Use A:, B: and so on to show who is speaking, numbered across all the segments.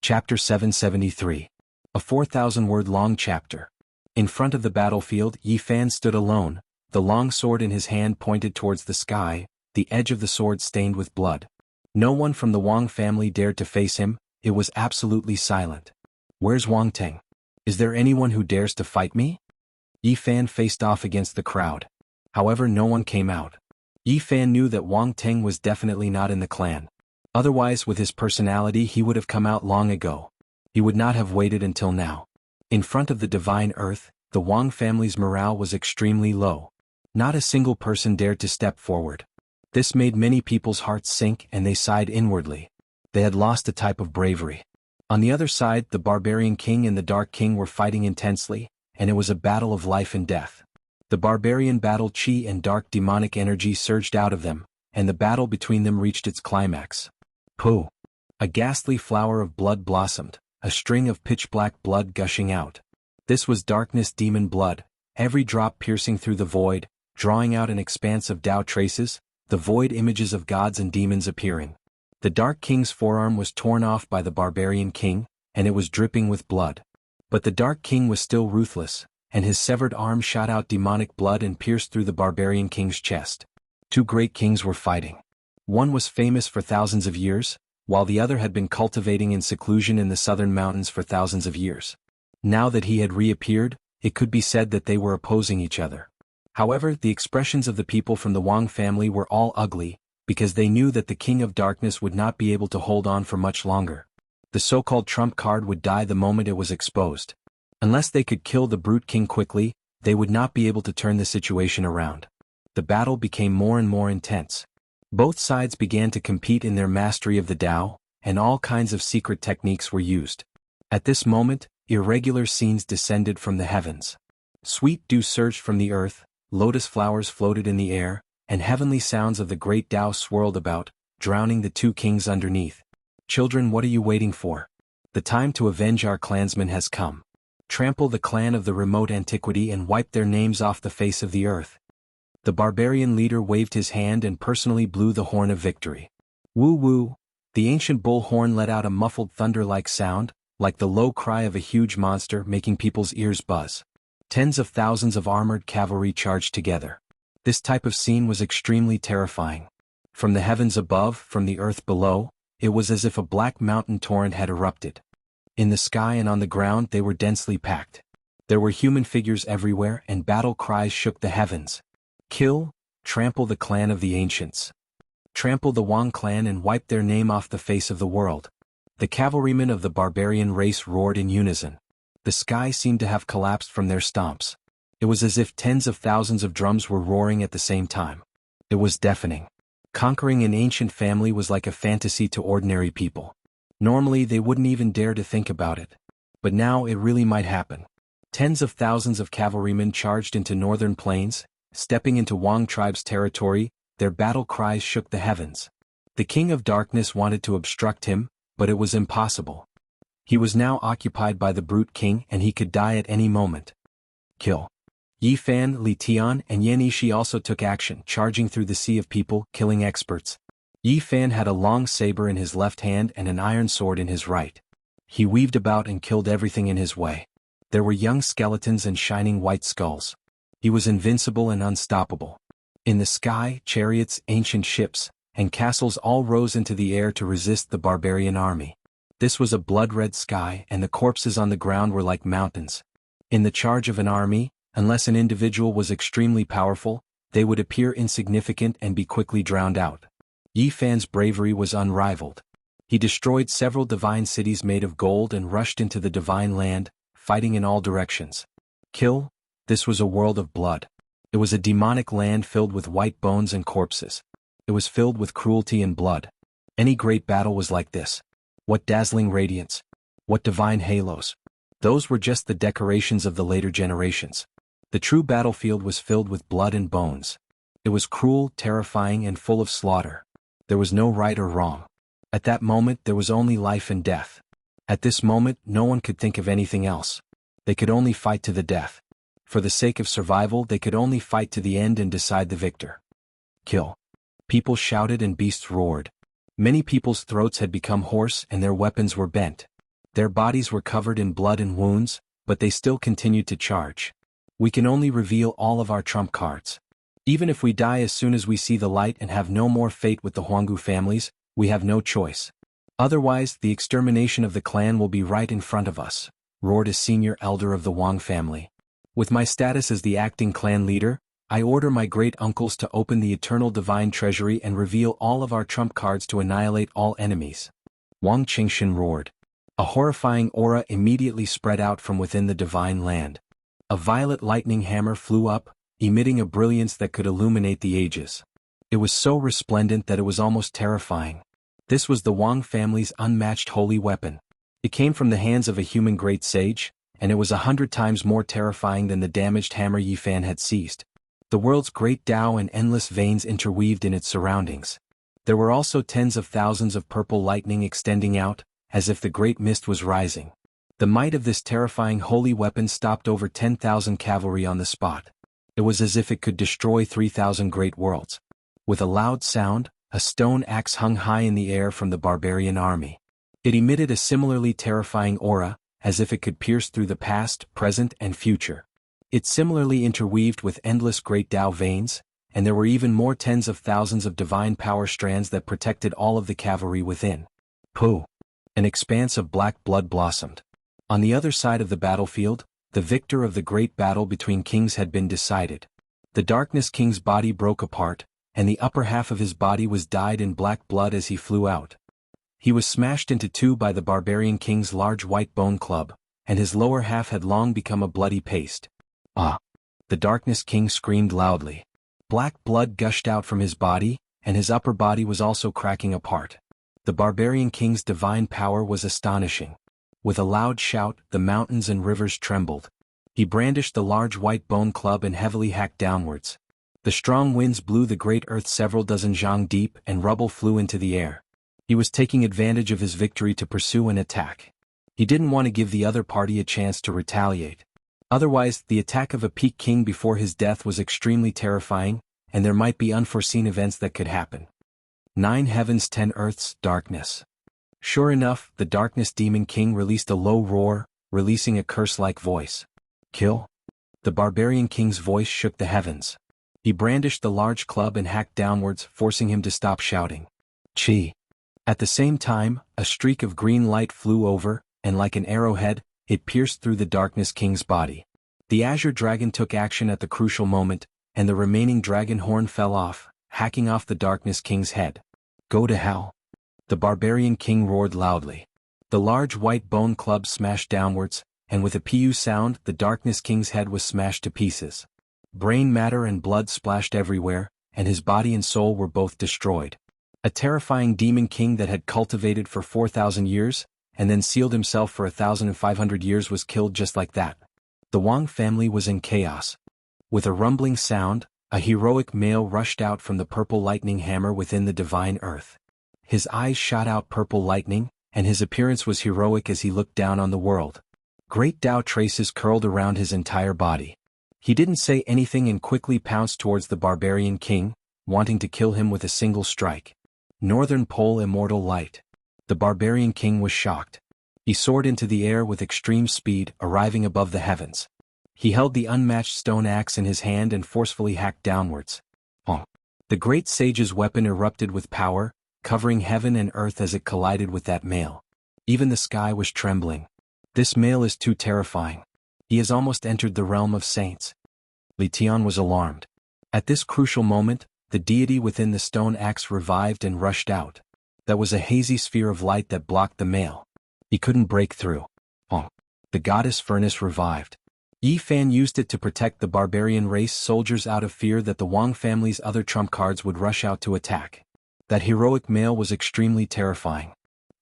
A: Chapter 773. A 4,000-word-long chapter. In front of the battlefield, Yi Fan stood alone, the long sword in his hand pointed towards the sky, the edge of the sword stained with blood. No one from the Wang family dared to face him. It was absolutely silent. "Where's Wang Teng? Is there anyone who dares to fight me?" Yi Fan faced off against the crowd. However, no one came out. Yi Fan knew that Wang Teng was definitely not in the clan. Otherwise, with his personality, he would have come out long ago. He would not have waited until now. In front of the divine earth, the Wang family's morale was extremely low. Not a single person dared to step forward. This made many people's hearts sink and they sighed inwardly. They had lost a type of bravery. On the other side, the Barbarian King and the Dark King were fighting intensely, and it was a battle of life and death. The Barbarian battle chi and dark demonic energy surged out of them, and the battle between them reached its climax. Pooh! A ghastly flower of blood blossomed, a string of pitch-black blood gushing out. This was darkness demon blood, every drop piercing through the void, drawing out an expanse of Tao traces, the void images of gods and demons appearing. The Dark King's forearm was torn off by the Barbarian King, and it was dripping with blood. But the Dark King was still ruthless, and his severed arm shot out demonic blood and pierced through the Barbarian King's chest. Two great kings were fighting. One was famous for thousands of years, while the other had been cultivating in seclusion in the southern mountains for thousands of years. Now that he had reappeared, it could be said that they were opposing each other. However, the expressions of the people from the Wang family were all ugly, because they knew that the King of Darkness would not be able to hold on for much longer. The so-called trump card would die the moment it was exposed. Unless they could kill the Brute King quickly, they would not be able to turn the situation around. The battle became more and more intense. Both sides began to compete in their mastery of the Tao, and all kinds of secret techniques were used. At this moment, irregular scenes descended from the heavens. Sweet dew surged from the earth, lotus flowers floated in the air, and heavenly sounds of the great Tao swirled about, drowning the two kings underneath. "Children, what are you waiting for? The time to avenge our clansmen has come. Trample the clan of the remote antiquity and wipe their names off the face of the earth." The barbarian leader waved his hand and personally blew the horn of victory. Woo-woo! The ancient bull horn let out a muffled thunder-like sound, like the low cry of a huge monster, making people's ears buzz. Tens of thousands of armored cavalry charged together. This type of scene was extremely terrifying. From the heavens above, from the earth below, it was as if a black mountain torrent had erupted. In the sky and on the ground they were densely packed. There were human figures everywhere and battle cries shook the heavens. Kill, trample the clan of the ancients. Trample the Wang clan and wipe their name off the face of the world. The cavalrymen of the barbarian race roared in unison. The sky seemed to have collapsed from their stomps. It was as if tens of thousands of drums were roaring at the same time. It was deafening. Conquering an ancient family was like a fantasy to ordinary people. Normally they wouldn't even dare to think about it. But now it really might happen. Tens of thousands of cavalrymen charged into northern plains, stepping into Wang tribe's territory, their battle cries shook the heavens. The King of Darkness wanted to obstruct him, but it was impossible. He was now occupied by the Brute King and he could die at any moment. Kill. Yi Fan, Li Tian, and Yan Yishi also took action, charging through the sea of people, killing experts. Yi Fan had a long saber in his left hand and an iron sword in his right. He weaved about and killed everything in his way. There were young skeletons and shining white skulls. He was invincible and unstoppable. In the sky, chariots, ancient ships, and castles all rose into the air to resist the barbarian army. This was a blood-red sky and the corpses on the ground were like mountains. In the charge of an army, unless an individual was extremely powerful, they would appear insignificant and be quickly drowned out. Yi Fan's bravery was unrivaled. He destroyed several divine cities made of gold and rushed into the divine land, fighting in all directions. Kill. This was a world of blood. It was a demonic land filled with white bones and corpses. It was filled with cruelty and blood. Any great battle was like this. What dazzling radiance! What divine halos! Those were just the decorations of the later generations. The true battlefield was filled with blood and bones. It was cruel, terrifying, and full of slaughter. There was no right or wrong. At that moment there was only life and death. At this moment no one could think of anything else. They could only fight to the death. For the sake of survival they could only fight to the end and decide the victor. Kill. People shouted and beasts roared. Many people's throats had become hoarse and their weapons were bent. Their bodies were covered in blood and wounds, but they still continued to charge. We can only reveal all of our trump cards. Even if we die as soon as we see the light and have no more fate with the Jianghu families, we have no choice. Otherwise, the extermination of the clan will be right in front of us, roared a senior elder of the Wang family. With my status as the acting clan leader, I order my great-uncles to open the eternal divine treasury and reveal all of our trump cards to annihilate all enemies. Wang Qingshan roared. A horrifying aura immediately spread out from within the divine land. A violet lightning hammer flew up, emitting a brilliance that could illuminate the ages. It was so resplendent that it was almost terrifying. This was the Wang family's unmatched holy weapon. It came from the hands of a human great sage, and it was 100 times more terrifying than the damaged hammer Yi Fan had seized. The world's great Tao and endless veins interweaved in its surroundings. There were also tens of thousands of purple lightning extending out, as if the great mist was rising. The might of this terrifying holy weapon stopped over 10,000 cavalry on the spot. It was as if it could destroy 3,000 great worlds. With a loud sound, a stone axe hung high in the air from the barbarian army. It emitted a similarly terrifying aura, as if it could pierce through the past, present, and future. It similarly interweaved with endless great Tao veins, and there were even more tens of thousands of divine power strands that protected all of the cavalry within. Pooh! An expanse of black blood blossomed. On the other side of the battlefield, the victor of the great battle between kings had been decided. The Darkness King's body broke apart, and the upper half of his body was dyed in black blood as he flew out. He was smashed into two by the Barbarian King's large white bone club, and his lower half had long become a bloody paste. Ah! The Darkness King screamed loudly. Black blood gushed out from his body, and his upper body was also cracking apart. The Barbarian King's divine power was astonishing. With a loud shout, the mountains and rivers trembled. He brandished the large white bone club and heavily hacked downwards. The strong winds blew the great earth several dozen zhang deep and rubble flew into the air. He was taking advantage of his victory to pursue an attack. He didn't want to give the other party a chance to retaliate. Otherwise, the attack of a peak king before his death was extremely terrifying, and there might be unforeseen events that could happen. 9 heavens 10 earths, darkness. Sure enough, the Darkness Demon King released a low roar, releasing a curse-like voice. Kill? The Barbarian King's voice shook the heavens. He brandished the large club and hacked downwards, forcing him to stop shouting. Chi. At the same time, a streak of green light flew over, and like an arrowhead, it pierced through the Darkness King's body. The Azure Dragon took action at the crucial moment, and the remaining dragon horn fell off, hacking off the Darkness King's head. Go to hell. The Barbarian King roared loudly. The large white bone club smashed downwards, and with a pu sound, the Darkness King's head was smashed to pieces. Brain matter and blood splashed everywhere, and his body and soul were both destroyed. A terrifying demon king that had cultivated for 4,000 years, and then sealed himself for 1,500 years was killed just like that. The Wang family was in chaos. With a rumbling sound, a heroic male rushed out from the purple lightning hammer within the divine earth. His eyes shot out purple lightning, and his appearance was heroic as he looked down on the world. Great Tao traces curled around his entire body. He didn't say anything and quickly pounced towards the Barbarian King, wanting to kill him with a single strike. Northern Pole Immortal Light. The Barbarian King was shocked. He soared into the air with extreme speed, arriving above the heavens. He held the unmatched stone axe in his hand and forcefully hacked downwards. The great sage's weapon erupted with power, covering heaven and earth as it collided with that male. Even the sky was trembling. This male is too terrifying. He has almost entered the realm of saints. Li Tian was alarmed. At this crucial moment, the deity within the stone axe revived and rushed out. That was a hazy sphere of light that blocked the male. He couldn't break through. The goddess furnace revived. Yi Fan used it to protect the barbarian race soldiers out of fear that the Wang family's other trump cards would rush out to attack. That heroic male was extremely terrifying.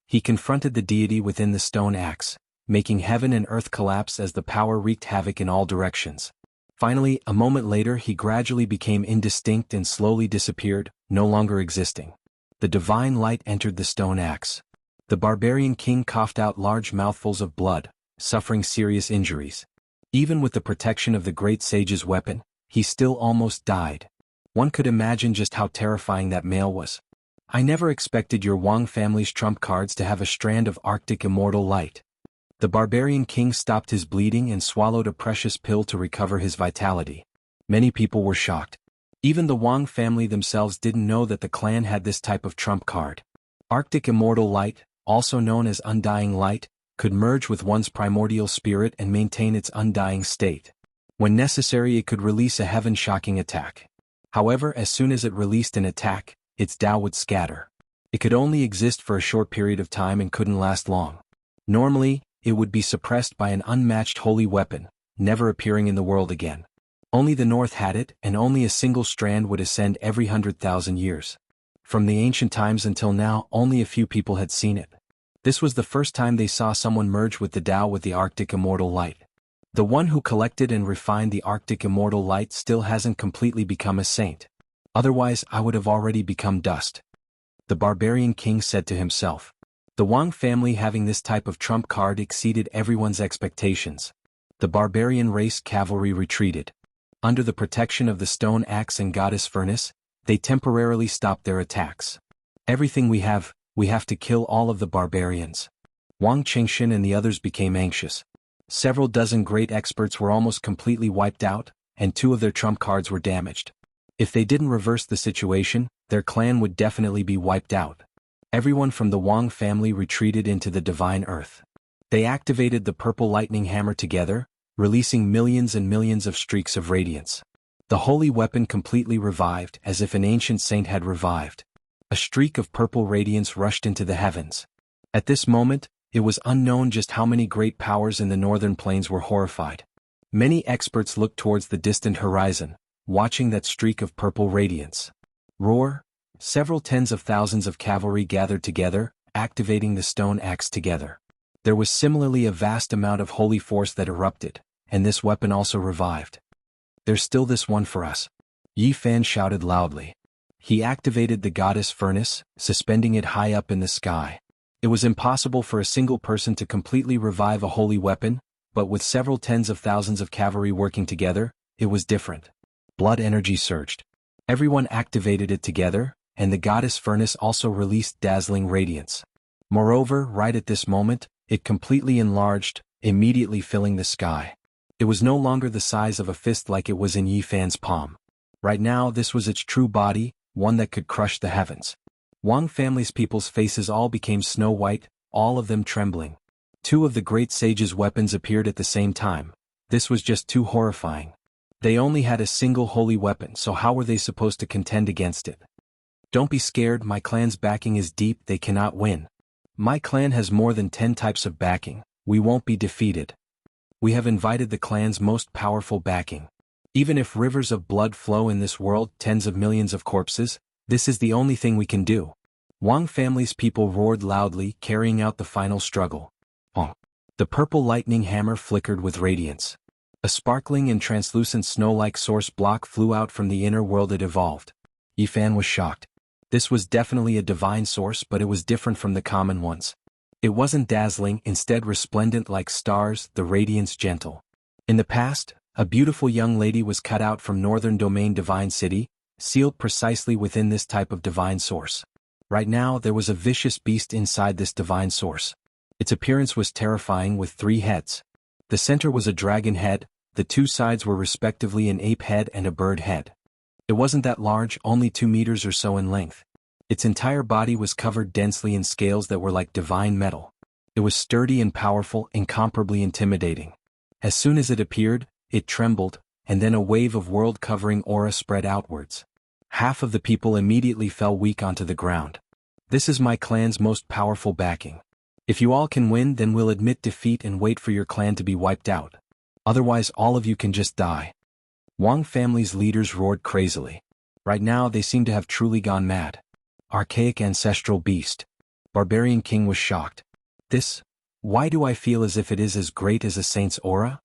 A: He confronted the deity within the stone axe, making heaven and earth collapse as the power wreaked havoc in all directions. Finally, a moment later he gradually became indistinct and slowly disappeared, no longer existing. The divine light entered the stone axe. The barbarian king coughed out large mouthfuls of blood, suffering serious injuries. Even with the protection of the great sage's weapon, he still almost died. One could imagine just how terrifying that male was. I never expected your Wang family's trump cards to have a strand of Arctic immortal light. The barbarian king stopped his bleeding and swallowed a precious pill to recover his vitality. Many people were shocked. Even the Wang family themselves didn't know that the clan had this type of trump card. Arctic Immortal Light, also known as Undying Light, could merge with one's primordial spirit and maintain its undying state. When necessary, it could release a heaven-shocking attack. However, as soon as it released an attack, its Tao would scatter. It could only exist for a short period of time and couldn't last long. Normally, it would be suppressed by an unmatched holy weapon, never appearing in the world again. Only the North had it, and only a single strand would ascend every 100,000 years. From the ancient times until now, only a few people had seen it. This was the first time they saw someone merge with the Tao with the Arctic Immortal Light. The one who collected and refined the Arctic Immortal Light still hasn't completely become a saint. Otherwise, I would have already become dust. The barbarian king said to himself. The Wang family having this type of trump card exceeded everyone's expectations. The barbarian race cavalry retreated. Under the protection of the stone axe and goddess furnace, they temporarily stopped their attacks. Everything we have to kill all of the barbarians. Wang Qingshan and the others became anxious. Several dozen great experts were almost completely wiped out, and 2 of their trump cards were damaged. If they didn't reverse the situation, their clan would definitely be wiped out. Everyone from the Wang family retreated into the divine earth. They activated the purple lightning hammer together, releasing millions and millions of streaks of radiance. The holy weapon completely revived as if an ancient saint had revived. A streak of purple radiance rushed into the heavens. At this moment, it was unknown just how many great powers in the northern plains were horrified. Many experts looked towards the distant horizon, watching that streak of purple radiance. Roar! Several tens of thousands of cavalry gathered together, activating the stone axe together. There was similarly a vast amount of holy force that erupted, and this weapon also revived. There's still this one for us. Yi Fan shouted loudly. He activated the goddess furnace, suspending it high up in the sky. It was impossible for a single person to completely revive a holy weapon, but with several tens of thousands of cavalry working together, it was different. Blood energy surged. Everyone activated it together, and the goddess furnace also released dazzling radiance. Moreover, right at this moment, it completely enlarged, immediately filling the sky. It was no longer the size of a fist like it was in Yi Fan's palm. Right now, this was its true body, one that could crush the heavens. Wang family's people's faces all became snow white, all of them trembling. 2 of the great sages' weapons appeared at the same time. This was just too horrifying. They only had a single holy weapon, so how were they supposed to contend against it? Don't be scared, my clan's backing is deep, they cannot win. My clan has more than 10 types of backing, we won't be defeated. We have invited the clan's most powerful backing. Even if rivers of blood flow in this world, tens of millions of corpses, this is the only thing we can do. Wang family's people roared loudly, carrying out the final struggle. The purple lightning hammer flickered with radiance. A sparkling and translucent snow-like source block flew out from the inner world it evolved. Yi Fan was shocked. This was definitely a divine source, but it was different from the common ones. It wasn't dazzling, instead resplendent like stars, the radiance gentle. In the past, a beautiful young lady was cut out from Northern Domain Divine City, sealed precisely within this type of divine source. Right now, there was a vicious beast inside this divine source. Its appearance was terrifying with 3 heads. The center was a dragon head, the 2 sides were respectively an ape head and a bird head. It wasn't that large, only 2 meters or so in length. Its entire body was covered densely in scales that were like divine metal. It was sturdy and powerful, incomparably intimidating. As soon as it appeared, it trembled, and then a wave of world-covering aura spread outwards. Half of the people immediately fell weak onto the ground. This is my clan's most powerful backing. If you all can win, then we'll admit defeat and wait for your clan to be wiped out. Otherwise, all of you can just die. Wang family's leaders roared crazily. Right now, they seem to have truly gone mad. Archaic ancestral beast. Barbarian king was shocked. Why do I feel as if it is as great as a saint's aura?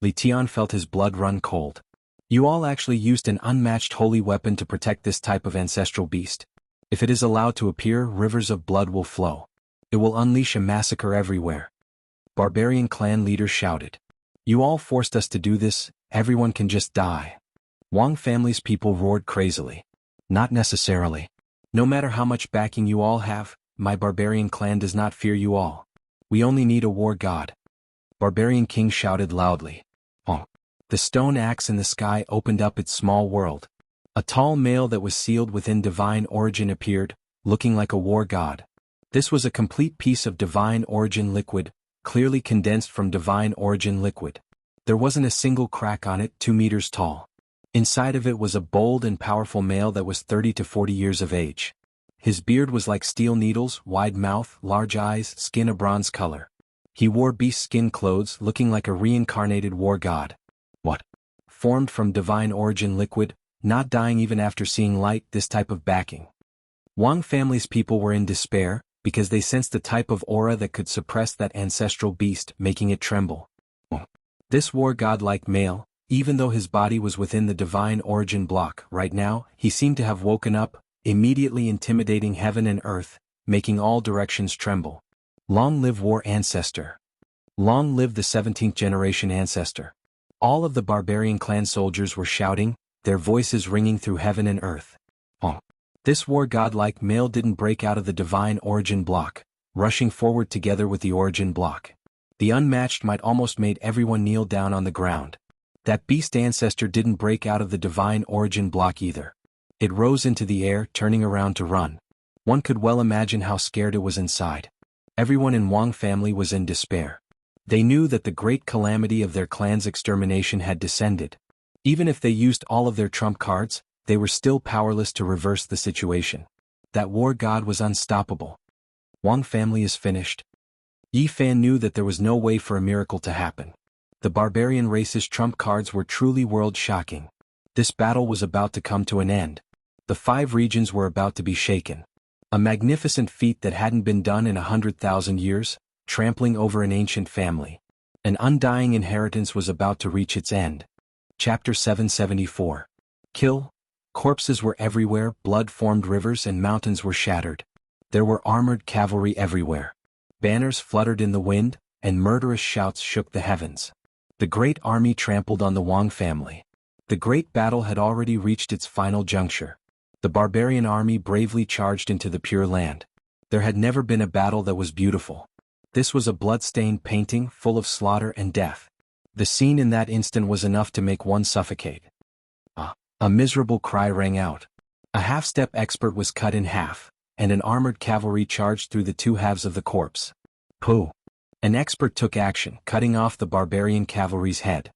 A: Li Tian felt his blood run cold. You all actually used an unmatched holy weapon to protect this type of ancestral beast. If it is allowed to appear, rivers of blood will flow. It will unleash a massacre everywhere. Barbarian clan leader shouted. You all forced us to do this, everyone can just die. Wang family's people roared crazily. Not necessarily. No matter how much backing you all have, my barbarian clan does not fear you all. We only need a war god. Barbarian King shouted loudly. Oh! The stone axe in the sky opened up its small world. A tall male that was sealed within divine origin appeared, looking like a war god. This was a complete piece of divine origin liquid, clearly condensed from divine origin liquid. There wasn't a single crack on it, 2 meters tall. Inside of it was a bold and powerful male that was 30 to 40 years of age. His beard was like steel needles, wide mouth, large eyes, skin a bronze color. He wore beast skin clothes, looking like a reincarnated war god. What? Formed from divine origin liquid, not dying even after seeing light, this type of backing. Wang family's people were in despair, because they sensed the type of aura that could suppress that ancestral beast, making it tremble. This war god-like male, even though his body was within the divine origin block, right now, he seemed to have woken up, immediately intimidating heaven and earth, making all directions tremble. Long live war ancestor. Long live the 17th generation ancestor. All of the barbarian clan soldiers were shouting, their voices ringing through heaven and earth. Oh! This war god-like male didn't break out of the divine origin block, rushing forward together with the origin block. The unmatched might almost made everyone kneel down on the ground. That beast ancestor didn't break out of the divine origin block either. It rose into the air, turning around to run. One could well imagine how scared it was inside. Everyone in Wang family was in despair. They knew that the great calamity of their clan's extermination had descended. Even if they used all of their trump cards, they were still powerless to reverse the situation. That war god was unstoppable. Wang family is finished. Yi Fan knew that there was no way for a miracle to happen. The barbarian race's trump cards were truly world-shocking. This battle was about to come to an end. The 5 regions were about to be shaken. A magnificent feat that hadn't been done in 100,000 years, trampling over an ancient family. An undying inheritance was about to reach its end. Chapter 774. Kill. Corpses were everywhere, blood formed rivers and mountains were shattered. There were armored cavalry everywhere. Banners fluttered in the wind, and murderous shouts shook the heavens. The great army trampled on the Wang family. The great battle had already reached its final juncture. The barbarian army bravely charged into the Pure Land. There had never been a battle that was beautiful. This was a blood-stained painting full of slaughter and death. The scene in that instant was enough to make one suffocate. A miserable cry rang out. A half-step expert was cut in half, and an armored cavalry charged through the 2 halves of the corpse. Pooh! An expert took action, cutting off the barbarian cavalry's head.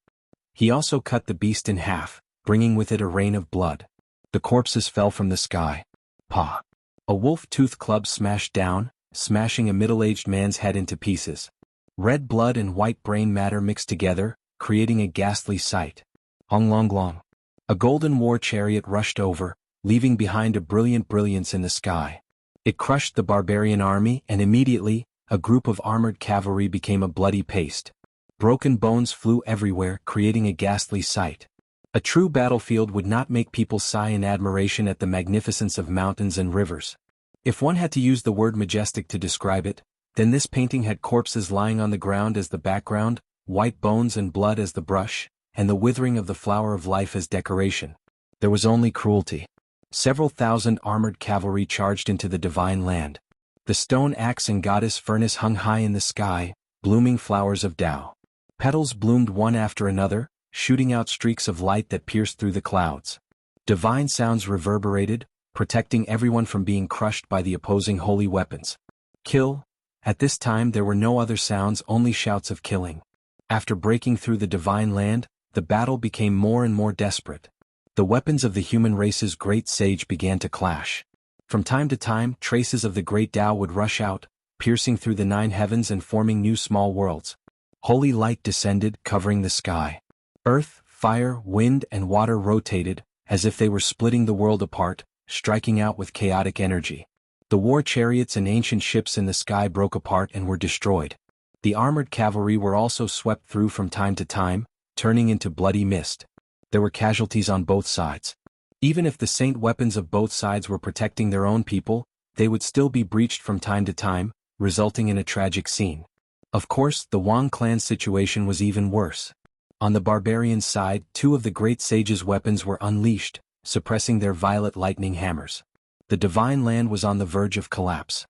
A: He also cut the beast in half, bringing with it a rain of blood. The corpses fell from the sky. Pah! A wolf-tooth club smashed down, smashing a middle-aged man's head into pieces. Red blood and white brain matter mixed together, creating a ghastly sight. Hong long long. A golden war chariot rushed over, leaving behind a brilliant brilliance in the sky. It crushed the barbarian army, and immediately, a group of armored cavalry became a bloody paste. Broken bones flew everywhere, creating a ghastly sight. A true battlefield would not make people sigh in admiration at the magnificence of mountains and rivers. If one had to use the word majestic to describe it, then this painting had corpses lying on the ground as the background, white bones and blood as the brush, and the withering of the flower of life as decoration. There was only cruelty. Several thousand armored cavalry charged into the divine land. The stone axe and goddess furnace hung high in the sky, blooming flowers of Tao. Petals bloomed one after another, shooting out streaks of light that pierced through the clouds. Divine sounds reverberated, protecting everyone from being crushed by the opposing holy weapons. Kill. At this time there were no other sounds, only shouts of killing. After breaking through the divine land, the battle became more and more desperate. The weapons of the human race's great sage began to clash. From time to time, traces of the great Tao would rush out, piercing through the 9 heavens and forming new small worlds. Holy light descended, covering the sky. Earth, fire, wind, and water rotated, as if they were splitting the world apart, striking out with chaotic energy. The war chariots and ancient ships in the sky broke apart and were destroyed. The armored cavalry were also swept through from time to time, turning into bloody mist. There were casualties on both sides. Even if the saint weapons of both sides were protecting their own people, they would still be breached from time to time, resulting in a tragic scene. Of course, the Wang clan's situation was even worse. On the barbarian side, 2 of the great sage's weapons were unleashed, suppressing their violet lightning hammers. The divine land was on the verge of collapse.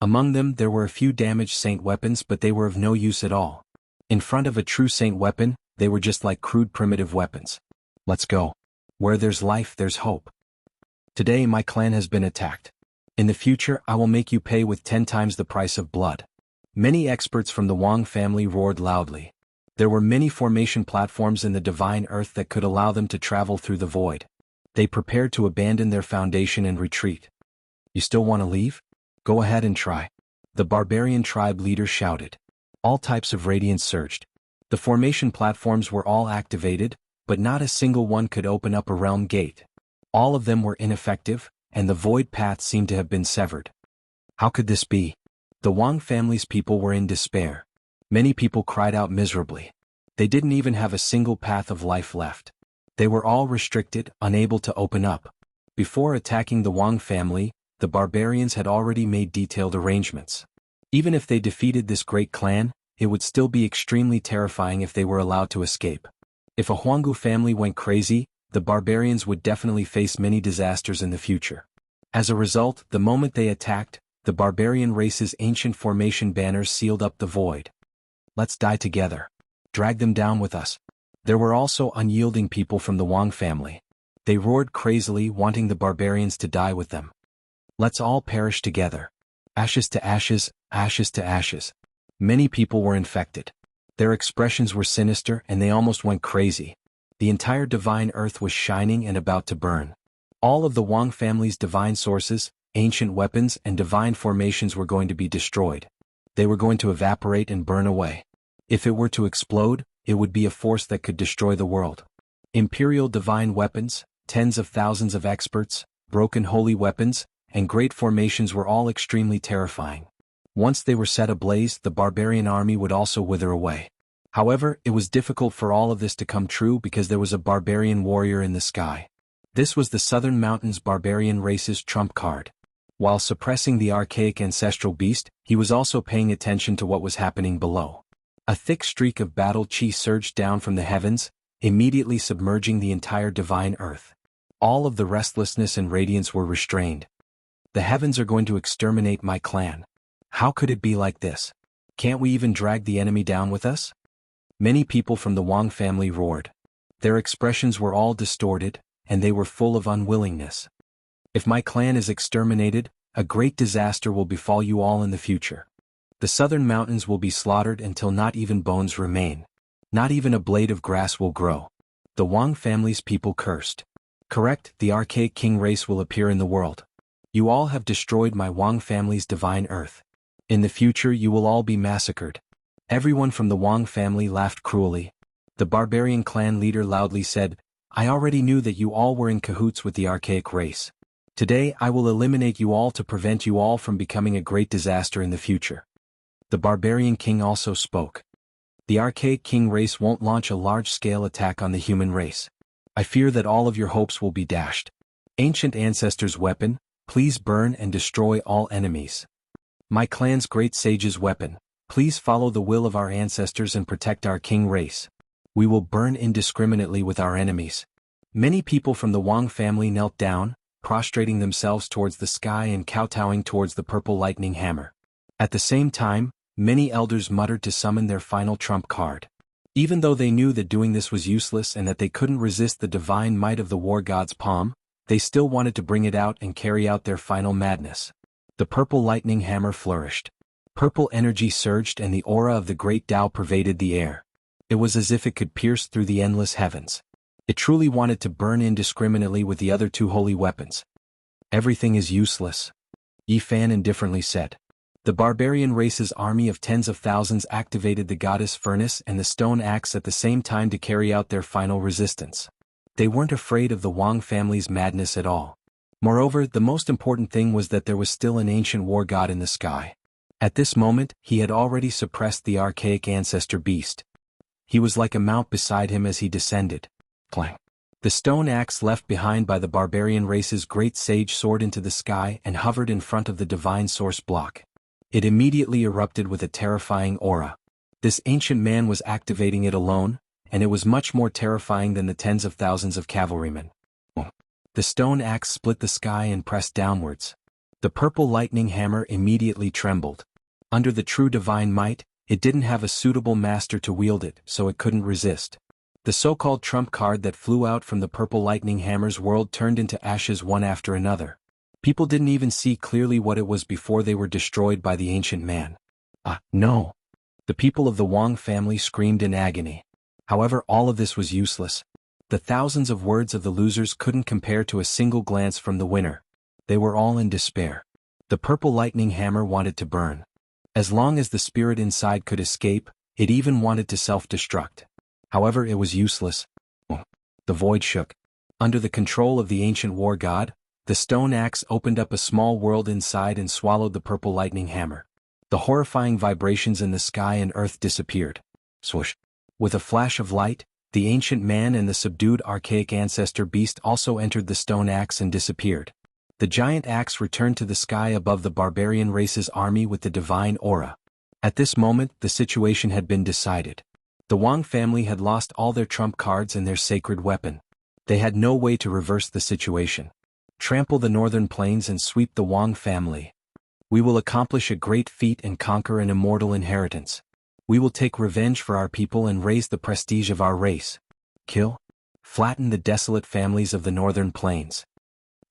A: Among them there were a few damaged saint weapons, but they were of no use at all. In front of a true saint weapon, they were just like crude primitive weapons. Let's go. Where there's life, there's hope. Today my clan has been attacked. In the future I will make you pay with 10 times the price of blood. Many experts from the Wang family roared loudly. There were many formation platforms in the divine earth that could allow them to travel through the void. They prepared to abandon their foundation and retreat. You still want to leave? Go ahead and try. The barbarian tribe leader shouted. All types of radiance surged. The formation platforms were all activated, but not a single one could open up a realm gate. All of them were ineffective, and the void path seemed to have been severed. How could this be? The Wang family's people were in despair. Many people cried out miserably. They didn't even have a single path of life left. They were all restricted, unable to open up. Before attacking the Wang family, the barbarians had already made detailed arrangements. Even if they defeated this great clan, it would still be extremely terrifying if they were allowed to escape. If a Huanggu family went crazy, the barbarians would definitely face many disasters in the future. As a result, the moment they attacked, the barbarian race's ancient formation banners sealed up the void. Let's die together. Drag them down with us. There were also unyielding people from the Wang family. They roared crazily, wanting the barbarians to die with them. Let's all perish together. Ashes to ashes, ashes to ashes. Many people were infected. Their expressions were sinister and they almost went crazy. The entire divine earth was shining and about to burn. All of the Wang family's divine sources, ancient weapons and divine formations were going to be destroyed. They were going to evaporate and burn away. If it were to explode, it would be a force that could destroy the world. Imperial divine weapons, tens of thousands of experts, broken holy weapons, and great formations were all extremely terrifying. Once they were set ablaze, the barbarian army would also wither away. However, it was difficult for all of this to come true because there was a barbarian warrior in the sky. This was the Southern Mountains barbarian race's trump card. While suppressing the archaic ancestral beast, he was also paying attention to what was happening below. A thick streak of battle chi surged down from the heavens, immediately submerging the entire divine earth. All of the restlessness and radiance were restrained. The heavens are going to exterminate my clan. How could it be like this? Can't we even drag the enemy down with us? Many people from the Wang family roared. Their expressions were all distorted, and they were full of unwillingness. If my clan is exterminated, a great disaster will befall you all in the future. The southern mountains will be slaughtered until not even bones remain. Not even a blade of grass will grow. The Wang family's people cursed. Correct, the archaic king race will appear in the world. You all have destroyed my Wang family's divine earth. In the future you will all be massacred. Everyone from the Wang family laughed cruelly. The barbarian clan leader loudly said, I already knew that you all were in cahoots with the archaic race. Today I will eliminate you all to prevent you all from becoming a great disaster in the future. The barbarian king also spoke. The archaic king race won't launch a large-scale attack on the human race. I fear that all of your hopes will be dashed. Ancient ancestors' weapon, please burn and destroy all enemies. My clan's great sage's weapon, please follow the will of our ancestors and protect our king race. We will burn indiscriminately with our enemies. Many people from the Wang family knelt down, prostrating themselves towards the sky and kowtowing towards the purple lightning hammer. At the same time, many elders muttered to summon their final trump card. Even though they knew that doing this was useless and that they couldn't resist the divine might of the war god's palm, they still wanted to bring it out and carry out their final madness. The purple lightning hammer flourished. Purple energy surged and the aura of the great Tao pervaded the air. It was as if it could pierce through the endless heavens. It truly wanted to burn indiscriminately with the other two holy weapons. Everything is useless, Yi Fan indifferently said. The barbarian race's army of tens of thousands activated the goddess furnace and the stone axe at the same time to carry out their final resistance. They weren't afraid of the Wang family's madness at all. Moreover, the most important thing was that there was still an ancient war god in the sky. At this moment, he had already suppressed the archaic ancestor beast. He was like a mount beside him as he descended. Clang. The stone axe left behind by the barbarian race's great sage soared into the sky and hovered in front of the divine source block. It immediately erupted with a terrifying aura. This ancient man was activating it alone, and it was much more terrifying than the tens of thousands of cavalrymen. The stone axe split the sky and pressed downwards. The purple lightning hammer immediately trembled. Under the true divine might, It didn't have a suitable master to wield it, so it couldn't resist. The so-called trump card that flew out from the purple lightning hammer's world turned into ashes one after another. People didn't even see clearly what it was before they were destroyed by the ancient man. No. The people of the Wang family screamed in agony. However, all of this was useless. The thousands of words of the losers couldn't compare to a single glance from the winner. They were all in despair. The purple lightning hammer wanted to burn. As long as the spirit inside could escape, it even wanted to self-destruct. However, it was useless. The void shook. Under the control of the ancient war god, the stone axe opened up a small world inside and swallowed the purple lightning hammer. The horrifying vibrations in the sky and earth disappeared. Swoosh. With a flash of light, the ancient man and the subdued archaic ancestor beast also entered the stone axe and disappeared. The giant axe returned to the sky above the barbarian race's army with the divine aura. At this moment, the situation had been decided. The Wang family had lost all their trump cards and their sacred weapon. They had no way to reverse the situation. Trample the northern plains and sweep the Wang family. We will accomplish a great feat and conquer an immortal inheritance. We will take revenge for our people and raise the prestige of our race. Kill? Flatten the desolate families of the northern plains.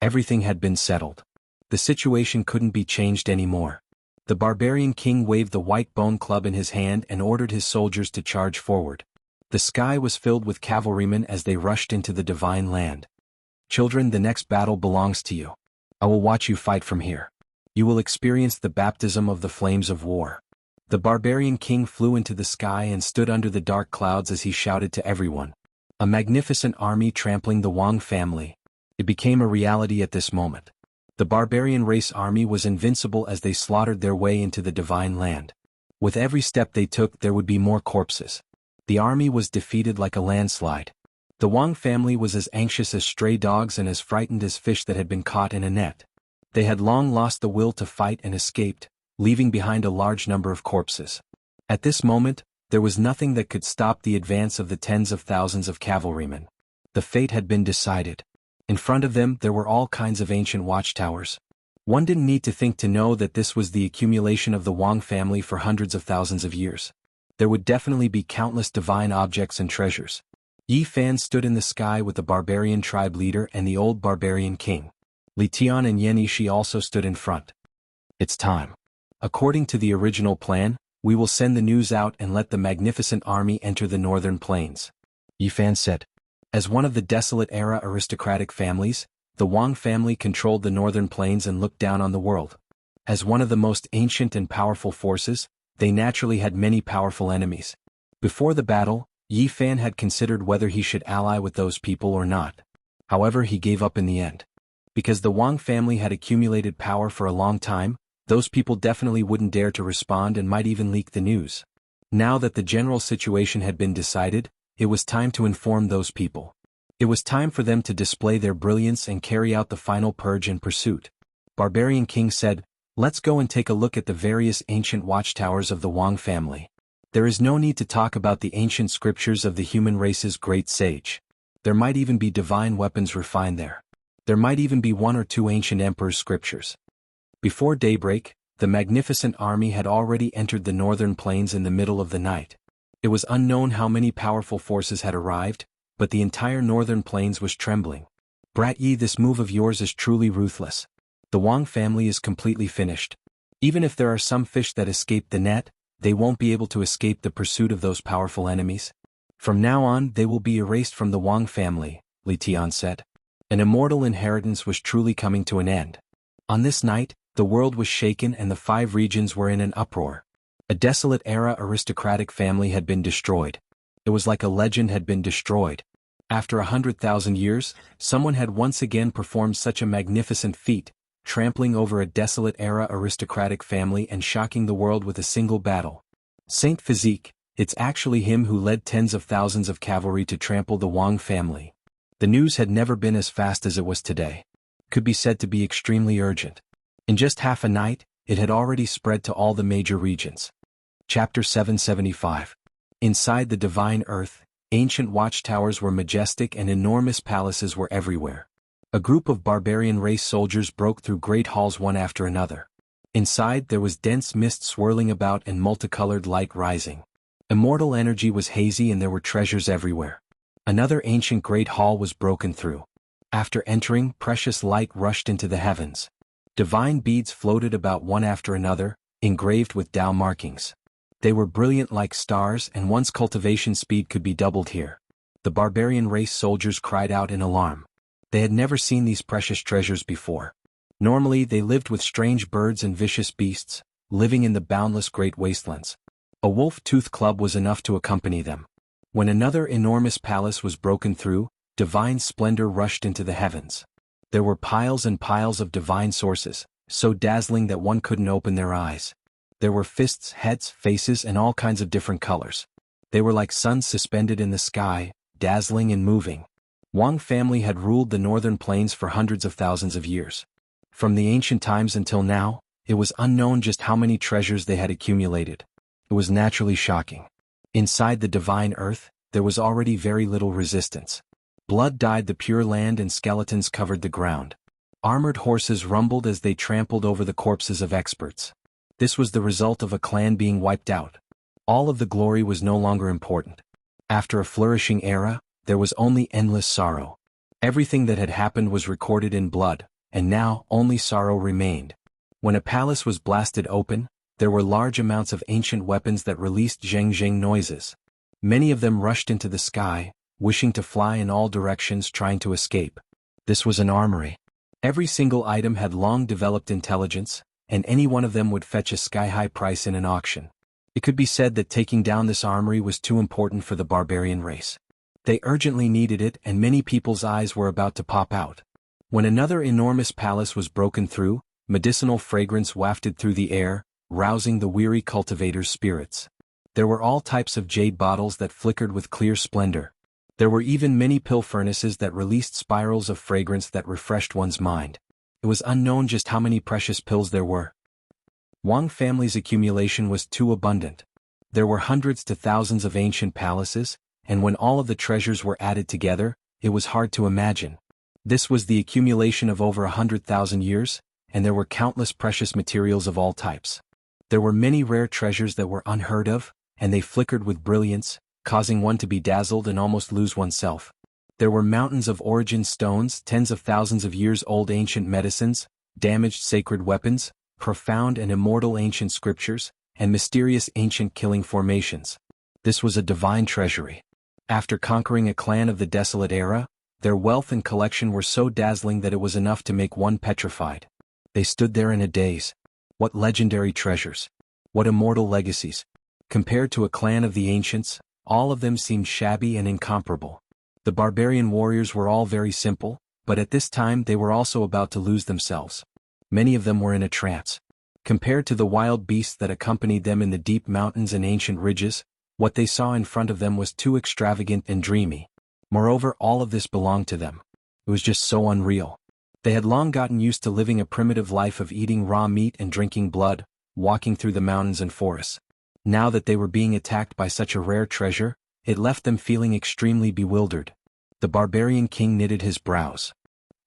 A: Everything had been settled. The situation couldn't be changed anymore. The barbarian king waved the white bone club in his hand and ordered his soldiers to charge forward. The sky was filled with cavalrymen as they rushed into the divine land. Children, the next battle belongs to you. I will watch you fight from here. You will experience the baptism of the flames of war. The barbarian king flew into the sky and stood under the dark clouds as he shouted to everyone. A magnificent army trampling the Wang family. It became a reality at this moment. The barbarian race army was invincible as they slaughtered their way into the divine land. With every step they took, there would be more corpses. The army was defeated like a landslide. The Wang family was as anxious as stray dogs and as frightened as fish that had been caught in a net. They had long lost the will to fight and escaped, leaving behind a large number of corpses. At this moment, there was nothing that could stop the advance of the tens of thousands of cavalrymen. The fate had been decided. In front of them there were all kinds of ancient watchtowers. One didn't need to think to know that this was the accumulation of the Wang family for hundreds of thousands of years. There would definitely be countless divine objects and treasures. Yi Fan stood in the sky with the barbarian tribe leader and the old barbarian king. Li Tian and Yan Yishi also stood in front. It's time. According to the original plan, we will send the news out and let the magnificent army enter the northern plains. Yi Fan said. As one of the desolate era aristocratic families, the Wang family controlled the northern plains and looked down on the world. As one of the most ancient and powerful forces, they naturally had many powerful enemies. Before the battle, Yi Fan had considered whether he should ally with those people or not. However, he gave up in the end. Because the Wang family had accumulated power for a long time, those people definitely wouldn't dare to respond and might even leak the news. Now that the general situation had been decided, it was time to inform those people. It was time for them to display their brilliance and carry out the final purge and pursuit. Barbarian King said, "Let's go and take a look at the various ancient watchtowers of the Wang family. There is no need to talk about the ancient scriptures of the human race's great sage. There might even be divine weapons refined there. There might even be one or two ancient emperor's scriptures." Before daybreak, the magnificent army had already entered the northern plains in the middle of the night. It was unknown how many powerful forces had arrived, but the entire northern plains was trembling. "Brat Yi, this move of yours is truly ruthless. The Wang family is completely finished. Even if there are some fish that escape the net, they won't be able to escape the pursuit of those powerful enemies. From now on, they will be erased from the Wang family," Li Tian said. An immortal inheritance was truly coming to an end. On this night, the world was shaken and the 5 regions were in an uproar. A desolate era aristocratic family had been destroyed. It was like a legend had been destroyed. After 100,000 years, someone had once again performed such a magnificent feat, trampling over a desolate era aristocratic family and shocking the world with a single battle. Saint Physique, it's actually him who led tens of thousands of cavalry to trample the Wang family. The news had never been as fast as it was today. Could be said to be extremely urgent. In just half a night, it had already spread to all the major regions. Chapter 775. Inside the divine earth, ancient watchtowers were majestic and enormous palaces were everywhere. A group of barbarian race soldiers broke through great halls one after another. Inside there was dense mist swirling about and multicolored light rising. Immortal energy was hazy and there were treasures everywhere. Another ancient great hall was broken through. After entering, precious light rushed into the heavens. Divine beads floated about one after another, engraved with Tao markings. They were brilliant like stars, and once cultivation speed could be doubled here. The barbarian race soldiers cried out in alarm. They had never seen these precious treasures before. Normally they lived with strange birds and vicious beasts, living in the boundless great wastelands. A wolf-tooth club was enough to accompany them. When another enormous palace was broken through, divine splendor rushed into the heavens. There were piles and piles of divine sources, so dazzling that one couldn't open their eyes. There were fists, heads, faces, and all kinds of different colors. They were like suns suspended in the sky, dazzling and moving. Wang family had ruled the northern plains for hundreds of thousands of years. From the ancient times until now, it was unknown just how many treasures they had accumulated. It was naturally shocking. Inside the divine earth, there was already very little resistance. Blood dyed the pure land and skeletons covered the ground. Armored horses rumbled as they trampled over the corpses of experts. This was the result of a clan being wiped out. All of the glory was no longer important. After a flourishing era, there was only endless sorrow. Everything that had happened was recorded in blood, and now only sorrow remained. When a palace was blasted open, there were large amounts of ancient weapons that released zheng noises. Many of them rushed into the sky, wishing to fly in all directions trying to escape. This was an armory. Every single item had long developed intelligence, and any one of them would fetch a sky-high price in an auction. It could be said that taking down this armory was too important for the barbarian race. They urgently needed it, and many people's eyes were about to pop out. When another enormous palace was broken through, medicinal fragrance wafted through the air, rousing the weary cultivators' spirits. There were all types of jade bottles that flickered with clear splendor. There were even many pill furnaces that released spirals of fragrance that refreshed one's mind. It was unknown just how many precious pills there were. Wang family's accumulation was too abundant. There were hundreds to thousands of ancient palaces, and when all of the treasures were added together, it was hard to imagine. This was the accumulation of over 100,000 years, and there were countless precious materials of all types. There were many rare treasures that were unheard of, and they flickered with brilliance, causing one to be dazzled and almost lose oneself. There were mountains of origin stones, tens of thousands of years old ancient medicines, damaged sacred weapons, profound and immortal ancient scriptures, and mysterious ancient killing formations. This was a divine treasury. After conquering a clan of the desolate era, their wealth and collection were so dazzling that it was enough to make one petrified. They stood there in a daze. What legendary treasures! What immortal legacies! Compared to a clan of the ancients, all of them seemed shabby and incomparable. The barbarian warriors were all very simple, but at this time they were also about to lose themselves. Many of them were in a trance. Compared to the wild beasts that accompanied them in the deep mountains and ancient ridges, what they saw in front of them was too extravagant and dreamy. Moreover, all of this belonged to them. It was just so unreal. They had long gotten used to living a primitive life of eating raw meat and drinking blood, walking through the mountains and forests. Now that they were being attacked by such a rare treasure, it left them feeling extremely bewildered. The barbarian king knitted his brows.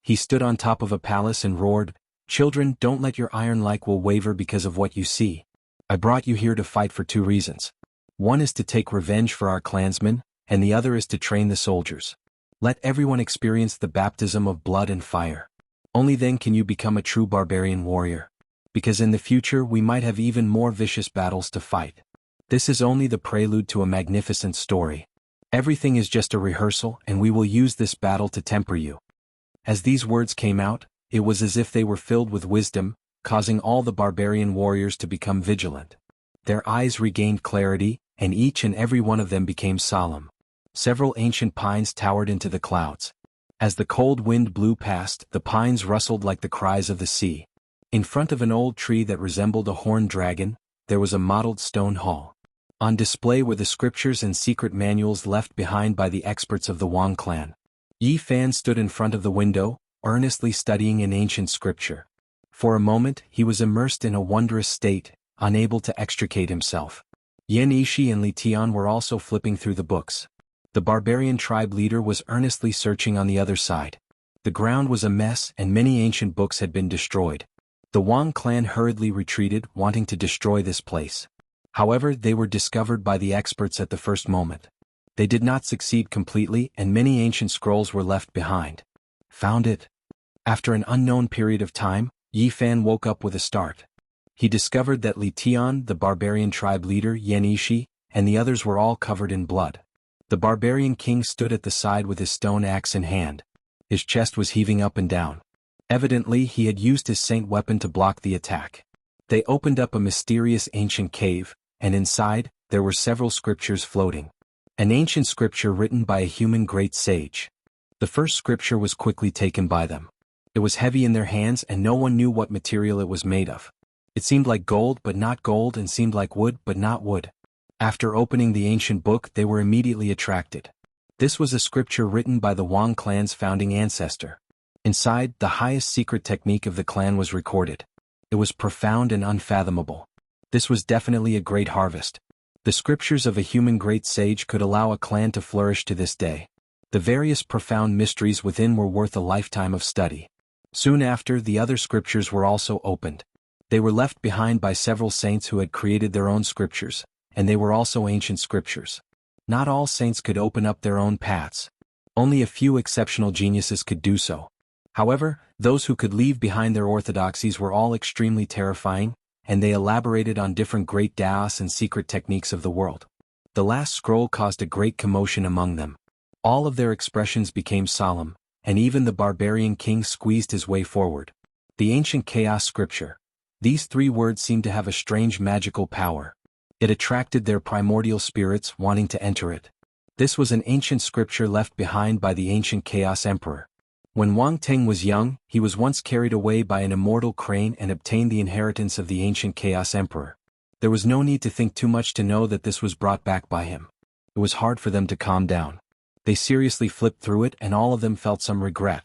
A: He stood on top of a palace and roared, "Children, don't let your iron-like will waver because of what you see. I brought you here to fight for two reasons. One is to take revenge for our clansmen, and the other is to train the soldiers. Let everyone experience the baptism of blood and fire. Only then can you become a true barbarian warrior. Because in the future we might have even more vicious battles to fight. This is only the prelude to a magnificent story. Everything is just a rehearsal, and we will use this battle to temper you." As these words came out, it was as if they were filled with wisdom, causing all the barbarian warriors to become vigilant. Their eyes regained clarity, and each and every one of them became solemn. Several ancient pines towered into the clouds. As the cold wind blew past, the pines rustled like the cries of the sea. In front of an old tree that resembled a horned dragon, there was a mottled stone hall. On display were the scriptures and secret manuals left behind by the experts of the Wang clan. Yi Fan stood in front of the window, earnestly studying an ancient scripture. For a moment, he was immersed in a wondrous state, unable to extricate himself. Yan Yishi and Li Tian were also flipping through the books. The barbarian tribe leader was earnestly searching on the other side. The ground was a mess, and many ancient books had been destroyed. The Wang clan hurriedly retreated, wanting to destroy this place. However, they were discovered by the experts at the first moment. They did not succeed completely, and many ancient scrolls were left behind. Found it. After an unknown period of time, Yi Fan woke up with a start. He discovered that Li Tian, the barbarian tribe leader, Xianxia, and the others were all covered in blood. The barbarian king stood at the side with his stone axe in hand. His chest was heaving up and down. Evidently, he had used his saint weapon to block the attack. They opened up a mysterious ancient cave, and inside, there were several scriptures floating. An ancient scripture written by a human great sage. The first scripture was quickly taken by them. It was heavy in their hands and no one knew what material it was made of. It seemed like gold but not gold and seemed like wood but not wood. After opening the ancient book they were immediately attracted. This was a scripture written by the Wang clan's founding ancestor. Inside, the highest secret technique of the clan was recorded. It was profound and unfathomable. This was definitely a great harvest. The scriptures of a human great sage could allow a clan to flourish to this day. The various profound mysteries within were worth a lifetime of study. Soon after, the other scriptures were also opened. They were left behind by several saints who had created their own scriptures, and they were also ancient scriptures. Not all saints could open up their own paths. Only a few exceptional geniuses could do so. However, those who could leave behind their orthodoxies were all extremely terrifying, and they elaborated on different great Daos and secret techniques of the world. The last scroll caused a great commotion among them. All of their expressions became solemn, and even the barbarian king squeezed his way forward. The ancient chaos scripture. These 3 words seemed to have a strange magical power. It attracted their primordial spirits wanting to enter it. This was an ancient scripture left behind by the ancient chaos emperor. When Wang Teng was young, he was once carried away by an immortal crane and obtained the inheritance of the ancient Chaos Emperor. There was no need to think too much to know that this was brought back by him. It was hard for them to calm down. They seriously flipped through it and all of them felt some regret.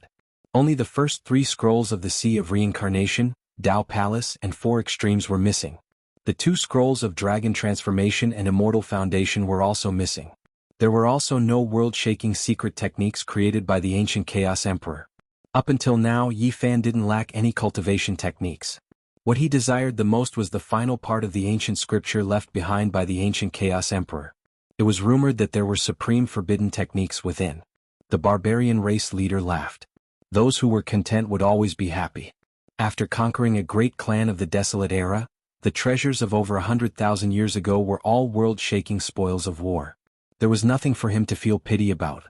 A: Only the first 3 scrolls of the Sea of Reincarnation, Tao Palace and 4 Extremes were missing. The 2 scrolls of Dragon Transformation and Immortal Foundation were also missing. There were also no world-shaking secret techniques created by the ancient Chaos Emperor. Up until now, Yi Fan didn't lack any cultivation techniques. What he desired the most was the final part of the ancient scripture left behind by the ancient Chaos Emperor. It was rumored that there were supreme forbidden techniques within. The barbarian race leader laughed. Those who were content would always be happy. After conquering a great clan of the desolate era, the treasures of over 100,000 years ago were all world-shaking spoils of war. There was nothing for him to feel pity about.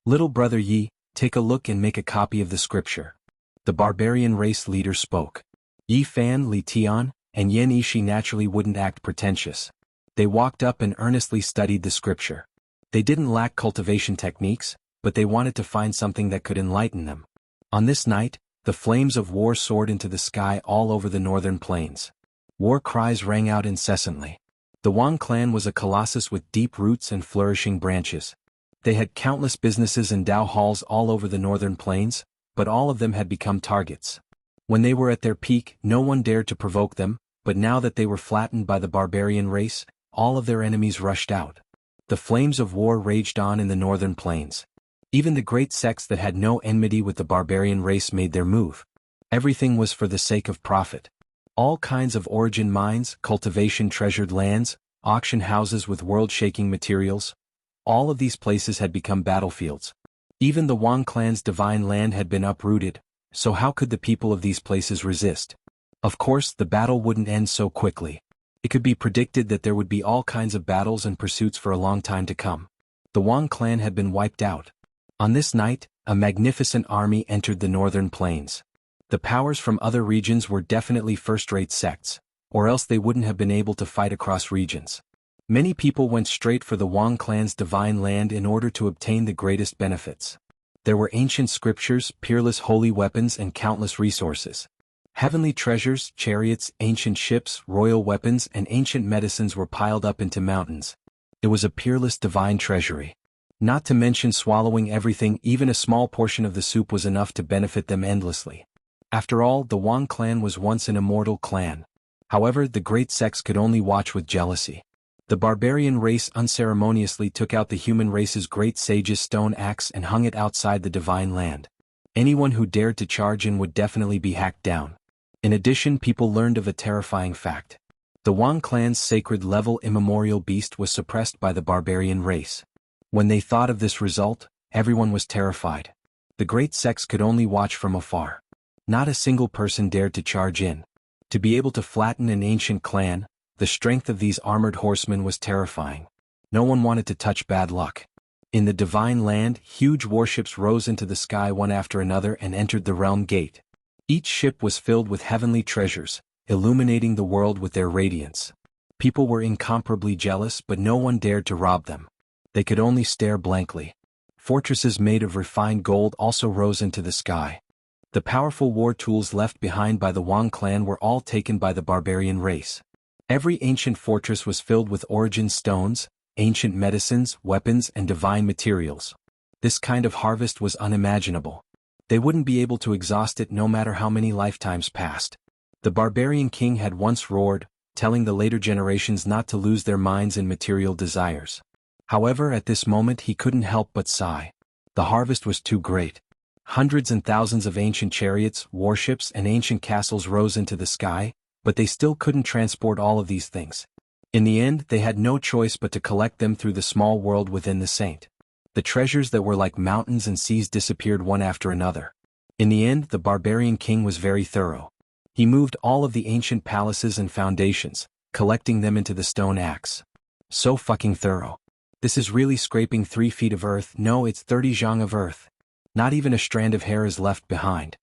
A: Little brother Yi, take a look and make a copy of the scripture. The barbarian race leader spoke. Yi Fan, Li Tian, and Xianxia naturally wouldn't act pretentious. They walked up and earnestly studied the scripture. They didn't lack cultivation techniques, but they wanted to find something that could enlighten them. On this night, the flames of war soared into the sky all over the northern plains. War cries rang out incessantly. The Wang clan was a colossus with deep roots and flourishing branches. They had countless businesses and Dao halls all over the northern plains, but all of them had become targets. When they were at their peak, no one dared to provoke them, but now that they were flattened by the barbarian race, all of their enemies rushed out. The flames of war raged on in the northern plains. Even the great sects that had no enmity with the barbarian race made their move. Everything was for the sake of profit. All kinds of origin mines, cultivation treasured lands, auction houses with world-shaking materials, all of these places had become battlefields. Even the Wang clan's divine land had been uprooted, so how could the people of these places resist? Of course, the battle wouldn't end so quickly. It could be predicted that there would be all kinds of battles and pursuits for a long time to come. The Wang clan had been wiped out. On this night, a magnificent army entered the northern plains. The powers from other regions were definitely first-rate sects, or else they wouldn't have been able to fight across regions. Many people went straight for the Wang clan's divine land in order to obtain the greatest benefits. There were ancient scriptures, peerless holy weapons and countless resources. Heavenly treasures, chariots, ancient ships, royal weapons and ancient medicines were piled up into mountains. It was a peerless divine treasury. Not to mention swallowing everything, even a small portion of the soup was enough to benefit them endlessly. After all, the Wang clan was once an immortal clan. However, the great sects could only watch with jealousy. The barbarian race unceremoniously took out the human race's great sage's stone axe and hung it outside the divine land. Anyone who dared to charge in would definitely be hacked down. In addition, people learned of a terrifying fact. The Wang clan's sacred level immemorial beast was suppressed by the barbarian race. When they thought of this result, everyone was terrified. The great sects could only watch from afar. Not a single person dared to charge in. To be able to flatten an ancient clan, the strength of these armored horsemen was terrifying. No one wanted to touch bad luck. In the divine land, huge warships rose into the sky one after another and entered the realm gate. Each ship was filled with heavenly treasures, illuminating the world with their radiance. People were incomparably jealous, but no one dared to rob them. They could only stare blankly. Fortresses made of refined gold also rose into the sky. The powerful war tools left behind by the Wang clan were all taken by the barbarian race. Every ancient fortress was filled with origin stones, ancient medicines, weapons, and divine materials. This kind of harvest was unimaginable. They wouldn't be able to exhaust it no matter how many lifetimes passed. The barbarian king had once roared, telling the later generations not to lose their minds in material desires. However, at this moment he couldn't help but sigh. The harvest was too great. Hundreds and thousands of ancient chariots, warships, and ancient castles rose into the sky, but they still couldn't transport all of these things. In the end, they had no choice but to collect them through the small world within the saint. The treasures that were like mountains and seas disappeared one after another. In the end, the barbarian king was very thorough. He moved all of the ancient palaces and foundations, collecting them into the stone axe. So fucking thorough. This is really scraping 3 feet of earth. No, it's 30 zhang of earth. Not even a strand of hair is left behind.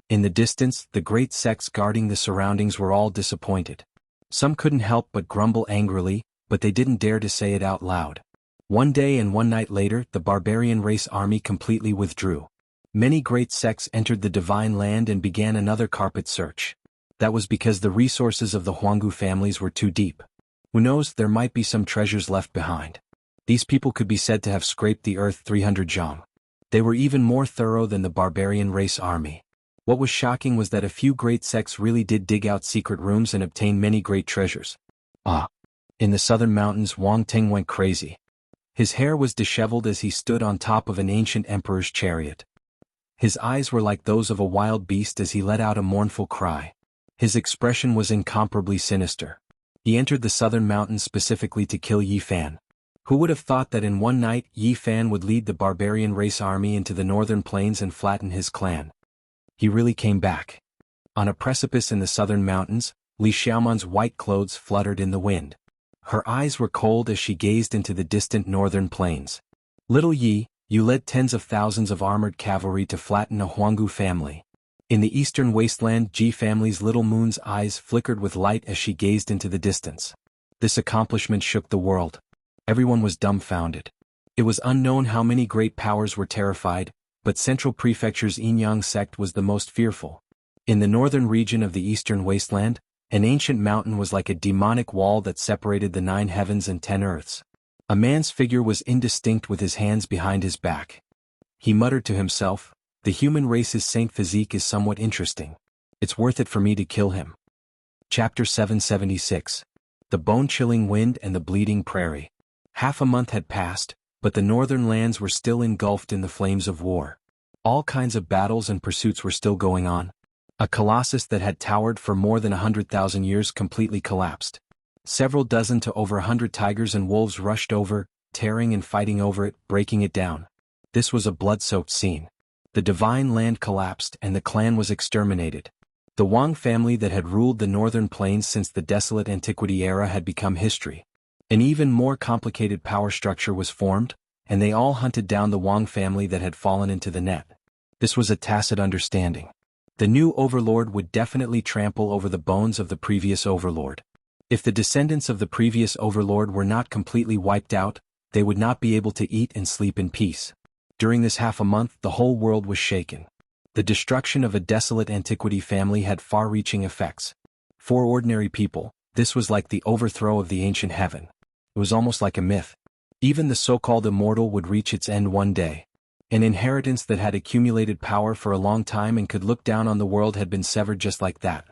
A: In the distance, the great sects guarding the surroundings were all disappointed. Some couldn't help but grumble angrily, but they didn't dare to say it out loud. One day and one night later, the barbarian race army completely withdrew. Many great sects entered the divine land and began another carpet search. That was because the resources of the Jianghu families were too deep. Who knows, there might be some treasures left behind. These people could be said to have scraped the earth 300 zhang. They were even more thorough than the barbarian race army. What was shocking was that a few great sects really did dig out secret rooms and obtain many great treasures. In the southern mountains, Wang Ting went crazy. His hair was disheveled as he stood on top of an ancient emperor's chariot. His eyes were like those of a wild beast as he let out a mournful cry. His expression was incomparably sinister. He entered the southern mountains specifically to kill Yi Fan. Who would have thought that in one night Yi Fan would lead the barbarian race army into the northern plains and flatten his clan? He really came back. On a precipice in the southern mountains, Li Xiaoman's white clothes fluttered in the wind. Her eyes were cold as she gazed into the distant northern plains. Little Yi, you led tens of thousands of armored cavalry to flatten a Jianghu family. In the eastern wasteland, Ji family's little moon's eyes flickered with light as she gazed into the distance. This accomplishment shook the world. Everyone was dumbfounded. It was unknown how many great powers were terrified, but Central Prefecture's Yinyang sect was the most fearful. In the northern region of the eastern wasteland, an ancient mountain was like a demonic wall that separated the 9 heavens and 10 earths. A man's figure was indistinct with his hands behind his back. He muttered to himself, "The human race's saint physique is somewhat interesting. It's worth it for me to kill him." Chapter 776. The Bone-Chilling Wind and the Bleeding Prairie. Half a month had passed, but the northern lands were still engulfed in the flames of war. All kinds of battles and pursuits were still going on. A colossus that had towered for more than 100,000 years completely collapsed. Several dozen to over 100 tigers and wolves rushed over, tearing and fighting over it, breaking it down. This was a blood-soaked scene. The divine land collapsed and the clan was exterminated. The Wang family that had ruled the northern plains since the desolate antiquity era had become history. An even more complicated power structure was formed, and they all hunted down the Wang family that had fallen into the net. This was a tacit understanding. The new overlord would definitely trample over the bones of the previous overlord. If the descendants of the previous overlord were not completely wiped out, they would not be able to eat and sleep in peace. During this half a month, the whole world was shaken. The destruction of a desolate antiquity family had far-reaching effects. For ordinary people, this was like the overthrow of the ancient heaven. It was almost like a myth. Even the so-called immortal would reach its end one day. An inheritance that had accumulated power for a long time and could look down on the world had been severed just like that.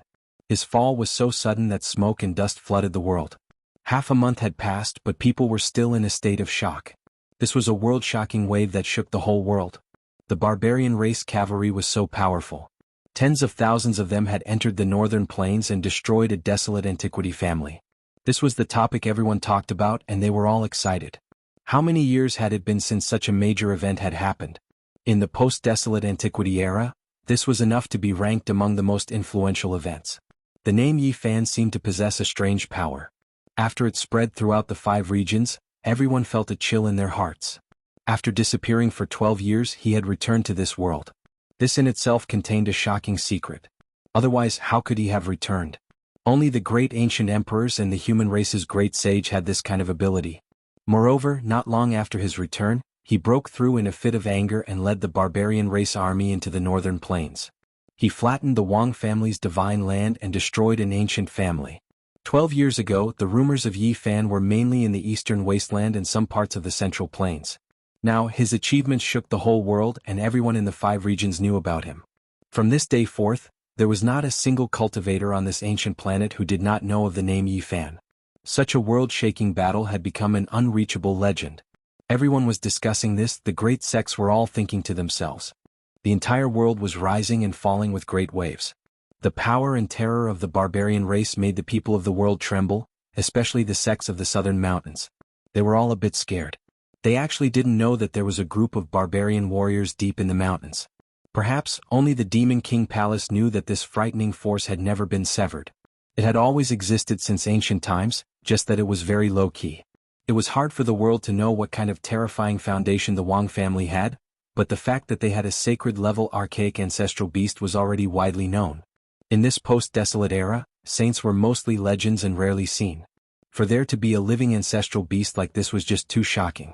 A: His fall was so sudden that smoke and dust flooded the world. Half a month had passed, but people were still in a state of shock. This was a world-shocking wave that shook the whole world. The barbarian race cavalry was so powerful. Tens of thousands of them had entered the northern plains and destroyed a desolate antiquity family. This was the topic everyone talked about, and they were all excited. How many years had it been since such a major event had happened? In the post-desolate antiquity era, this was enough to be ranked among the most influential events. The name Yi Fan seemed to possess a strange power. After it spread throughout the 5 regions, everyone felt a chill in their hearts. After disappearing for 12 years, he had returned to this world. This in itself contained a shocking secret. Otherwise, how could he have returned? Only the great ancient emperors and the human race's great sage had this kind of ability. Moreover, not long after his return, he broke through in a fit of anger and led the barbarian race army into the northern plains. He flattened the Wang family's divine land and destroyed an ancient family. 12 years ago, the rumors of Yi Fan were mainly in the eastern wasteland and some parts of the central plains. Now, his achievements shook the whole world, and everyone in the 5 regions knew about him. From this day forth, there was not a single cultivator on this ancient planet who did not know of the name Yi Fan. Such a world-shaking battle had become an unreachable legend. Everyone was discussing this, the great sects were all thinking to themselves. The entire world was rising and falling with great waves. The power and terror of the barbarian race made the people of the world tremble, especially the sects of the southern mountains. They were all a bit scared. They actually didn't know that there was a group of barbarian warriors deep in the mountains. Perhaps only the Demon King Palace knew that this frightening force had never been severed. It had always existed since ancient times, just that it was very low-key. It was hard for the world to know what kind of terrifying foundation the Wang family had, but the fact that they had a sacred-level archaic ancestral beast was already widely known. In this post-desolate era, saints were mostly legends and rarely seen. For there to be a living ancestral beast like this was just too shocking.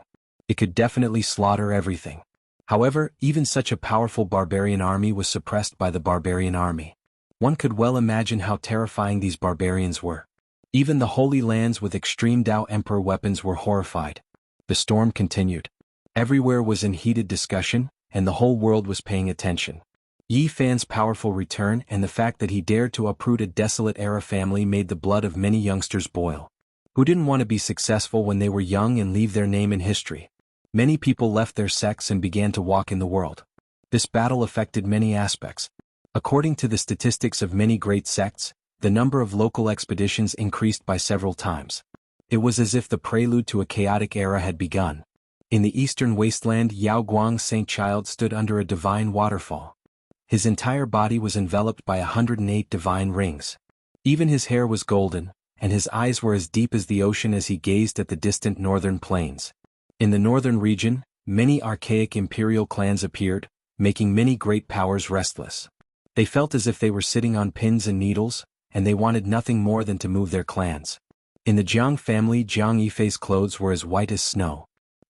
A: It could definitely slaughter everything. However, even such a powerful barbarian army was suppressed by the barbarian army. One could well imagine how terrifying these barbarians were. Even the Holy Lands with extreme Dao Emperor weapons were horrified. The storm continued. Everywhere was in heated discussion, and the whole world was paying attention. Yi Fan's powerful return and the fact that he dared to uproot a desolate era family made the blood of many youngsters boil. Who didn't want to be successful when they were young and leave their name in history? Many people left their sects and began to walk in the world. This battle affected many aspects. According to the statistics of many great sects, the number of local expeditions increased by several times. It was as if the prelude to a chaotic era had begun. In the eastern wasteland, Yao Guang's Saint Child stood under a divine waterfall. His entire body was enveloped by 108 divine rings. Even his hair was golden, and his eyes were as deep as the ocean as he gazed at the distant northern plains. In the northern region, many archaic imperial clans appeared, making many great powers restless. They felt as if they were sitting on pins and needles, and they wanted nothing more than to move their clans. In the Jiang family, Jiang Yifei's clothes were as white as snow.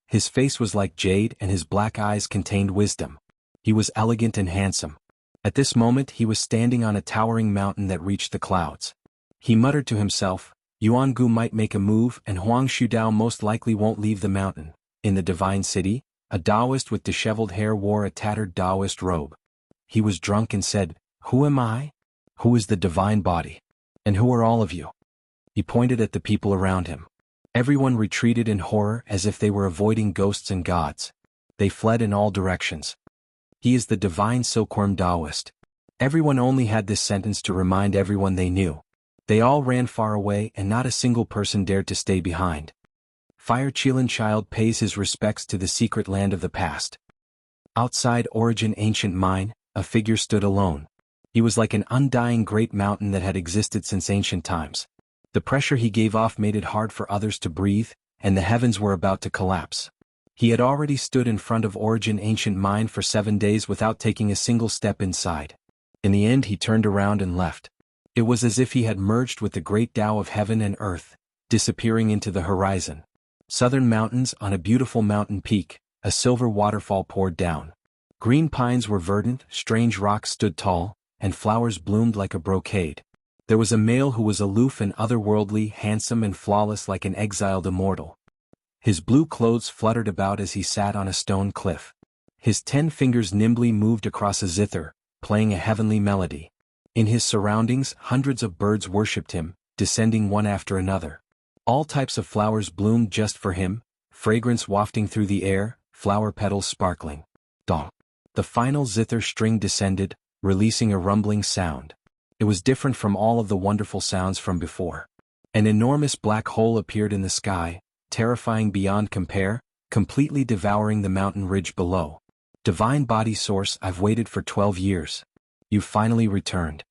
A: His face was like jade and his black eyes contained wisdom. He was elegant and handsome. At this moment he was standing on a towering mountain that reached the clouds. He muttered to himself, Yuangu might make a move and Huang Shudao most likely won't leave the mountain. In the divine city, a Taoist with disheveled hair wore a tattered Taoist robe. He was drunk and said, Who am I? Who is the divine body? And who are all of you? He pointed at the people around him. Everyone retreated in horror as if they were avoiding ghosts and gods. They fled in all directions. He is the divine silkworm Taoist. Everyone only had this sentence to remind everyone they knew. They all ran far away and not a single person dared to stay behind. Fire Qilin Child pays his respects to the secret land of the past. Outside Origin Ancient Mine, a figure stood alone. He was like an undying great mountain that had existed since ancient times. The pressure he gave off made it hard for others to breathe, and the heavens were about to collapse. He had already stood in front of Origin Ancient Mine for 7 days without taking a single step inside. In the end he turned around and left. It was as if he had merged with the great Tao of heaven and earth, disappearing into the horizon. Southern mountains, on a beautiful mountain peak, a silver waterfall poured down. Green pines were verdant, strange rocks stood tall, and flowers bloomed like a brocade. There was a male who was aloof and otherworldly, handsome and flawless like an exiled immortal. His blue clothes fluttered about as he sat on a stone cliff. His 10 fingers nimbly moved across a zither, playing a heavenly melody. In his surroundings, hundreds of birds worshipped him, descending one after another. All types of flowers bloomed just for him, fragrance wafting through the air, flower petals sparkling. Dong. The final zither string descended, releasing a rumbling sound. It was different from all of the wonderful sounds from before. An enormous black hole appeared in the sky, terrifying beyond compare, completely devouring the mountain ridge below. Divine Body Source, I've waited for 12 years. You've finally returned.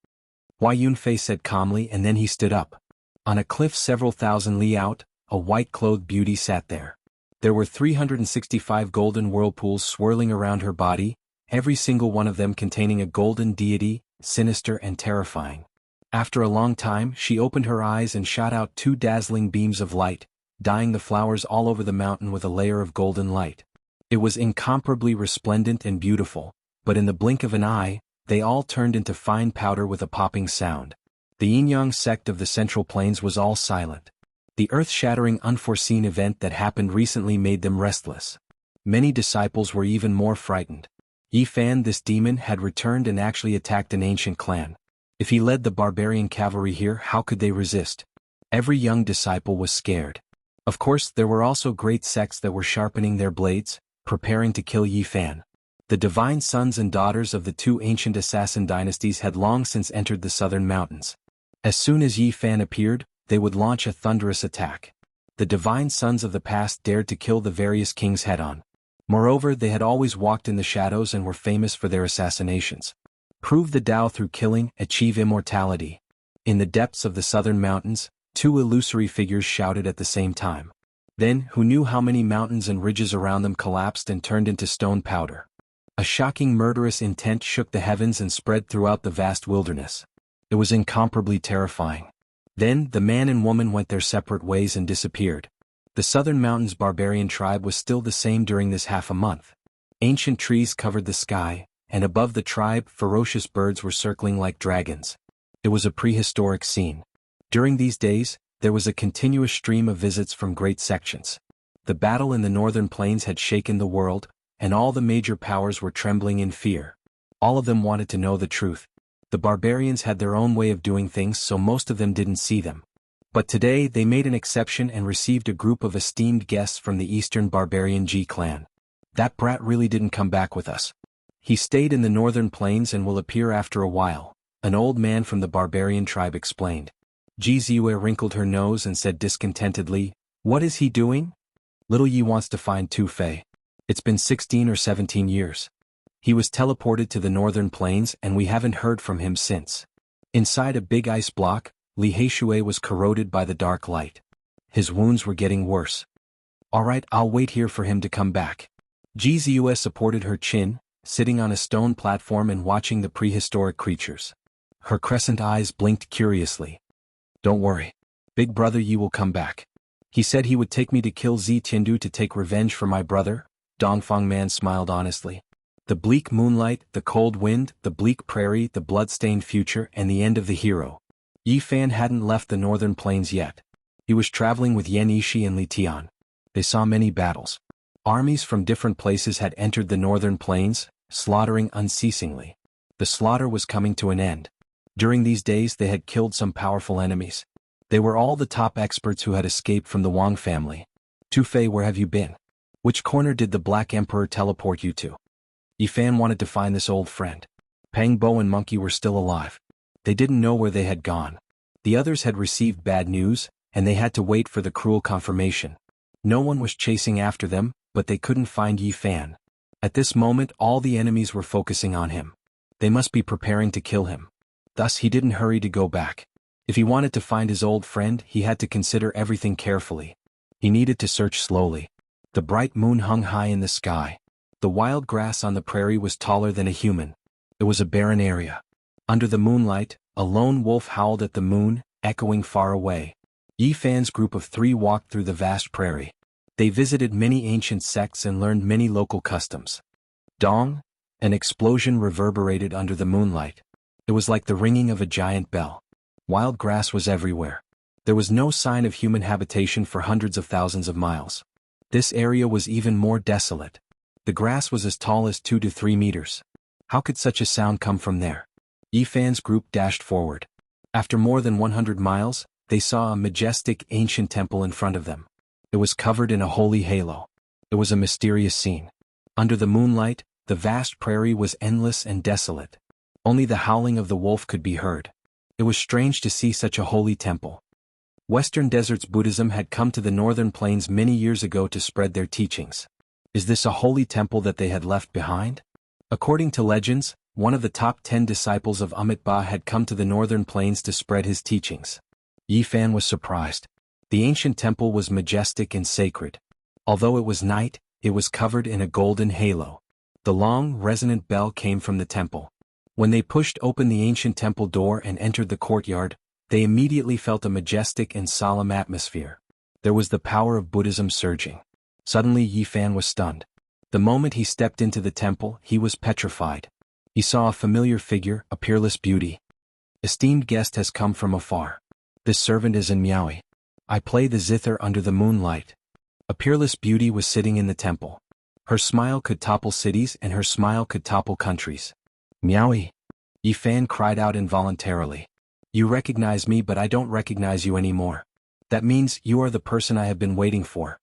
A: Hua Yunfei said calmly, and then he stood up. On a cliff several thousand li out, a white-clothed beauty sat there. There were 365 golden whirlpools swirling around her body, every single one of them containing a golden deity, sinister and terrifying. After a long time, she opened her eyes and shot out 2 dazzling beams of light, dyeing the flowers all over the mountain with a layer of golden light. It was incomparably resplendent and beautiful, but in the blink of an eye, they all turned into fine powder with a popping sound. The Yin-Yang sect of the Central Plains was all silent. The earth-shattering unforeseen event that happened recently made them restless. Many disciples were even more frightened. Yi Fan, this demon, had returned and actually attacked an ancient clan. If he led the barbarian cavalry here, how could they resist? Every young disciple was scared. Of course, there were also great sects that were sharpening their blades, preparing to kill Yi Fan. The divine sons and daughters of the 2 ancient assassin dynasties had long since entered the southern mountains. As soon as Yi Fan appeared, they would launch a thunderous attack. The divine sons of the past dared to kill the various kings head-on. Moreover, they had always walked in the shadows and were famous for their assassinations. Prove the Tao through killing, achieve immortality. In the depths of the southern mountains, 2 illusory figures shouted at the same time. Then, who knew how many mountains and ridges around them collapsed and turned into stone powder? A shocking murderous intent shook the heavens and spread throughout the vast wilderness. It was incomparably terrifying. Then, the man and woman went their separate ways and disappeared. The southern mountains' barbarian tribe was still the same during this half a month. Ancient trees covered the sky, and above the tribe, ferocious birds were circling like dragons. It was a prehistoric scene. During these days, there was a continuous stream of visits from great sections. The battle in the northern plains had shaken the world, and all the major powers were trembling in fear. All of them wanted to know the truth. The barbarians had their own way of doing things, so most of them didn't see them. But today they made an exception and received a group of esteemed guests from the eastern barbarian Ji clan. That brat really didn't come back with us. He stayed in the northern plains and will appear after a while, an old man from the barbarian tribe explained. Ji Ziyue wrinkled her nose and said discontentedly, "What is he doing?" "Little Yi wants to find Tu Fei. It's been 16 or 17 years. He was teleported to the northern plains and we haven't heard from him since." Inside a big ice block, Li Heishui was corroded by the dark light. His wounds were getting worse. "All right, I'll wait here for him to come back." Ji Ziyue supported her chin, sitting on a stone platform and watching the prehistoric creatures. Her crescent eyes blinked curiously. "Don't worry. Big brother Yi will come back. He said he would take me to kill Zi Tiandu to take revenge for my brother." Dongfang Man smiled honestly. The bleak moonlight, the cold wind, the bleak prairie, the blood-stained future, and the end of the hero. Yi Fan hadn't left the northern plains yet. He was traveling with Yan Yishi and Li Tian. They saw many battles. Armies from different places had entered the northern plains, slaughtering unceasingly. The slaughter was coming to an end. During these days they had killed some powerful enemies. They were all the top experts who had escaped from the Wang family. "Tu Fei, where have you been? Which corner did the Black Emperor teleport you to?" Yi Fan wanted to find this old friend. Pang Bo and Monkey were still alive. They didn't know where they had gone. The others had received bad news, and they had to wait for the cruel confirmation. No one was chasing after them, but they couldn't find Yi Fan. At this moment all the enemies were focusing on him. They must be preparing to kill him. Thus he didn't hurry to go back. If he wanted to find his old friend, he had to consider everything carefully. He needed to search slowly. The bright moon hung high in the sky. The wild grass on the prairie was taller than a human. It was a barren area. Under the moonlight, a lone wolf howled at the moon, echoing far away. Yi Fan's group of 3 walked through the vast prairie. They visited many ancient sects and learned many local customs. Dong! An explosion reverberated under the moonlight. It was like the ringing of a giant bell. Wild grass was everywhere. There was no sign of human habitation for hundreds of thousands of miles. This area was even more desolate. The grass was as tall as 2 to 3 meters. How could such a sound come from there? Yi Fan's group dashed forward. After more than 100 miles, they saw a majestic ancient temple in front of them. It was covered in a holy halo. It was a mysterious scene. Under the moonlight, the vast prairie was endless and desolate. Only the howling of the wolf could be heard. It was strange to see such a holy temple. Western deserts Buddhism had come to the northern plains many years ago to spread their teachings. Is this a holy temple that they had left behind? According to legends, one of the top 10 disciples of Amitabha had come to the northern plains to spread his teachings. Yi Fan was surprised. The ancient temple was majestic and sacred. Although it was night, it was covered in a golden halo. The long, resonant bell came from the temple. When they pushed open the ancient temple door and entered the courtyard, they immediately felt a majestic and solemn atmosphere. There was the power of Buddhism surging. Suddenly Yi Fan was stunned. The moment he stepped into the temple, he was petrified. He saw a familiar figure, a peerless beauty. Esteemed guest has come from afar. This servant is in Miaui. I play the zither under the moonlight. A peerless beauty was sitting in the temple. Her smile could topple cities and her smile could topple countries. Miaui! Yi Fan cried out involuntarily. You recognize me, but I don't recognize you anymore. That means you are the person I have been waiting for.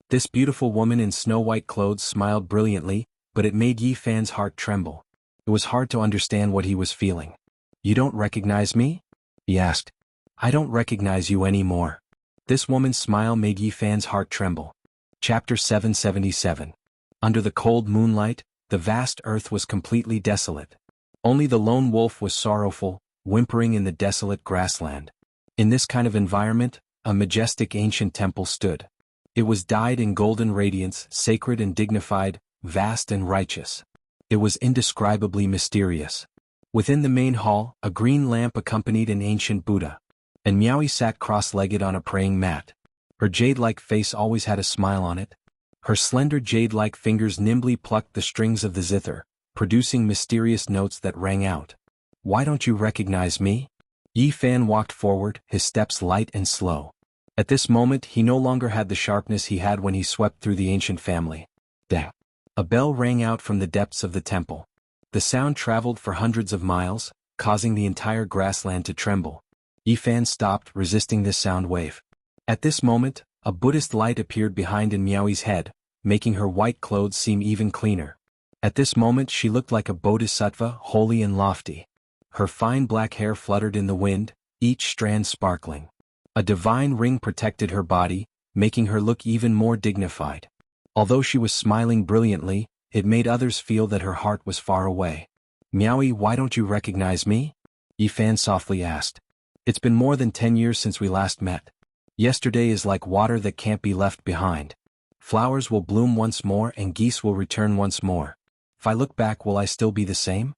A: This beautiful woman in snow-white clothes smiled brilliantly, but it made Yi Fan's heart tremble. It was hard to understand what he was feeling. You don't recognize me? He asked. I don't recognize you anymore. This woman's smile made Yi Fan's heart tremble. Chapter 777. Under the cold moonlight, the vast earth was completely desolate. Only the lone wolf was sorrowful, whimpering in the desolate grassland. In this kind of environment, a majestic ancient temple stood. It was dyed in golden radiance, sacred and dignified, vast and righteous. It was indescribably mysterious. Within the main hall, a green lamp accompanied an ancient Buddha. And Miaui sat cross-legged on a praying mat. Her jade-like face always had a smile on it. Her slender jade-like fingers nimbly plucked the strings of the zither, producing mysterious notes that rang out. Why don't you recognize me? Yi Fan walked forward, his steps light and slow. At this moment he no longer had the sharpness he had when he swept through the ancient family. Dang! A bell rang out from the depths of the temple. The sound traveled for hundreds of miles, causing the entire grassland to tremble. Yi Fan stopped, resisting this sound wave. At this moment, a Buddhist light appeared behind in Miaoi's head, making her white clothes seem even cleaner. At this moment she looked like a bodhisattva, holy and lofty. Her fine black hair fluttered in the wind, each strand sparkling. A divine ring protected her body, making her look even more dignified. Although she was smiling brilliantly, it made others feel that her heart was far away. Miaui, why don't you recognize me? Yi Fan softly asked. It's been more than 10 years since we last met. Yesterday is like water that can't be left behind. Flowers will bloom once more and geese will return once more. If I look back, will I still be the same?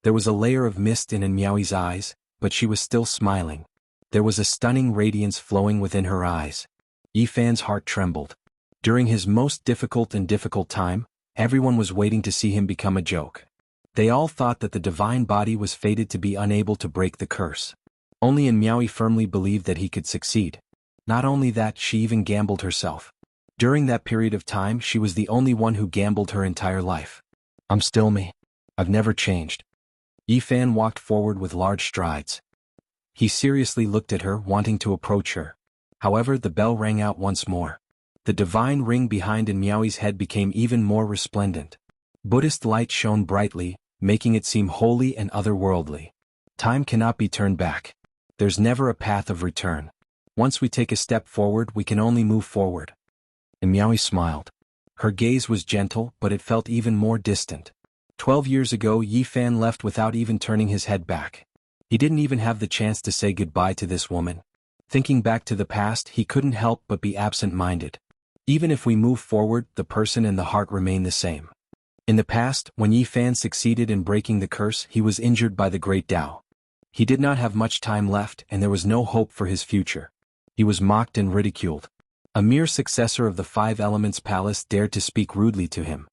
A: There was a layer of mist in Miaoi's eyes, but she was still smiling. There was a stunning radiance flowing within her eyes. Yi Fan's heart trembled. During his most difficult time, everyone was waiting to see him become a joke. They all thought that the divine body was fated to be unable to break the curse. Only Miaui firmly believed that he could succeed. Not only that, she even gambled herself. During that period of time she was the only one who gambled her entire life. I'm still me. I've never changed. Yi Fan walked forward with large strides. He seriously looked at her, wanting to approach her. However, the bell rang out once more. The divine ring behind Miaoi's head became even more resplendent. Buddhist light shone brightly, making it seem holy and otherworldly. Time cannot be turned back. There's never a path of return. Once we take a step forward, we can only move forward. And Miaui smiled. Her gaze was gentle, but it felt even more distant. 12 years ago Yi Fan left without even turning his head back. He didn't even have the chance to say goodbye to this woman. Thinking back to the past, he couldn't help but be absent-minded. Even if we move forward, the person and the heart remain the same. In the past, when Yi Fan succeeded in breaking the curse, he was injured by the Great Tao. He did not have much time left and there was no hope for his future. He was mocked and ridiculed. A mere successor of the Five Elements Palace dared to speak rudely to him.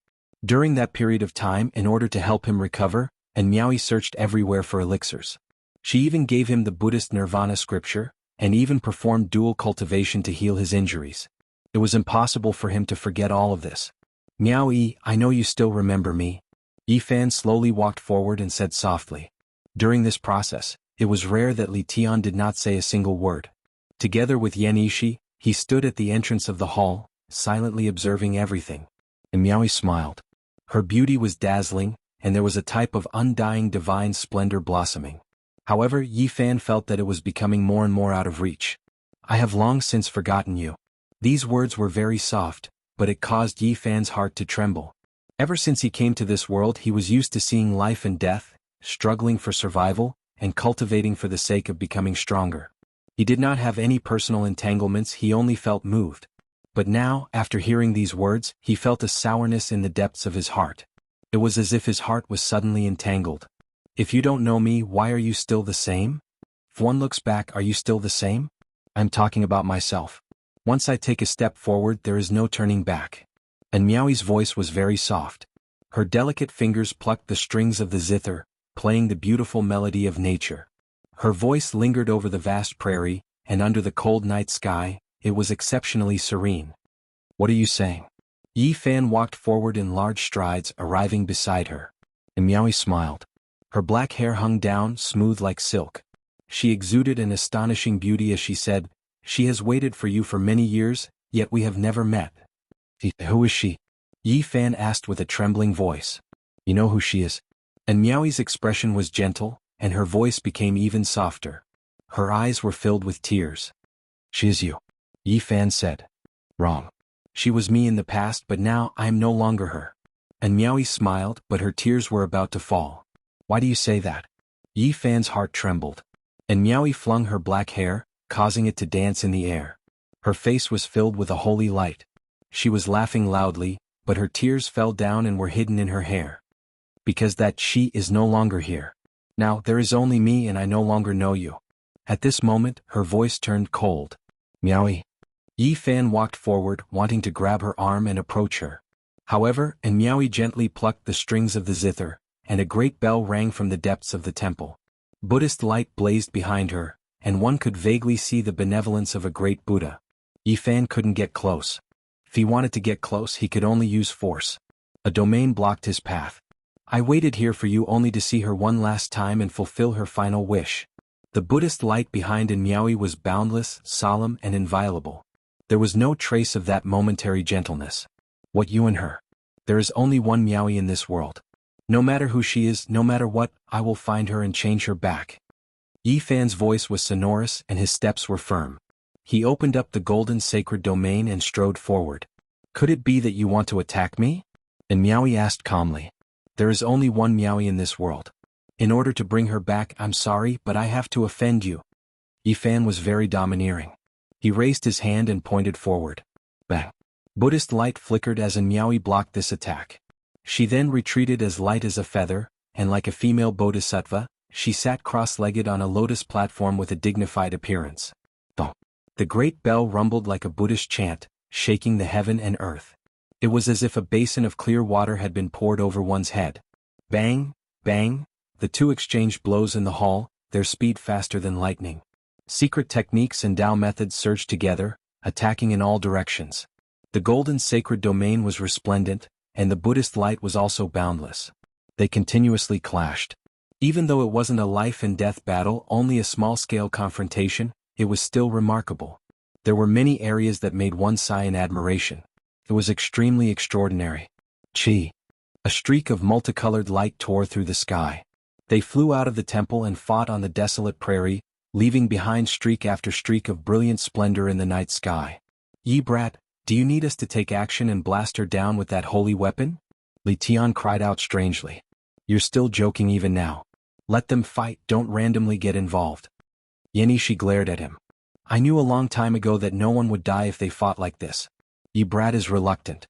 A: During that period of time, in order to help him recover, Miaui searched everywhere for elixirs. She even gave him the Buddhist Nirvana scripture, and even performed dual cultivation to heal his injuries. It was impossible for him to forget all of this. Miaui, I know you still remember me. Yi Fan slowly walked forward and said softly. During this process, it was rare that Li Tian did not say a single word. Together with Yan Yishi, he stood at the entrance of the hall, silently observing everything. And Miaui smiled. Her beauty was dazzling, and there was a type of undying divine splendor blossoming. However, Yi Fan felt that it was becoming more and more out of reach. I have long since forgotten you. These words were very soft, but it caused Yi Fan's heart to tremble. Ever since he came to this world he was used to seeing life and death, struggling for survival, and cultivating for the sake of becoming stronger. He did not have any personal entanglements, he only felt moved. But now, after hearing these words, he felt a sourness in the depths of his heart. It was as if his heart was suddenly entangled. If you don't know me, why are you still the same? If one looks back, are you still the same? I'm talking about myself. Once I take a step forward, there is no turning back. And Miaoi's voice was very soft. Her delicate fingers plucked the strings of the zither, playing the beautiful melody of nature. Her voice lingered over the vast prairie, and under the cold night sky, it was exceptionally serene. What are you saying? Yi Fan walked forward in large strides, arriving beside her. And Miaoi smiled. Her black hair hung down, smooth like silk. She exuded an astonishing beauty as she said, "She has waited for you for many years, yet we have never met." Who is she? Yi Fan asked with a trembling voice. You know who she is? And Miaoi's expression was gentle, and her voice became even softer. Her eyes were filled with tears. She is you, Yi Fan said. Wrong. She was me in the past, but now I am no longer her. And Miaoi smiled, but her tears were about to fall. Why do you say that? Yi Fan's heart trembled. And Miaoi flung her black hair, causing it to dance in the air. Her face was filled with a holy light. She was laughing loudly, but her tears fell down and were hidden in her hair. Because that she is no longer here. Now there is only me and I no longer know you. At this moment, her voice turned cold. Miaoi. Yi Fan walked forward, wanting to grab her arm and approach her. However, and Miaoi gently plucked the strings of the zither, and a great bell rang from the depths of the temple. Buddhist light blazed behind her, and one could vaguely see the benevolence of a great Buddha. Yi Fan couldn't get close. If he wanted to get close, he could only use force. A domain blocked his path. I waited here for you only to see her one last time and fulfill her final wish. The Buddhist light behind in Miaoi was boundless, solemn, and inviolable. There was no trace of that momentary gentleness. What you and her? There is only one Miaoi in this world. No matter who she is, no matter what, I will find her and change her back. Yi Fan's voice was sonorous and his steps were firm. He opened up the golden sacred domain and strode forward. Could it be that you want to attack me? And Miaoi asked calmly. There is only one Miaoi in this world. In order to bring her back, I'm sorry, but I have to offend you. Yi Fan was very domineering. He raised his hand and pointed forward. Bang. Buddhist light flickered as Miaoi blocked this attack. She then retreated as light as a feather, and like a female bodhisattva, she sat cross-legged on a lotus platform with a dignified appearance. Thump. The great bell rumbled like a Buddhist chant, shaking the heaven and earth. It was as if a basin of clear water had been poured over one's head. Bang, bang, the two exchanged blows in the hall, their speed faster than lightning. Secret techniques and Tao methods surged together, attacking in all directions. The golden sacred domain was resplendent, and the Buddhist light was also boundless. They continuously clashed. Even though it wasn't a life-and-death battle, only a small-scale confrontation, it was still remarkable. There were many areas that made one sigh in admiration. It was extremely extraordinary. Chi. A streak of multicolored light tore through the sky. They flew out of the temple and fought on the desolate prairie, leaving behind streak after streak of brilliant splendor in the night sky. Yi brat, do you need us to take action and blast her down with that holy weapon? Li Tian cried out strangely. You're still joking even now. Let them fight, don't randomly get involved. Yenishi glared at him. I knew a long time ago that no one would die if they fought like this. Yi brat is reluctant.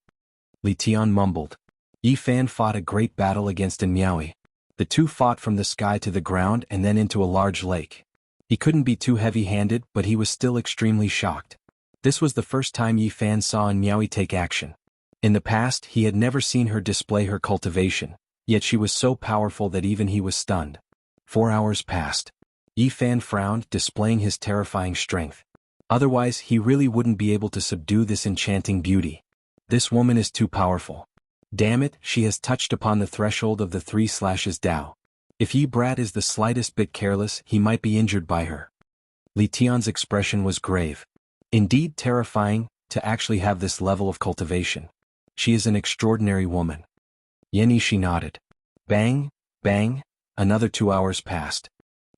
A: Li Tian mumbled. Yi Fan fought a great battle against Miaoi. The two fought from the sky to the ground and then into a large lake. He couldn't be too heavy-handed, but he was still extremely shocked. This was the first time Yi Fan saw Miaoi take action. In the past, he had never seen her display her cultivation, yet she was so powerful that even he was stunned. 4 hours passed. Yi Fan frowned, displaying his terrifying strength. Otherwise, he really wouldn't be able to subdue this enchanting beauty. This woman is too powerful. Damn it, she has touched upon the threshold of the 3/Dao. If Yi brat is the slightest bit careless, he might be injured by her. Li Tian's expression was grave. Indeed terrifying, to actually have this level of cultivation. She is an extraordinary woman. Yenishi nodded. Bang, bang, another 2 hours passed.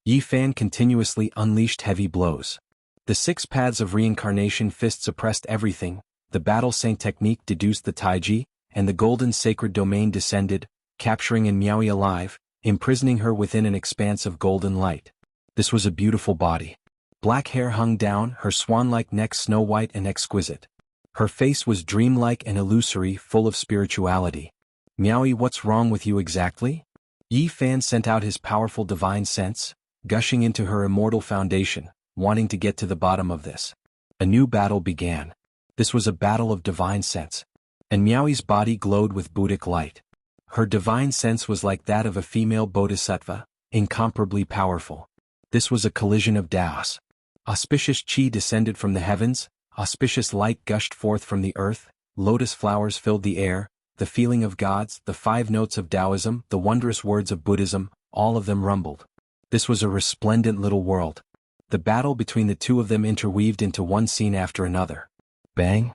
A: Yi Fan continuously unleashed heavy blows. The 6 paths of reincarnation fist suppressed everything, the battle saint technique deduced the Taiji, and the golden sacred domain descended, capturing and Miaoi alive, imprisoning her within an expanse of golden light. This was a beautiful body. Black hair hung down, her swan-like neck snow-white and exquisite. Her face was dreamlike and illusory, full of spirituality. Miaoi, what's wrong with you exactly? Yi Fan sent out his powerful divine sense, gushing into her immortal foundation, wanting to get to the bottom of this. A new battle began. This was a battle of divine sense. And Miaoi's body glowed with Buddhic light. Her divine sense was like that of a female bodhisattva, incomparably powerful. This was a collision of Taos. Auspicious qi descended from the heavens, auspicious light gushed forth from the earth, lotus flowers filled the air, the feeling of gods, the 5 notes of Taoism, the wondrous words of Buddhism, all of them rumbled. This was a resplendent little world. The battle between the two of them interweaved into one scene after another. Bang!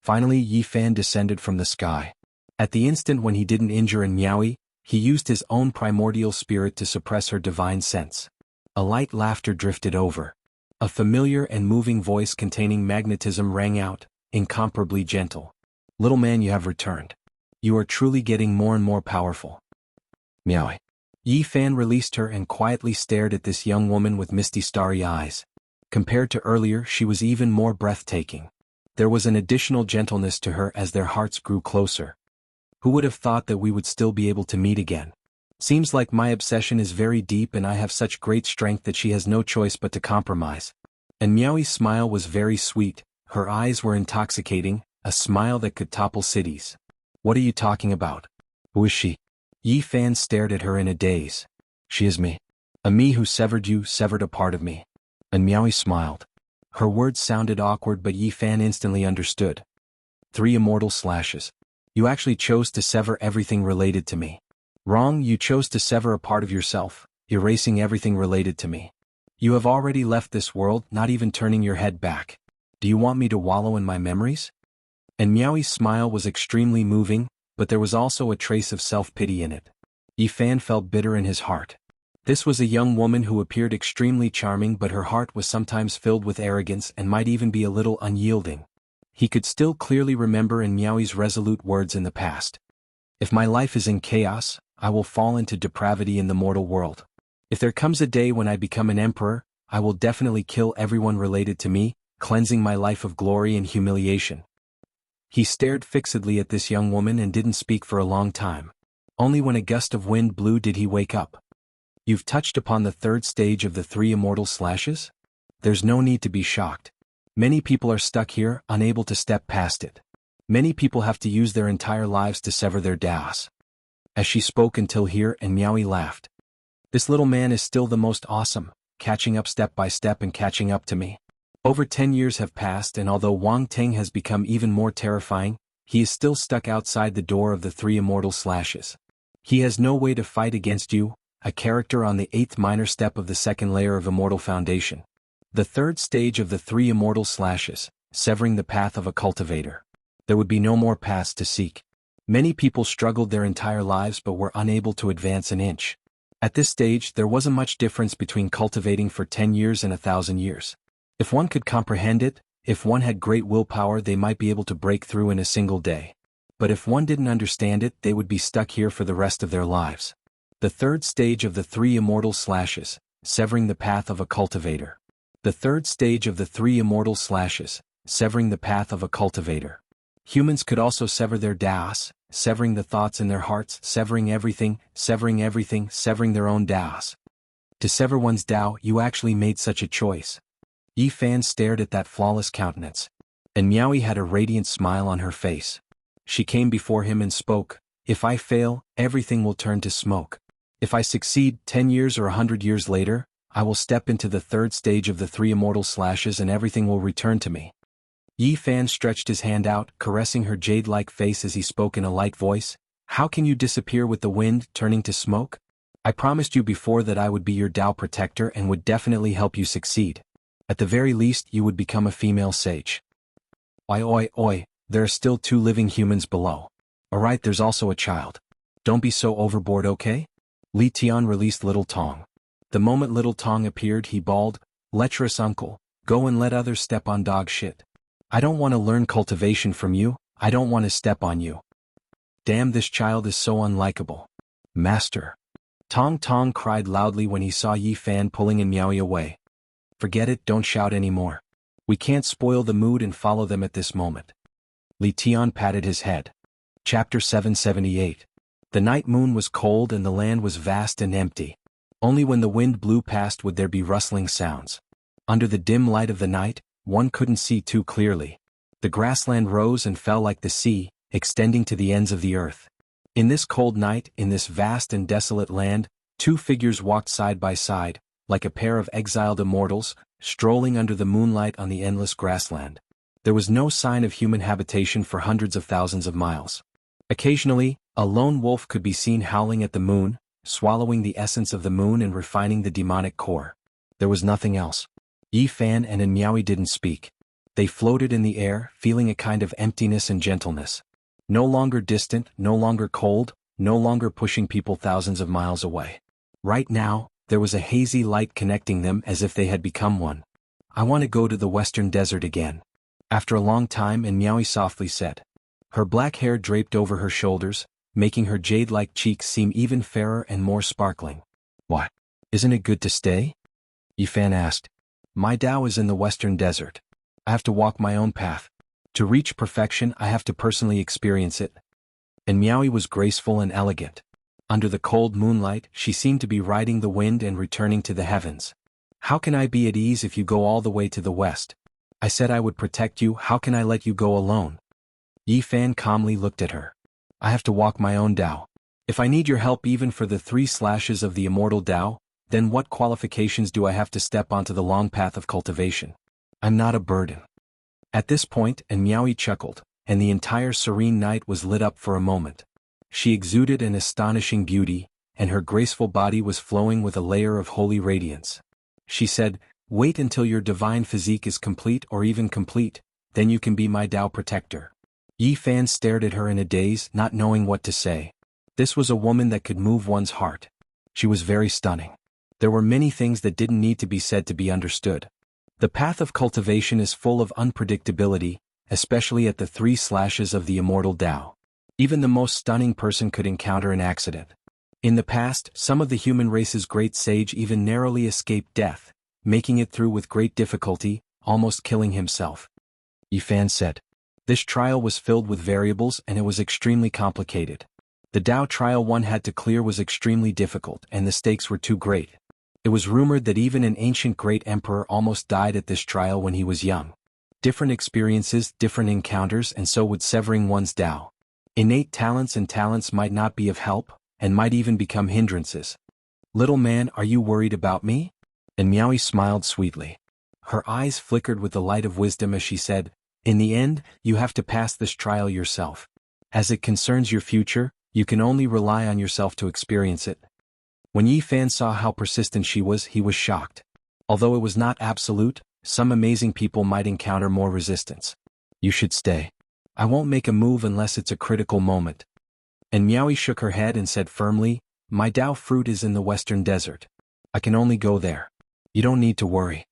A: Finally Yi Fan descended from the sky. At the instant when he didn't injure Miaoi, he used his own primordial spirit to suppress her divine sense. A light laughter drifted over. A familiar and moving voice containing magnetism rang out, incomparably gentle. Little man, you have returned. You are truly getting more and more powerful. Miaoi. Yi Fan released her and quietly stared at this young woman with misty starry eyes. Compared to earlier, she was even more breathtaking. There was an additional gentleness to her as their hearts grew closer. Who would have thought that we would still be able to meet again? Seems like my obsession is very deep and I have such great strength that she has no choice but to compromise. And Miaoi's smile was very sweet, her eyes were intoxicating, a smile that could topple cities. What are you talking about? Who is she? Yi Fan stared at her in a daze. She is me. A me who severed you, severed a part of me. And Miaoi smiled. Her words sounded awkward but Yi Fan instantly understood. 3 immortal slashes. You actually chose to sever everything related to me. Wrong, you chose to sever a part of yourself, erasing everything related to me. You have already left this world, not even turning your head back. Do you want me to wallow in my memories? And Miaoi's smile was extremely moving, but there was also a trace of self-pity in it. Yi Fan felt bitter in his heart. This was a young woman who appeared extremely charming but her heart was sometimes filled with arrogance and might even be a little unyielding. He could still clearly remember in Miaoi's resolute words in the past. If my life is in chaos, I will fall into depravity in the mortal world. If there comes a day when I become an emperor, I will definitely kill everyone related to me, cleansing my life of glory and humiliation. He stared fixedly at this young woman and didn't speak for a long time. Only when a gust of wind blew did he wake up. You've touched upon the 3rd stage of the 3 immortal slashes? There's no need to be shocked. Many people are stuck here, unable to step past it. Many people have to use their entire lives to sever their Taos. As she spoke until here and Miaoi laughed. This little man is still the most awesome, catching up step by step and catching up to me. Over 10 years have passed and although Wang Teng has become even more terrifying, he is still stuck outside the door of the 3 immortal slashes. He has no way to fight against you, a character on the 8th minor step of the 2nd layer of Immortal Foundation. The 3rd stage of the 3 immortal slashes, severing the path of a cultivator. There would be no more paths to seek. Many people struggled their entire lives but were unable to advance an inch. At this stage there wasn't much difference between cultivating for 10 years and 1,000 years. If one could comprehend it, if one had great willpower they might be able to break through in a single day. But if one didn't understand it they would be stuck here for the rest of their lives. The 3rd stage of the 3 immortal slashes, severing the path of a cultivator. The 3rd stage of the 3 immortal slashes, severing the path of a cultivator. Humans could also sever their Taos, severing the thoughts in their hearts, severing everything, severing their own Taos. To sever one's Tao, you actually made such a choice. Yi Fan stared at that flawless countenance. And Miaoi had a radiant smile on her face. She came before him and spoke, if I fail, everything will turn to smoke. If I succeed 10 years or 100 years later, I will step into the 3rd stage of the 3 immortal slashes and everything will return to me. Yi Fan stretched his hand out, caressing her jade-like face as he spoke in a light voice. How can you disappear with the wind turning to smoke? I promised you before that I would be your Tao protector and would definitely help you succeed. At the very least you would become a female sage. Oi, there are still 2 living humans below. Alright, there's also a child. Don't be so overboard, okay? Li Tian released Little Tong. The moment Little Tong appeared he bawled, "Lecherous uncle, go and let others step on dog shit. I don't want to learn cultivation from you, I don't want to step on you. Damn, this child is so unlikable. Master." Tong Tong cried loudly when he saw Yi Fan pulling and Miaoi away. "Forget it, don't shout anymore. We can't spoil the mood and follow them at this moment." Li Tian patted his head. Chapter 778. The night moon was cold and the land was vast and empty. Only when the wind blew past would there be rustling sounds. Under the dim light of the night, one couldn't see too clearly. The grassland rose and fell like the sea, extending to the ends of the earth. In this cold night, in this vast and desolate land, two figures walked side by side, like a pair of exiled immortals, strolling under the moonlight on the endless grassland. There was no sign of human habitation for hundreds of thousands of miles. Occasionally, a lone wolf could be seen howling at the moon, swallowing the essence of the moon and refining the demonic core. There was nothing else. Yi Fan and Miaoi didn't speak. They floated in the air, feeling a kind of emptiness and gentleness. No longer distant, no longer cold, no longer pushing people thousands of miles away. Right now, there was a hazy light connecting them as if they had become one. "I want to go to the western desert again." After a long time, Miaoi softly said. Her black hair draped over her shoulders, making her jade-like cheeks seem even fairer and more sparkling. "What? Isn't it good to stay?" Yi Fan asked. "My Tao is in the western desert. I have to walk my own path. To reach perfection I have to personally experience it." And Miaoi was graceful and elegant. Under the cold moonlight, she seemed to be riding the wind and returning to the heavens. "How can I be at ease if you go all the way to the west? I said I would protect you, how can I let you go alone?" Yi Fan calmly looked at her. "I have to walk my own Tao. If I need your help even for the 3 slashes of the immortal Tao, then what qualifications do I have to step onto the long path of cultivation? I'm not a burden." At this point, Miaoi chuckled, and the entire serene night was lit up for a moment. She exuded an astonishing beauty, and her graceful body was flowing with a layer of holy radiance. She said, "Wait until your divine physique is complete or even complete, then you can be my Tao protector." Yi Fan stared at her in a daze, not knowing what to say. This was a woman that could move one's heart. She was very stunning. There were many things that didn't need to be said to be understood. The path of cultivation is full of unpredictability, especially at the 3 slashes of the immortal Tao. Even the most stunning person could encounter an accident. In the past, some of the human race's great sage even narrowly escaped death, making it through with great difficulty, almost killing himself. Yi Fan said. This trial was filled with variables and it was extremely complicated. The Tao trial one had to clear was extremely difficult and the stakes were too great. It was rumored that even an ancient great emperor almost died at this trial when he was young. Different experiences, different encounters, and so would severing one's Tao. Innate talents and talents might not be of help, and might even become hindrances. "Little man, are you worried about me?" And Miaoi smiled sweetly. Her eyes flickered with the light of wisdom as she said, "In the end, you have to pass this trial yourself. As it concerns your future, you can only rely on yourself to experience it." When Yi Fan saw how persistent she was, he was shocked. Although it was not absolute, some amazing people might encounter more resistance. "You should stay. I won't make a move unless it's a critical moment." And Miaoi shook her head and said firmly, "My Tao fruit is in the western desert. I can only go there. You don't need to worry."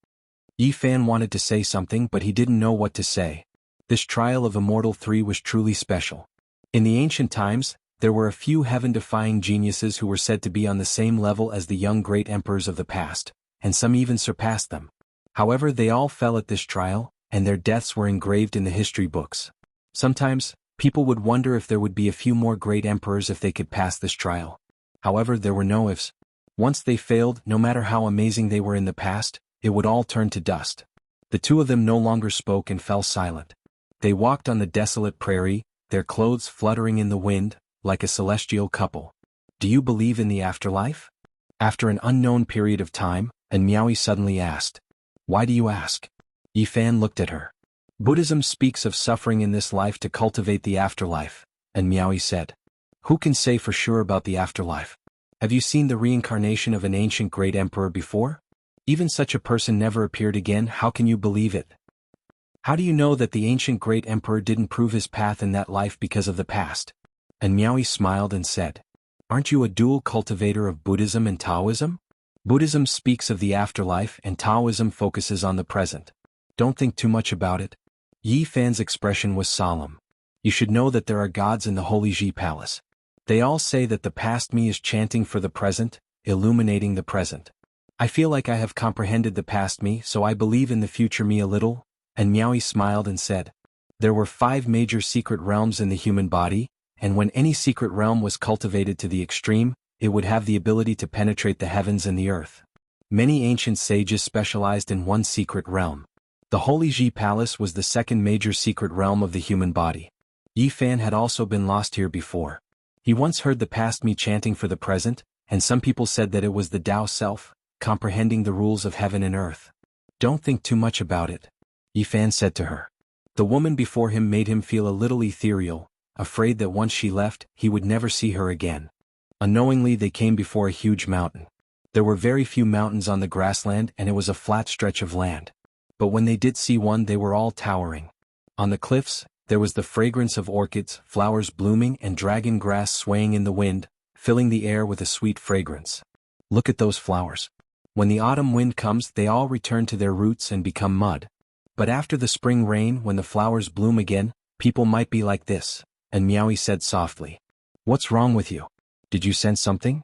A: Yi Fan wanted to say something but he didn't know what to say. This trial of Immortal 3 was truly special. In the ancient times, there were a few heaven-defying geniuses who were said to be on the same level as the young great emperors of the past, and some even surpassed them. However, they all fell at this trial, and their deaths were engraved in the history books. Sometimes, people would wonder if there would be a few more great emperors if they could pass this trial. However, there were no ifs. Once they failed, no matter how amazing they were in the past, it would all turn to dust. The two of them no longer spoke and fell silent. They walked on the desolate prairie, their clothes fluttering in the wind, like a celestial couple. "Do you believe in the afterlife?" After an unknown period of time, and Miaoi suddenly asked. "Why do you ask?" Yi Fan looked at her. "Buddhism speaks of suffering in this life to cultivate the afterlife," and Miaoi said. "Who can say for sure about the afterlife? Have you seen the reincarnation of an ancient great emperor before? Even such a person never appeared again, how can you believe it? How do you know that the ancient great emperor didn't prove his path in that life because of the past?" And Miaoi smiled and said, Aren't you a dual cultivator of Buddhism and Taoism? Buddhism speaks of the afterlife and Taoism focuses on the present. Don't think too much about it. Yi Fan's expression was solemn. You should know that there are gods in the Holy Ji Palace. They all say that the past me is chanting for the present, illuminating the present. I feel like I have comprehended the past me, so I believe in the future me a little, and Miaoyi smiled and said, there were 5 major secret realms in the human body, and when any secret realm was cultivated to the extreme, it would have the ability to penetrate the heavens and the earth. Many ancient sages specialized in one secret realm. The Holy Ji Palace was the second major secret realm of the human body. Yi Fan had also been lost here before. He once heard the past me chanting for the present, and some people said that it was the Tao self, comprehending the rules of heaven and earth. Don't think too much about it, Yi Fan said to her. The woman before him made him feel a little ethereal, afraid that once she left, he would never see her again. Unknowingly they came before a huge mountain. There were very few mountains on the grassland and it was a flat stretch of land. But when they did see one they were all towering. On the cliffs, there was the fragrance of orchids, flowers blooming and dragon grass swaying in the wind, filling the air with a sweet fragrance. Look at those flowers. When the autumn wind comes they all return to their roots and become mud. But after the spring rain when the flowers bloom again, people might be like this, and Miaoyi said softly. What's wrong with you? Did you sense something?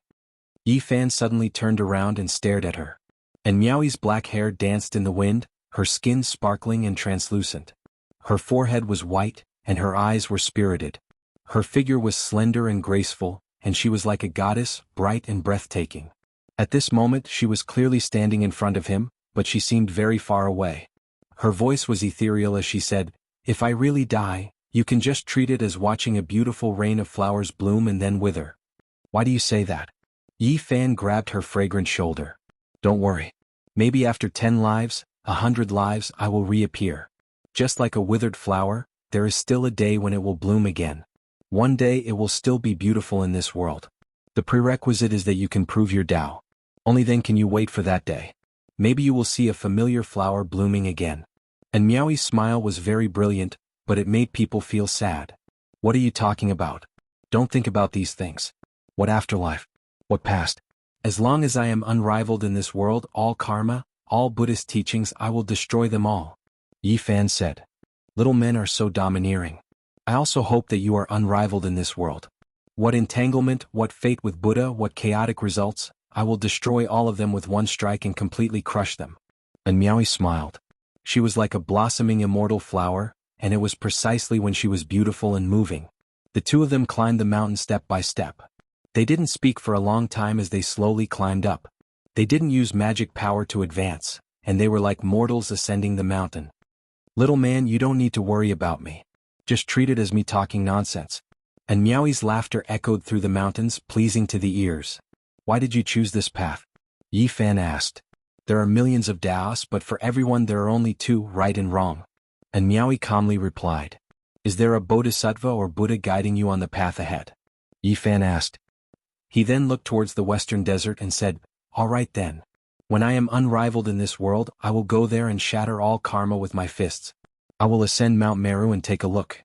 A: Yi Fan suddenly turned around and stared at her. And Miaoyi's black hair danced in the wind, her skin sparkling and translucent. Her forehead was white, and her eyes were spirited. Her figure was slender and graceful, and she was like a goddess, bright and breathtaking. At this moment she was clearly standing in front of him, but she seemed very far away. Her voice was ethereal as she said, if I really die, you can just treat it as watching a beautiful rain of flowers bloom and then wither. Why do you say that? Yi Fan grabbed her fragrant shoulder. Don't worry. Maybe after 10 lives, 100 lives I will reappear. Just like a withered flower, there is still a day when it will bloom again. One day it will still be beautiful in this world. The prerequisite is that you can prove your Tao. Only then can you wait for that day. Maybe you will see a familiar flower blooming again. And Miaoyi's smile was very brilliant, but it made people feel sad. What are you talking about? Don't think about these things. What afterlife? What past? As long as I am unrivaled in this world, all karma, all Buddhist teachings, I will destroy them all. Yi Fan said. Little men are so domineering. I also hope that you are unrivaled in this world. What entanglement, what fate with Buddha, what chaotic results, I will destroy all of them with one strike and completely crush them. And Miaoyi smiled. She was like a blossoming immortal flower, and it was precisely when she was beautiful and moving. The two of them climbed the mountain step by step. They didn't speak for a long time as they slowly climbed up. They didn't use magic power to advance, and they were like mortals ascending the mountain. Little man, you don't need to worry about me. Just treat it as me talking nonsense. And Miaoyi's laughter echoed through the mountains, pleasing to the ears. Why did you choose this path? Yi Fan asked. There are millions of Taoists, but for everyone there are only 2, right and wrong. And Miaoyi calmly replied. Is there a bodhisattva or Buddha guiding you on the path ahead? Yi Fan asked. He then looked towards the western desert and said, all right then. When I am unrivaled in this world, I will go there and shatter all karma with my fists. I will ascend Mount Meru and take a look.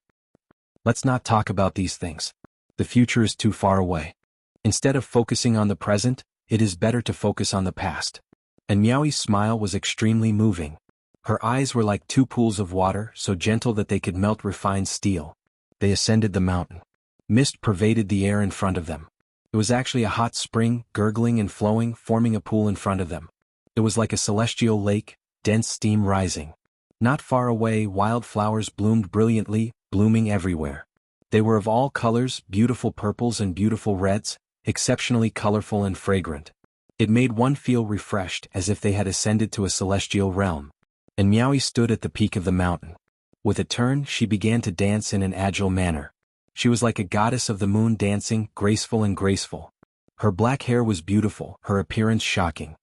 A: Let's not talk about these things. The future is too far away. Instead of focusing on the present, it is better to focus on the past. And Miaoyi's smile was extremely moving. Her eyes were like 2 pools of water, so gentle that they could melt refined steel. They ascended the mountain. Mist pervaded the air in front of them. It was actually a hot spring, gurgling and flowing, forming a pool in front of them. It was like a celestial lake, dense steam rising. Not far away, wildflowers bloomed brilliantly, blooming everywhere. They were of all colors, beautiful purples and beautiful reds, exceptionally colorful and fragrant. It made one feel refreshed, as if they had ascended to a celestial realm. And Miaoyi stood at the peak of the mountain. With a turn, she began to dance in an agile manner. She was like a goddess of the moon dancing, graceful and graceful. Her black hair was beautiful, her appearance shocking.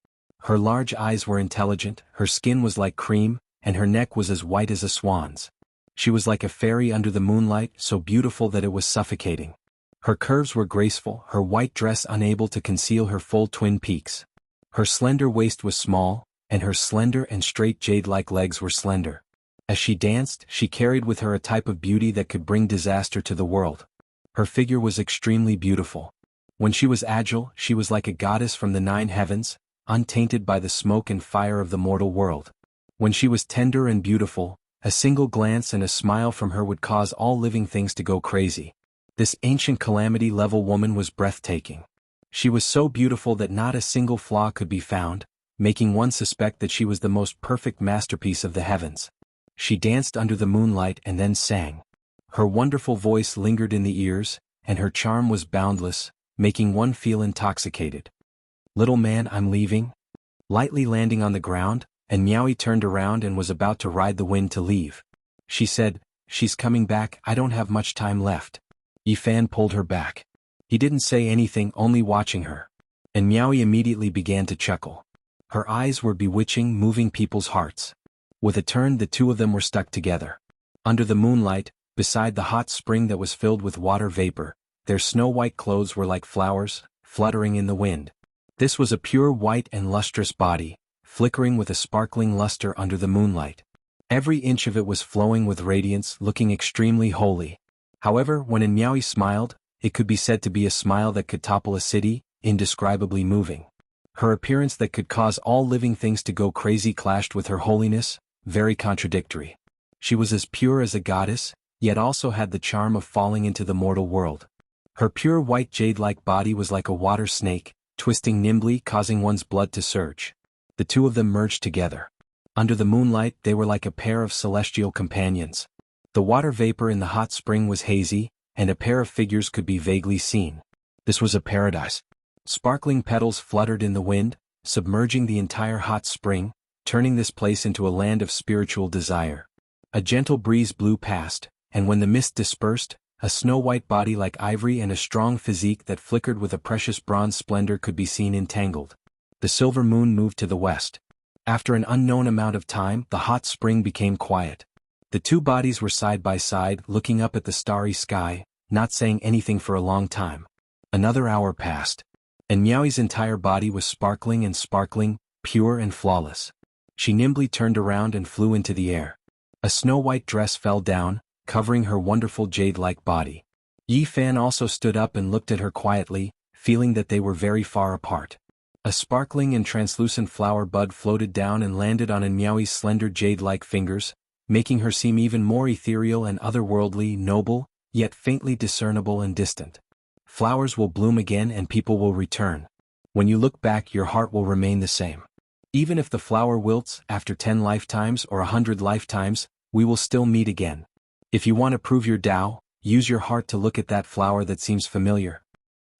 A: Her large eyes were intelligent, her skin was like cream, and her neck was as white as a swan's. She was like a fairy under the moonlight, so beautiful that it was suffocating. Her curves were graceful, her white dress unable to conceal her full twin peaks. Her slender waist was small, and her slender and straight jade-like legs were slender. As she danced, she carried with her a type of beauty that could bring disaster to the world. Her figure was extremely beautiful. When she was agile, she was like a goddess from the 9 heavens, untainted by the smoke and fire of the mortal world. When she was tender and beautiful, a single glance and a smile from her would cause all living things to go crazy. This ancient calamity-level woman was breathtaking. She was so beautiful that not a single flaw could be found, making one suspect that she was the most perfect masterpiece of the heavens. She danced under the moonlight and then sang. Her wonderful voice lingered in the ears, and her charm was boundless, making one feel intoxicated. "Little man, I'm leaving." Lightly landing on the ground, and Miaoyi turned around and was about to ride the wind to leave. She said, "She's coming back, I don't have much time left." Yifan pulled her back. He didn't say anything, only watching her. And Miaoyi immediately began to chuckle. Her eyes were bewitching, moving people's hearts. With a turn, the two of them were stuck together. Under the moonlight, beside the hot spring that was filled with water vapor, their snow-white clothes were like flowers, fluttering in the wind. This was a pure white and lustrous body, flickering with a sparkling luster under the moonlight. Every inch of it was flowing with radiance, looking extremely holy. However, when Miaoyi smiled, it could be said to be a smile that could topple a city, indescribably moving. Her appearance that could cause all living things to go crazy clashed with her holiness, very contradictory. She was as pure as a goddess, yet also had the charm of falling into the mortal world. Her pure white jade-like body was like a water snake, twisting nimbly, causing one's blood to surge. The two of them merged together. Under the moonlight, they were like a pair of celestial companions. The water vapor in the hot spring was hazy, and a pair of figures could be vaguely seen. This was a paradise. Sparkling petals fluttered in the wind, submerging the entire hot spring, turning this place into a land of spiritual desire. A gentle breeze blew past, and when the mist dispersed, a snow-white body like ivory and a strong physique that flickered with a precious bronze splendor could be seen entangled. The silver moon moved to the west. After an unknown amount of time, the hot spring became quiet. The two bodies were side by side, looking up at the starry sky, not saying anything for a long time. Another hour passed. And Miaoyi's entire body was sparkling, pure and flawless. She nimbly turned around and flew into the air. A snow-white dress fell down, covering her wonderful jade-like body. Yifan also stood up and looked at her quietly, feeling that they were very far apart. A sparkling and translucent flower bud floated down and landed on Miaoyi's slender jade-like fingers, making her seem even more ethereal and otherworldly, noble, yet faintly discernible and distant. Flowers will bloom again and people will return. When you look back, your heart will remain the same. Even if the flower wilts after 10 lifetimes or 100 lifetimes, we will still meet again. If you want to prove your Tao, use your heart to look at that flower that seems familiar.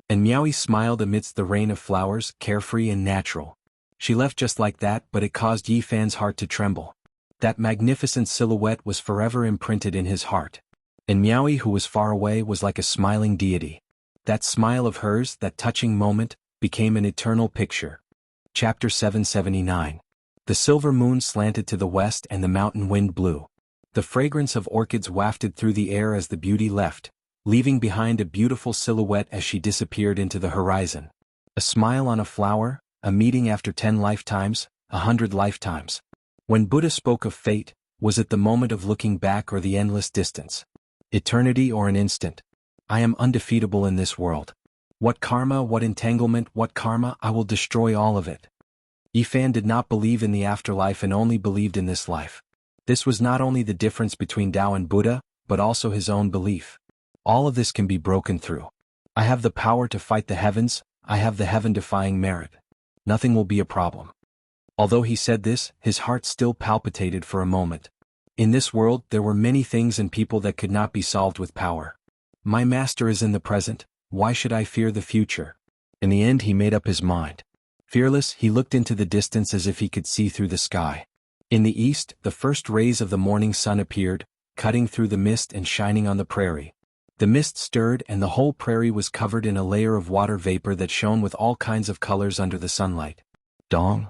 A: And Miaoyi smiled amidst the rain of flowers, carefree and natural. She left just like that, but it caused Yifan's heart to tremble. That magnificent silhouette was forever imprinted in his heart. And Miaoyi, who was far away, was like a smiling deity. That smile of hers, that touching moment, became an eternal picture. Chapter 779. The silver moon slanted to the west and the mountain wind blew. The fragrance of orchids wafted through the air as the beauty left, leaving behind a beautiful silhouette as she disappeared into the horizon. A smile on a flower, a meeting after 10 lifetimes, 100 lifetimes. When Buddha spoke of fate, was it the moment of looking back or the endless distance? Eternity or an instant? I am undefeatable in this world. What karma, what entanglement, what karma, I will destroy all of it. Yifan did not believe in the afterlife and only believed in this life. This was not only the difference between Tao and Buddha, but also his own belief. All of this can be broken through. I have the power to fight the heavens, I have the heaven-defying merit. Nothing will be a problem. Although he said this, his heart still palpitated for a moment. In this world, there were many things and people that could not be solved with power. My master is in the present, why should I fear the future? In the end, he made up his mind. Fearless, he looked into the distance as if he could see through the sky. In the east, the first rays of the morning sun appeared, cutting through the mist and shining on the prairie. The mist stirred and the whole prairie was covered in a layer of water vapor that shone with all kinds of colors under the sunlight. Dong.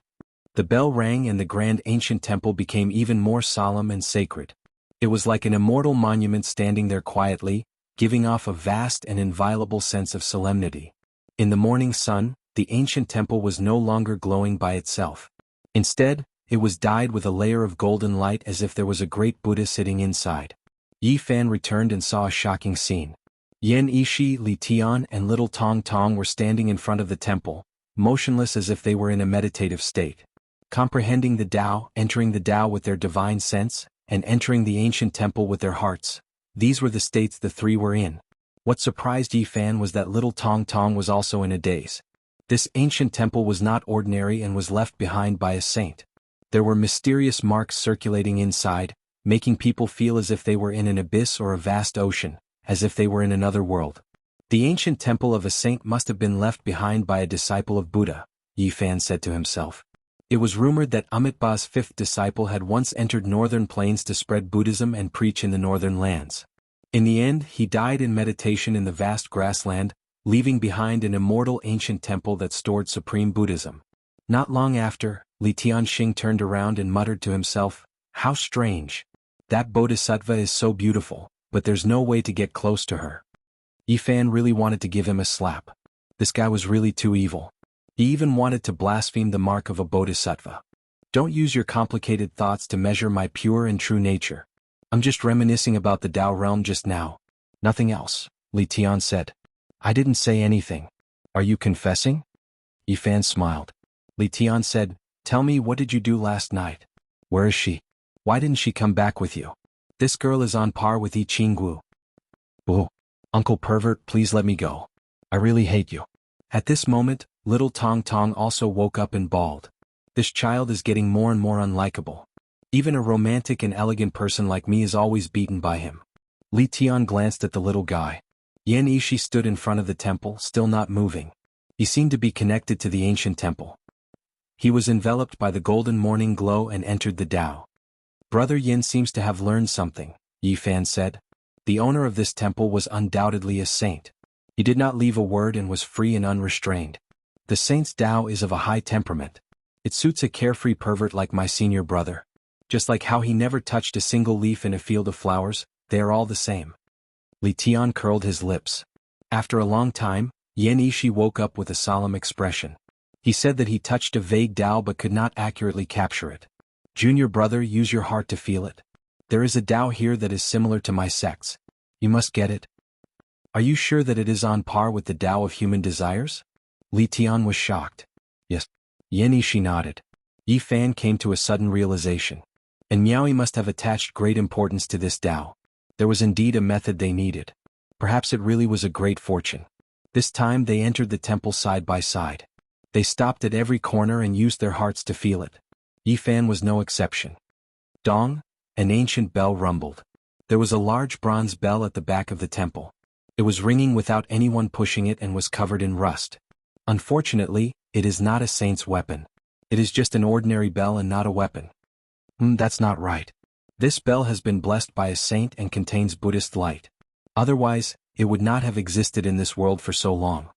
A: The bell rang and the grand ancient temple became even more solemn and sacred. It was like an immortal monument standing there quietly, giving off a vast and inviolable sense of solemnity. In the morning sun, the ancient temple was no longer glowing by itself. Instead, it was dyed with a layer of golden light as if there was a great Buddha sitting inside. Yifan returned and saw a shocking scene. Yan Yishi, Li Tian and little Tong Tong were standing in front of the temple, motionless as if they were in a meditative state. Comprehending the Tao, entering the Tao with their divine sense, and entering the ancient temple with their hearts. These were the states the three were in. What surprised Yi Fan was that little Tong Tong was also in a daze. This ancient temple was not ordinary and was left behind by a saint. There were mysterious marks circulating inside, making people feel as if they were in an abyss or a vast ocean, as if they were in another world. The ancient temple of a saint must have been left behind by a disciple of Buddha, Yi Fan said to himself. It was rumored that Amitabha's fifth disciple had once entered northern plains to spread Buddhism and preach in the northern lands. In the end, he died in meditation in the vast grassland, leaving behind an immortal ancient temple that stored supreme Buddhism. Not long after, Li Tianxing turned around and muttered to himself, "How strange. That bodhisattva is so beautiful, but there's no way to get close to her." Yi Fan really wanted to give him a slap. This guy was really too evil. He even wanted to blaspheme the mark of a bodhisattva. Don't use your complicated thoughts to measure my pure and true nature. I'm just reminiscing about the Tao realm just now. Nothing else, Li Tian said. I didn't say anything. Are you confessing? Yi Fan smiled. Li Tian said, Tell me, what did you do last night? Where is she? Why didn't she come back with you? This girl is on par with Jianghu. Oh, Uncle Pervert, please let me go. I really hate you. At this moment, little Tong Tong also woke up and bawled. This child is getting more and more unlikable. Even a romantic and elegant person like me is always beaten by him. Li Tian glanced at the little guy. Yan Yishi stood in front of the temple, still not moving. He seemed to be connected to the ancient temple. He was enveloped by the golden morning glow and entered the Tao. Brother Yin seems to have learned something, Yi Fan said. The owner of this temple was undoubtedly a saint. He did not leave a word and was free and unrestrained. The saint's Tao is of a high temperament. It suits a carefree pervert like my senior brother. Just like how he never touched a single leaf in a field of flowers, they are all the same. Li Tian curled his lips. After a long time, Yan Yishi woke up with a solemn expression. He said that he touched a vague Tao but could not accurately capture it. Junior brother, use your heart to feel it. There is a Tao here that is similar to my sect's. You must get it. Are you sure that it is on par with the Tao of human desires? Li Tian was shocked. Yes. Yan Yishi nodded. Yi Fan came to a sudden realization. And Miaoyi must have attached great importance to this Tao. There was indeed a method they needed. Perhaps it really was a great fortune. This time they entered the temple side by side. They stopped at every corner and used their hearts to feel it. Yi Fan was no exception. Dong, an ancient bell rumbled. There was a large bronze bell at the back of the temple. It was ringing without anyone pushing it and was covered in rust. Unfortunately, it is not a saint's weapon. It is just an ordinary bell and not a weapon. That's not right. This bell has been blessed by a saint and contains Buddhist light. Otherwise, it would not have existed in this world for so long.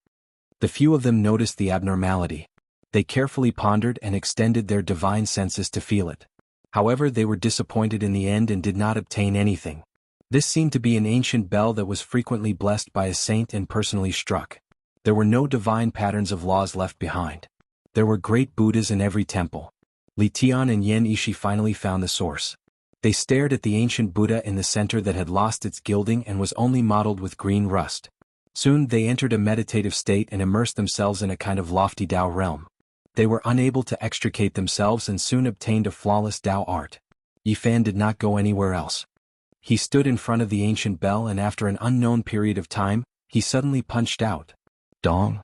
A: The few of them noticed the abnormality. They carefully pondered and extended their divine senses to feel it. However, they were disappointed in the end and did not obtain anything. This seemed to be an ancient bell that was frequently blessed by a saint and personally struck. There were no divine patterns of laws left behind. There were great Buddhas in every temple. Li Tian and Yan Yishi finally found the source. They stared at the ancient Buddha in the center that had lost its gilding and was only mottled with green rust. Soon they entered a meditative state and immersed themselves in a kind of lofty Tao realm. They were unable to extricate themselves and soon obtained a flawless Tao art. Yi Fan did not go anywhere else. He stood in front of the ancient bell and after an unknown period of time, he suddenly punched out. Dong.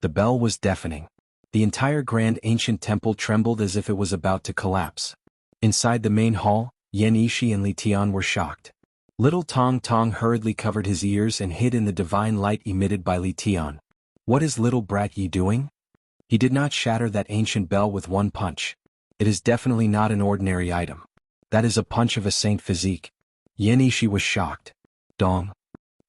A: The bell was deafening. The entire grand ancient temple trembled as if it was about to collapse. Inside the main hall, Yan Yishi and Li Tian were shocked. Little Tong Tong hurriedly covered his ears and hid in the divine light emitted by Li Tian. What is little brat Yi doing? He did not shatter that ancient bell with one punch. It is definitely not an ordinary item. That is a punch of a saint physique. Yan Yishi was shocked. Dong.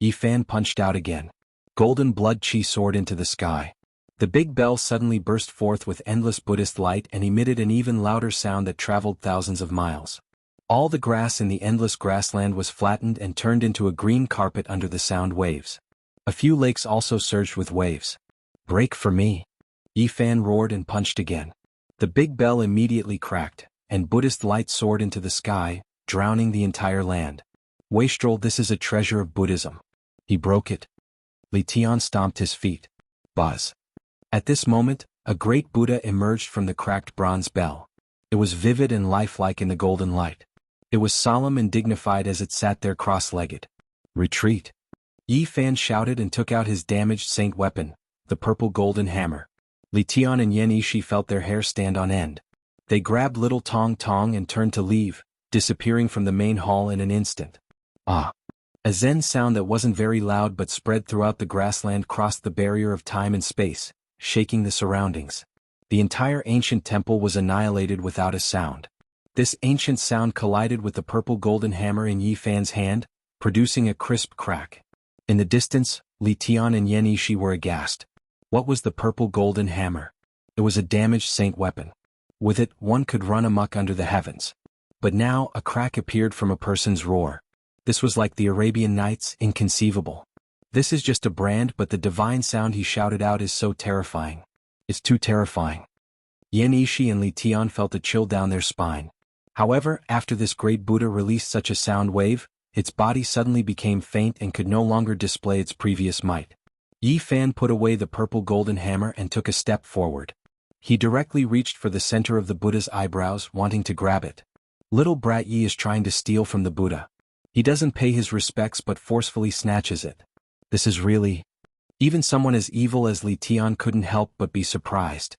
A: Yi Fan punched out again. Golden blood chi soared into the sky. The big bell suddenly burst forth with endless Buddhist light and emitted an even louder sound that traveled thousands of miles. All the grass in the endless grassland was flattened and turned into a green carpet under the sound waves. A few lakes also surged with waves. Break for me. Yi Fan roared and punched again. The big bell immediately cracked, and Buddhist light soared into the sky, drowning the entire land. Wastrel, this is a treasure of Buddhism. He broke it. Li Tian stomped his feet. Buzz. At this moment, a great Buddha emerged from the cracked bronze bell. It was vivid and lifelike in the golden light. It was solemn and dignified as it sat there cross-legged. Retreat. Yi Fan shouted and took out his damaged saint weapon, the purple golden hammer. Li Tian and Yan Yishi felt their hair stand on end. They grabbed little Tong Tong and turned to leave, disappearing from the main hall in an instant. Ah! A Zen sound that wasn't very loud but spread throughout the grassland crossed the barrier of time and space, shaking the surroundings. The entire ancient temple was annihilated without a sound. This ancient sound collided with the purple golden hammer in Yi Fan's hand, producing a crisp crack. In the distance, Li Tian and Yan Yishi were aghast. What was the purple golden hammer? It was a damaged saint weapon. With it, one could run amok under the heavens. But now, a crack appeared from a person's roar. This was like the Arabian Nights, inconceivable. This is just a brand, but the divine sound he shouted out is so terrifying. It's too terrifying. Yan Yishi and Li Tian felt a chill down their spine. However, after this great Buddha released such a sound wave, its body suddenly became faint and could no longer display its previous might. Yi Fan put away the purple golden hammer and took a step forward. He directly reached for the center of the Buddha's eyebrows, wanting to grab it. Little brat Yi is trying to steal from the Buddha. He doesn't pay his respects but forcefully snatches it. This is really... Even someone as evil as Li Tian couldn't help but be surprised.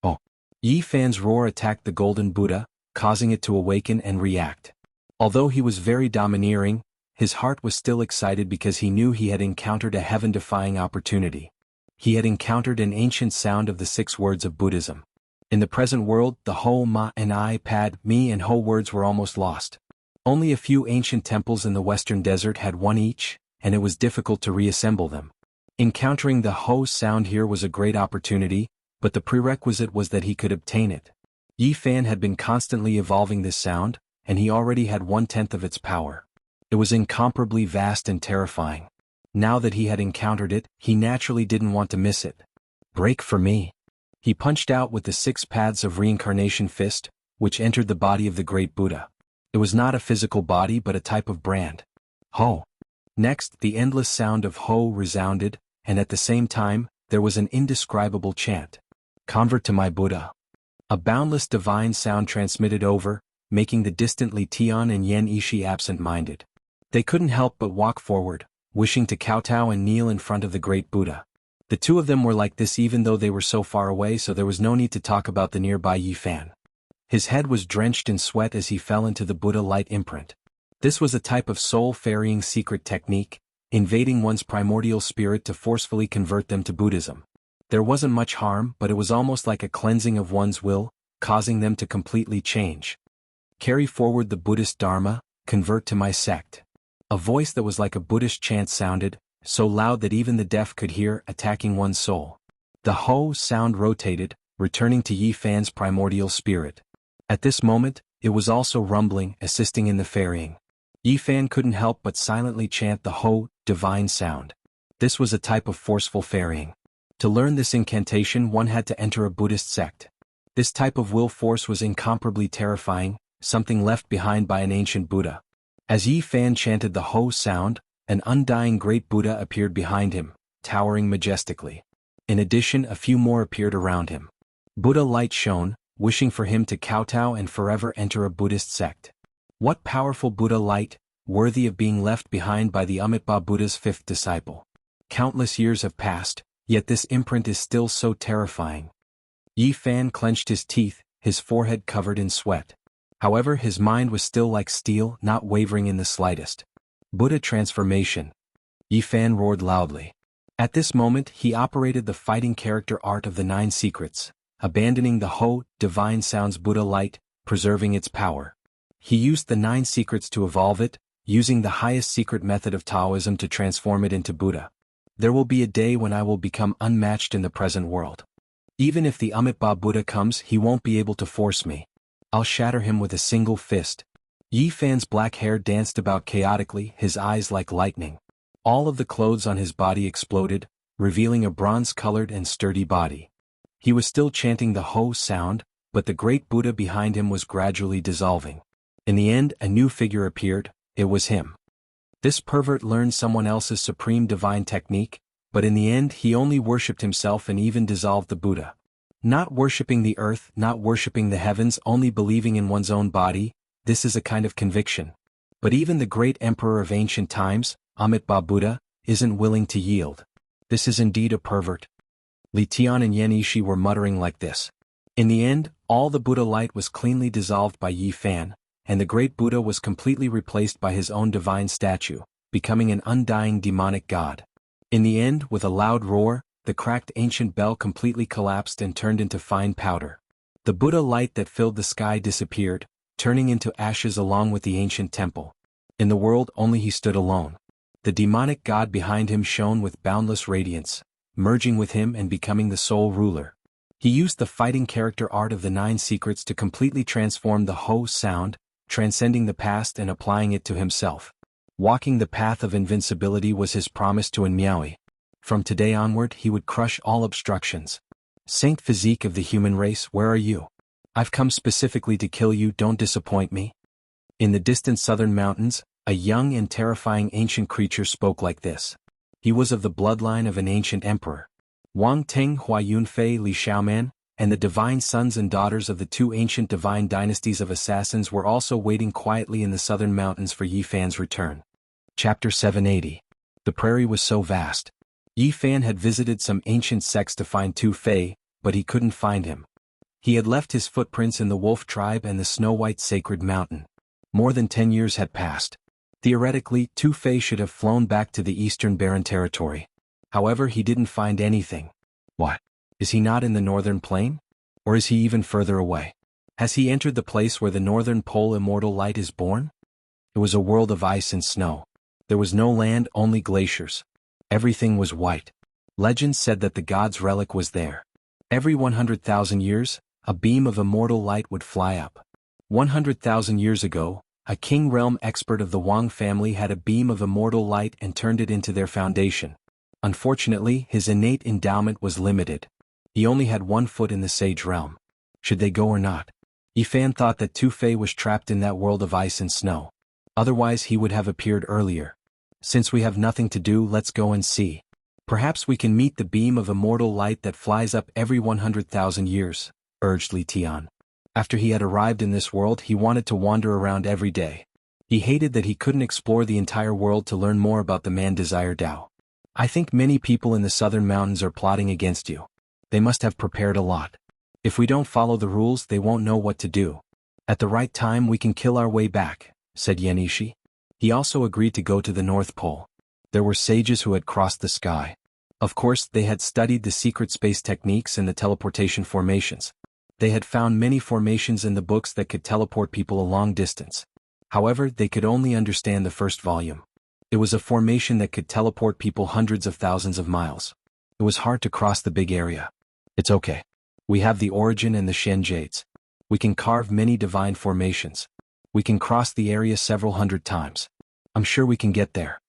A: Oh! Yi Fan's roar attacked the golden Buddha, causing it to awaken and react. Although he was very domineering, his heart was still excited because he knew he had encountered a heaven-defying opportunity. He had encountered an ancient sound of the 6 words of Buddhism. In the present world, the Ho, Ma, and I, Pad, Me and Ho words were almost lost. Only a few ancient temples in the western desert had one each, and it was difficult to reassemble them. Encountering the Ho sound here was a great opportunity, but the prerequisite was that he could obtain it. Yi Fan had been constantly evolving this sound, and he already had 1/10 of its power. It was incomparably vast and terrifying. Now that he had encountered it, he naturally didn't want to miss it. Break for me. He punched out with the 6 paths of reincarnation fist, which entered the body of the great Buddha. It was not a physical body but a type of brand. Ho! Next, the endless sound of Ho resounded, and at the same time, there was an indescribable chant. Convert to my Buddha. A boundless divine sound transmitted over, making the distant Li Tian and Yan Yishi absent-minded. They couldn't help but walk forward, wishing to kowtow and kneel in front of the great Buddha. The two of them were like this even though they were so far away, so there was no need to talk about the nearby Yi Fan. His head was drenched in sweat as he fell into the Buddha light imprint. This was a type of soul-ferrying secret technique, invading one's primordial spirit to forcefully convert them to Buddhism. There wasn't much harm, but it was almost like a cleansing of one's will, causing them to completely change. Carry forward the Buddhist Dharma, convert to my sect. A voice that was like a Buddhist chant sounded, so loud that even the deaf could hear, attacking one's soul. The Ho sound rotated, returning to Yi Fan's primordial spirit. At this moment, it was also rumbling, assisting in the ferrying. Yi Fan couldn't help but silently chant the Ho, divine sound. This was a type of forceful ferrying. To learn this incantation, one had to enter a Buddhist sect. This type of will force was incomparably terrifying, something left behind by an ancient Buddha. As Yi Fan chanted the Ho sound, an undying great Buddha appeared behind him, towering majestically. In addition, a few more appeared around him. Buddha light shone, wishing for him to kowtow and forever enter a Buddhist sect. What powerful Buddha light, worthy of being left behind by the Amitabha Buddha's 5th disciple. Countless years have passed, yet this imprint is still so terrifying. Yi Fan clenched his teeth, his forehead covered in sweat. However, his mind was still like steel, not wavering in the slightest. Buddha transformation. Yi Fan roared loudly. At this moment, he operated the fighting character art of the 9 secrets, abandoning the Ho, divine sound's Buddha light, preserving its power. He used the 9 secrets to evolve it, using the highest secret method of Taoism to transform it into Buddha. There will be a day when I will become unmatched in the present world. Even if the Amitabha Buddha comes, he won't be able to force me. I'll shatter him with a single fist. Yi Fan's black hair danced about chaotically, his eyes like lightning. All of the clothes on his body exploded, revealing a bronze-colored and sturdy body. He was still chanting the Ho sound, but the great Buddha behind him was gradually dissolving. In the end, a new figure appeared. It was him. This pervert learned someone else's supreme divine technique, but in the end he only worshipped himself and even dissolved the Buddha. Not worshipping the earth, not worshipping the heavens, only believing in one's own body, this is a kind of conviction. But even the great emperor of ancient times, Amitabha Buddha, isn't willing to yield. This is indeed a pervert. Li Tian and Xianxia were muttering like this. In the end, all the Buddha light was cleanly dissolved by Yi Fan, and the great Buddha was completely replaced by his own divine statue, becoming an undying demonic god. In the end, with a loud roar, the cracked ancient bell completely collapsed and turned into fine powder. The Buddha light that filled the sky disappeared, turning into ashes along with the ancient temple. In the world only he stood alone. The demonic god behind him shone with boundless radiance, merging with him and becoming the sole ruler. He used the fighting character art of the 9 secrets to completely transform the Ho sound, transcending the past and applying it to himself. Walking the path of invincibility was his promise to Miaoi. From today onward he would crush all obstructions. Saint Physique of the human race, where are you? I've come specifically to kill you, don't disappoint me. In the distant southern mountains, a young and terrifying ancient creature spoke like this. He was of the bloodline of an ancient emperor. Wang Teng Hua Yunfei Li Xiaoman, and the divine sons and daughters of the 2 ancient divine dynasties of assassins were also waiting quietly in the southern mountains for Yi Fan's return. Chapter 780. The prairie was so vast. Yi Fan had visited some ancient sects to find Tu Fei, but he couldn't find him. He had left his footprints in the wolf tribe and the snow-white sacred mountain. More than 10 years had passed. Theoretically, Tu Fei should have flown back to the eastern barren territory. However, he didn't find anything. What? Is he not in the northern plain? Or is he even further away? Has he entered the place where the northern pole immortal light is born? It was a world of ice and snow. There was no land, only glaciers. Everything was white. Legend said that the god's relic was there. Every 100,000 years, a beam of immortal light would fly up. 100,000 years ago, a king realm expert of the Wang family had a beam of immortal light and turned it into their foundation. Unfortunately, his innate endowment was limited. He only had 1 foot in the sage realm. Should they go or not? Yi Fan thought that Tu Fei was trapped in that world of ice and snow. Otherwise he would have appeared earlier. Since we have nothing to do, let's go and see. Perhaps we can meet the beam of immortal light that flies up every 100,000 years, urged Li Tian. After he had arrived in this world, he wanted to wander around every day. He hated that he couldn't explore the entire world to learn more about the man-desire Dao. I think many people in the southern mountains are plotting against you. They must have prepared a lot. If we don't follow the rules, they won't know what to do. At the right time we can kill our way back, said Xianxia. He also agreed to go to the North Pole. There were sages who had crossed the sky. Of course, they had studied the secret space techniques and the teleportation formations. They had found many formations in the books that could teleport people a long distance. However, they could only understand the first volume. It was a formation that could teleport people hundreds of thousands of miles. It was hard to cross the big area. It's okay. We have the origin and the Shen Jades. We can carve many divine formations. We can cross the area several hundred times. I'm sure we can get there.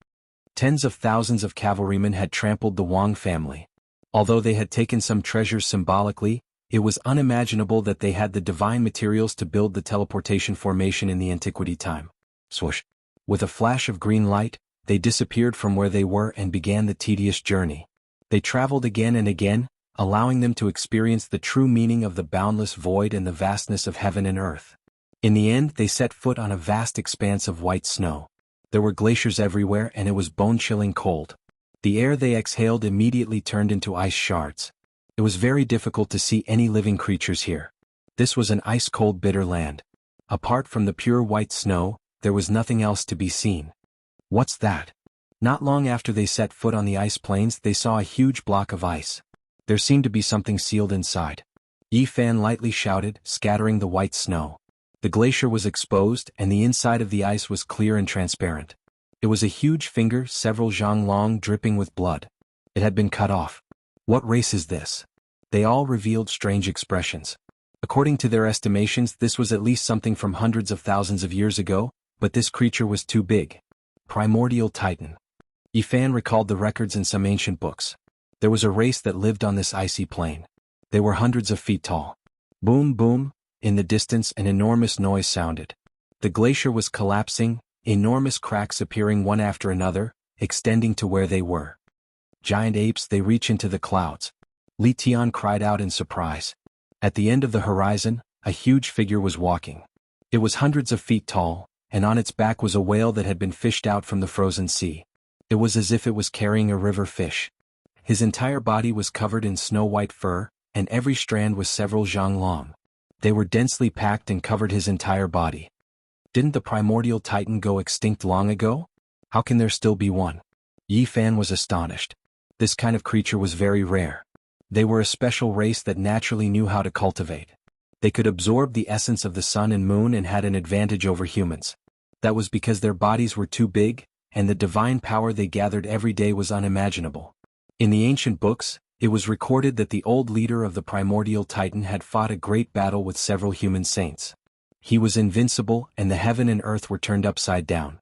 A: Tens of thousands of cavalrymen had trampled the Wang family. Although they had taken some treasures symbolically, it was unimaginable that they had the divine materials to build the teleportation formation in the antiquity time. Swoosh. With a flash of green light, they disappeared from where they were and began the tedious journey. They traveled again and again, allowing them to experience the true meaning of the boundless void and the vastness of heaven and earth. In the end, they set foot on a vast expanse of white snow. There were glaciers everywhere and it was bone-chilling cold. The air they exhaled immediately turned into ice shards. It was very difficult to see any living creatures here. This was an ice-cold bitter land. Apart from the pure white snow, there was nothing else to be seen. What's that? Not long after they set foot on the ice plains, they saw a huge block of ice. There seemed to be something sealed inside. Yi Fan lightly shouted, scattering the white snow. The glacier was exposed and the inside of the ice was clear and transparent. It was a huge finger, several zhang long, dripping with blood. It had been cut off. What race is this? They all revealed strange expressions. According to their estimations, this was at least something from hundreds of thousands of years ago, but this creature was too big. Primordial Titan. Yi Fan recalled the records in some ancient books. There was a race that lived on this icy plain. They were hundreds of feet tall. Boom, boom. In the distance, an enormous noise sounded. The glacier was collapsing, enormous cracks appearing one after another, extending to where they were. Giant apes, they reach into the clouds. Li Tian cried out in surprise. At the end of the horizon, a huge figure was walking. It was hundreds of feet tall, and on its back was a whale that had been fished out from the frozen sea. It was as if it was carrying a river fish. His entire body was covered in snow-white fur, and every strand was several zhang long. They were densely packed and covered his entire body. Didn't the primordial titan go extinct long ago? How can there still be one? Yi Fan was astonished. This kind of creature was very rare. They were a special race that naturally knew how to cultivate. They could absorb the essence of the sun and moon and had an advantage over humans. That was because their bodies were too big, and the divine power they gathered every day was unimaginable. In the ancient books, it was recorded that the old leader of the primordial titan had fought a great battle with several human saints. He was invincible, and the heaven and earth were turned upside down.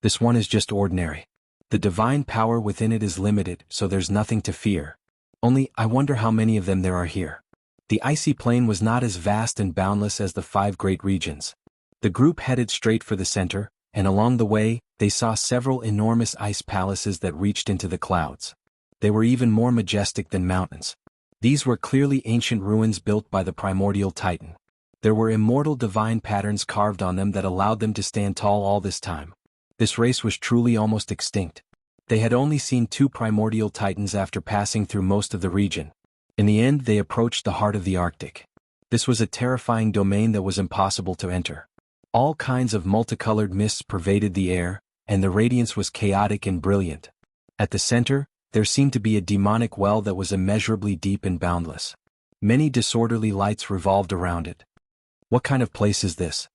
A: This one is just ordinary. The divine power within it is limited, so there's nothing to fear. Only, I wonder how many of them there are here. The icy plain was not as vast and boundless as the 5 great regions. The group headed straight for the center, and along the way, they saw several enormous ice palaces that reached into the clouds. They were even more majestic than mountains. These were clearly ancient ruins built by the primordial titan. There were immortal divine patterns carved on them that allowed them to stand tall all this time. This race was truly almost extinct. They had only seen 2 primordial titans after passing through most of the region. In the end, they approached the heart of the Arctic. This was a terrifying domain that was impossible to enter. All kinds of multicolored mists pervaded the air, and the radiance was chaotic and brilliant. At the center, there seemed to be a demonic well that was immeasurably deep and boundless. Many disorderly lights revolved around it. What kind of place is this?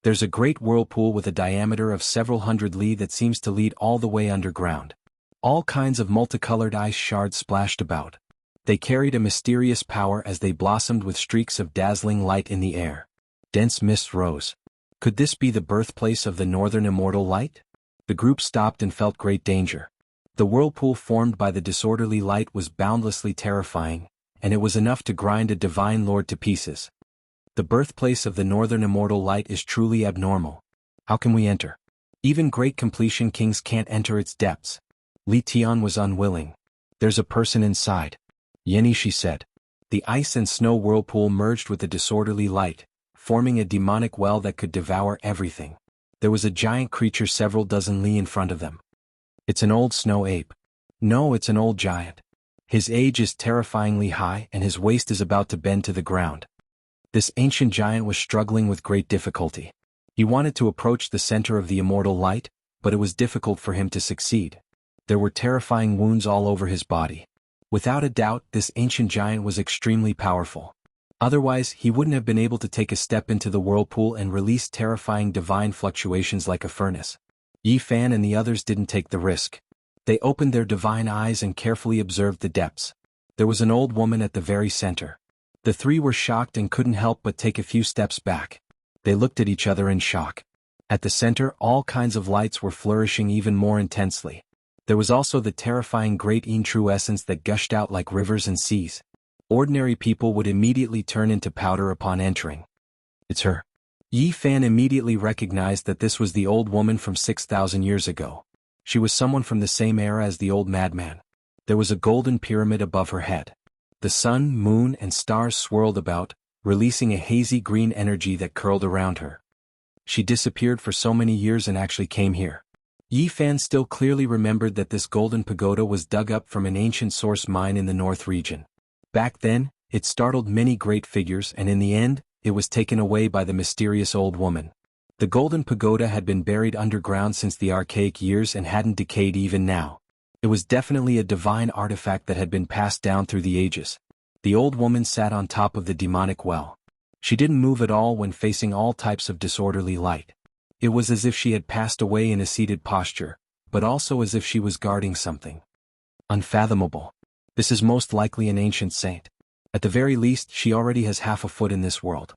A: There's a great whirlpool with a diameter of several hundred li that seems to lead all the way underground. All kinds of multicolored ice shards splashed about. They carried a mysterious power as they blossomed with streaks of dazzling light in the air. Dense mists rose. Could this be the birthplace of the northern immortal light? The group stopped and felt great danger. The whirlpool formed by the disorderly light was boundlessly terrifying, and it was enough to grind a divine lord to pieces. The birthplace of the northern immortal light is truly abnormal. How can we enter? Even great completion kings can't enter its depths. Li Tian was unwilling. There's a person inside. Yenny, she said. The ice and snow whirlpool merged with the disorderly light, forming a demonic well that could devour everything. There was a giant creature several dozen li in front of them. It's an old snow ape. No, it's an old giant. His age is terrifyingly high and his waist is about to bend to the ground. This ancient giant was struggling with great difficulty. He wanted to approach the center of the immortal light, but it was difficult for him to succeed. There were terrifying wounds all over his body. Without a doubt, this ancient giant was extremely powerful. Otherwise, he wouldn't have been able to take a step into the whirlpool and release terrifying divine fluctuations like a furnace. Yi Fan and the others didn't take the risk. They opened their divine eyes and carefully observed the depths. There was an old woman at the very center. The 3 were shocked and couldn't help but take a few steps back. They looked at each other in shock. At the center, all kinds of lights were flourishing even more intensely. There was also the terrifying great true essence that gushed out like rivers and seas. Ordinary people would immediately turn into powder upon entering. It's her. Yi Fan immediately recognized that this was the old woman from 6,000 years ago. She was someone from the same era as the old madman. There was a golden pyramid above her head. The sun, moon, and stars swirled about, releasing a hazy green energy that curled around her. She disappeared for so many years and actually came here. Yi Fan still clearly remembered that this golden pagoda was dug up from an ancient source mine in the north region. Back then, it startled many great figures and in the end, it was taken away by the mysterious old woman. The golden pagoda had been buried underground since the archaic years and hadn't decayed even now. It was definitely a divine artifact that had been passed down through the ages. The old woman sat on top of the demonic well. She didn't move at all when facing all types of disorderly light. It was as if she had passed away in a seated posture, but also as if she was guarding something. Unfathomable. This is most likely an ancient saint. At the very least, she already has half a foot in this world.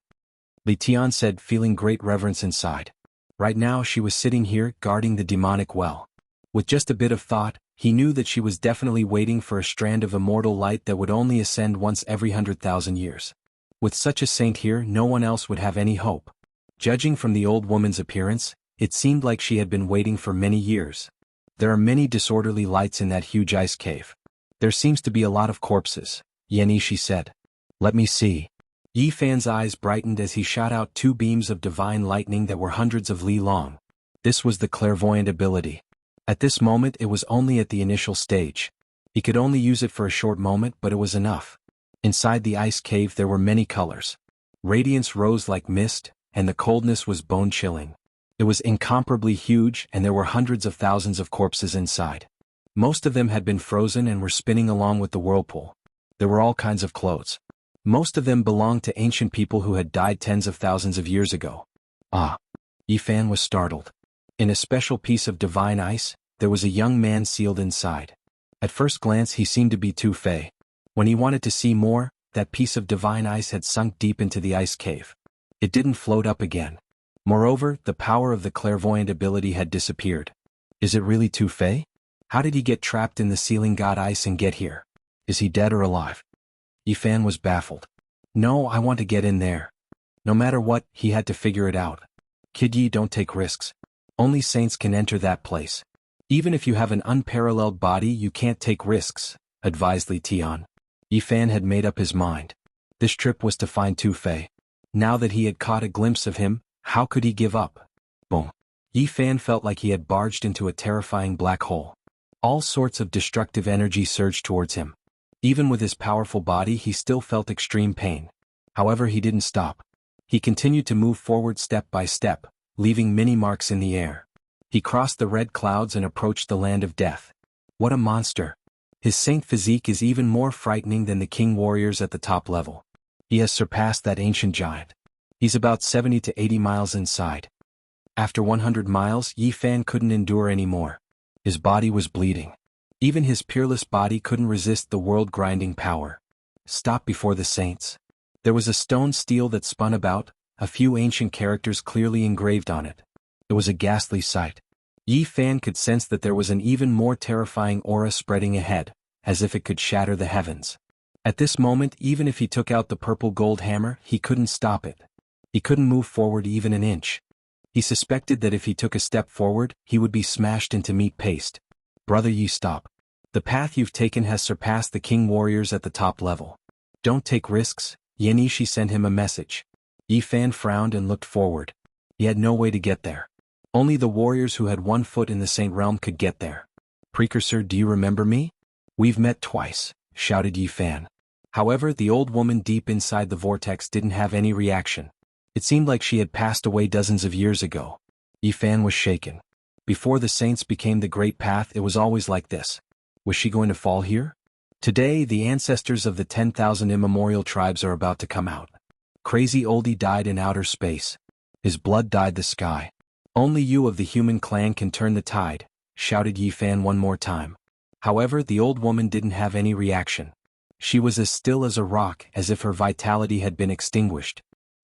A: Li Tian said, feeling great reverence inside. Right now she was sitting here, guarding the demonic well. With just a bit of thought, he knew that she was definitely waiting for a strand of immortal light that would only ascend once every 100,000 years. With such a saint here, no one else would have any hope. Judging from the old woman's appearance, It seemed like she had been waiting for many years. There are many disorderly lights in that huge ice cave. There seems to be a lot of corpses, Xianxia said. Let me see. Yi Fan's eyes brightened as he shot out 2 beams of divine lightning that were hundreds of li long. This was the clairvoyant ability. At this moment it was only at the initial stage. He could only use it for a short moment, but it was enough. Inside the ice cave there were many colors. Radiance rose like mist, and the coldness was bone-chilling. It was incomparably huge, and there were hundreds of thousands of corpses inside. Most of them had been frozen and were spinning along with the whirlpool. There were all kinds of clothes. Most of them belonged to ancient people who had died tens of thousands of years ago. Ah! Yi Fan was startled. In a special piece of divine ice, there was a young man sealed inside. At first glance he seemed to be Tu Fei. When he wanted to see more, that piece of divine ice had sunk deep into the ice cave. It didn't float up again. Moreover, the power of the clairvoyant ability had disappeared. Is it really Tu Fei? How did he get trapped in the sealing god ice and get here? Is he dead or alive? Yi Fan was baffled. No, I want to get in there. No matter what, he had to figure it out. Kid Yi, don't take risks. Only saints can enter that place. Even if you have an unparalleled body, you can't take risks, advised Li Tian. Yi Fan had made up his mind. This trip was to find Tu Fei. Now that he had caught a glimpse of him, how could he give up? Boom. Yi Fan felt like he had barged into a terrifying black hole. All sorts of destructive energy surged towards him. Even with his powerful body, he still felt extreme pain. However, he didn't stop. He continued to move forward step by step, leaving many marks in the air. He crossed the red clouds and approached the land of death. What a monster! His saint physique is even more frightening than the king warriors at the top level. He has surpassed that ancient giant. He's about 70 to 80 miles inside. After 100 miles, Yi Fan couldn't endure anymore. His body was bleeding. Even his peerless body couldn't resist the world-grinding power. Stop before the saints. There was a stone stele that spun about, a few ancient characters clearly engraved on it. It was a ghastly sight. Yi Fan could sense that there was an even more terrifying aura spreading ahead, as if it could shatter the heavens. At this moment, even if he took out the purple gold hammer, he couldn't stop it. He couldn't move forward even an inch. He suspected that if he took a step forward, he would be smashed into meat paste. Brother Yi, stop. The path you've taken has surpassed the king warriors at the top level. Don't take risks, Xianxia sent him a message. Yi Fan frowned and looked forward. He had no way to get there. Only the warriors who had 1 foot in the Saint Realm could get there. Precursor, do you remember me? We've met twice, shouted Yi Fan. However, the old woman deep inside the vortex didn't have any reaction. It seemed like she had passed away dozens of years ago. Yi Fan was shaken. Before the saints became the Great Path, it was always like this. Was she going to fall here? Today, the ancestors of the 10,000 immemorial tribes are about to come out. Crazy Oldie died in outer space. His blood dyed the sky. Only you of the human clan can turn the tide, shouted Yi Fan one more time. However, the old woman didn't have any reaction. She was as still as a rock, as if her vitality had been extinguished.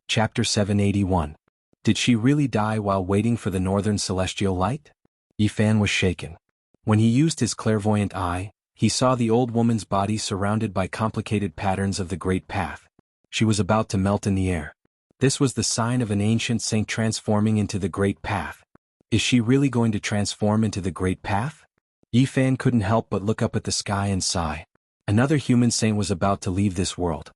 A: Chapter 781. Did she really die while waiting for the northern celestial light? Yi Fan was shaken. When he used his clairvoyant eye, he saw the old woman's body surrounded by complicated patterns of the Great Path. She was about to melt in the air. This was the sign of an ancient saint transforming into the Great Path. Is she really going to transform into the Great Path? Yi Fan couldn't help but look up at the sky and sigh. Another human saint was about to leave this world.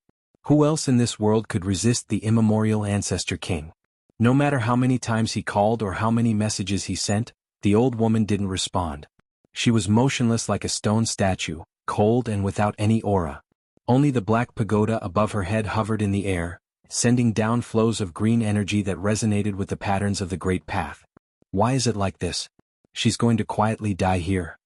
A: Who else in this world could resist the immemorial ancestor king? No matter how many times he called or how many messages he sent, the old woman didn't respond. She was motionless like a stone statue, cold and without any aura. Only the black pagoda above her head hovered in the air, sending down flows of green energy that resonated with the patterns of the Great Path. Why is it like this? She's going to quietly die here.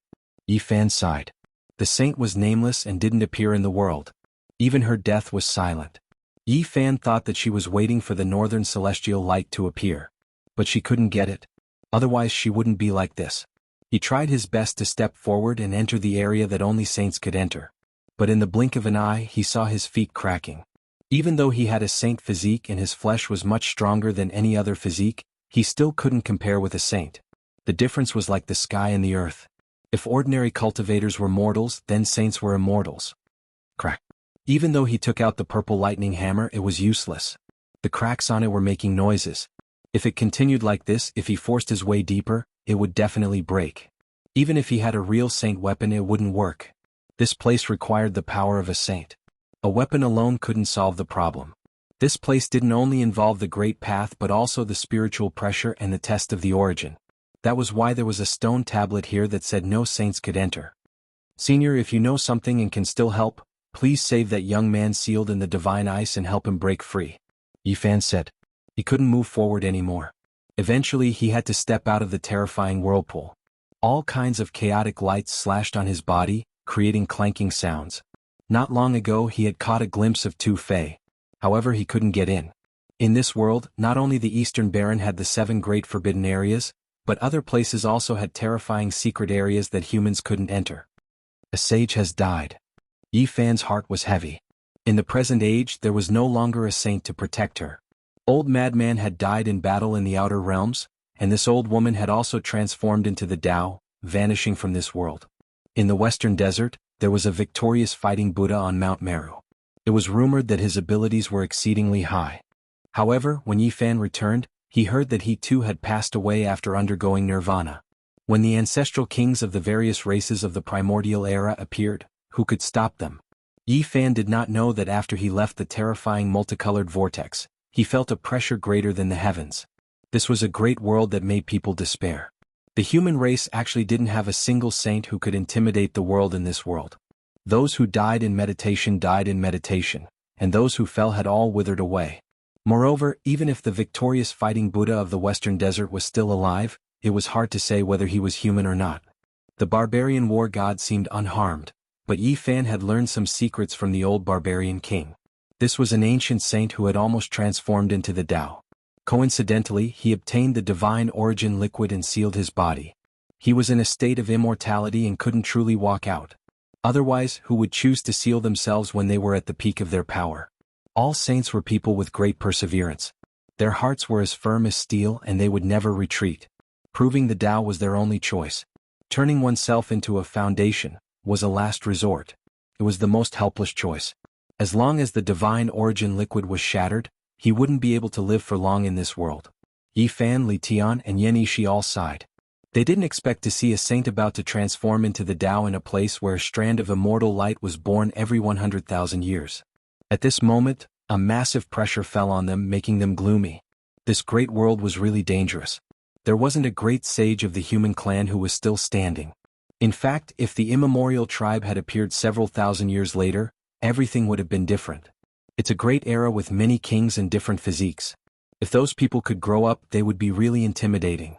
A: Yi Fan sighed. The saint was nameless and didn't appear in the world. Even her death was silent. Yi Fan thought that she was waiting for the northern celestial light to appear. But she couldn't get it. Otherwise she wouldn't be like this. He tried his best to step forward and enter the area that only saints could enter. But in the blink of an eye he saw his feet cracking. Even though he had a saint physique and his flesh was much stronger than any other physique, he still couldn't compare with a saint. The difference was like the sky and the earth. If ordinary cultivators were mortals, then saints were immortals. Crack. Even though he took out the purple lightning hammer, it was useless. The cracks on it were making noises. If it continued like this, if he forced his way deeper, it would definitely break. Even if he had a real saint weapon, it wouldn't work. This place required the power of a saint. A weapon alone couldn't solve the problem. This place didn't only involve the Great Path but also the spiritual pressure and the test of the origin. That was why there was a stone tablet here that said no saints could enter. Senior, if you know something and can still help, please save that young man sealed in the divine ice and help him break free. Yifan said. He couldn't move forward anymore. Eventually he had to step out of the terrifying whirlpool. All kinds of chaotic lights slashed on his body, creating clanking sounds. Not long ago he had caught a glimpse of Tu Fei. However, he couldn't get in. In this world, not only the Eastern Baron had the 7 great forbidden areas, but other places also had terrifying secret areas that humans couldn't enter. A sage has died. Yifan's heart was heavy. In the present age there was no longer a saint to protect her. Old Madman had died in battle in the Outer Realms, and this old woman had also transformed into the Tao, vanishing from this world. In the Western Desert, there was a victorious fighting Buddha on Mount Meru. It was rumored that his abilities were exceedingly high. However, when Yifan returned, he heard that he too had passed away after undergoing nirvana. When the ancestral kings of the various races of the primordial era appeared, who could stop them? Yifan did not know that after he left the terrifying multicolored vortex, he felt a pressure greater than the heavens. This was a great world that made people despair. The human race actually didn't have a single saint who could intimidate the world in this world. Those who died in meditation, and those who fell had all withered away. Moreover, even if the victorious fighting Buddha of the Western Desert was still alive, it was hard to say whether he was human or not. The barbarian war god seemed unharmed, but Yifan had learned some secrets from the old barbarian king. This was an ancient saint who had almost transformed into the Tao. Coincidentally, he obtained the divine origin liquid and sealed his body. He was in a state of immortality and couldn't truly walk out. Otherwise, who would choose to seal themselves when they were at the peak of their power? All saints were people with great perseverance. Their hearts were as firm as steel and they would never retreat. Proving the Tao was their only choice. Turning oneself into a foundation was a last resort. It was the most helpless choice. As long as the divine origin liquid was shattered, he wouldn't be able to live for long in this world. Yifan, Li Tian, and Yan Yishi all sighed. They didn't expect to see a saint about to transform into the Tao in a place where a strand of immortal light was born every 100,000 years. At this moment, a massive pressure fell on them, making them gloomy. This great world was really dangerous. There wasn't a great sage of the human clan who was still standing. In fact, if the immemorial tribe had appeared several thousand years later, everything would have been different. It's a great era with many kings and different physiques. If those people could grow up, they would be really intimidating.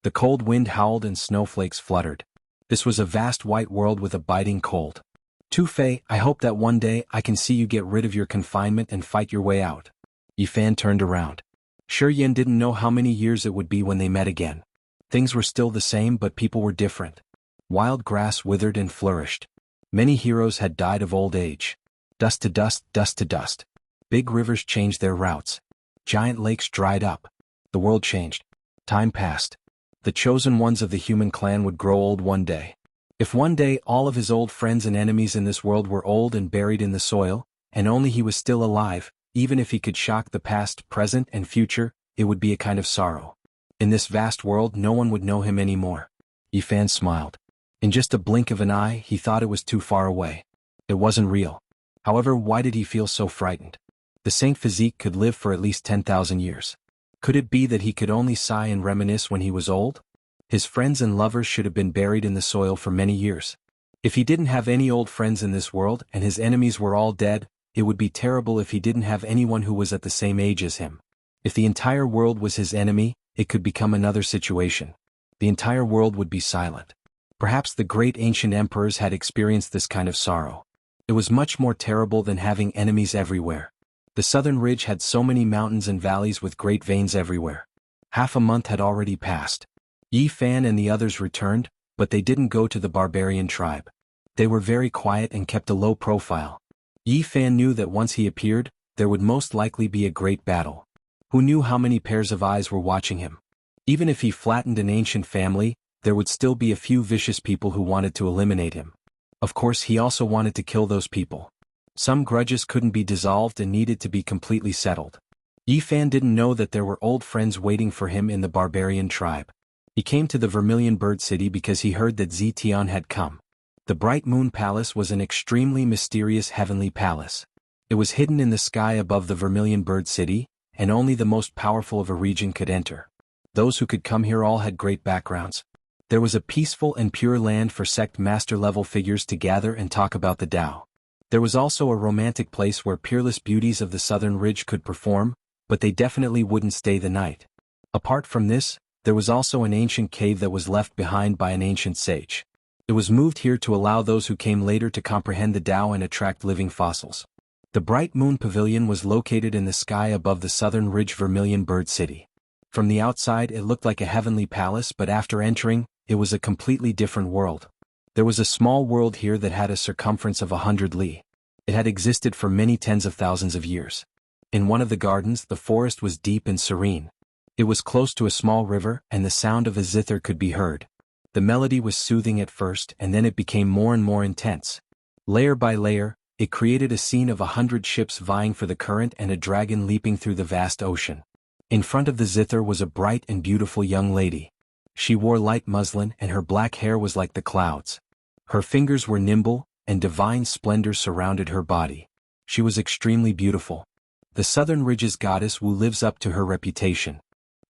A: The cold wind howled and snowflakes fluttered. This was a vast white world with a biting cold. Tu Fei, I hope that one day I can see you get rid of your confinement and fight your way out. Yifan turned around. Shi Yan didn't know how many years it would be when they met again. Things were still the same, but people were different. Wild grass withered and flourished. Many heroes had died of old age. Dust to dust, dust to dust. Big rivers changed their routes. Giant lakes dried up. The world changed. Time passed. The chosen ones of the human clan would grow old one day. If one day all of his old friends and enemies in this world were old and buried in the soil, and only he was still alive, even if he could shock the past, present, and future, it would be a kind of sorrow. In this vast world no one would know him anymore. Yifan smiled. In just a blink of an eye he thought it was too far away. It wasn't real. However, why did he feel so frightened? The saint physique could live for at least 10,000 years. Could it be that he could only sigh and reminisce when he was old? His friends and lovers should have been buried in the soil for many years. If he didn't have any old friends in this world and his enemies were all dead, it would be terrible if he didn't have anyone who was at the same age as him. If the entire world was his enemy, it could become another situation. The entire world would be silent. Perhaps the great ancient emperors had experienced this kind of sorrow. It was much more terrible than having enemies everywhere. The southern ridge had so many mountains and valleys with great veins everywhere. Half a month had already passed. Yifan and the others returned, but they didn't go to the barbarian tribe. They were very quiet and kept a low profile. Yifan knew that once he appeared, there would most likely be a great battle. Who knew how many pairs of eyes were watching him? Even if he flattened an ancient family, there would still be a few vicious people who wanted to eliminate him. Of course, he also wanted to kill those people. Some grudges couldn't be dissolved and needed to be completely settled. Yifan didn't know that there were old friends waiting for him in the barbarian tribe. He came to the Vermilion Bird City because he heard that Zetian had come. The Bright Moon Palace was an extremely mysterious heavenly palace. It was hidden in the sky above the Vermilion Bird City, and only the most powerful of a region could enter. Those who could come here all had great backgrounds. There was a peaceful and pure land for sect master-level figures to gather and talk about the Tao. There was also a romantic place where peerless beauties of the southern ridge could perform, but they definitely wouldn't stay the night. Apart from this, there was also an ancient cave that was left behind by an ancient sage. It was moved here to allow those who came later to comprehend the Tao and attract living fossils. The Bright Moon Pavilion was located in the sky above the southern ridge Vermilion Bird City. From the outside it looked like a heavenly palace, but after entering, it was a completely different world. There was a small world here that had a circumference of 100 li. It had existed for many tens of thousands of years. In one of the gardens, the forest was deep and serene. It was close to a small river, and the sound of a zither could be heard. The melody was soothing at first, and then it became more and more intense. Layer by layer, it created a scene of 100 ships vying for the current and a dragon leaping through the vast ocean. In front of the zither was a bright and beautiful young lady. She wore light muslin, and her black hair was like the clouds. Her fingers were nimble, and divine splendor surrounded her body. She was extremely beautiful. The Southern Ridge's goddess Wu lives up to her reputation.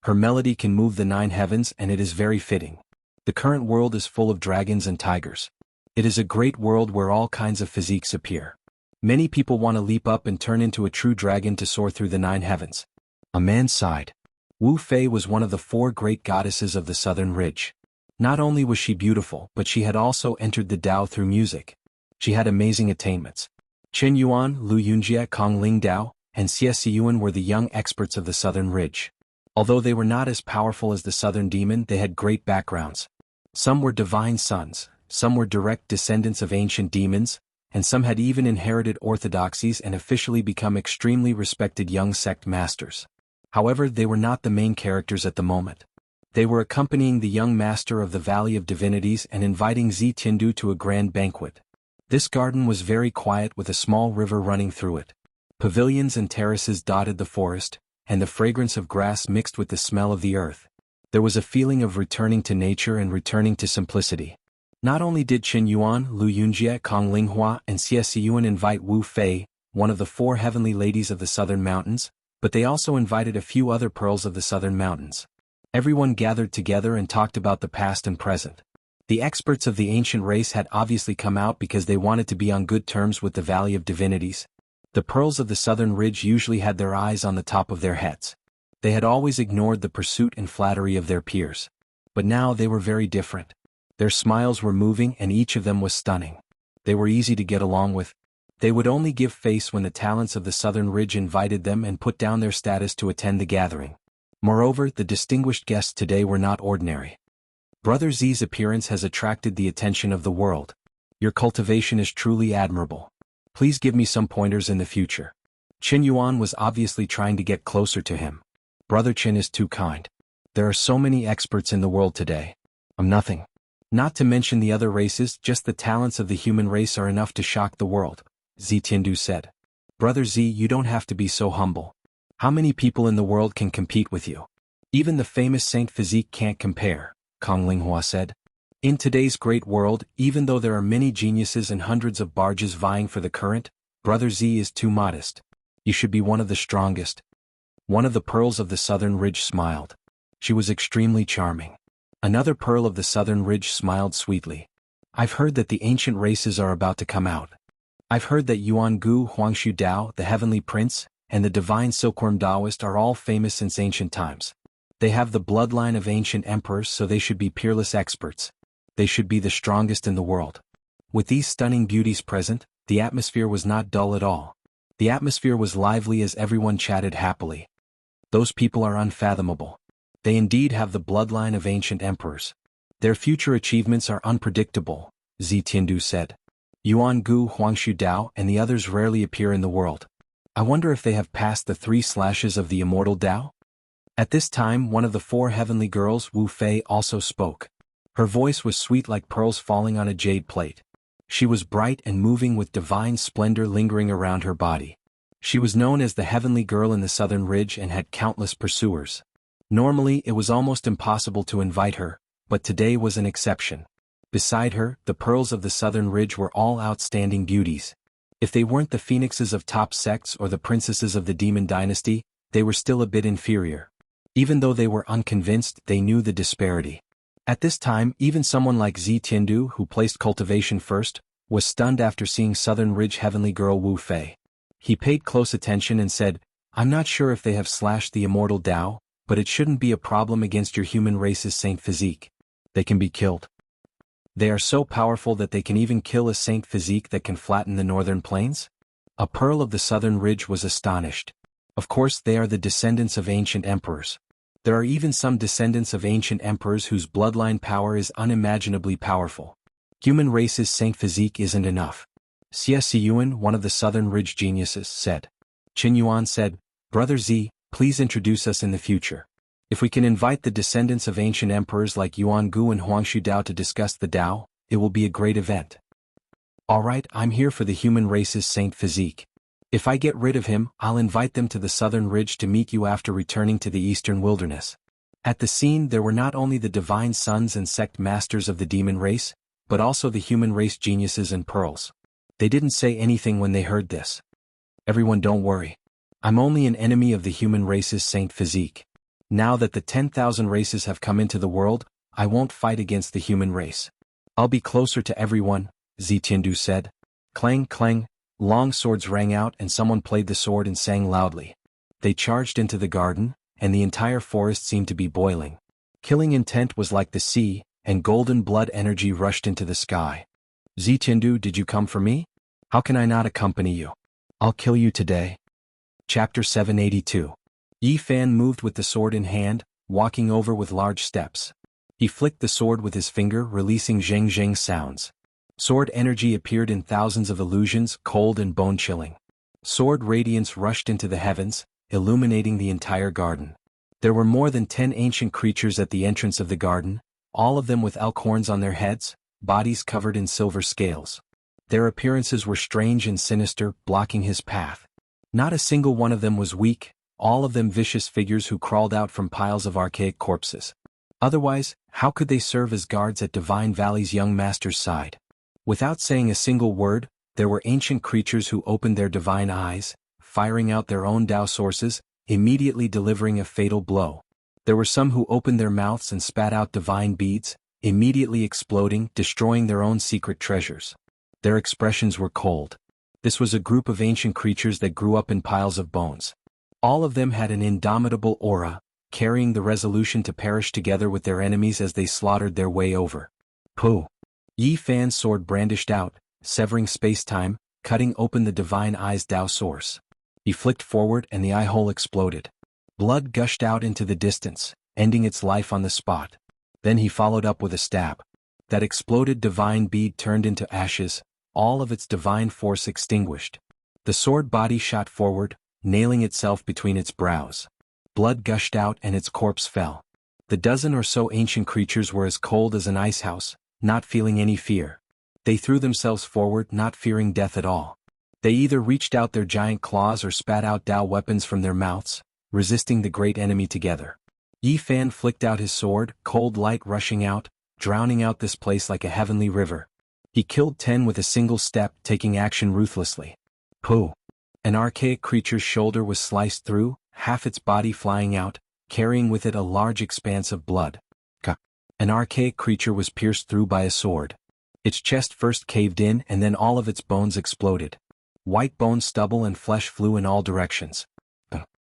A: Her melody can move the 9 heavens, and it is very fitting. The current world is full of dragons and tigers. It is a great world where all kinds of physiques appear. Many people want to leap up and turn into a true dragon to soar through the 9 heavens. A man sighed. Wu Fei was one of the 4 great goddesses of the Southern Ridge. Not only was she beautiful, but she had also entered the Tao through music. She had amazing attainments. Chen Yuan, Lu Yunjie, Kong Ling Dao, and Xie Siyuan were the young experts of the Southern Ridge. Although they were not as powerful as the Southern Demon, they had great backgrounds. Some were divine sons, some were direct descendants of ancient demons, and some had even inherited orthodoxies and officially become extremely respected young sect masters. However, they were not the main characters at the moment. They were accompanying the young master of the Valley of Divinities and inviting Zi Tiandu to a grand banquet. This garden was very quiet with a small river running through it. Pavilions and terraces dotted the forest, and the fragrance of grass mixed with the smell of the earth. There was a feeling of returning to nature and returning to simplicity. Not only did Chen Yuan, Lu Yunjie, Kong Linghua, and Xie Siyuan invite Wu Fei, one of the 4 heavenly ladies of the Southern Mountains, but they also invited a few other pearls of the Southern Mountains. Everyone gathered together and talked about the past and present. The experts of the ancient race had obviously come out because they wanted to be on good terms with the Valley of Divinities. The pearls of the Southern Ridge usually had their eyes on the top of their heads. They had always ignored the pursuit and flattery of their peers. But now they were very different. Their smiles were moving and each of them was stunning. They were easy to get along with. They would only give face when the talents of the Southern Ridge invited them and put down their status to attend the gathering. Moreover, the distinguished guests today were not ordinary. Brother Z's appearance has attracted the attention of the world. Your cultivation is truly admirable. Please give me some pointers in the future. Chen Yuan was obviously trying to get closer to him. Brother Chen is too kind. There are so many experts in the world today. I'm nothing. Not to mention the other races, just the talents of the human race are enough to shock the world, Zi Tiandu said. Brother Z, you don't have to be so humble. How many people in the world can compete with you? Even the famous Saint Physique can't compare, Kong Linghua said. In today's great world, even though there are many geniuses and hundreds of barges vying for the current, Brother Z is too modest. You should be one of the strongest. One of the pearls of the Southern Ridge smiled. She was extremely charming. Another pearl of the Southern Ridge smiled sweetly. I've heard that the ancient races are about to come out. I've heard that Yuan Gu Huangshu Dao, the Heavenly Prince, and the Divine Silkworm Taoist are all famous since ancient times. They have the bloodline of ancient emperors, so they should be peerless experts. They should be the strongest in the world. With these stunning beauties present, the atmosphere was not dull at all. The atmosphere was lively as everyone chatted happily. Those people are unfathomable. They indeed have the bloodline of ancient emperors. Their future achievements are unpredictable, Zi Tiandu said. Yuan Gu Huangshu Dao and the others rarely appear in the world. I wonder if they have passed the 3 slashes of the Immortal Tao? At this time, one of the 4 heavenly girls, Wu Fei, also spoke. Her voice was sweet like pearls falling on a jade plate. She was bright and moving with divine splendor lingering around her body. She was known as the Heavenly Girl in the Southern Ridge and had countless pursuers. Normally it was almost impossible to invite her, but today was an exception. Beside her, the pearls of the Southern Ridge were all outstanding beauties. If they weren't the phoenixes of top sects or the princesses of the demon dynasty, they were still a bit inferior. Even though they were unconvinced, they knew the disparity. At this time, even someone like Tiandu, who placed cultivation first, was stunned after seeing Southern Ridge Heavenly Girl Wu Fei. He paid close attention and said, "I'm not sure if they have slashed the immortal Tao, but it shouldn't be a problem against your human race's saint physique. They can be killed. They are so powerful that they can even kill a saint physique that can flatten the northern plains?" A pearl of the Southern Ridge was astonished. Of course they are the descendants of ancient emperors. There are even some descendants of ancient emperors whose bloodline power is unimaginably powerful. Human race's saint physique isn't enough. Xie Xiyuan, one of the Southern Ridge geniuses, said. Qin Yuan said, "Brother Z, please introduce us in the future. If we can invite the descendants of ancient emperors like Yuan Gu and Huangshu Dao to discuss the Dao, it will be a great event." "Alright, I'm here for the human race's saint physique. If I get rid of him, I'll invite them to the Southern Ridge to meet you after returning to the Eastern Wilderness." At the scene there were not only the divine sons and sect masters of the demon race, but also the human race geniuses and pearls. They didn't say anything when they heard this. "Everyone, don't worry. I'm only an enemy of the human race's saint physique. Now that the 10,000 races have come into the world, I won't fight against the human race. I'll be closer to everyone," Tiandu said. Clang clang, long swords rang out and someone played the sword and sang loudly. They charged into the garden, and the entire forest seemed to be boiling. Killing intent was like the sea, and golden blood energy rushed into the sky. "Tiandu, did you come for me? How can I not accompany you? I'll kill you today." Chapter 782. Yi Fan moved with the sword in hand, walking over with large steps. He flicked the sword with his finger, releasing zheng zheng sounds. Sword energy appeared in thousands of illusions, cold and bone-chilling. Sword radiance rushed into the heavens, illuminating the entire garden. There were more than 10 ancient creatures at the entrance of the garden, all of them with elk horns on their heads, bodies covered in silver scales. Their appearances were strange and sinister, blocking his path. Not a single one of them was weak, all of them vicious figures who crawled out from piles of archaic corpses. Otherwise, how could they serve as guards at Divine Valley's young master's side? Without saying a single word, there were ancient creatures who opened their divine eyes, firing out their own Tao sources, immediately delivering a fatal blow. There were some who opened their mouths and spat out divine beads, immediately exploding, destroying their own secret treasures. Their expressions were cold. This was a group of ancient creatures that grew up in piles of bones. All of them had an indomitable aura, carrying the resolution to perish together with their enemies as they slaughtered their way over. Pooh! Yi Fan's sword brandished out, severing space-time, cutting open the divine eye's Tao source. He flicked forward and the eye hole exploded. Blood gushed out into the distance, ending its life on the spot. Then he followed up with a stab. That exploded divine bead turned into ashes, all of its divine force extinguished. The sword body shot forward, nailing itself between its brows. Blood gushed out and its corpse fell. The dozen or so ancient creatures were as cold as an ice house, not feeling any fear. They threw themselves forward, not fearing death at all. They either reached out their giant claws or spat out Tao weapons from their mouths, resisting the great enemy together. Yi Fan flicked out his sword, cold light rushing out, drowning out this place like a heavenly river. He killed 10 with a single step, taking action ruthlessly. Pooh! An archaic creature's shoulder was sliced through, half its body flying out, carrying with it a large expanse of blood. An archaic creature was pierced through by a sword. Its chest first caved in and then all of its bones exploded. White bone stubble and flesh flew in all directions.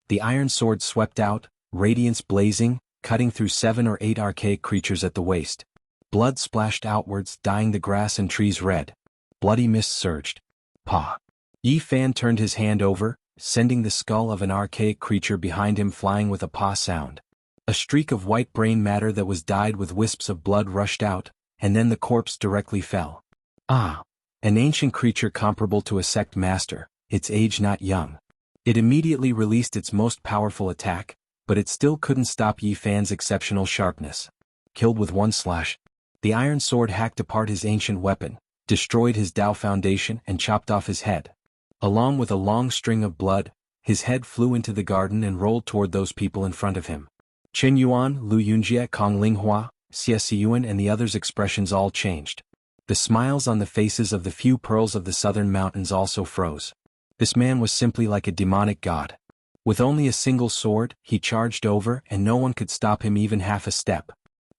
A: The iron sword swept out, radiance blazing, cutting through 7 or 8 archaic creatures at the waist. Blood splashed outwards, dyeing the grass and trees red. Bloody mist surged. Pah! Yi Fan turned his hand over, sending the skull of an archaic creature behind him flying with a paw sound. A streak of white brain matter that was dyed with wisps of blood rushed out, and then the corpse directly fell. Ah! An ancient creature comparable to a sect master, its age not young. It immediately released its most powerful attack, but it still couldn't stop Yi Fan's exceptional sharpness. Killed with one slash, the iron sword hacked apart his ancient weapon, destroyed his Tao foundation and chopped off his head. Along with a long string of blood, his head flew into the garden and rolled toward those people in front of him. Chen Yuan, Lu Yunjie, Kong Linghua, Xie Yuan and the others' expressions all changed. The smiles on the faces of the few pearls of the southern mountains also froze. This man was simply like a demonic god. With only a single sword, he charged over and no one could stop him even half a step.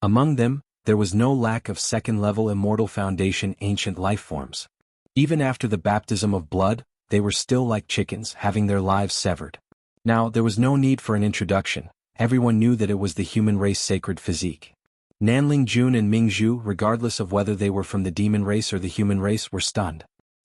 A: Among them, there was no lack of second-level Immortal Foundation ancient lifeforms. Even after the baptism of blood, they were still like chickens, having their lives severed. Now, there was no need for an introduction. Everyone knew that it was the human race sacred physique. Nanling Jun and Ming Zhu, regardless of whether they were from the demon race or the human race, were stunned.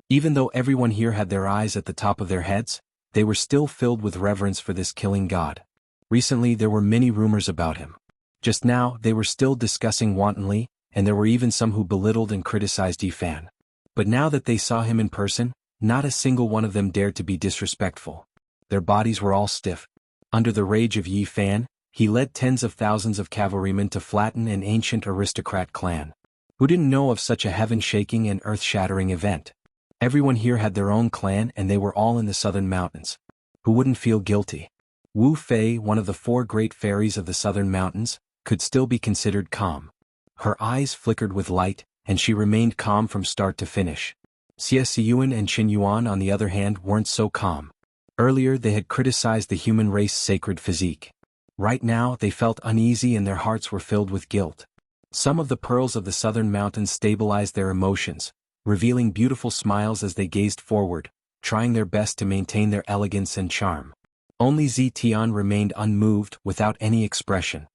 A: Even though everyone here had their eyes at the top of their heads, they were still filled with reverence for this killing god. Recently there were many rumors about him. Just now, they were still discussing wantonly, and there were even some who belittled and criticized Yi Fan. But now that they saw him in person, not a single one of them dared to be disrespectful. Their bodies were all stiff. Under the rage of Yi Fan, he led tens of thousands of cavalrymen to flatten an ancient aristocrat clan. Who didn't know of such a heaven-shaking and earth-shattering event? Everyone here had their own clan and they were all in the southern mountains. Who wouldn't feel guilty? Wu Fei, one of the 4 great fairies of the southern mountains, could still be considered calm. Her eyes flickered with light, and she remained calm from start to finish. Xie Yuan and Qin Yuan, on the other hand, weren't so calm. Earlier they had criticized the human race sacred physique. Right now they felt uneasy and their hearts were filled with guilt. Some of the pearls of the southern mountains stabilized their emotions, revealing beautiful smiles as they gazed forward, trying their best to maintain their elegance and charm. Only Zitian remained unmoved, without any expression.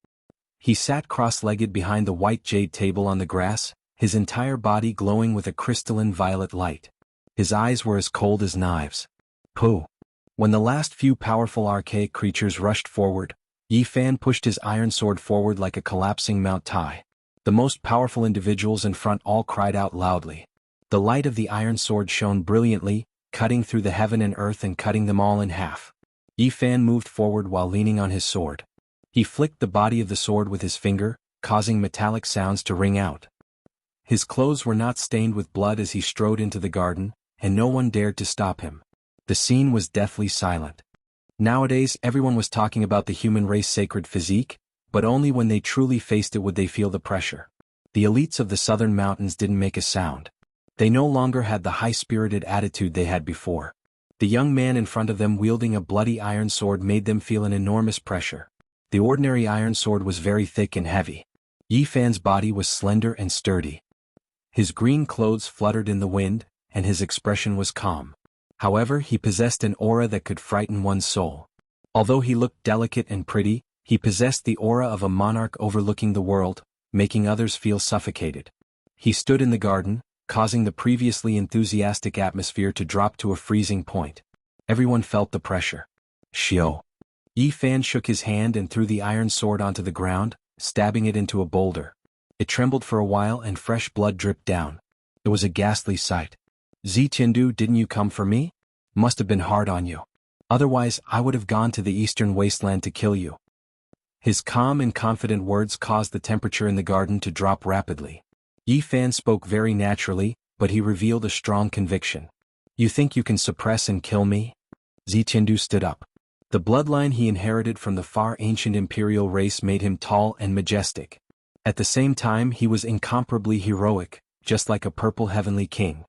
A: He sat cross-legged behind the white jade table on the grass, his entire body glowing with a crystalline violet light. His eyes were as cold as knives. Pooh! When the last few powerful archaic creatures rushed forward, Yi Fan pushed his iron sword forward like a collapsing Mount Tai. The most powerful individuals in front all cried out loudly. The light of the iron sword shone brilliantly, cutting through the heaven and earth and cutting them all in half. Yi Fan moved forward while leaning on his sword. He flicked the body of the sword with his finger, causing metallic sounds to ring out. His clothes were not stained with blood as he strode into the garden, and no one dared to stop him. The scene was deathly silent. Nowadays everyone was talking about the human race sacred physique, but only when they truly faced it would they feel the pressure. The elites of the southern mountains didn't make a sound. They no longer had the high-spirited attitude they had before. The young man in front of them wielding a bloody iron sword made them feel an enormous pressure. The ordinary iron sword was very thick and heavy. Yi Fan's body was slender and sturdy. His green clothes fluttered in the wind, and his expression was calm. However, he possessed an aura that could frighten one's soul. Although he looked delicate and pretty, he possessed the aura of a monarch overlooking the world, making others feel suffocated. He stood in the garden, causing the previously enthusiastic atmosphere to drop to a freezing point. Everyone felt the pressure. Xiao. Yi Fan shook his hand and threw the iron sword onto the ground, stabbing it into a boulder. It trembled for a while and fresh blood dripped down. It was a ghastly sight. Zitindu, didn't you come for me? Must have been hard on you. Otherwise, I would have gone to the eastern wasteland to kill you. His calm and confident words caused the temperature in the garden to drop rapidly. Yi Fan spoke very naturally, but he revealed a strong conviction. You think you can suppress and kill me? Zitindu stood up. The bloodline he inherited from the far ancient imperial race made him tall and majestic. At the same time, he was incomparably heroic, just like a purple heavenly king.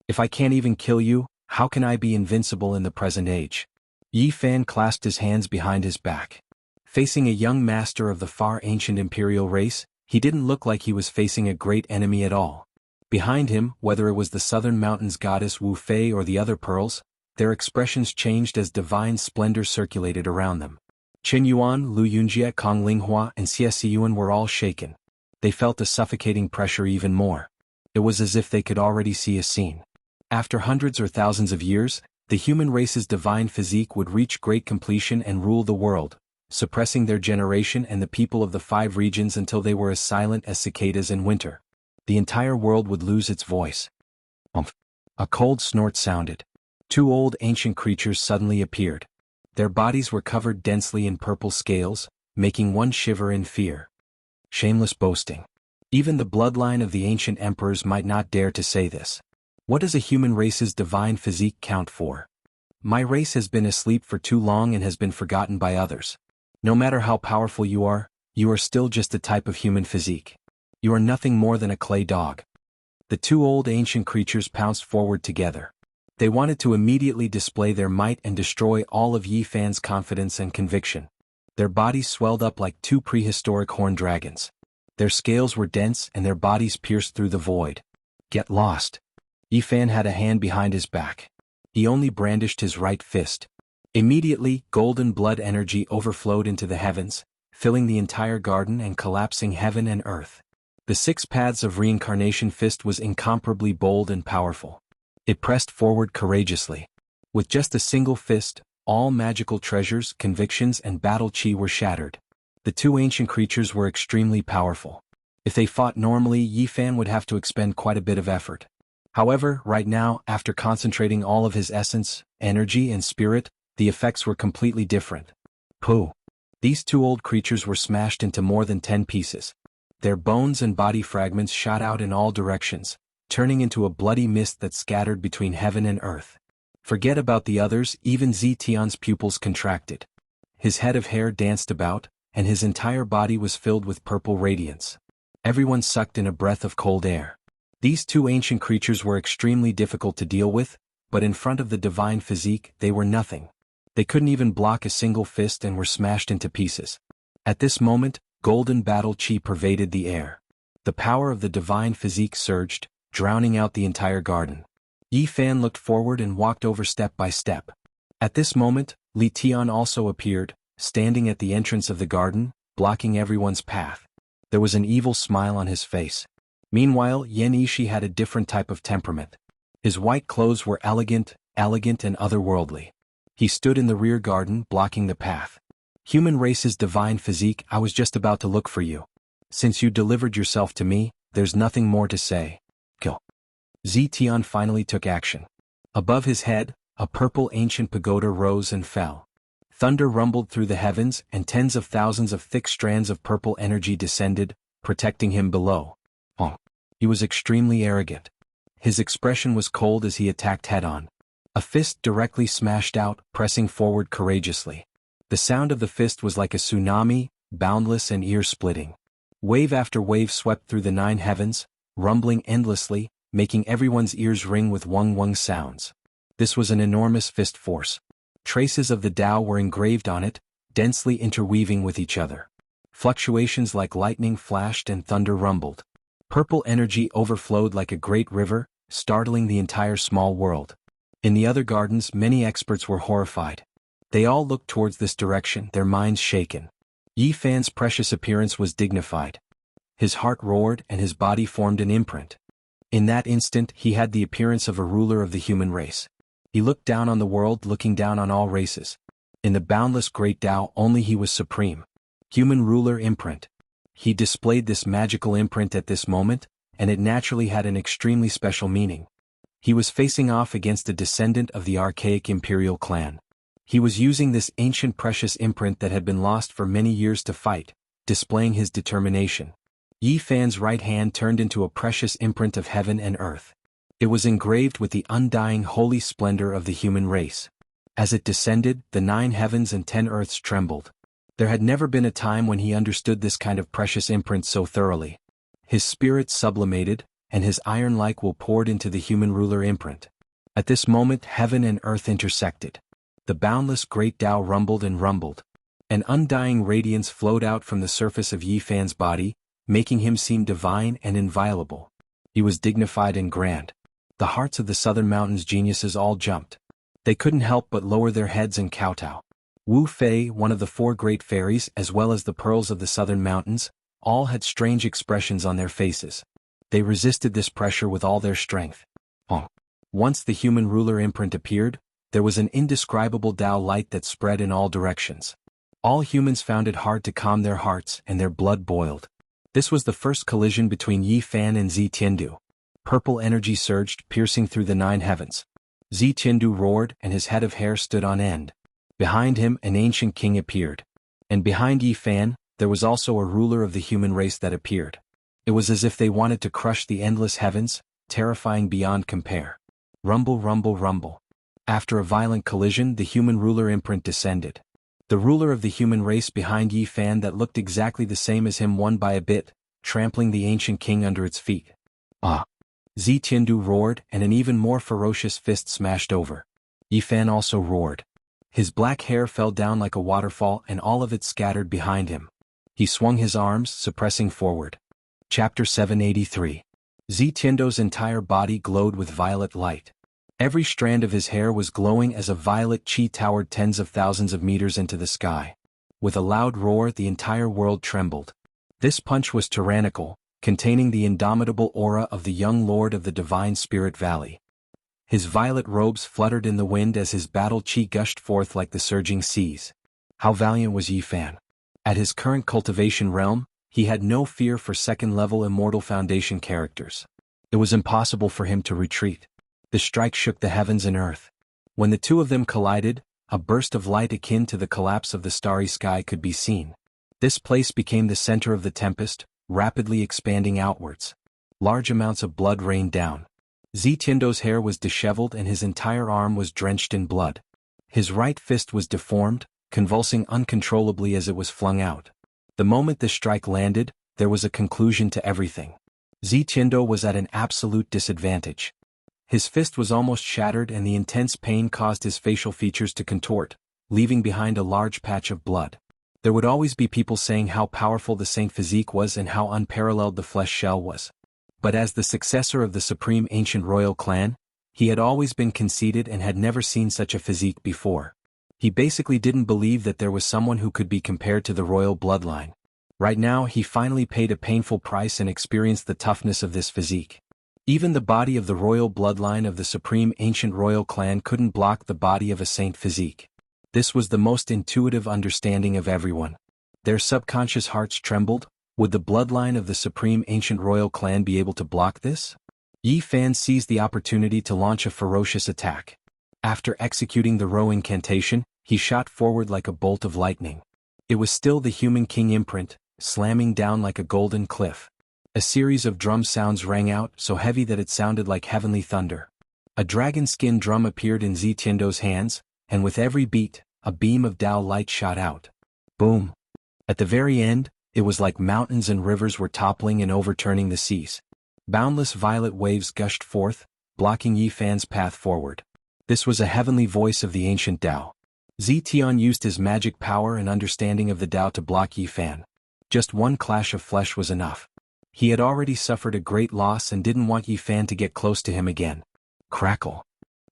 A: If I can't even kill you, how can I be invincible in the present age? Yi Fan clasped his hands behind his back. Facing a young master of the far ancient imperial race, he didn't look like he was facing a great enemy at all. Behind him, whether it was the southern mountains goddess Wu Fei or the other pearls, their expressions changed as divine splendor circulated around them. Qin Yuan, Lu Yunjie, Kong Linghua, and Xie Yuan were all shaken. They felt the suffocating pressure even more. It was as if they could already see a scene. After hundreds or thousands of years, the human race's divine physique would reach great completion and rule the world, suppressing their generation and the people of the 5 regions until they were as silent as cicadas in winter. The entire world would lose its voice. Umph! A cold snort sounded. 2 old ancient creatures suddenly appeared. Their bodies were covered densely in purple scales, making one shiver in fear. Shameless boasting. Even the bloodline of the ancient emperors might not dare to say this. What does a human race's divine physique count for? My race has been asleep for too long and has been forgotten by others. No matter how powerful you are still just a type of human physique. You are nothing more than a clay dog. The two old ancient creatures pounced forward together. They wanted to immediately display their might and destroy all of Yi Fan's confidence and conviction. Their bodies swelled up like two prehistoric horned dragons. Their scales were dense and their bodies pierced through the void. Get lost. Yi Fan had a hand behind his back. He only brandished his right fist. Immediately, golden blood energy overflowed into the heavens, filling the entire garden and collapsing heaven and earth. The 6 paths of reincarnation fist was incomparably bold and powerful. It pressed forward courageously. With just a single fist, all magical treasures, convictions, and battle chi were shattered. The two ancient creatures were extremely powerful. If they fought normally, Yi Fan would have to expend quite a bit of effort. However, right now, after concentrating all of his essence, energy, and spirit, the effects were completely different. Pooh! These two old creatures were smashed into more than 10 pieces. Their bones and body fragments shot out in all directions, turning into a bloody mist that scattered between heaven and earth. Forget about the others, even Zetian's pupils contracted. His head of hair danced about, and his entire body was filled with purple radiance. Everyone sucked in a breath of cold air. These two ancient creatures were extremely difficult to deal with, but in front of the divine physique, they were nothing. They couldn't even block a single fist and were smashed into pieces. At this moment, golden battle chi pervaded the air. The power of the divine physique surged, drowning out the entire garden. Yi Fan looked forward and walked over step by step. At this moment, Li Tian also appeared, standing at the entrance of the garden, blocking everyone's path. There was an evil smile on his face. Meanwhile, Yan Yishi had a different type of temperament. His white clothes were elegant and otherworldly. He stood in the rear garden, blocking the path. Human race's divine physique, I was just about to look for you. Since you delivered yourself to me, there's nothing more to say. Kill. Zetian finally took action. Above his head, a purple ancient pagoda rose and fell. Thunder rumbled through the heavens and tens of thousands of thick strands of purple energy descended, protecting him below. He was extremely arrogant. His expression was cold as he attacked head-on. A fist directly smashed out, pressing forward courageously. The sound of the fist was like a tsunami, boundless and ear-splitting. Wave after wave swept through the 9 heavens, rumbling endlessly, making everyone's ears ring with wung-wung sounds. This was an enormous fist force. Traces of the Tao were engraved on it, densely interweaving with each other. Fluctuations like lightning flashed and thunder rumbled. Purple energy overflowed like a great river, startling the entire small world. In the other gardens, many experts were horrified. They all looked towards this direction, their minds shaken. Yi Fan's precious appearance was dignified. His heart roared and his body formed an imprint. In that instant, he had the appearance of a ruler of the human race. He looked down on the world, looking down on all races. In the boundless great Tao, only he was supreme. Human ruler imprint. He displayed this magical imprint at this moment, and it naturally had an extremely special meaning. He was facing off against a descendant of the archaic imperial clan. He was using this ancient precious imprint that had been lost for many years to fight, displaying his determination. Yi Fan's right hand turned into a precious imprint of heaven and earth. It was engraved with the undying holy splendor of the human race. As it descended, the 9 heavens and 10 earths trembled. There had never been a time when he understood this kind of precious imprint so thoroughly. His spirit sublimated, and his iron-like will poured into the human ruler imprint. At this moment, heaven and earth intersected. The boundless great Tao rumbled and rumbled. An undying radiance flowed out from the surface of Yi Fan's body, making him seem divine and inviolable. He was dignified and grand. The hearts of the Southern Mountains geniuses all jumped. They couldn't help but lower their heads and kowtow. Wu Fei, one of the 4 great fairies, as well as the pearls of the Southern Mountains, all had strange expressions on their faces. They resisted this pressure with all their strength. Once the human ruler imprint appeared, there was an indescribable Tao light that spread in all directions. All humans found it hard to calm their hearts, and their blood boiled. This was the first collision between Yi Fan and Zetiandu. Purple energy surged, piercing through the 9 heavens. Zetiandu roared, and his head of hair stood on end. Behind him, an ancient king appeared. And behind Yi Fan, there was also a ruler of the human race that appeared. It was as if they wanted to crush the endless heavens, terrifying beyond compare. Rumble, rumble, rumble. After a violent collision, the human ruler imprint descended. The ruler of the human race behind Yi Fan that looked exactly the same as him won by a bit, trampling the ancient king under its feet. Ah! Zi Tiandu roared, and an even more ferocious fist smashed over. Yi Fan also roared. His black hair fell down like a waterfall and all of it scattered behind him. He swung his arms, suppressing forward. Chapter 783. Zi Tiandu's entire body glowed with violet light. Every strand of his hair was glowing as a violet chi towered tens of thousands of meters into the sky. With a loud roar, the entire world trembled. This punch was tyrannical, containing the indomitable aura of the young lord of the divine spirit valley. His violet robes fluttered in the wind as his battle chi gushed forth like the surging seas. How valiant was Yi Fan! At his current cultivation realm, he had no fear for second-level Immortal Foundation characters. It was impossible for him to retreat. The strike shook the heavens and earth. When the two of them collided, a burst of light akin to the collapse of the starry sky could be seen. This place became the center of the tempest, rapidly expanding outwards. Large amounts of blood rained down. Zi Tiandu's hair was disheveled and his entire arm was drenched in blood. His right fist was deformed, convulsing uncontrollably as it was flung out. The moment the strike landed, there was a conclusion to everything. Zi Tiandu was at an absolute disadvantage. His fist was almost shattered and the intense pain caused his facial features to contort, leaving behind a large patch of blood. There would always be people saying how powerful the Saint Physique was and how unparalleled the flesh shell was. But as the successor of the supreme ancient royal clan, he had always been conceited and had never seen such a physique before. He basically didn't believe that there was someone who could be compared to the royal bloodline. Right now he finally paid a painful price and experienced the toughness of this physique. Even the body of the royal bloodline of the supreme ancient royal clan couldn't block the body of a saint physique. This was the most intuitive understanding of everyone. Their subconscious hearts trembled. Would the bloodline of the supreme ancient royal clan be able to block this? Yi Fan seized the opportunity to launch a ferocious attack. After executing the Row incantation, he shot forward like a bolt of lightning. It was still the human king imprint, slamming down like a golden cliff. A series of drum sounds rang out, so heavy that it sounded like heavenly thunder. A dragon skin drum appeared in Zi Tiandu's hands, and with every beat, a beam of Dao light shot out. Boom! At the very end, it was like mountains and rivers were toppling and overturning the seas. Boundless violet waves gushed forth, blocking Yi Fan's path forward. This was a heavenly voice of the ancient Dao. Zi Tian used his magic power and understanding of the Dao to block Yi Fan. Just one clash of flesh was enough. He had already suffered a great loss and didn't want Yi Fan to get close to him again. Crackle.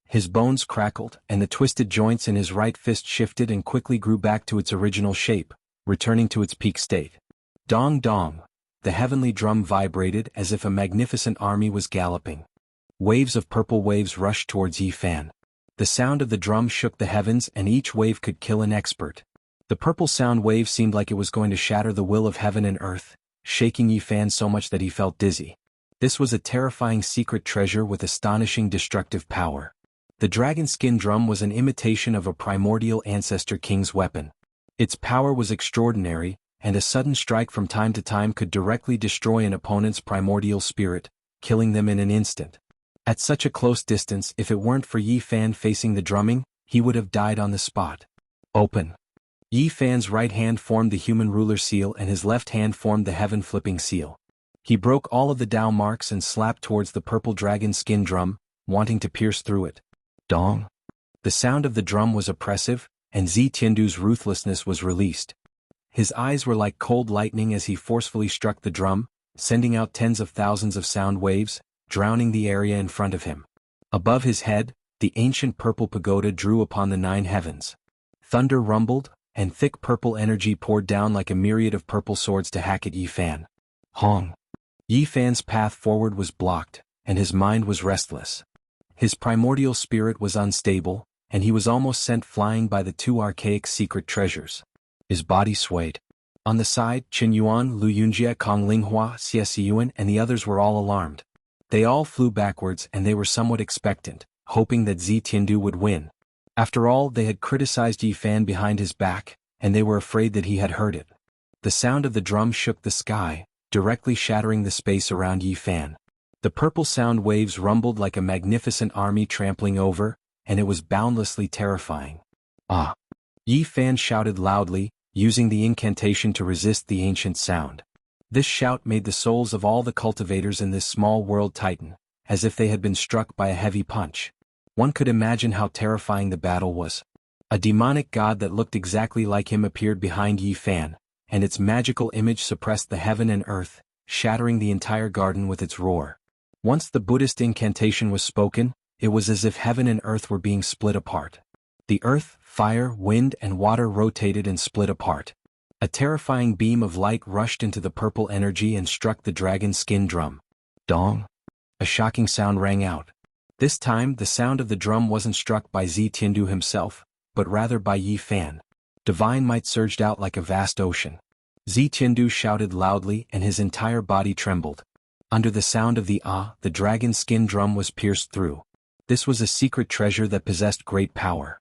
A: His bones crackled, and the twisted joints in his right fist shifted and quickly grew back to its original shape, returning to its peak state. Dong dong. The heavenly drum vibrated as if a magnificent army was galloping. Waves of purple waves rushed towards Yi Fan. The sound of the drum shook the heavens and each wave could kill an expert. The purple sound wave seemed like it was going to shatter the will of heaven and earth, shaking Yi Fan so much that he felt dizzy. This was a terrifying secret treasure with astonishing destructive power. The dragon skin drum was an imitation of a primordial ancestor king's weapon. Its power was extraordinary, and a sudden strike from time to time could directly destroy an opponent's primordial spirit, killing them in an instant. At such a close distance, if it weren't for Yi Fan facing the drumming, he would have died on the spot. Open. Yi Fan's right hand formed the human ruler seal and his left hand formed the heaven-flipping seal. He broke all of the Dao marks and slapped towards the purple dragon skin drum, wanting to pierce through it. Dong. The sound of the drum was oppressive, and Zi Tiandu's ruthlessness was released. His eyes were like cold lightning as he forcefully struck the drum, sending out tens of thousands of sound waves, drowning the area in front of him. Above his head, the ancient purple pagoda drew upon the 9 heavens. Thunder rumbled, and thick purple energy poured down like a myriad of purple swords to hack at Yi Fan. Hong. Yi Fan's path forward was blocked, and his mind was restless. His primordial spirit was unstable, and he was almost sent flying by the 2 archaic secret treasures. His body swayed. On the side, Qin Yuan, Lu Yunjie, Kong Linghua, Xie Siyuan and the others were all alarmed. They all flew backwards and they were somewhat expectant, hoping that Zi Tiandu would win. After all, they had criticized Yi Fan behind his back, and they were afraid that he had heard it. The sound of the drum shook the sky, directly shattering the space around Yi Fan. The purple sound waves rumbled like a magnificent army trampling over, and it was boundlessly terrifying. Ah! Yi Fan shouted loudly, using the incantation to resist the ancient sound. This shout made the souls of all the cultivators in this small world tighten, as if they had been struck by a heavy punch. One could imagine how terrifying the battle was. A demonic god that looked exactly like him appeared behind Yi Fan, and its magical image suppressed the heaven and earth, shattering the entire garden with its roar. Once the Buddhist incantation was spoken, it was as if heaven and earth were being split apart. The earth, fire, wind, and water rotated and split apart. A terrifying beam of light rushed into the purple energy and struck the dragon skin drum. Dong! A shocking sound rang out. This time the sound of the drum wasn't struck by Tiandu himself, but rather by Yi Fan. Divine might surged out like a vast ocean. Tiandu shouted loudly and his entire body trembled. Under the sound of the dragon skin drum was pierced through. This was a secret treasure that possessed great power.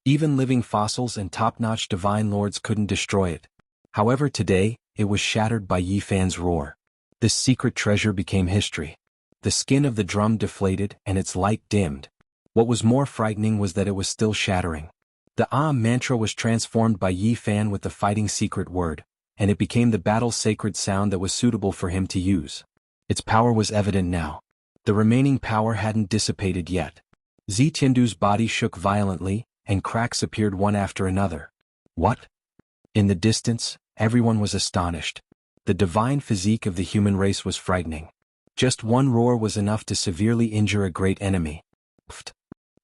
A: Even living fossils and top-notch divine lords couldn't destroy it. However, today, it was shattered by Yi Fan's roar. This secret treasure became history. The skin of the drum deflated and its light dimmed. What was more frightening was that it was still shattering. The mantra was transformed by Yi Fan with the fighting secret word, and it became the battle's sacred sound that was suitable for him to use. Its power was evident now. The remaining power hadn't dissipated yet. Tiandu's body shook violently, and cracks appeared one after another. What? In the distance, everyone was astonished. The divine physique of the human race was frightening. Just one roar was enough to severely injure a great enemy. Pfft!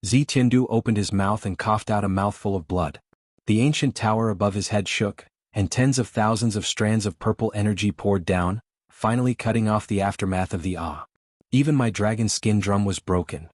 A: Tiandu opened his mouth and coughed out a mouthful of blood. The ancient tower above his head shook, and tens of thousands of strands of purple energy poured down, finally cutting off the aftermath of the Even my dragon skin drum was broken.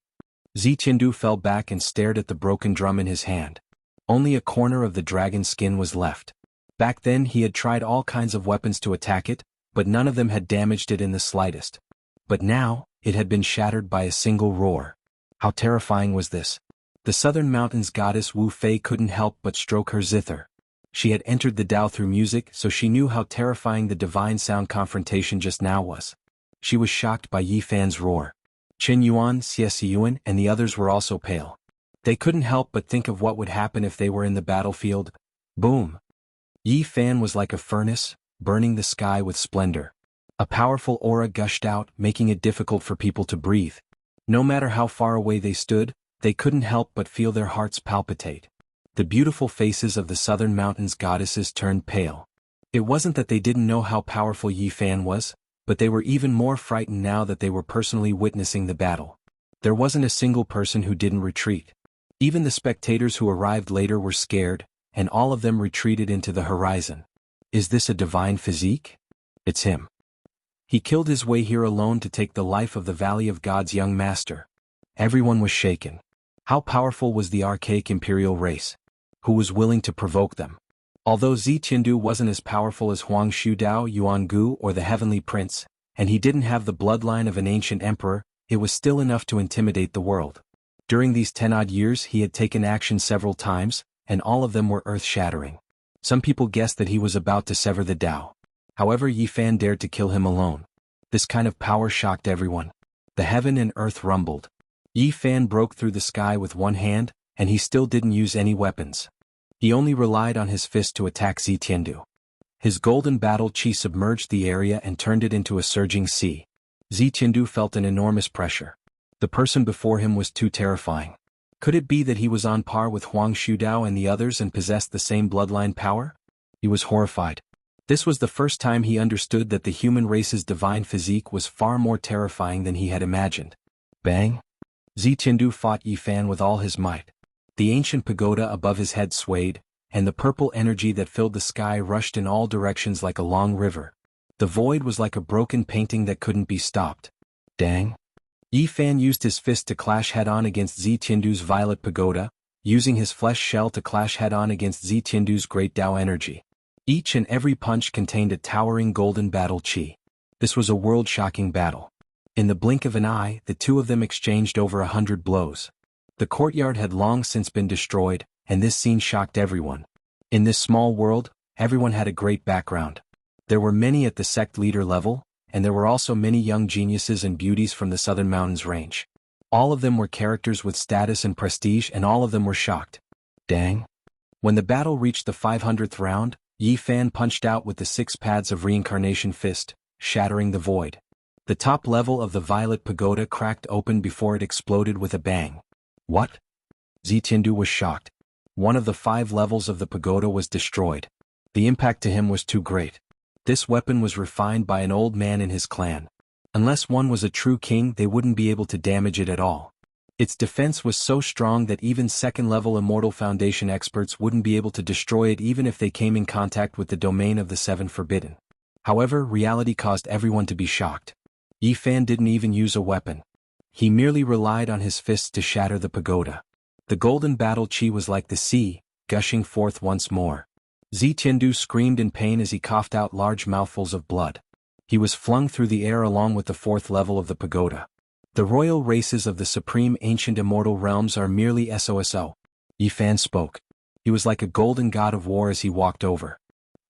A: Tiandu fell back and stared at the broken drum in his hand. Only a corner of the dragon skin was left. Back then he had tried all kinds of weapons to attack it, but none of them had damaged it in the slightest. But now, it had been shattered by a single roar. How terrifying was this? The southern mountains goddess Wu Fei couldn't help but stroke her zither. She had entered the Tao through music, so she knew how terrifying the divine sound confrontation just now was. She was shocked by Yi Fan's roar. Qin Yuan, Xie Yuan, and the others were also pale. They couldn't help but think of what would happen if they were in the battlefield. Boom! Yi Fan was like a furnace, burning the sky with splendor. A powerful aura gushed out, making it difficult for people to breathe. No matter how far away they stood, they couldn't help but feel their hearts palpitate. The beautiful faces of the southern mountains goddesses turned pale. It wasn't that they didn't know how powerful Yi Fan was, but they were even more frightened now that they were personally witnessing the battle. There wasn't a single person who didn't retreat. Even the spectators who arrived later were scared, and all of them retreated into the horizon. Is this a divine physique? It's him. He killed his way here alone to take the life of the Valley of God's young master. Everyone was shaken. How powerful was the archaic imperial race? Who was willing to provoke them? Although Tiandu wasn't as powerful as Huang Shudao, Yuangu, or the Heavenly Prince, and he didn't have the bloodline of an ancient emperor, it was still enough to intimidate the world. During these 10-odd years he had taken action several times, and all of them were earth-shattering. Some people guessed that he was about to sever the Tao. However, Yi Fan dared to kill him alone. This kind of power shocked everyone. The heaven and earth rumbled. Yi Fan broke through the sky with one hand, and he still didn't use any weapons. He only relied on his fist to attack Tiandu. His golden battle chi submerged the area and turned it into a surging sea. Tiandu felt an enormous pressure. The person before him was too terrifying. Could it be that he was on par with Huang Shudao and the others and possessed the same bloodline power? He was horrified. This was the first time he understood that the human race's divine physique was far more terrifying than he had imagined. Bang! Tiandu fought Yi Fan with all his might. The ancient pagoda above his head swayed, and the purple energy that filled the sky rushed in all directions like a long river. The void was like a broken painting that couldn't be stopped. Dang! Yi Fan used his fist to clash head-on against Tiandu's violet pagoda, using his flesh shell to clash head-on against Tiandu's great Tao energy. Each and every punch contained a towering golden battle chi. This was a world-shocking battle. In the blink of an eye, the two of them exchanged over 100 blows. The courtyard had long since been destroyed, and this scene shocked everyone. In this small world, everyone had a great background. There were many at the sect leader level, and there were also many young geniuses and beauties from the southern mountains range. All of them were characters with status and prestige, and all of them were shocked. Dang. When the battle reached the 500th round, Yi Fan punched out with the 6 pads of reincarnation fist, shattering the void. The top level of the violet pagoda cracked open before it exploded with a bang. What? Zi Tiandu was shocked. One of the 5 levels of the pagoda was destroyed. The impact to him was too great. This weapon was refined by an old man in his clan. Unless one was a true king, they wouldn't be able to damage it at all. Its defense was so strong that even second-level Immortal Foundation experts wouldn't be able to destroy it even if they came in contact with the domain of the 7 Forbidden. However, reality caused everyone to be shocked. Yi Fan didn't even use a weapon. He merely relied on his fists to shatter the pagoda. The golden battle chi was like the sea, gushing forth once more. Zi Tiandu screamed in pain as he coughed out large mouthfuls of blood. He was flung through the air along with the 4th level of the pagoda. The royal races of the supreme ancient immortal realms are merely SOSO. Yi Fan spoke. He was like a golden god of war as he walked over.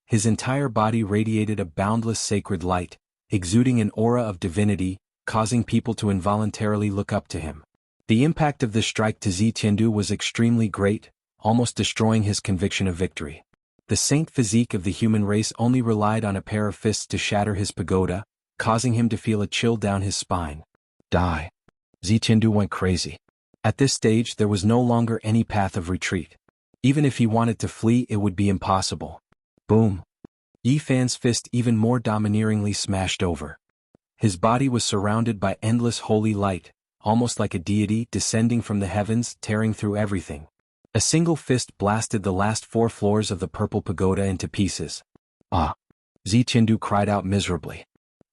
A: His entire body radiated a boundless sacred light, exuding an aura of divinity, causing people to involuntarily look up to him. The impact of this strike to Zi Tiandu was extremely great, almost destroying his conviction of victory. The saint physique of the human race only relied on a pair of fists to shatter his pagoda, causing him to feel a chill down his spine. Die. Zi Tiandu went crazy. At this stage there was no longer any path of retreat. Even if he wanted to flee, it would be impossible. Boom. Yi Fan's fist even more domineeringly smashed over. His body was surrounded by endless holy light, almost like a deity descending from the heavens, tearing through everything. A single fist blasted the last 4 floors of the purple pagoda into pieces. Ah! Zi Tiandu cried out miserably.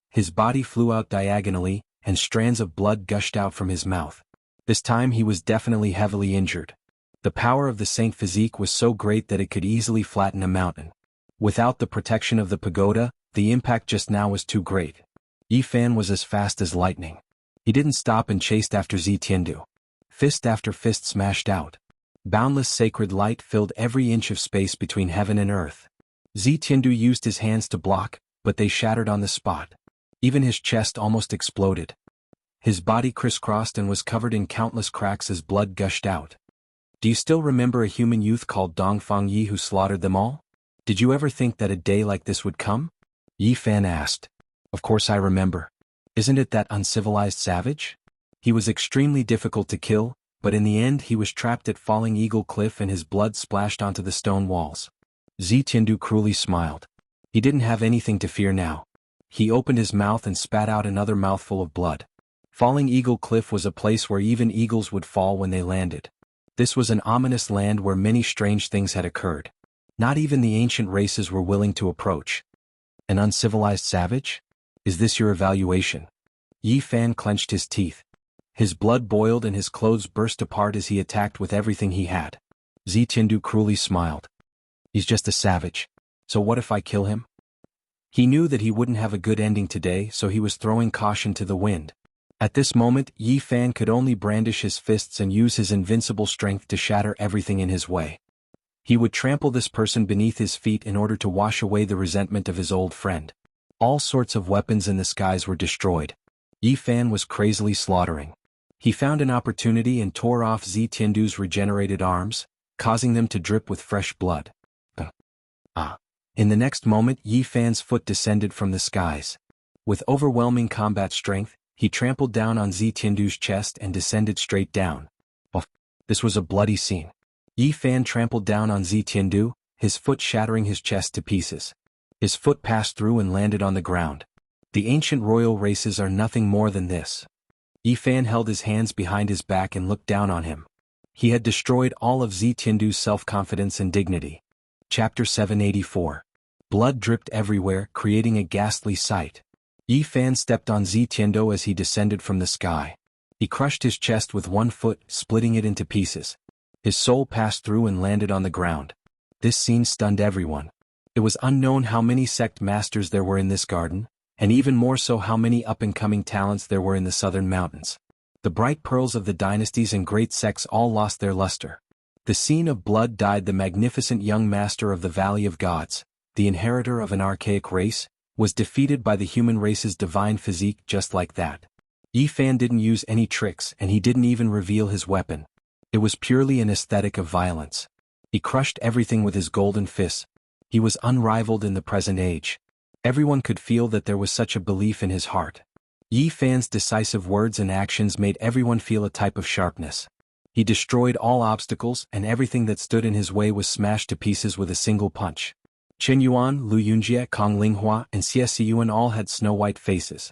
A: His body flew out diagonally, and strands of blood gushed out from his mouth. This time he was definitely heavily injured. The power of the saint physique was so great that it could easily flatten a mountain. Without the protection of the pagoda, the impact just now was too great. Yi Fan was as fast as lightning. He didn't stop and chased after Zi Tiandu. Fist after fist smashed out. Boundless sacred light filled every inch of space between heaven and earth. Zi Tiandu used his hands to block, but they shattered on the spot. Even his chest almost exploded. His body crisscrossed and was covered in countless cracks as blood gushed out. Do you still remember a human youth called Dongfang Yi who slaughtered them all? Did you ever think that a day like this would come? Yi Fan asked. Of course I remember. Isn't it that uncivilized savage? He was extremely difficult to kill, but in the end he was trapped at Falling Eagle Cliff and his blood splashed onto the stone walls. Zi Tiandu cruelly smiled. He didn't have anything to fear now. He opened his mouth and spat out another mouthful of blood. Falling Eagle Cliff was a place where even eagles would fall when they landed. This was an ominous land where many strange things had occurred. Not even the ancient races were willing to approach. An uncivilized savage? Is this your evaluation? Yi Fan clenched his teeth. His blood boiled and his clothes burst apart as he attacked with everything he had. Zi Tiandu cruelly smiled. He's just a savage. So what if I kill him? He knew that he wouldn't have a good ending today, so he was throwing caution to the wind. At this moment, Yi Fan could only brandish his fists and use his invincible strength to shatter everything in his way. He would trample this person beneath his feet in order to wash away the resentment of his old friend. All sorts of weapons in the skies were destroyed. Yi Fan was crazily slaughtering. He found an opportunity and tore off Zi Tiandu's regenerated arms, causing them to drip with fresh blood. In the next moment, Yi Fan's foot descended from the skies. With overwhelming combat strength, he trampled down on Zi Tiandu's chest and descended straight down. This was a bloody scene. Yi Fan trampled down on Zi Tiandu, his foot shattering his chest to pieces. His foot passed through and landed on the ground. The ancient royal races are nothing more than this. Yi Fan held his hands behind his back and looked down on him. He had destroyed all of Zi Tiandu's self-confidence and dignity. Chapter 784. Blood dripped everywhere, creating a ghastly sight. Yi Fan stepped on Zi Tiandu as he descended from the sky. He crushed his chest with one foot, splitting it into pieces. His soul passed through and landed on the ground. This scene stunned everyone. It was unknown how many sect masters there were in this garden, and even more so how many up-and-coming talents there were in the southern mountains. The bright pearls of the dynasties and great sects all lost their luster. The scene of blood died. The magnificent young master of the Valley of Gods, the inheritor of an archaic race, was defeated by the human race's divine physique just like that. Yi Fan didn't use any tricks and he didn't even reveal his weapon. It was purely an aesthetic of violence. He crushed everything with his golden fists. He was unrivaled in the present age. Everyone could feel that there was such a belief in his heart. Yi Fan's decisive words and actions made everyone feel a type of sharpness. He destroyed all obstacles and everything that stood in his way was smashed to pieces with a single punch. Chen Yuan, Lu Yunjie, Kong Linghua, and Xie Siyuan all had snow-white faces.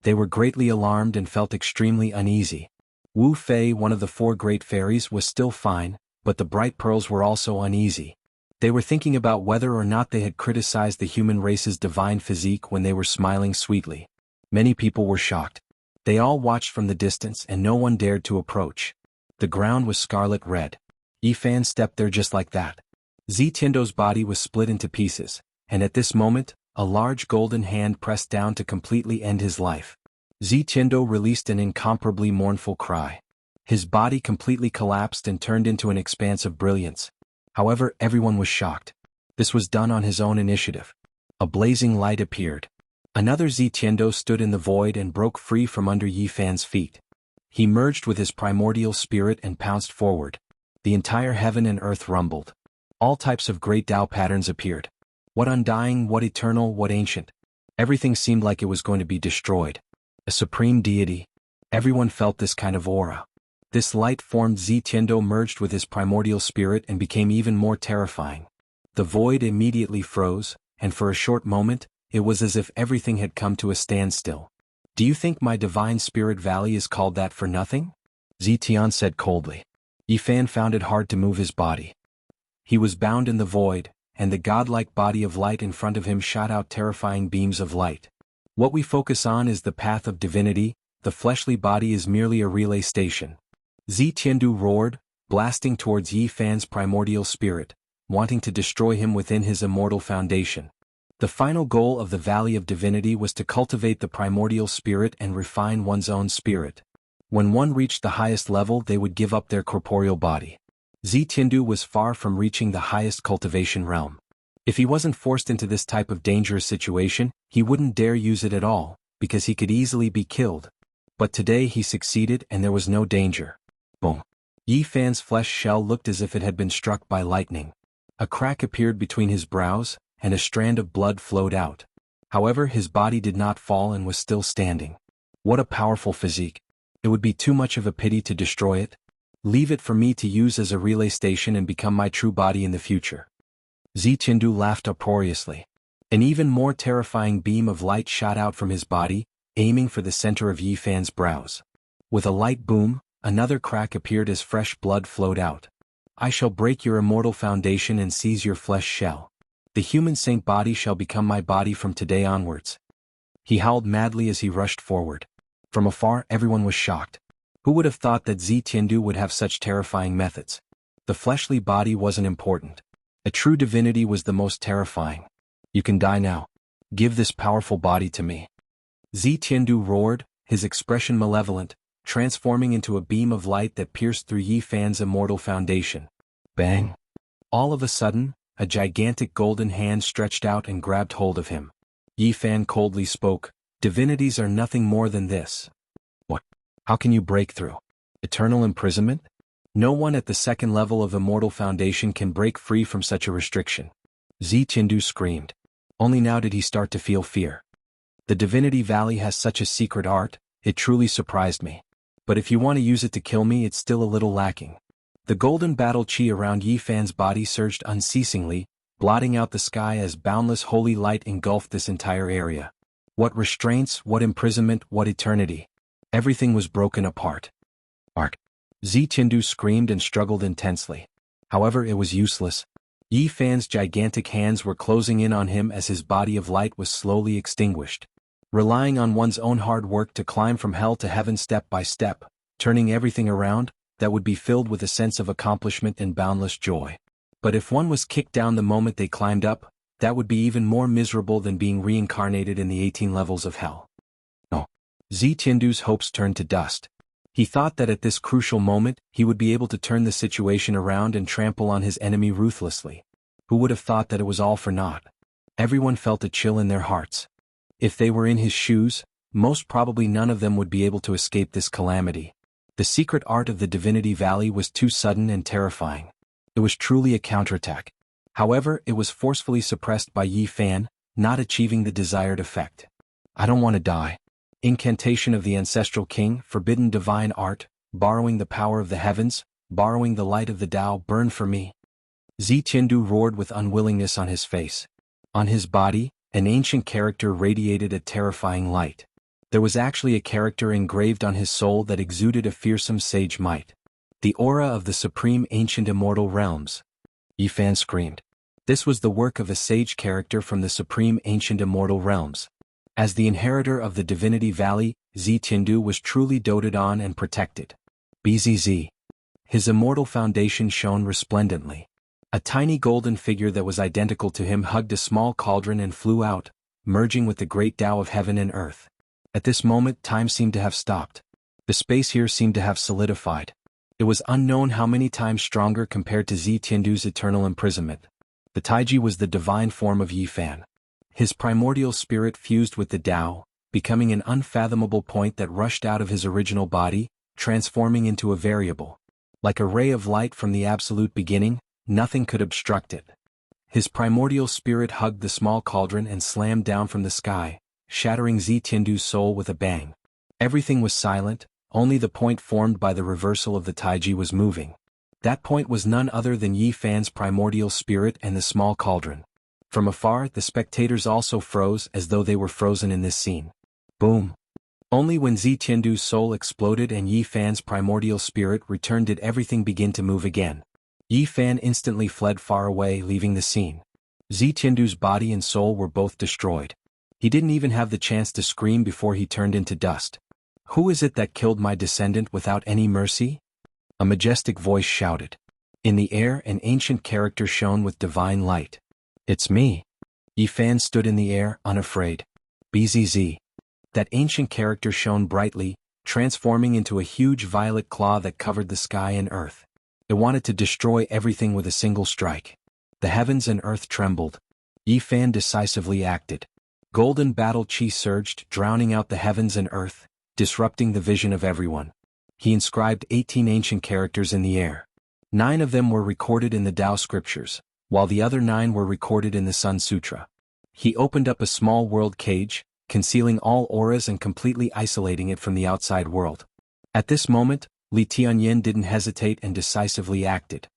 A: They were greatly alarmed and felt extremely uneasy. Wu Fei, one of the 4 great fairies, was still fine, but the bright pearls were also uneasy. They were thinking about whether or not they had criticized the human race's divine physique when they were smiling sweetly. Many people were shocked. They all watched from the distance and no one dared to approach. The ground was scarlet red. Yi Fan stepped there just like that. Zi Tiando's body was split into pieces, and at this moment, a large golden hand pressed down to completely end his life. Zi Tiando released an incomparably mournful cry. His body completely collapsed and turned into an expanse of brilliance. However, everyone was shocked. This was done on his own initiative. A blazing light appeared. Another Zi Tiando stood in the void and broke free from under Yi Fan's feet. He merged with his primordial spirit and pounced forward. The entire heaven and earth rumbled. All types of great Tao patterns appeared. What undying, what eternal, what ancient. Everything seemed like it was going to be destroyed. A supreme deity. Everyone felt this kind of aura. This light-formed Zi Tiando merged with his primordial spirit and became even more terrifying. The void immediately froze, and for a short moment, it was as if everything had come to a standstill. Do you think my divine spirit valley is called that for nothing? Zi Tian said coldly. Yi Fan found it hard to move his body. He was bound in the void, and the godlike body of light in front of him shot out terrifying beams of light. What we focus on is the path of divinity, the fleshly body is merely a relay station. Zi Tiandu roared, blasting towards Yi Fan's primordial spirit, wanting to destroy him within his immortal foundation. The final goal of the Valley of Divinity was to cultivate the primordial spirit and refine one's own spirit. When one reached the highest level, they would give up their corporeal body. Zi Tiandu was far from reaching the highest cultivation realm. If he wasn't forced into this type of dangerous situation, he wouldn't dare use it at all, because he could easily be killed. But today he succeeded and there was no danger. Boom. Yi Fan's flesh shell looked as if it had been struck by lightning. A crack appeared between his brows, and a strand of blood flowed out. However, his body did not fall and was still standing. What a powerful physique. It would be too much of a pity to destroy it. Leave it for me to use as a relay station and become my true body in the future. Zi Tiandu laughed uproariously. An even more terrifying beam of light shot out from his body, aiming for the center of Yi Fan's brows. With a light boom, another crack appeared as fresh blood flowed out. I shall break your immortal foundation and seize your flesh shell. The human saint body shall become my body from today onwards. He howled madly as he rushed forward. From afar, everyone was shocked. Who would have thought that Zi Tiandu would have such terrifying methods? The fleshly body wasn't important. A true divinity was the most terrifying. You can die now. Give this powerful body to me. Zi Tiandu roared, his expression malevolent, transforming into a beam of light that pierced through Yi Fan's immortal foundation. Bang! All of a sudden, a gigantic golden hand stretched out and grabbed hold of him. Yi Fan coldly spoke, "Divinities are nothing more than this." What? How can you break through? Eternal imprisonment? No one at the second level of Immortal Foundation can break free from such a restriction. Zi Tiandu screamed. Only now did he start to feel fear. The Divinity Valley has such a secret art, it truly surprised me. But if you want to use it to kill me, it's still a little lacking. The golden battle chi around Yi Fan's body surged unceasingly, blotting out the sky as boundless holy light engulfed this entire area. What restraints, what imprisonment, what eternity. Everything was broken apart. Ark. Zi Tiandu screamed and struggled intensely. However, it was useless. Yi Fan's gigantic hands were closing in on him as his body of light was slowly extinguished. Relying on one's own hard work to climb from hell to heaven step by step, turning everything around, that would be filled with a sense of accomplishment and boundless joy. But if one was kicked down the moment they climbed up, that would be even more miserable than being reincarnated in the 18 levels of hell. No. Zi Tiandu's hopes turned to dust. He thought that at this crucial moment, he would be able to turn the situation around and trample on his enemy ruthlessly. Who would have thought that it was all for naught? Everyone felt a chill in their hearts. If they were in his shoes, most probably none of them would be able to escape this calamity. The secret art of the Divinity Valley was too sudden and terrifying. It was truly a counterattack. However, it was forcefully suppressed by Yi Fan, not achieving the desired effect. I don't want to die. Incantation of the Ancestral King, forbidden divine art, borrowing the power of the heavens, borrowing the light of the Tao, burn for me. Zi Tiandu roared with unwillingness on his face. On his body, an ancient character radiated a terrifying light. There was actually a character engraved on his soul that exuded a fearsome sage might. The aura of the supreme ancient immortal realms. Yi Fan screamed. This was the work of a sage character from the supreme ancient immortal realms. As the inheritor of the Divinity Valley, Zi Tiandu was truly doted on and protected. Bzz. His immortal foundation shone resplendently. A tiny golden figure that was identical to him hugged a small cauldron and flew out, merging with the great Tao of heaven and earth. At this moment, time seemed to have stopped. The space here seemed to have solidified. It was unknown how many times stronger compared to Zi Tiandu's eternal imprisonment. The Taiji was the divine form of Yi Fan. His primordial spirit fused with the Tao, becoming an unfathomable point that rushed out of his original body, transforming into a variable. Like a ray of light from the absolute beginning, nothing could obstruct it. His primordial spirit hugged the small cauldron and slammed down from the sky, shattering Zi Tiandu's soul with a bang. Everything was silent, only the point formed by the reversal of the Taiji was moving. That point was none other than Yi Fan's primordial spirit and the small cauldron. From afar, the spectators also froze as though they were frozen in this scene. Boom. Only when Zi Tiandu's soul exploded and Yi Fan's primordial spirit returned did everything begin to move again. Yi Fan instantly fled far away, leaving the scene. Zi Tiandu's body and soul were both destroyed. He didn't even have the chance to scream before he turned into dust. Who is it that killed my descendant without any mercy? A majestic voice shouted. In the air, an ancient character shone with divine light. It's me. Yi Fan stood in the air, unafraid. Bzz. That ancient character shone brightly, transforming into a huge violet claw that covered the sky and earth. It wanted to destroy everything with a single strike. The heavens and earth trembled. Yi Fan decisively acted. Golden battle chi surged, drowning out the heavens and earth, disrupting the vision of everyone. He inscribed 18 ancient characters in the air. 9 of them were recorded in the Tao scriptures, while the other 9 were recorded in the Sun Sutra. He opened up a small world cage, concealing all auras and completely isolating it from the outside world. At this moment, Li Tianyin didn't hesitate and decisively acted.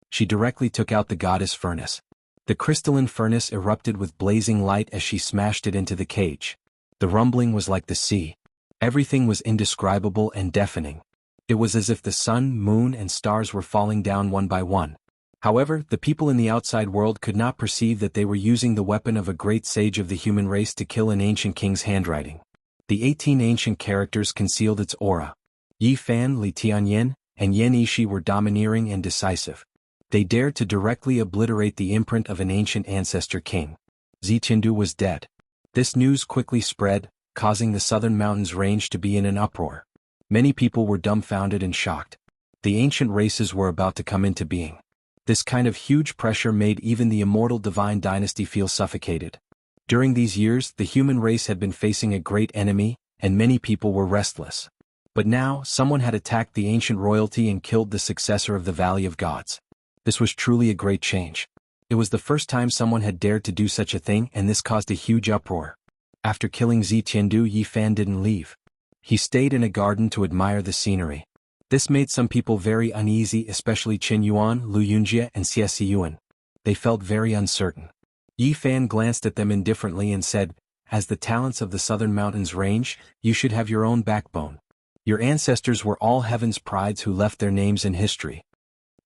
A: She directly took out the goddess furnace. The crystalline furnace erupted with blazing light as she smashed it into the cage. The rumbling was like the sea. Everything was indescribable and deafening. It was as if the sun, moon, and stars were falling down one by one. However, the people in the outside world could not perceive that they were using the weapon of a great sage of the human race to kill an ancient king's handwriting. The 18 ancient characters concealed its aura. Yi Fan, Li Tianyin, and Yan Yishi were domineering and decisive. They dared to directly obliterate the imprint of an ancient ancestor king. Zi Tiandu was dead. This news quickly spread, causing the southern mountains range to be in an uproar. Many people were dumbfounded and shocked. The ancient races were about to come into being. This kind of huge pressure made even the immortal divine dynasty feel suffocated. During these years, the human race had been facing a great enemy, and many people were restless. But now, someone had attacked the ancient royalty and killed the successor of the Valley of Gods. This was truly a great change. It was the first time someone had dared to do such a thing, and this caused a huge uproar. After killing Zi Tiandu, Yi Fan didn't leave. He stayed in a garden to admire the scenery. This made some people very uneasy, especially Qin Yuan, Lu Yunjie, and Xie Xiyuan. They felt very uncertain. Yi Fan glanced at them indifferently and said, "As the talents of the southern mountains range, you should have your own backbone. Your ancestors were all heaven's prides who left their names in history."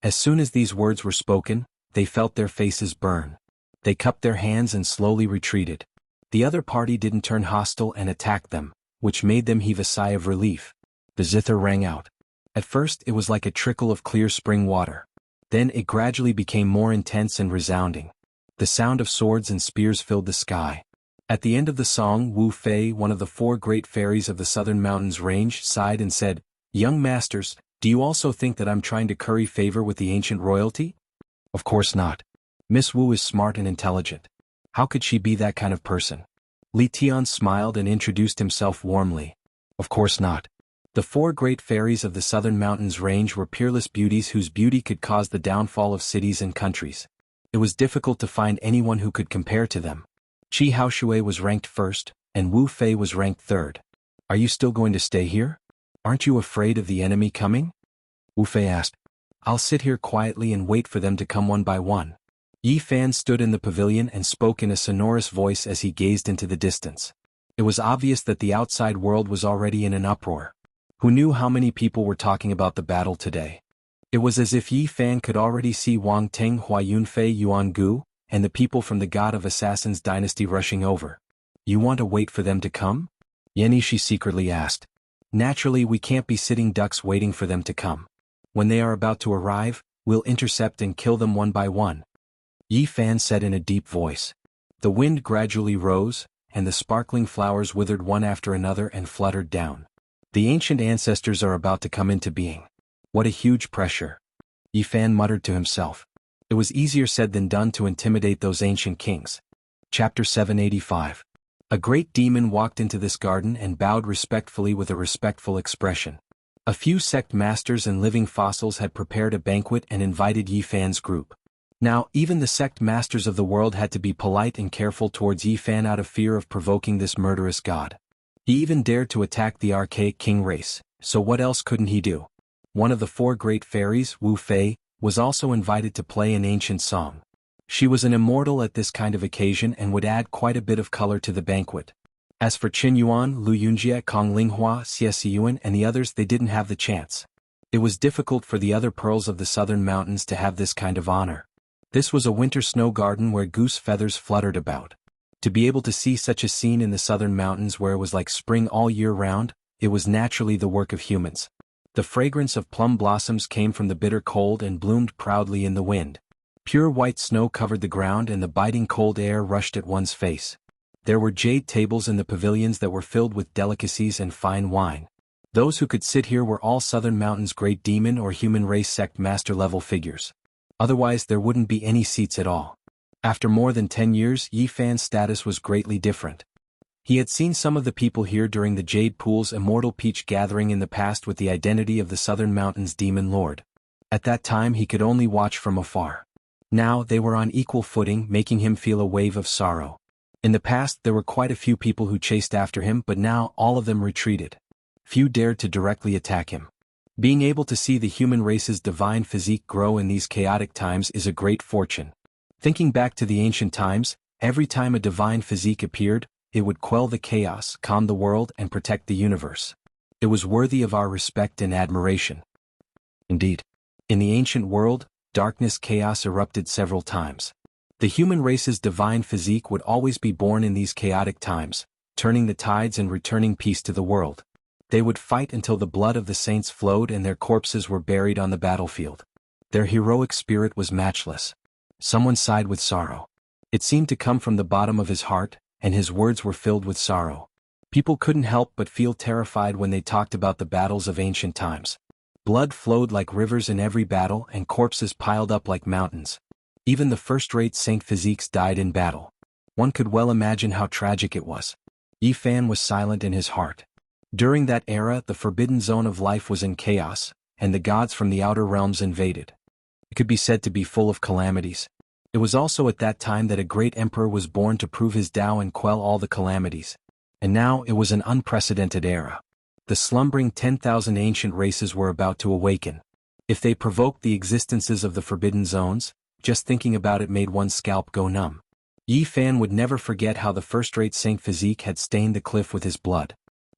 A: As soon as these words were spoken, they felt their faces burn. They cupped their hands and slowly retreated. The other party didn't turn hostile and attack them, which made them heave a sigh of relief. The zither rang out. At first it was like a trickle of clear spring water. Then it gradually became more intense and resounding. The sound of swords and spears filled the sky. At the end of the song, Wu Fei, one of the 4 great fairies of the southern mountains range, sighed and said, "Young masters, do you also think that I'm trying to curry favor with the ancient royalty?" Of course not. Miss Wu is smart and intelligent. How could she be that kind of person? Li Tian smiled and introduced himself warmly. Of course not. The four great fairies of the southern mountains range were peerless beauties whose beauty could cause the downfall of cities and countries. It was difficult to find anyone who could compare to them. Qi Haoshui was ranked first, and Wu Fei was ranked third. Are you still going to stay here? Aren't you afraid of the enemy coming? Wu Fei asked. I'll sit here quietly and wait for them to come one by one. Yi Fan stood in the pavilion and spoke in a sonorous voice as he gazed into the distance. It was obvious that the outside world was already in an uproar. Who knew how many people were talking about the battle today? It was as if Yi Fan could already see Wang Ting, Hua Yunfei, Yuan Gu, and the people from the God of Assassins dynasty rushing over. You want to wait for them to come? Yenishi secretly asked. Naturally, we can't be sitting ducks waiting for them to come. When they are about to arrive, we'll intercept and kill them one by one. Yi Fan said in a deep voice. The wind gradually rose, and the sparkling flowers withered one after another and fluttered down. The ancient ancestors are about to come into being. What a huge pressure. Yi Fan muttered to himself. It was easier said than done to intimidate those ancient kings. Chapter 785. A great demon walked into this garden and bowed respectfully with a respectful expression. A few sect masters and living fossils had prepared a banquet and invited Yi Fan's group. Now, even the sect masters of the world had to be polite and careful towards Yi Fan out of fear of provoking this murderous god. He even dared to attack the archaic king race, so what else couldn't he do? One of the four great fairies, Wu Fei, was also invited to play an ancient song. She was an immortal at this kind of occasion and would add quite a bit of color to the banquet. As for Qin Yuan, Lu Yunjie, Kong Linghua, Xie Siyuan and the others, they didn't have the chance. It was difficult for the other pearls of the southern mountains to have this kind of honor. This was a winter snow garden where goose feathers fluttered about. To be able to see such a scene in the southern mountains where it was like spring all year round, it was naturally the work of humans. The fragrance of plum blossoms came from the bitter cold and bloomed proudly in the wind. Pure white snow covered the ground and the biting cold air rushed at one's face. There were jade tables in the pavilions that were filled with delicacies and fine wine. Those who could sit here were all Southern Mountains' great demon or human race sect master-level figures. Otherwise there wouldn't be any seats at all. After more than 10 years, Yi Fan's status was greatly different. He had seen some of the people here during the Jade Pool's Immortal Peach gathering in the past with the identity of the Southern Mountains Demon Lord. At that time he could only watch from afar. Now they were on equal footing, making him feel a wave of sorrow. In the past there were quite a few people who chased after him, but now all of them retreated. Few dared to directly attack him. Being able to see the human race's divine physique grow in these chaotic times is a great fortune. Thinking back to the ancient times, every time a divine physique appeared, it would quell the chaos, calm the world, and protect the universe. It was worthy of our respect and admiration. Indeed, in the ancient world, darkness chaos erupted several times. The human race's divine physique would always be born in these chaotic times, turning the tides and returning peace to the world. They would fight until the blood of the saints flowed and their corpses were buried on the battlefield. Their heroic spirit was matchless. Someone sighed with sorrow. It seemed to come from the bottom of his heart, and his words were filled with sorrow. People couldn't help but feel terrified when they talked about the battles of ancient times. Blood flowed like rivers in every battle and corpses piled up like mountains. Even the first-rate Saint Physiques died in battle. One could well imagine how tragic it was. Yi Fan was silent in his heart. During that era, the forbidden zone of life was in chaos, and the gods from the outer realms invaded. It could be said to be full of calamities. It was also at that time that a great emperor was born to prove his Tao and quell all the calamities. And now it was an unprecedented era. The slumbering 10,000 ancient races were about to awaken. If they provoked the existences of the forbidden zones, just thinking about it made one's scalp go numb. Yi Fan would never forget how the first-rate Saint Physique had stained the cliff with his blood.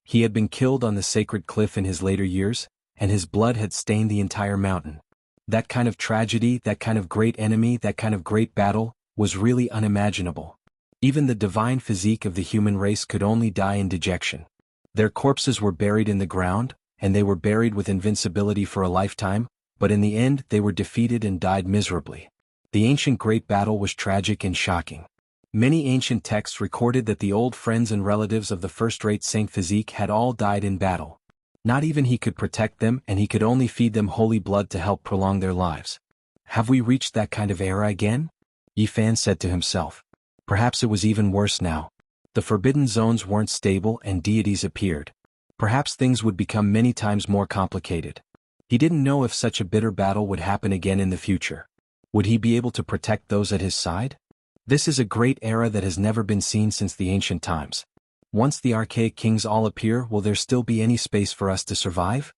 A: He had been killed on the sacred cliff in his later years, and his blood had stained the entire mountain. That kind of tragedy, that kind of great enemy, that kind of great battle, was really unimaginable. Even the divine physique of the human race could only die in dejection. Their corpses were buried in the ground, and they were buried with invincibility for a lifetime, but in the end they were defeated and died miserably. The ancient great battle was tragic and shocking. Many ancient texts recorded that the old friends and relatives of the first-rate Saint Physique had all died in battle. Not even he could protect them, and he could only feed them holy blood to help prolong their lives. Have we reached that kind of era again? Yi Fan said to himself. Perhaps it was even worse now. The forbidden zones weren't stable and deities appeared. Perhaps things would become many times more complicated. He didn't know if such a bitter battle would happen again in the future. Would he be able to protect those at his side? This is a great era that has never been seen since the ancient times. Once the archaic kings all appear, will there still be any space for us to survive?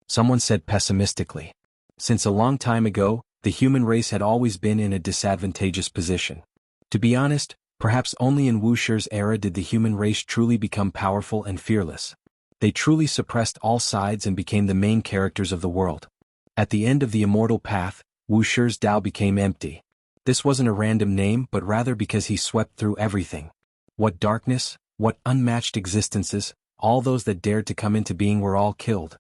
A: Someone said pessimistically. Since a long time ago, the human race had always been in a disadvantageous position. To be honest, perhaps only in Wuxia's era did the human race truly become powerful and fearless. They truly suppressed all sides and became the main characters of the world. At the end of the immortal path, Wuxia's Dao became empty. This wasn't a random name but rather because he swept through everything. What darkness, what unmatched existences, all those that dared to come into being were all killed.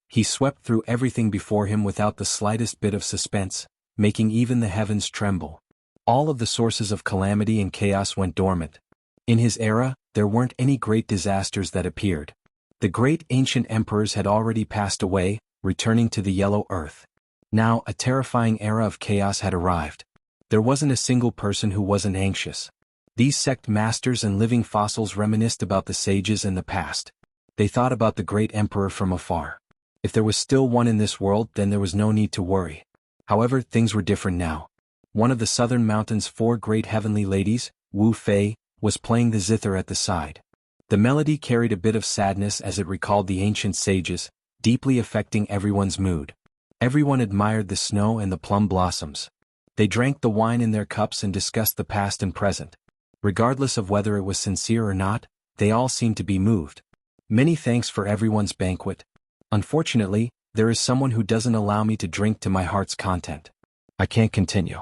A: He swept through everything before him without the slightest bit of suspense, making even the heavens tremble. All of the sources of calamity and chaos went dormant. In his era, there weren't any great disasters that appeared. The great ancient emperors had already passed away, returning to the yellow earth. Now a terrifying era of chaos had arrived. There wasn't a single person who wasn't anxious. These sect masters and living fossils reminisced about the sages and the past. They thought about the great emperor from afar. If there was still one in this world, then there was no need to worry. However, things were different now. One of the southern mountain's 4 great heavenly ladies, Wu Fei, was playing the zither at the side. The melody carried a bit of sadness as it recalled the ancient sages, deeply affecting everyone's mood. Everyone admired the snow and the plum blossoms. They drank the wine in their cups and discussed the past and present. Regardless of whether it was sincere or not, they all seemed to be moved. Many thanks for everyone's banquet. Unfortunately, there is someone who doesn't allow me to drink to my heart's content. I can't continue.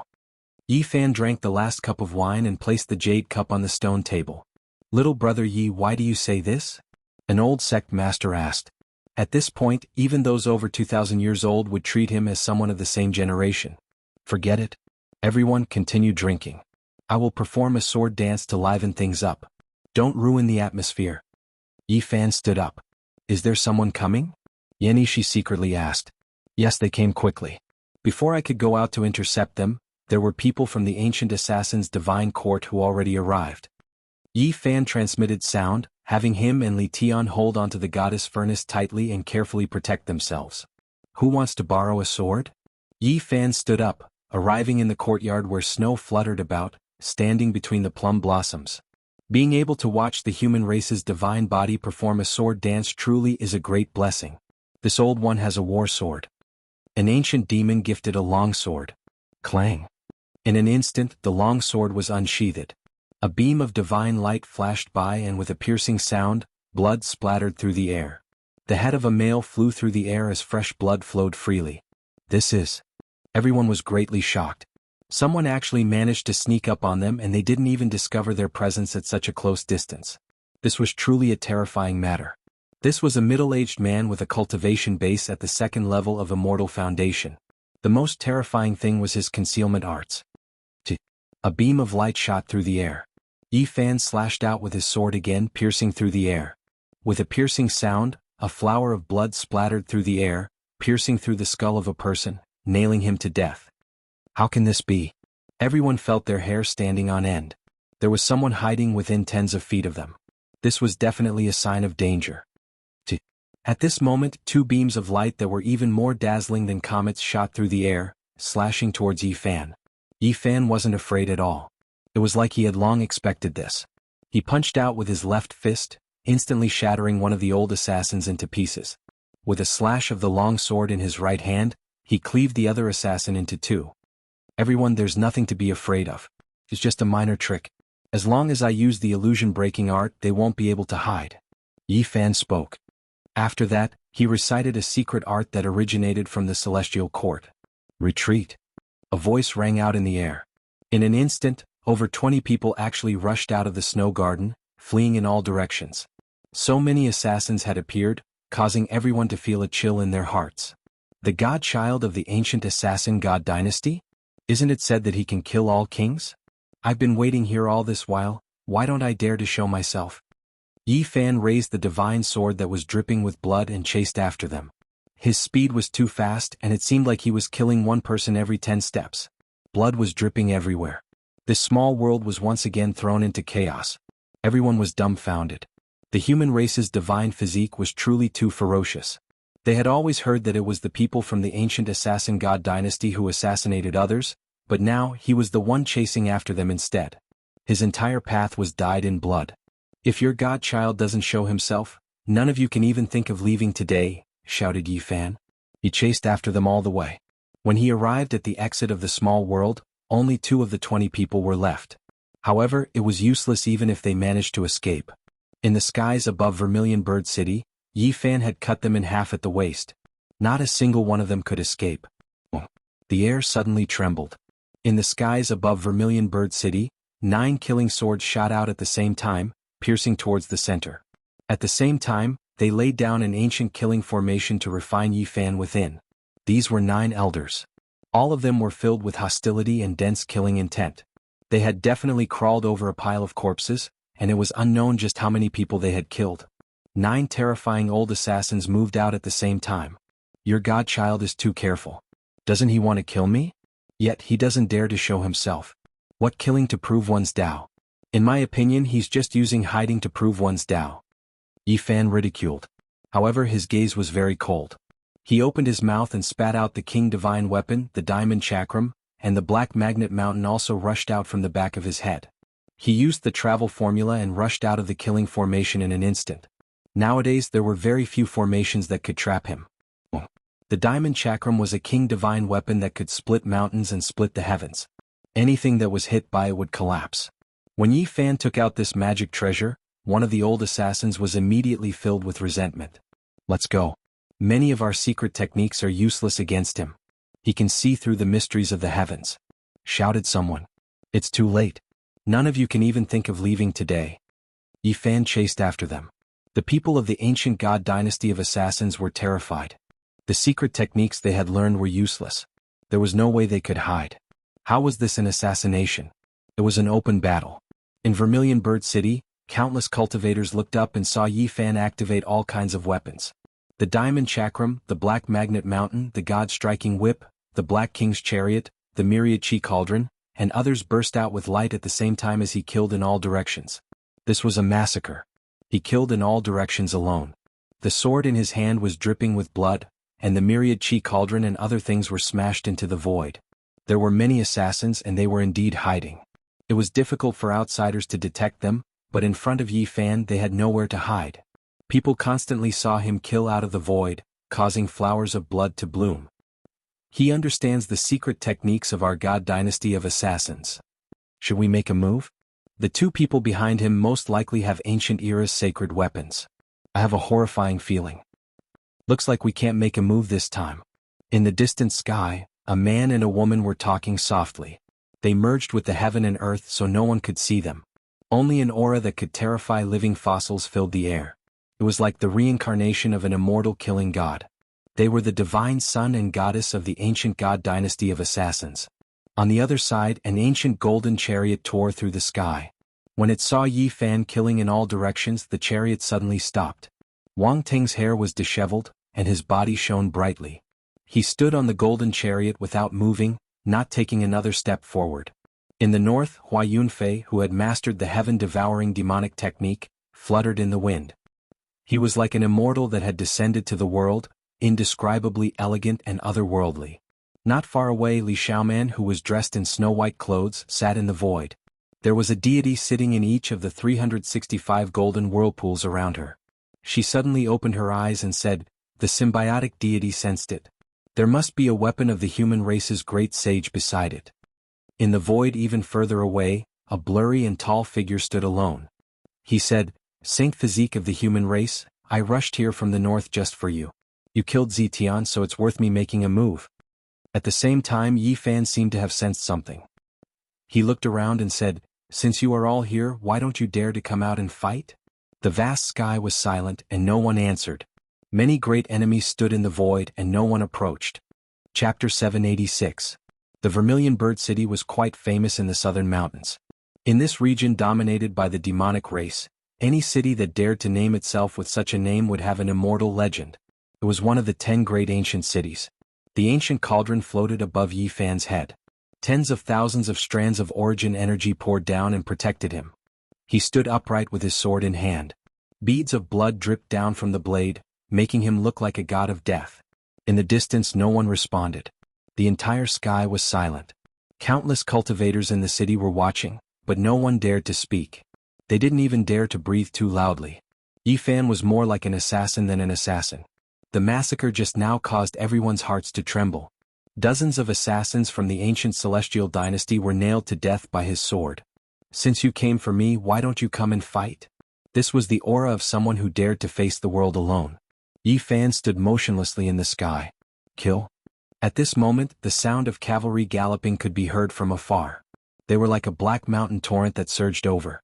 A: Yi Fan drank the last cup of wine and placed the jade cup on the stone table. Little brother Yi, why do you say this? An old sect master asked. At this point, even those over 2,000 years old would treat him as someone of the same generation. Forget it. Everyone continue drinking. I will perform a sword dance to liven things up. Don't ruin the atmosphere. Yi Fan stood up. Is there someone coming? Yenishi secretly asked. Yes, they came quickly. Before I could go out to intercept them, there were people from the ancient assassin's divine court who already arrived. Yi Fan transmitted sound, having him and Li Tian hold onto the goddess furnace tightly and carefully protect themselves. Who wants to borrow a sword? Yi Fan stood up, arriving in the courtyard where snow fluttered about, standing between the plum blossoms. Being able to watch the human race's divine body perform a sword dance truly is a great blessing. This old one has a war sword. An ancient demon gifted a long sword. Clang. In an instant, the long sword was unsheathed. A beam of divine light flashed by and with a piercing sound, blood splattered through the air. The head of a male flew through the air as fresh blood flowed freely. This is. Everyone was greatly shocked. Someone actually managed to sneak up on them and they didn't even discover their presence at such a close distance. This was truly a terrifying matter. This was a middle-aged man with a cultivation base at the 2nd level of Immortal Foundation. The most terrifying thing was his concealment arts. A beam of light shot through the air. Yi Fan slashed out with his sword again, piercing through the air. With a piercing sound, a flower of blood splattered through the air, piercing through the skull of a person, nailing him to death. How can this be? Everyone felt their hair standing on end. There was someone hiding within tens of feet of them. This was definitely a sign of danger. At this moment, 2 beams of light that were even more dazzling than comets shot through the air, slashing towards Yi Fan. Yi Fan wasn't afraid at all. It was like he had long expected this. He punched out with his left fist, instantly shattering one of the old assassins into pieces. With a slash of the long sword in his right hand, he cleaved the other assassin into 2. Everyone, there's nothing to be afraid of. It's just a minor trick. As long as I use the illusion-breaking art, they won't be able to hide. Yi Fan spoke. After that, he recited a secret art that originated from the celestial court. Retreat. A voice rang out in the air. In an instant, over 20 people actually rushed out of the snow garden, fleeing in all directions. So many assassins had appeared, causing everyone to feel a chill in their hearts. The godchild of the ancient assassin god dynasty? Isn't it said that he can kill all kings? I've been waiting here all this while, why don't I dare to show myself? Yi Fan raised the divine sword that was dripping with blood and chased after them. His speed was too fast and it seemed like he was killing one person every 10 steps. Blood was dripping everywhere. This small world was once again thrown into chaos. Everyone was dumbfounded. The human race's divine physique was truly too ferocious. They had always heard that it was the people from the ancient assassin god dynasty who assassinated others, but now he was the one chasing after them instead. His entire path was dyed in blood. "If your godchild doesn't show himself, none of you can even think of leaving today," shouted Yi Fan. He chased after them all the way. When he arrived at the exit of the small world, only 2 of the 20 people were left. However, it was useless even if they managed to escape. In the skies above Vermilion Bird City, Yi Fan had cut them in half at the waist. Not a single one of them could escape. The air suddenly trembled. In the skies above Vermilion Bird City, 9 killing swords shot out at the same time, piercing towards the center. At the same time, they laid down an ancient killing formation to refine Yi Fan within. These were 9 elders. All of them were filled with hostility and dense killing intent. They had definitely crawled over a pile of corpses, and it was unknown just how many people they had killed. 9 terrifying old assassins moved out at the same time. "Your godchild is too careful. Doesn't he want to kill me? Yet he doesn't dare to show himself. What killing to prove one's Dao? In my opinion, he's just using hiding to prove one's Dao." Yi Fan ridiculed. However, his gaze was very cold. He opened his mouth and spat out the king divine weapon, the diamond chakram, and the black magnet mountain also rushed out from the back of his head. He used the travel formula and rushed out of the killing formation in an instant. Nowadays there were very few formations that could trap him. The diamond chakram was a king divine weapon that could split mountains and split the heavens. Anything that was hit by it would collapse. When Yi Fan took out this magic treasure, one of the old assassins was immediately filled with resentment. "Let's go. Many of our secret techniques are useless against him. He can see through the mysteries of the heavens," shouted someone. "It's too late. None of you can even think of leaving today." Yi Fan chased after them. The people of the ancient god dynasty of assassins were terrified. The secret techniques they had learned were useless. There was no way they could hide. How was this an assassination? It was an open battle. In Vermilion Bird City, countless cultivators looked up and saw Yi Fan activate all kinds of weapons. The diamond chakram, the black magnet mountain, the god-striking whip, the black king's chariot, the myriad chi cauldron, and others burst out with light at the same time as he killed in all directions. This was a massacre. He killed in all directions alone. The sword in his hand was dripping with blood, and the myriad chi cauldron and other things were smashed into the void. There were many assassins and they were indeed hiding. It was difficult for outsiders to detect them, but in front of Yi Fan they had nowhere to hide. People constantly saw him kill out of the void, causing flowers of blood to bloom. He understands the secret techniques of our god dynasty of assassins. Should we make a move? The 2 people behind him most likely have ancient era's sacred weapons. I have a horrifying feeling. Looks like we can't make a move this time. In the distant sky, a man and a woman were talking softly. They merged with the heaven and earth so no one could see them. Only an aura that could terrify living fossils filled the air. It was like the reincarnation of an immortal killing god. They were the divine son and goddess of the ancient god dynasty of assassins. On the other side, an ancient golden chariot tore through the sky. When it saw Yi Fan killing in all directions, the chariot suddenly stopped. Wang Ting's hair was disheveled, and his body shone brightly. He stood on the golden chariot without moving, not taking another step forward. In the north, Hua Yunfei, who had mastered the heaven-devouring demonic technique, fluttered in the wind. He was like an immortal that had descended to the world, indescribably elegant and otherworldly. Not far away, Li Xiaoman, who was dressed in snow-white clothes, sat in the void. There was a deity sitting in each of the 365 golden whirlpools around her. She suddenly opened her eyes and said, "The symbiotic deity sensed it. There must be a weapon of the human race's great sage beside it." In the void even further away, a blurry and tall figure stood alone. He said, "Saint Physique of the human race, I rushed here from the north just for you. You killed Zetian, so it's worth me making a move." At the same time, Yi Fan seemed to have sensed something. He looked around and said, "Since you are all here, why don't you dare to come out and fight?" The vast sky was silent and no one answered. Many great enemies stood in the void and no one approached. Chapter 786. The Vermilion Bird City was quite famous in the southern mountains. In this region dominated by the demonic race, any city that dared to name itself with such a name would have an immortal legend. It was one of the 10 great ancient cities. The ancient cauldron floated above Yi Fan's head. Tens of thousands of strands of origin energy poured down and protected him. He stood upright with his sword in hand. Beads of blood dripped down from the blade, making him look like a god of death. In the distance no one responded. The entire sky was silent. Countless cultivators in the city were watching, but no one dared to speak. They didn't even dare to breathe too loudly. Yi Fan was more like an assassin than an assassin. The massacre just now caused everyone's hearts to tremble. Dozens of assassins from the ancient celestial dynasty were nailed to death by his sword. Since you came for me, why don't you come and fight? This was the aura of someone who dared to face the world alone. Yi Fan stood motionlessly in the sky. Kill? At this moment, the sound of cavalry galloping could be heard from afar. They were like a black mountain torrent that surged over.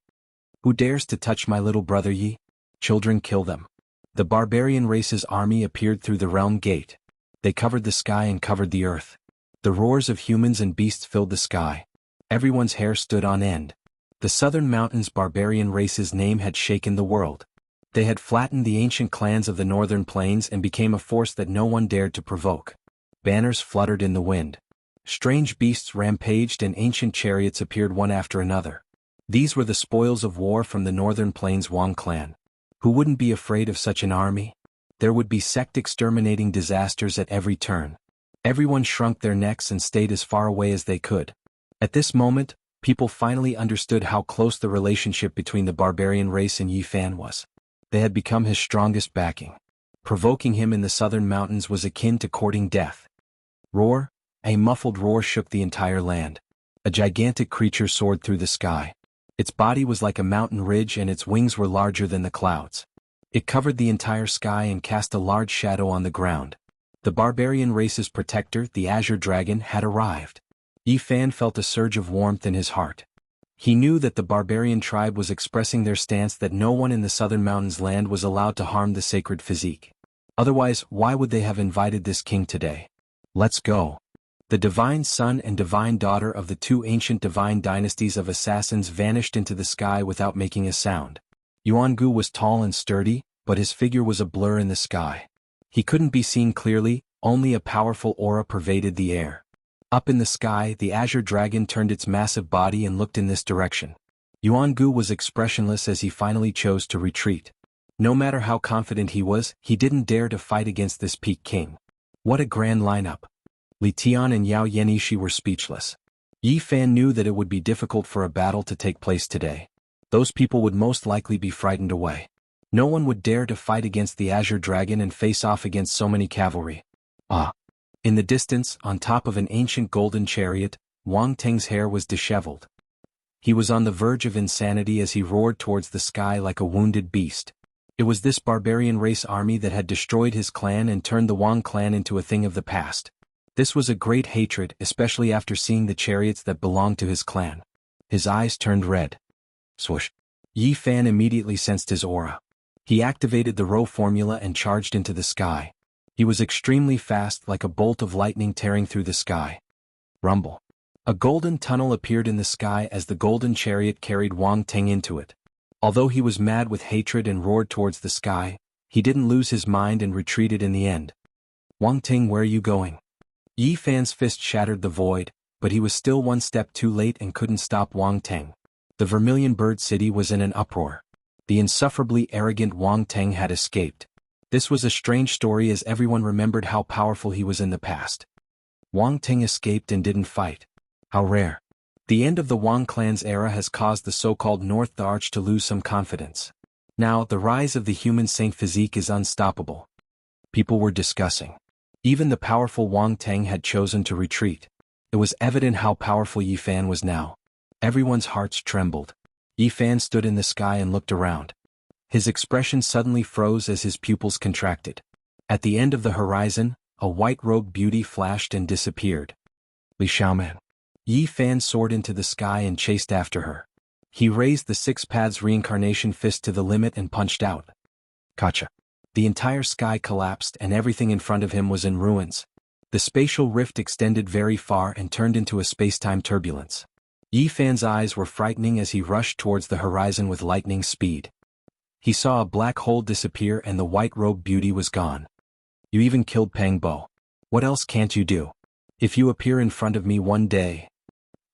A: Who dares to touch my little brother Yi? Children, kill them. The barbarian race's army appeared through the realm gate. They covered the sky and covered the earth. The roars of humans and beasts filled the sky. Everyone's hair stood on end. The southern mountains' barbarian race's name had shaken the world. They had flattened the ancient clans of the northern plains and became a force that no one dared to provoke. Banners fluttered in the wind. Strange beasts rampaged and ancient chariots appeared one after another. These were the spoils of war from the northern plains Wang clan. Who wouldn't be afraid of such an army? There would be sect-exterminating disasters at every turn. Everyone shrunk their necks and stayed as far away as they could. At this moment, people finally understood how close the relationship between the barbarian race and Yi Fan was. They had become his strongest backing. Provoking him in the southern mountains was akin to courting death. Roar! A muffled roar shook the entire land. A gigantic creature soared through the sky. Its body was like a mountain ridge and its wings were larger than the clouds. It covered the entire sky and cast a large shadow on the ground. The barbarian race's protector, the Azure Dragon, had arrived. Yi Fan felt a surge of warmth in his heart. He knew that the barbarian tribe was expressing their stance that no one in the southern mountains land was allowed to harm the sacred physique. Otherwise, why would they have invited this king today? Let's go. The divine son and divine daughter of the two ancient divine dynasties of assassins vanished into the sky without making a sound. Jianghu was tall and sturdy, but his figure was a blur in the sky. He couldn't be seen clearly, only a powerful aura pervaded the air. Up in the sky, the Azure Dragon turned its massive body and looked in this direction. Jianghu was expressionless as he finally chose to retreat. No matter how confident he was, he didn't dare to fight against this peak king. What a grand lineup. Li Tian and Yao Yenishi were speechless. Yi Fan knew that it would be difficult for a battle to take place today. Those people would most likely be frightened away. No one would dare to fight against the Azure Dragon and face off against so many cavalry. In the distance, on top of an ancient golden chariot, Wang Teng's hair was disheveled. He was on the verge of insanity as he roared towards the sky like a wounded beast. It was this barbarian race army that had destroyed his clan and turned the Wang clan into a thing of the past. This was a great hatred, especially after seeing the chariots that belonged to his clan. His eyes turned red. Swoosh. Yi Fan immediately sensed his aura. He activated the Rho formula and charged into the sky. He was extremely fast, like a bolt of lightning tearing through the sky. Rumble. A golden tunnel appeared in the sky as the golden chariot carried Wang Teng into it. Although he was mad with hatred and roared towards the sky, he didn't lose his mind and retreated in the end. Wang Teng, where are you going? Yi Fan's fist shattered the void, but he was still one step too late and couldn't stop Wang Teng. The Vermilion Bird City was in an uproar. The insufferably arrogant Wang Teng had escaped. This was a strange story as everyone remembered how powerful he was in the past. Wang Teng escaped and didn't fight. How rare. The end of the Wang clan's era has caused the so-called North Arch to lose some confidence. Now, the rise of the human saint physique is unstoppable. People were discussing. Even the powerful Wang Teng had chosen to retreat. It was evident how powerful Yi Fan was now. Everyone's hearts trembled. Yi Fan stood in the sky and looked around. His expression suddenly froze as his pupils contracted. At the end of the horizon, a white-robed beauty flashed and disappeared. Li Xiaoman. Yi Fan soared into the sky and chased after her. He raised the Six Paths reincarnation fist to the limit and punched out. Gotcha. The entire sky collapsed and everything in front of him was in ruins. The spatial rift extended very far and turned into a space-time turbulence. Yi Fan's eyes were frightening as he rushed towards the horizon with lightning speed. He saw a black hole disappear and the white-robed beauty was gone. You even killed Pang Bo. What else can't you do? If you appear in front of me one day.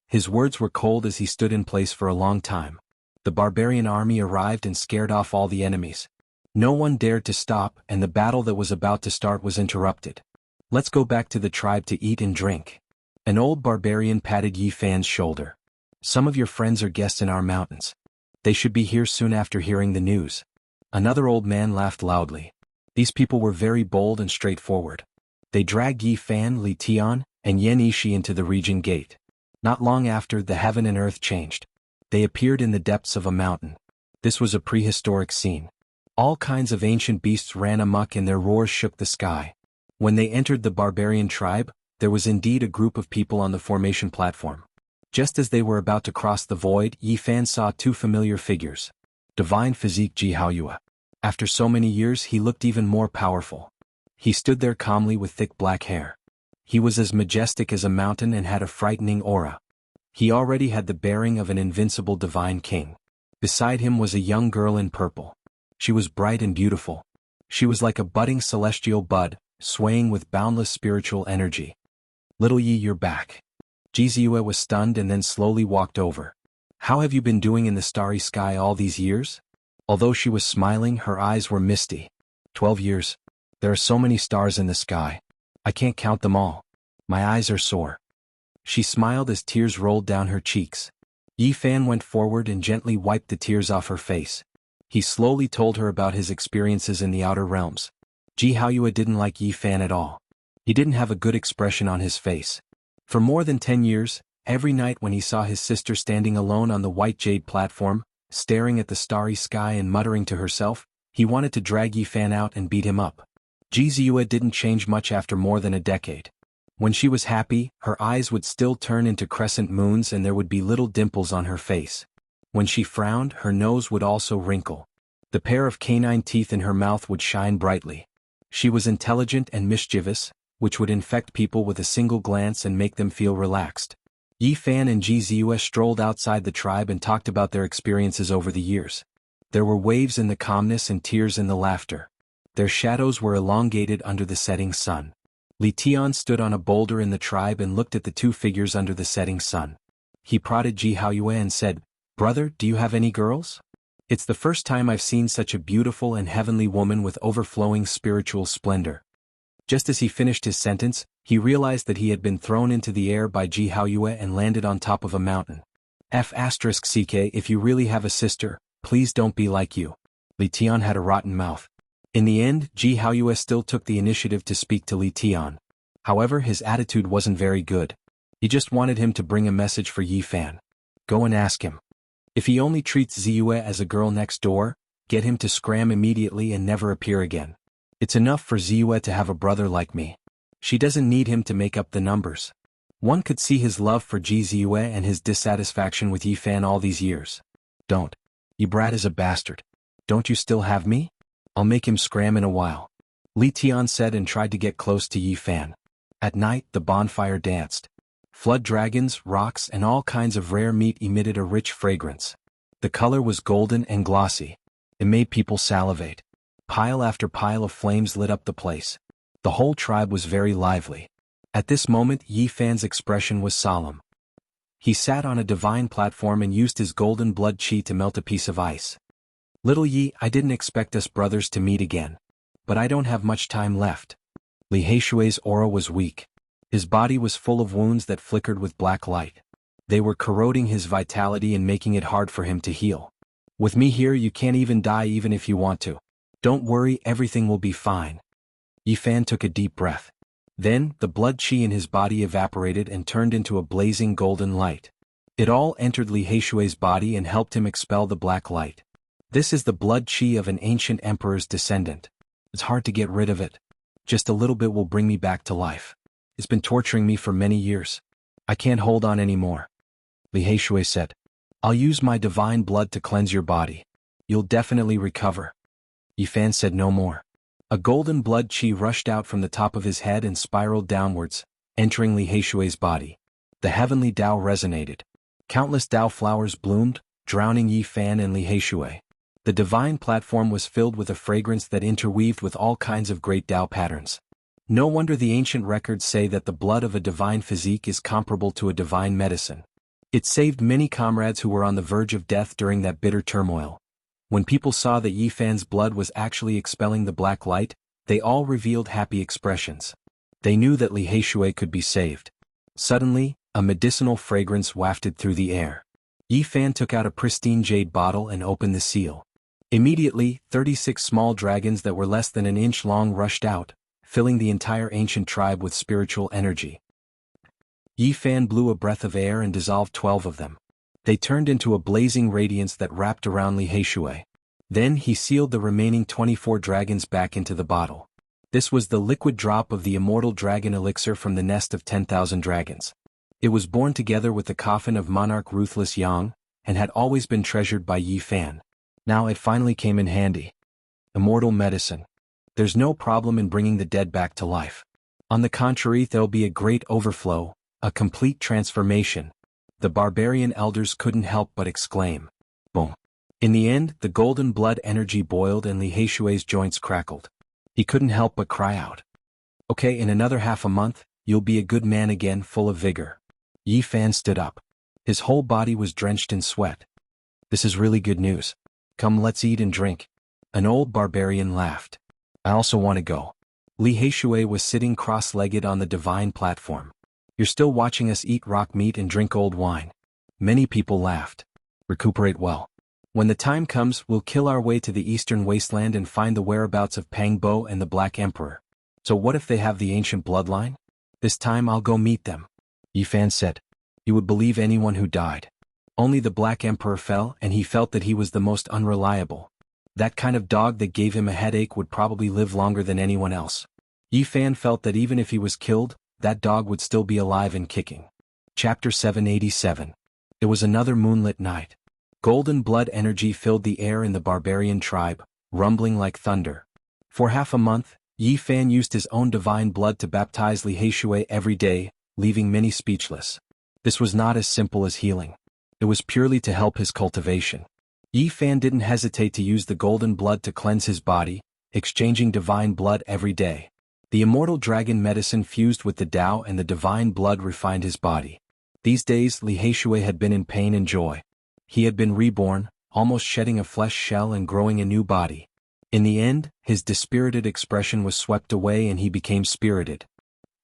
A: His words were cold as he stood in place for a long time. The barbarian army arrived and scared off all the enemies. No one dared to stop, and the battle that was about to start was interrupted. Let's go back to the tribe to eat and drink. An old barbarian patted Yi Fan's shoulder. Some of your friends are guests in our mountains. They should be here soon after hearing the news. Another old man laughed loudly. These people were very bold and straightforward. They dragged Yi Fan, Li Tian, and Yan Yishi into the region gate. Not long after, the heaven and earth changed. They appeared in the depths of a mountain. This was a prehistoric scene. All kinds of ancient beasts ran amok and their roars shook the sky. When they entered the barbarian tribe, there was indeed a group of people on the formation platform. Just as they were about to cross the void, Yi Fan saw two familiar figures. Divine physique Jianghu. After so many years, he looked even more powerful. He stood there calmly with thick black hair. He was as majestic as a mountain and had a frightening aura. He already had the bearing of an invincible divine king. Beside him was a young girl in purple. She was bright and beautiful. She was like a budding celestial bud, swaying with boundless spiritual energy. Little Yi, you're back. Jianghu was stunned and then slowly walked over. How have you been doing in the starry sky all these years? Although she was smiling, her eyes were misty. 12 years. There are so many stars in the sky. I can't count them all. My eyes are sore. She smiled as tears rolled down her cheeks. Yi Fan went forward and gently wiped the tears off her face. He slowly told her about his experiences in the outer realms. Jianghu didn't like Yi Fan at all. He didn't have a good expression on his face. For more than 10 years, every night when he saw his sister standing alone on the white jade platform, staring at the starry sky and muttering to herself, he wanted to drag Yi Fan out and beat him up. Jianghu didn't change much after more than a decade. When she was happy, her eyes would still turn into crescent moons and there would be little dimples on her face. When she frowned, her nose would also wrinkle. The pair of canine teeth in her mouth would shine brightly. She was intelligent and mischievous, which would infect people with a single glance and make them feel relaxed. Yi Fan and Jianghu strolled outside the tribe and talked about their experiences over the years. There were waves in the calmness and tears in the laughter. Their shadows were elongated under the setting sun. Li Tian stood on a boulder in the tribe and looked at the two figures under the setting sun. He prodded Jianghu and said, "Brother, do you have any girls? It's the first time I've seen such a beautiful and heavenly woman with overflowing spiritual splendor." Just as he finished his sentence, he realized that he had been thrown into the air by Jianghu and landed on top of a mountain. F***ck, if you really have a sister, please don't be like you. Li Tian had a rotten mouth. In the end, Jianghu still took the initiative to speak to Li Tian. However, his attitude wasn't very good. He just wanted him to bring a message for Yi Fan. Go and ask him. If he only treats Ziyu as a girl next door, get him to scram immediately and never appear again. It's enough for Ziyu to have a brother like me. She doesn't need him to make up the numbers. One could see his love for Ziyu and his dissatisfaction with Yi Fan all these years. Don't. Yi brat is a bastard. Don't you still have me? I'll make him scram in a while. Li Tian said and tried to get close to Yi Fan. At night, the bonfire danced. Flood dragons, rocks, and all kinds of rare meat emitted a rich fragrance. The color was golden and glossy. It made people salivate. Pile after pile of flames lit up the place. The whole tribe was very lively. At this moment, Yi Fan's expression was solemn. He sat on a divine platform and used his golden blood chi to melt a piece of ice. Little Yi, I didn't expect us brothers to meet again. But I don't have much time left. Li Heishui's aura was weak. His body was full of wounds that flickered with black light. They were corroding his vitality and making it hard for him to heal. With me here you can't even die even if you want to. Don't worry, everything will be fine. Yi Fan took a deep breath. Then, the blood chi in his body evaporated and turned into a blazing golden light. It all entered Li Heishui's body and helped him expel the black light. This is the blood chi of an ancient emperor's descendant. It's hard to get rid of it. Just a little bit will bring me back to life. It's been torturing me for many years. I can't hold on anymore. Li Heishui said. I'll use my divine blood to cleanse your body. You'll definitely recover. Yi Fan said no more. A golden blood chi rushed out from the top of his head and spiraled downwards, entering Li Heishui's body. The heavenly Tao resonated. Countless Tao flowers bloomed, drowning Yi Fan and Li Heishui. The divine platform was filled with a fragrance that interweaved with all kinds of great Tao patterns. No wonder the ancient records say that the blood of a divine physique is comparable to a divine medicine. It saved many comrades who were on the verge of death during that bitter turmoil. When people saw that Yi Fan's blood was actually expelling the black light, they all revealed happy expressions. They knew that Li Heishui could be saved. Suddenly, a medicinal fragrance wafted through the air. Yi Fan took out a pristine jade bottle and opened the seal. Immediately, 36 small dragons that were less than an inch long rushed out, filling the entire ancient tribe with spiritual energy. Yi Fan blew a breath of air and dissolved 12 of them. They turned into a blazing radiance that wrapped around Li Heishui. Then he sealed the remaining 24 dragons back into the bottle. This was the liquid drop of the immortal dragon elixir from the nest of 10,000 dragons. It was born together with the coffin of monarch ruthless Yang, and had always been treasured by Yi Fan. Now it finally came in handy. Immortal medicine. There's no problem in bringing the dead back to life. On the contrary, there'll be a great overflow, a complete transformation. The barbarian elders couldn't help but exclaim. Boom. In the end, the golden blood energy boiled and Li Heishui's joints crackled. He couldn't help but cry out. Okay, in another half a month, you'll be a good man again, full of vigor. Yi Fan stood up. His whole body was drenched in sweat. This is really good news. Come, let's eat and drink. An old barbarian laughed. I also want to go. Li Heishui was sitting cross-legged on the divine platform. You're still watching us eat rock meat and drink old wine. Many people laughed. Recuperate well. When the time comes, we'll kill our way to the eastern wasteland and find the whereabouts of Pang Bo and the Black Emperor. So what if they have the ancient bloodline? This time I'll go meet them. Yi Fan said. You would believe anyone who died. Only the Black Emperor fell, and he felt that he was the most unreliable. That kind of dog that gave him a headache would probably live longer than anyone else. Yi Fan felt that even if he was killed, that dog would still be alive and kicking. Chapter 787. It was another moonlit night. Golden blood energy filled the air in the barbarian tribe, rumbling like thunder. For half a month, Yi Fan used his own divine blood to baptize Li Heishui every day, leaving many speechless. This was not as simple as healing. It was purely to help his cultivation. Yi Fan didn't hesitate to use the golden blood to cleanse his body, exchanging divine blood every day. The immortal dragon medicine fused with the Tao and the divine blood refined his body. These days Li Heishui had been in pain and joy. He had been reborn, almost shedding a flesh shell and growing a new body. In the end, his dispirited expression was swept away and he became spirited.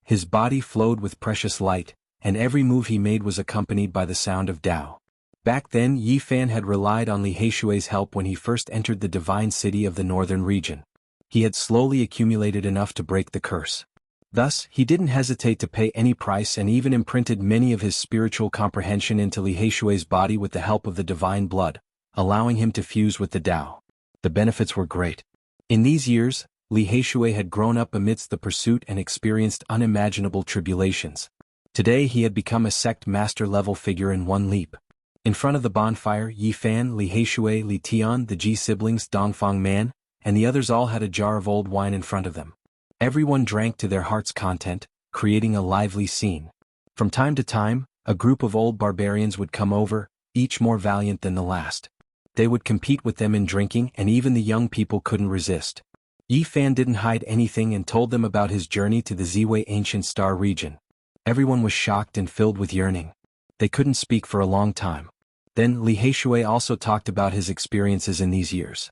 A: His body flowed with precious light, and every move he made was accompanied by the sound of Tao. Back then Yi Fan had relied on Li Heishui's help when he first entered the divine city of the northern region. He had slowly accumulated enough to break the curse. Thus, he didn't hesitate to pay any price and even imprinted many of his spiritual comprehension into Li Heishui's body with the help of the divine blood, allowing him to fuse with the Tao. The benefits were great. In these years, Li Heishui had grown up amidst the pursuit and experienced unimaginable tribulations. Today he had become a sect master-level figure in one leap. In front of the bonfire, Yi Fan, Li Heishui, Li Tian, the Ji siblings, Dongfang Man, and the others all had a jar of old wine in front of them. Everyone drank to their heart's content, creating a lively scene. From time to time, a group of old barbarians would come over, each more valiant than the last. They would compete with them in drinking, and even the young people couldn't resist. Yi Fan didn't hide anything and told them about his journey to the Ziwei ancient star region. Everyone was shocked and filled with yearning. They couldn't speak for a long time. Then Li Heishui also talked about his experiences in these years.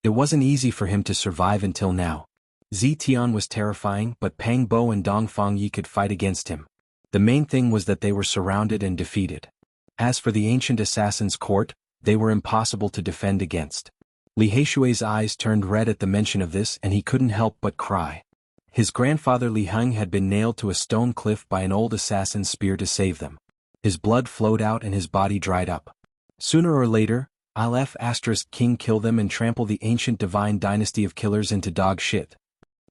A: It wasn't easy for him to survive until now. Zi Tian was terrifying, but Pang Bo and Dongfang Yi could fight against him. The main thing was that they were surrounded and defeated. As for the ancient assassin's court, they were impossible to defend against. Li Heishui's eyes turned red at the mention of this and he couldn't help but cry. His grandfather Li Heng had been nailed to a stone cliff by an old assassin's spear to save them. His blood flowed out and his body dried up. Sooner or later, Aleph * King kill them and trample the ancient divine dynasty of killers into dog shit.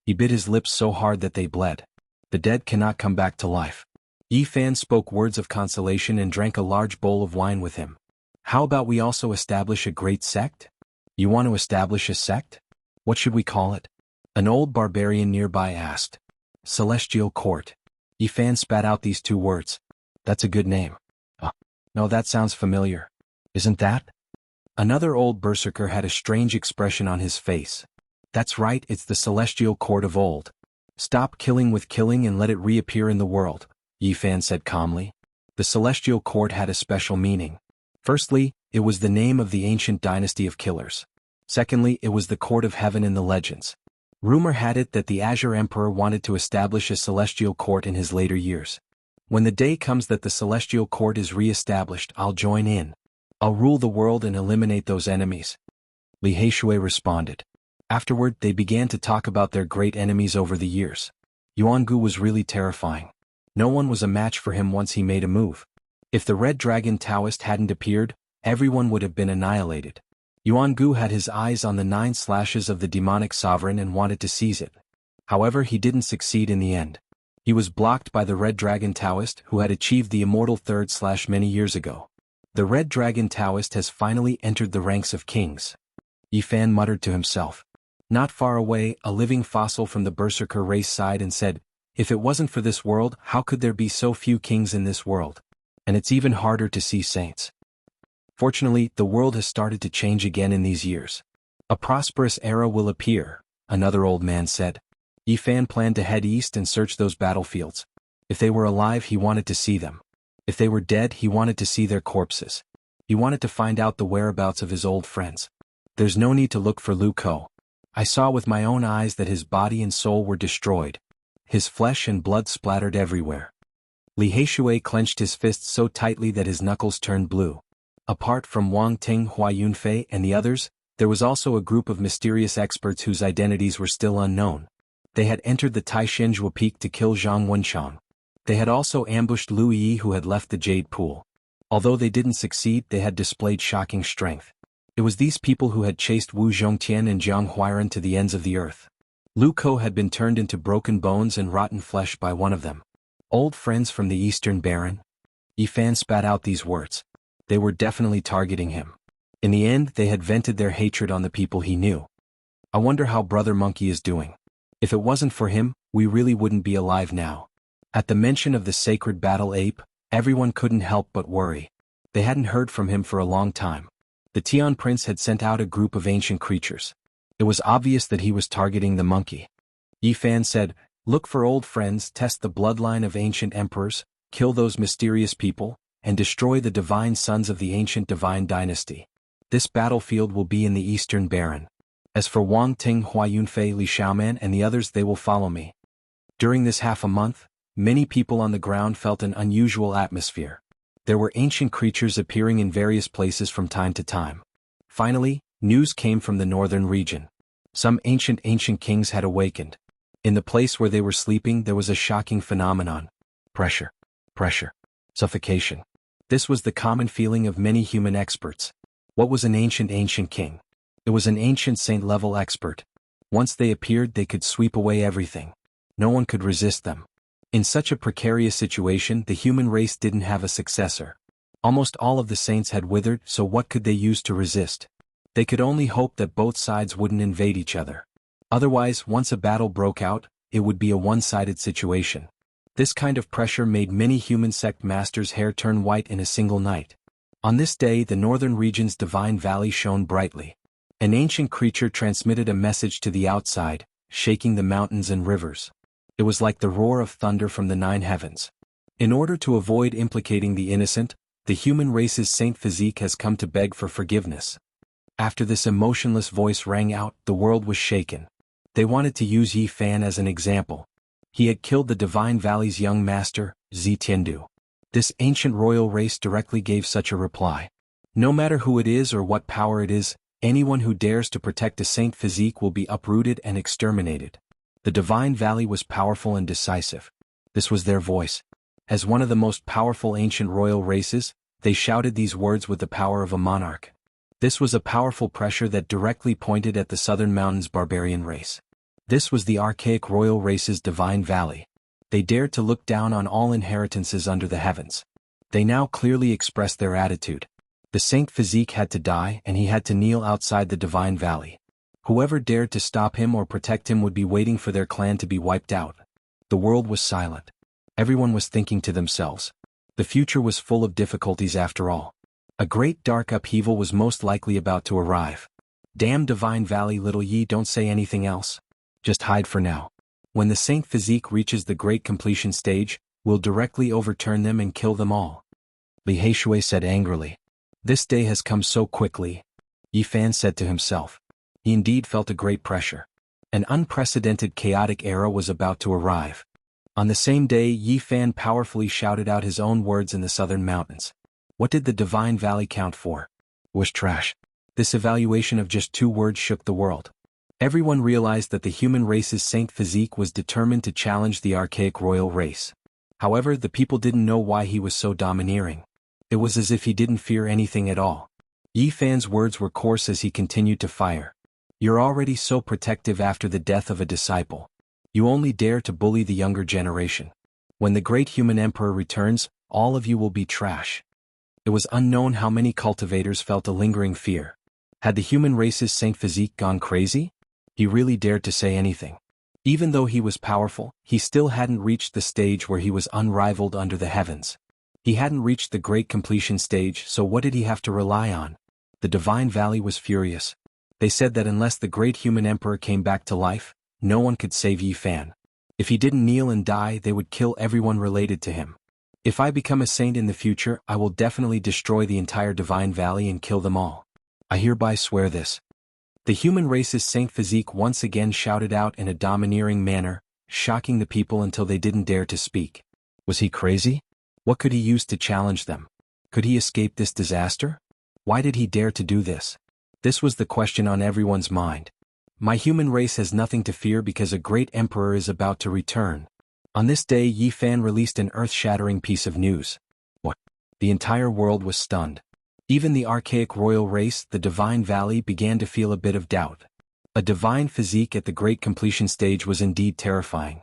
A: He bit his lips so hard that they bled. The dead cannot come back to life. Yi Fan spoke words of consolation and drank a large bowl of wine with him. How about we also establish a great sect? You want to establish a sect? What should we call it? An old barbarian nearby asked. Celestial Court. Yi Fan spat out these two words. That's a good name. No, that sounds familiar. Isn't that? Another old berserker had a strange expression on his face. That's right, it's the Celestial Court of old. Stop killing with killing and let it reappear in the world, Yi Fan said calmly. The celestial court had a special meaning. Firstly, it was the name of the ancient dynasty of killers. Secondly, it was the court of heaven in the legends. Rumor had it that the Azure Emperor wanted to establish a celestial court in his later years. When the day comes that the celestial court is re-established, I'll join in. I'll rule the world and eliminate those enemies. Li Haishui responded. Afterward, they began to talk about their great enemies over the years. Jianghu was really terrifying. No one was a match for him once he made a move. If the Red Dragon Taoist hadn't appeared, everyone would have been annihilated. Jianghu had his eyes on the 9 slashes of the demonic sovereign and wanted to seize it. However, he didn't succeed in the end. He was blocked by the Red Dragon Taoist, who had achieved the Immortal 3rd slash many years ago. The Red Dragon Taoist has finally entered the ranks of kings. Yi Fan muttered to himself. Not far away, a living fossil from the Berserker race sighed and said, "If it wasn't for this world, how could there be so few kings in this world? And it's even harder to see saints." Fortunately, the world has started to change again in these years. A prosperous era will appear, another old man said. Yi Fan planned to head east and search those battlefields. If they were alive, he wanted to see them. If they were dead, he wanted to see their corpses. He wanted to find out the whereabouts of his old friends. There's no need to look for Lu Ko. I saw with my own eyes that his body and soul were destroyed. His flesh and blood splattered everywhere. Li Haishui clenched his fists so tightly that his knuckles turned blue. Apart from Wang Ting, Hua Yunfei, and the others, there was also a group of mysterious experts whose identities were still unknown. They had entered the Taishinjua Peak to kill Zhang Wenchang. They had also ambushed Lu Yi, who had left the Jade Pool. Although they didn't succeed, they had displayed shocking strength. It was these people who had chased Wu Zhongtian and Jiang Huairan to the ends of the earth. Lu Ko had been turned into broken bones and rotten flesh by one of them. Old friends from the Eastern Baron? Yi Fan spat out these words. They were definitely targeting him. In the end, they had vented their hatred on the people he knew. I wonder how Brother Monkey is doing. If it wasn't for him, we really wouldn't be alive now. At the mention of the sacred battle ape, everyone couldn't help but worry. They hadn't heard from him for a long time. The Tian Prince had sent out a group of ancient creatures. It was obvious that he was targeting the monkey. Yi Fan said, "Look for old friends, test the bloodline of ancient emperors, kill those mysterious people, and destroy the divine sons of the ancient divine dynasty. This battlefield will be in the Eastern Baron. As for Wang Ting, Hua Yunfei, Li Xiaoman, and the others, they will follow me." During this half a month, many people on the ground felt an unusual atmosphere. There were ancient creatures appearing in various places from time to time. Finally, news came from the northern region. Some ancient kings had awakened. In the place where they were sleeping, there was a shocking phenomenon. Pressure, suffocation. This was the common feeling of many human experts. What was an ancient king? It was an ancient saint-level expert. Once they appeared, they could sweep away everything. No one could resist them. In such a precarious situation, the human race didn't have a successor. Almost all of the saints had withered, so what could they use to resist? They could only hope that both sides wouldn't invade each other. Otherwise, once a battle broke out, it would be a one-sided situation. This kind of pressure made many human sect masters' hair turn white in a single night. On this day, the northern region's divine valley shone brightly. An ancient creature transmitted a message to the outside, shaking the mountains and rivers. It was like the roar of thunder from the 9 heavens. In order to avoid implicating the innocent, the human race's saint physique has come to beg for forgiveness. After this emotionless voice rang out, the world was shaken. They wanted to use Yi Fan as an example. He had killed the Divine Valley's young master, Zi Tiandu. This ancient royal race directly gave such a reply. No matter who it is or what power it is, anyone who dares to protect a saint physique will be uprooted and exterminated. The Divine Valley was powerful and decisive. This was their voice. As one of the most powerful ancient royal races, they shouted these words with the power of a monarch. This was a powerful pressure that directly pointed at the Southern Mountains barbarian race. This was the archaic royal race's Divine Valley. They dared to look down on all inheritances under the heavens. They now clearly expressed their attitude. The saint physique had to die, and he had to kneel outside the Divine Valley. Whoever dared to stop him or protect him would be waiting for their clan to be wiped out. The world was silent. Everyone was thinking to themselves. The future was full of difficulties after all. A great dark upheaval was most likely about to arrive. Damn Divine Valley, little Yi, don't say anything else. Just hide for now. When the saint physique reaches the great completion stage, we'll directly overturn them and kill them all. Li Heishui said angrily. This day has come so quickly, Yi Fan said to himself. He indeed felt a great pressure. An unprecedented chaotic era was about to arrive. On the same day, Yi Fan powerfully shouted out his own words in the southern mountains. What did the Divine Valley count for? It was trash. This evaluation of just 2 words shook the world. Everyone realized that the human race's saint physique was determined to challenge the archaic royal race. However, the people didn't know why he was so domineering. It was as if he didn't fear anything at all. Yi Fan's words were coarse as he continued to fire. You're already so protective after the death of a disciple. You only dare to bully the younger generation. When the great human emperor returns, all of you will be trash. It was unknown how many cultivators felt a lingering fear. Had the human race's saint physique gone crazy? He really dared to say anything. Even though he was powerful, he still hadn't reached the stage where he was unrivaled under the heavens. He hadn't reached the great completion stage, so what did he have to rely on? The Divine Valley was furious. They said that unless the great human emperor came back to life, no one could save Yi Fan. If he didn't kneel and die, they would kill everyone related to him. If I become a saint in the future, I will definitely destroy the entire Divine Valley and kill them all. I hereby swear this. The human race's saint physique once again shouted out in a domineering manner, shocking the people until they didn't dare to speak. Was he crazy? What could he use to challenge them? Could he escape this disaster? Why did he dare to do this? This was the question on everyone's mind. My human race has nothing to fear because a great emperor is about to return. On this day, Yi Fan released an earth-shattering piece of news. What? The entire world was stunned. Even the archaic royal race, the Divine Valley, began to feel a bit of doubt. A divine physique at the great completion stage was indeed terrifying.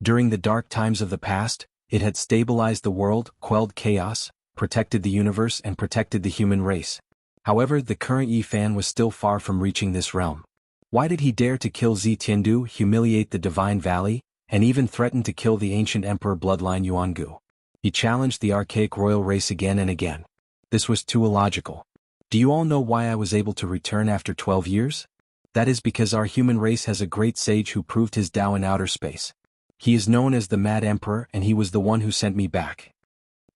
A: During the dark times of the past, it had stabilized the world, quelled chaos, protected the universe, and protected the human race. However, the current Yi Fan was still far from reaching this realm. Why did he dare to kill Zi Tiandu, humiliate the Divine Valley, and even threaten to kill the ancient emperor bloodline Jianghu? He challenged the archaic royal race again and again. This was too illogical. Do you all know why I was able to return after 12 years? That is because our human race has a great sage who proved his Tao in outer space. He is known as the Mad Emperor, and he was the one who sent me back.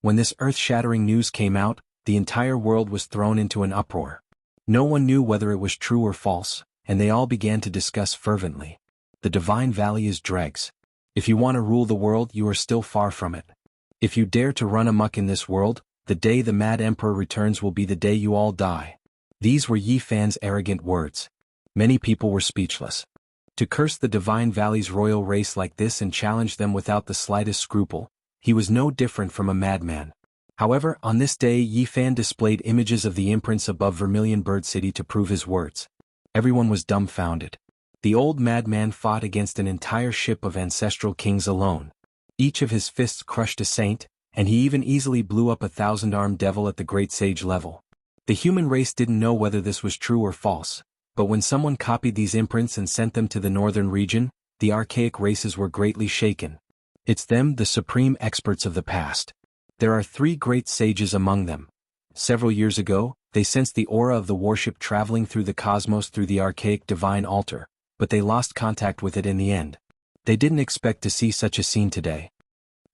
A: When this earth-shattering news came out, the entire world was thrown into an uproar. No one knew whether it was true or false, and they all began to discuss fervently. The Divine Valley is dregs. If you want to rule the world, you are still far from it. If you dare to run amok in this world, the day the Mad Emperor returns will be the day you all die. These were Yi Fan's arrogant words. Many people were speechless. To curse the Divine Valley's royal race like this and challenge them without the slightest scruple, he was no different from a madman. However, on this day, Yi Fan displayed images of the imprints above Vermilion Bird City to prove his words. Everyone was dumbfounded. The old madman fought against an entire ship of ancestral kings alone. Each of his fists crushed a saint, and he even easily blew up a 1,000-armed devil at the great sage level. The human race didn't know whether this was true or false, but when someone copied these imprints and sent them to the northern region, the archaic races were greatly shaken. It's them, the supreme experts of the past. There are 3 great sages among them. Several years ago, they sensed the aura of the warship traveling through the cosmos through the archaic divine altar, but they lost contact with it in the end. They didn't expect to see such a scene today.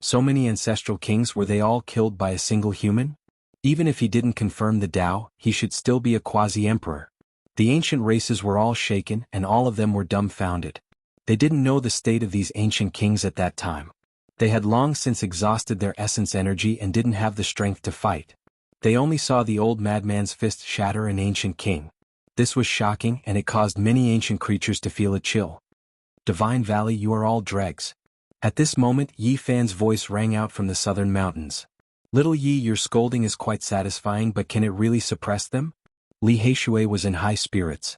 A: So many ancestral kings, were they all killed by a single human? Even if he didn't confirm the Tao, he should still be a quasi-emperor. The ancient races were all shaken, and all of them were dumbfounded. They didn't know the state of these ancient kings at that time. They had long since exhausted their essence energy and didn't have the strength to fight. They only saw the old madman's fist shatter an ancient king. This was shocking, and it caused many ancient creatures to feel a chill. Divine Valley, you are all dregs. At this moment, Yi Fan's voice rang out from the southern mountains. Little Yi, your scolding is quite satisfying, but can it really suppress them? Li Heishui was in high spirits.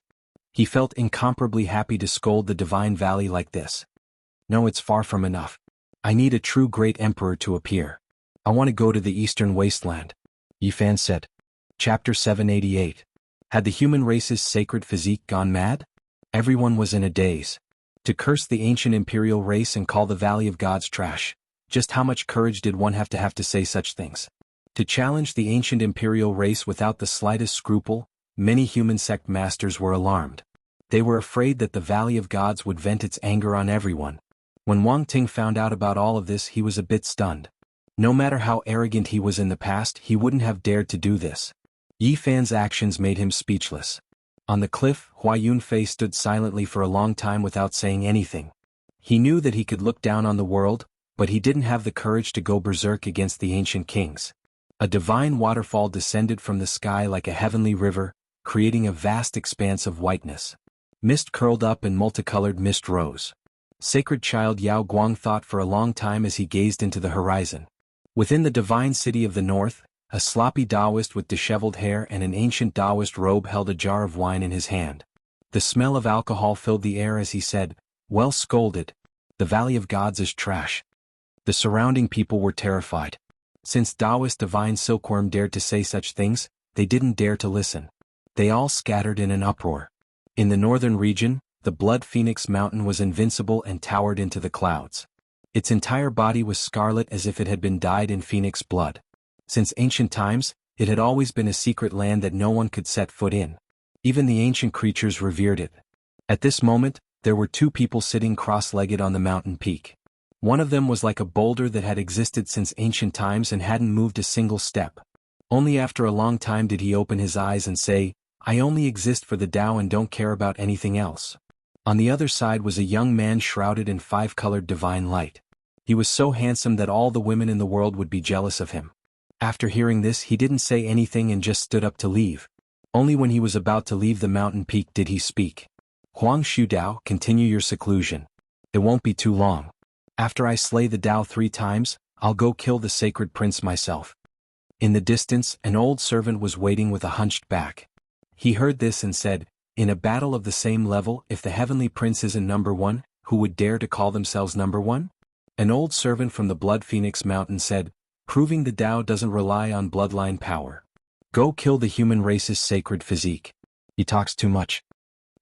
A: He felt incomparably happy to scold the Divine Valley like this. No, it's far from enough. I need a true great emperor to appear. I want to go to the eastern wasteland. Yi Fan said. Chapter 788. Had the human race's sacred physique gone mad? Everyone was in a daze. To curse the ancient imperial race and call the Valley of Gods trash. Just how much courage did one have to say such things? To challenge the ancient imperial race without the slightest scruple, many human sect masters were alarmed. They were afraid that the Valley of Gods would vent its anger on everyone. When Wang Ting found out about all of this, he was a bit stunned. No matter how arrogant he was in the past, he wouldn't have dared to do this. Yi Fan's actions made him speechless. On the cliff, Hua Yunfei stood silently for a long time without saying anything. He knew that he could look down on the world, but he didn't have the courage to go berserk against the ancient kings. A divine waterfall descended from the sky like a heavenly river, creating a vast expanse of whiteness. Mist curled up and multicolored mist rose. Sacred child Yao Guang thought for a long time as he gazed into the horizon. Within the divine city of the north, a sloppy Taoist with disheveled hair and an ancient Taoist robe held a jar of wine in his hand. The smell of alcohol filled the air as he said, "Well scolded. The Valley of Gods is trash." The surrounding people were terrified. Since Taoist divine Silkworm dared to say such things, they didn't dare to listen. They all scattered in an uproar. In the northern region, the Blood Phoenix Mountain was invincible and towered into the clouds. Its entire body was scarlet as if it had been dyed in phoenix blood. Since ancient times, it had always been a secret land that no one could set foot in. Even the ancient creatures revered it. At this moment, there were two people sitting cross-legged on the mountain peak. One of them was like a boulder that had existed since ancient times and hadn't moved a single step. Only after a long time did he open his eyes and say, "I only exist for the Tao and don't care about anything else." On the other side was a young man shrouded in five-colored divine light. He was so handsome that all the women in the world would be jealous of him. After hearing this, he didn't say anything and just stood up to leave. Only when he was about to leave the mountain peak did he speak. "Huang Shu Dao, continue your seclusion. It won't be too long. After I slay the Tao 3 times, I'll go kill the sacred prince myself." In the distance, an old servant was waiting with a hunched back. He heard this and said, "In a battle of the same level, if the heavenly prince isn't number 1, who would dare to call themselves number 1? An old servant from the Blood Phoenix Mountain said, "Proving the Tao doesn't rely on bloodline power. Go kill the human race's sacred physique. He talks too much."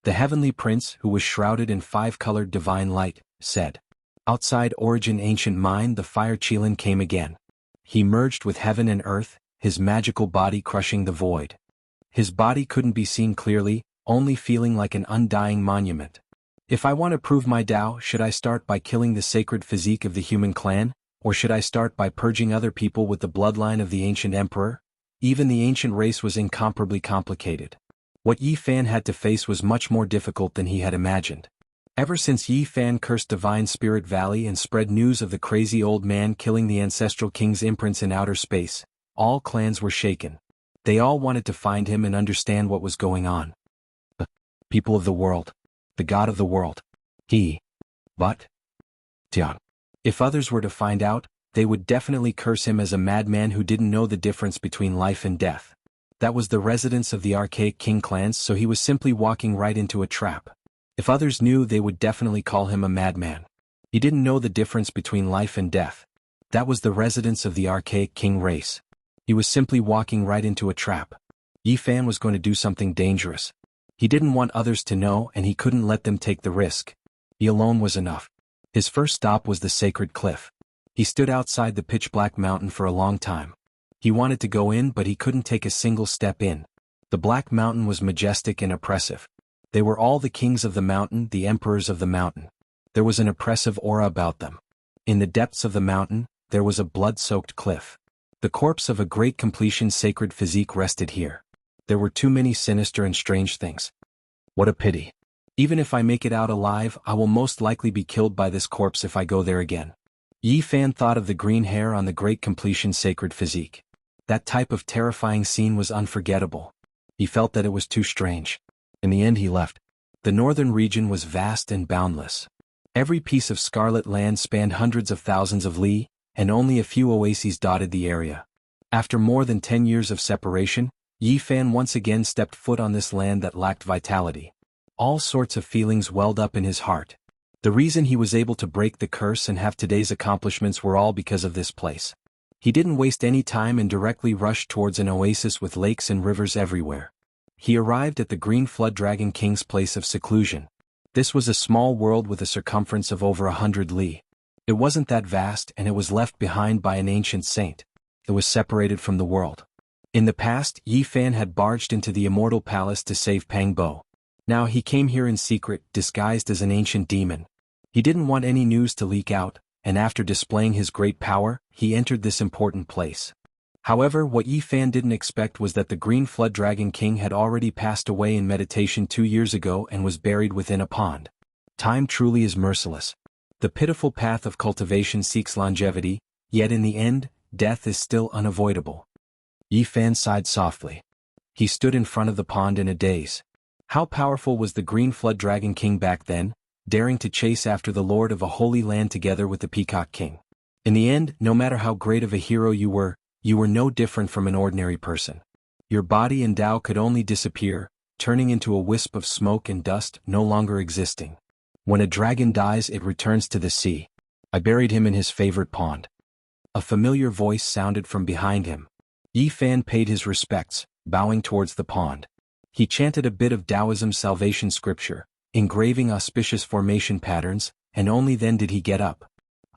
A: The heavenly prince, who was shrouded in 5-colored divine light, said. Outside Origin Ancient Mind, the fire Qilin came again. He merged with heaven and earth, his magical body crushing the void. His body couldn't be seen clearly, only feeling like an undying monument. "If I want to prove my Tao, should I start by killing the sacred physique of the human clan, or should I start by purging other people with the bloodline of the ancient emperor?" Even the ancient race was incomparably complicated. What Yi Fan had to face was much more difficult than he had imagined. Ever since Yi Fan cursed Divine Spirit Valley and spread news of the crazy old man killing the ancestral king's imprints in outer space, all clans were shaken. They all wanted to find him and understand what was going on. The people of the world. The god of the world. He. But? Tian. If others were to find out, they would definitely curse him as a madman who didn't know the difference between life and death. That was the residence of the archaic king clans, so he was simply walking right into a trap. If others knew, they would definitely call him a madman. He didn't know the difference between life and death. That was the residence of the archaic king race. He was simply walking right into a trap. Yi Fan was going to do something dangerous. He didn't want others to know, and he couldn't let them take the risk. He alone was enough. His first stop was the sacred cliff. He stood outside the pitch-black mountain for a long time. He wanted to go in, but he couldn't take a single step in. The black mountain was majestic and oppressive. They were all the kings of the mountain, the emperors of the mountain. There was an oppressive aura about them. In the depths of the mountain, there was a blood-soaked cliff. The corpse of a great completion sacred physique rested here. There were too many sinister and strange things. What a pity. Even if I make it out alive, I will most likely be killed by this corpse if I go there again. Yi Fan thought of the green hair on the great completion sacred physique. That type of terrifying scene was unforgettable. He felt that it was too strange. In the end he left. The northern region was vast and boundless. Every piece of scarlet land spanned hundreds of thousands of li, and only a few oases dotted the area. After more than 10 years of separation, Yi Fan once again stepped foot on this land that lacked vitality. All sorts of feelings welled up in his heart. The reason he was able to break the curse and have today's accomplishments were all because of this place. He didn't waste any time and directly rushed towards an oasis with lakes and rivers everywhere. He arrived at the Green Flood Dragon King's place of seclusion. This was a small world with a circumference of over 100 li. It wasn't that vast, and it was left behind by an ancient saint. It was separated from the world. In the past, Yi Fan had barged into the Immortal Palace to save Pang Bo. Now he came here in secret, disguised as an ancient demon. He didn't want any news to leak out, and after displaying his great power, he entered this important place. However, what Yi Fan didn't expect was that the Green Flood Dragon King had already passed away in meditation 2 years ago and was buried within a pond. Time truly is merciless. The pitiful path of cultivation seeks longevity, yet in the end, death is still unavoidable. Yi Fan sighed softly. He stood in front of the pond in a daze. How powerful was the Green Flood Dragon King back then, daring to chase after the Lord of a Holy Land together with the Peacock King? In the end, no matter how great of a hero you were no different from an ordinary person. Your body and Tao could only disappear, turning into a wisp of smoke and dust, no longer existing. When a dragon dies, it returns to the sea. I buried him in his favorite pond. A familiar voice sounded from behind him. Yi Fan paid his respects, bowing towards the pond. He chanted a bit of Taoism salvation scripture, engraving auspicious formation patterns, and only then did he get up.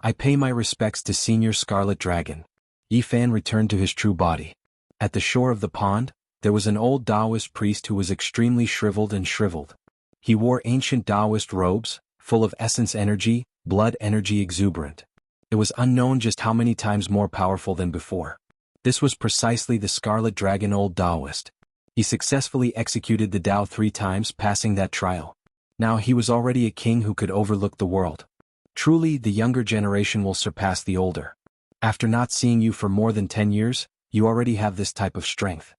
A: I pay my respects to Senior Scarlet Dragon. Yi Fan returned to his true body. At the shore of the pond, there was an old Taoist priest who was extremely shriveled. He wore ancient Taoist robes, full of essence energy, blood energy exuberant. It was unknown just how many times more powerful than before. This was precisely the Scarlet Dragon Old Taoist. He successfully executed the Tao 3 times, passing that trial. Now he was already a king who could overlook the world. Truly, the younger generation will surpass the older. After not seeing you for more than 10 years, you already have this type of strength.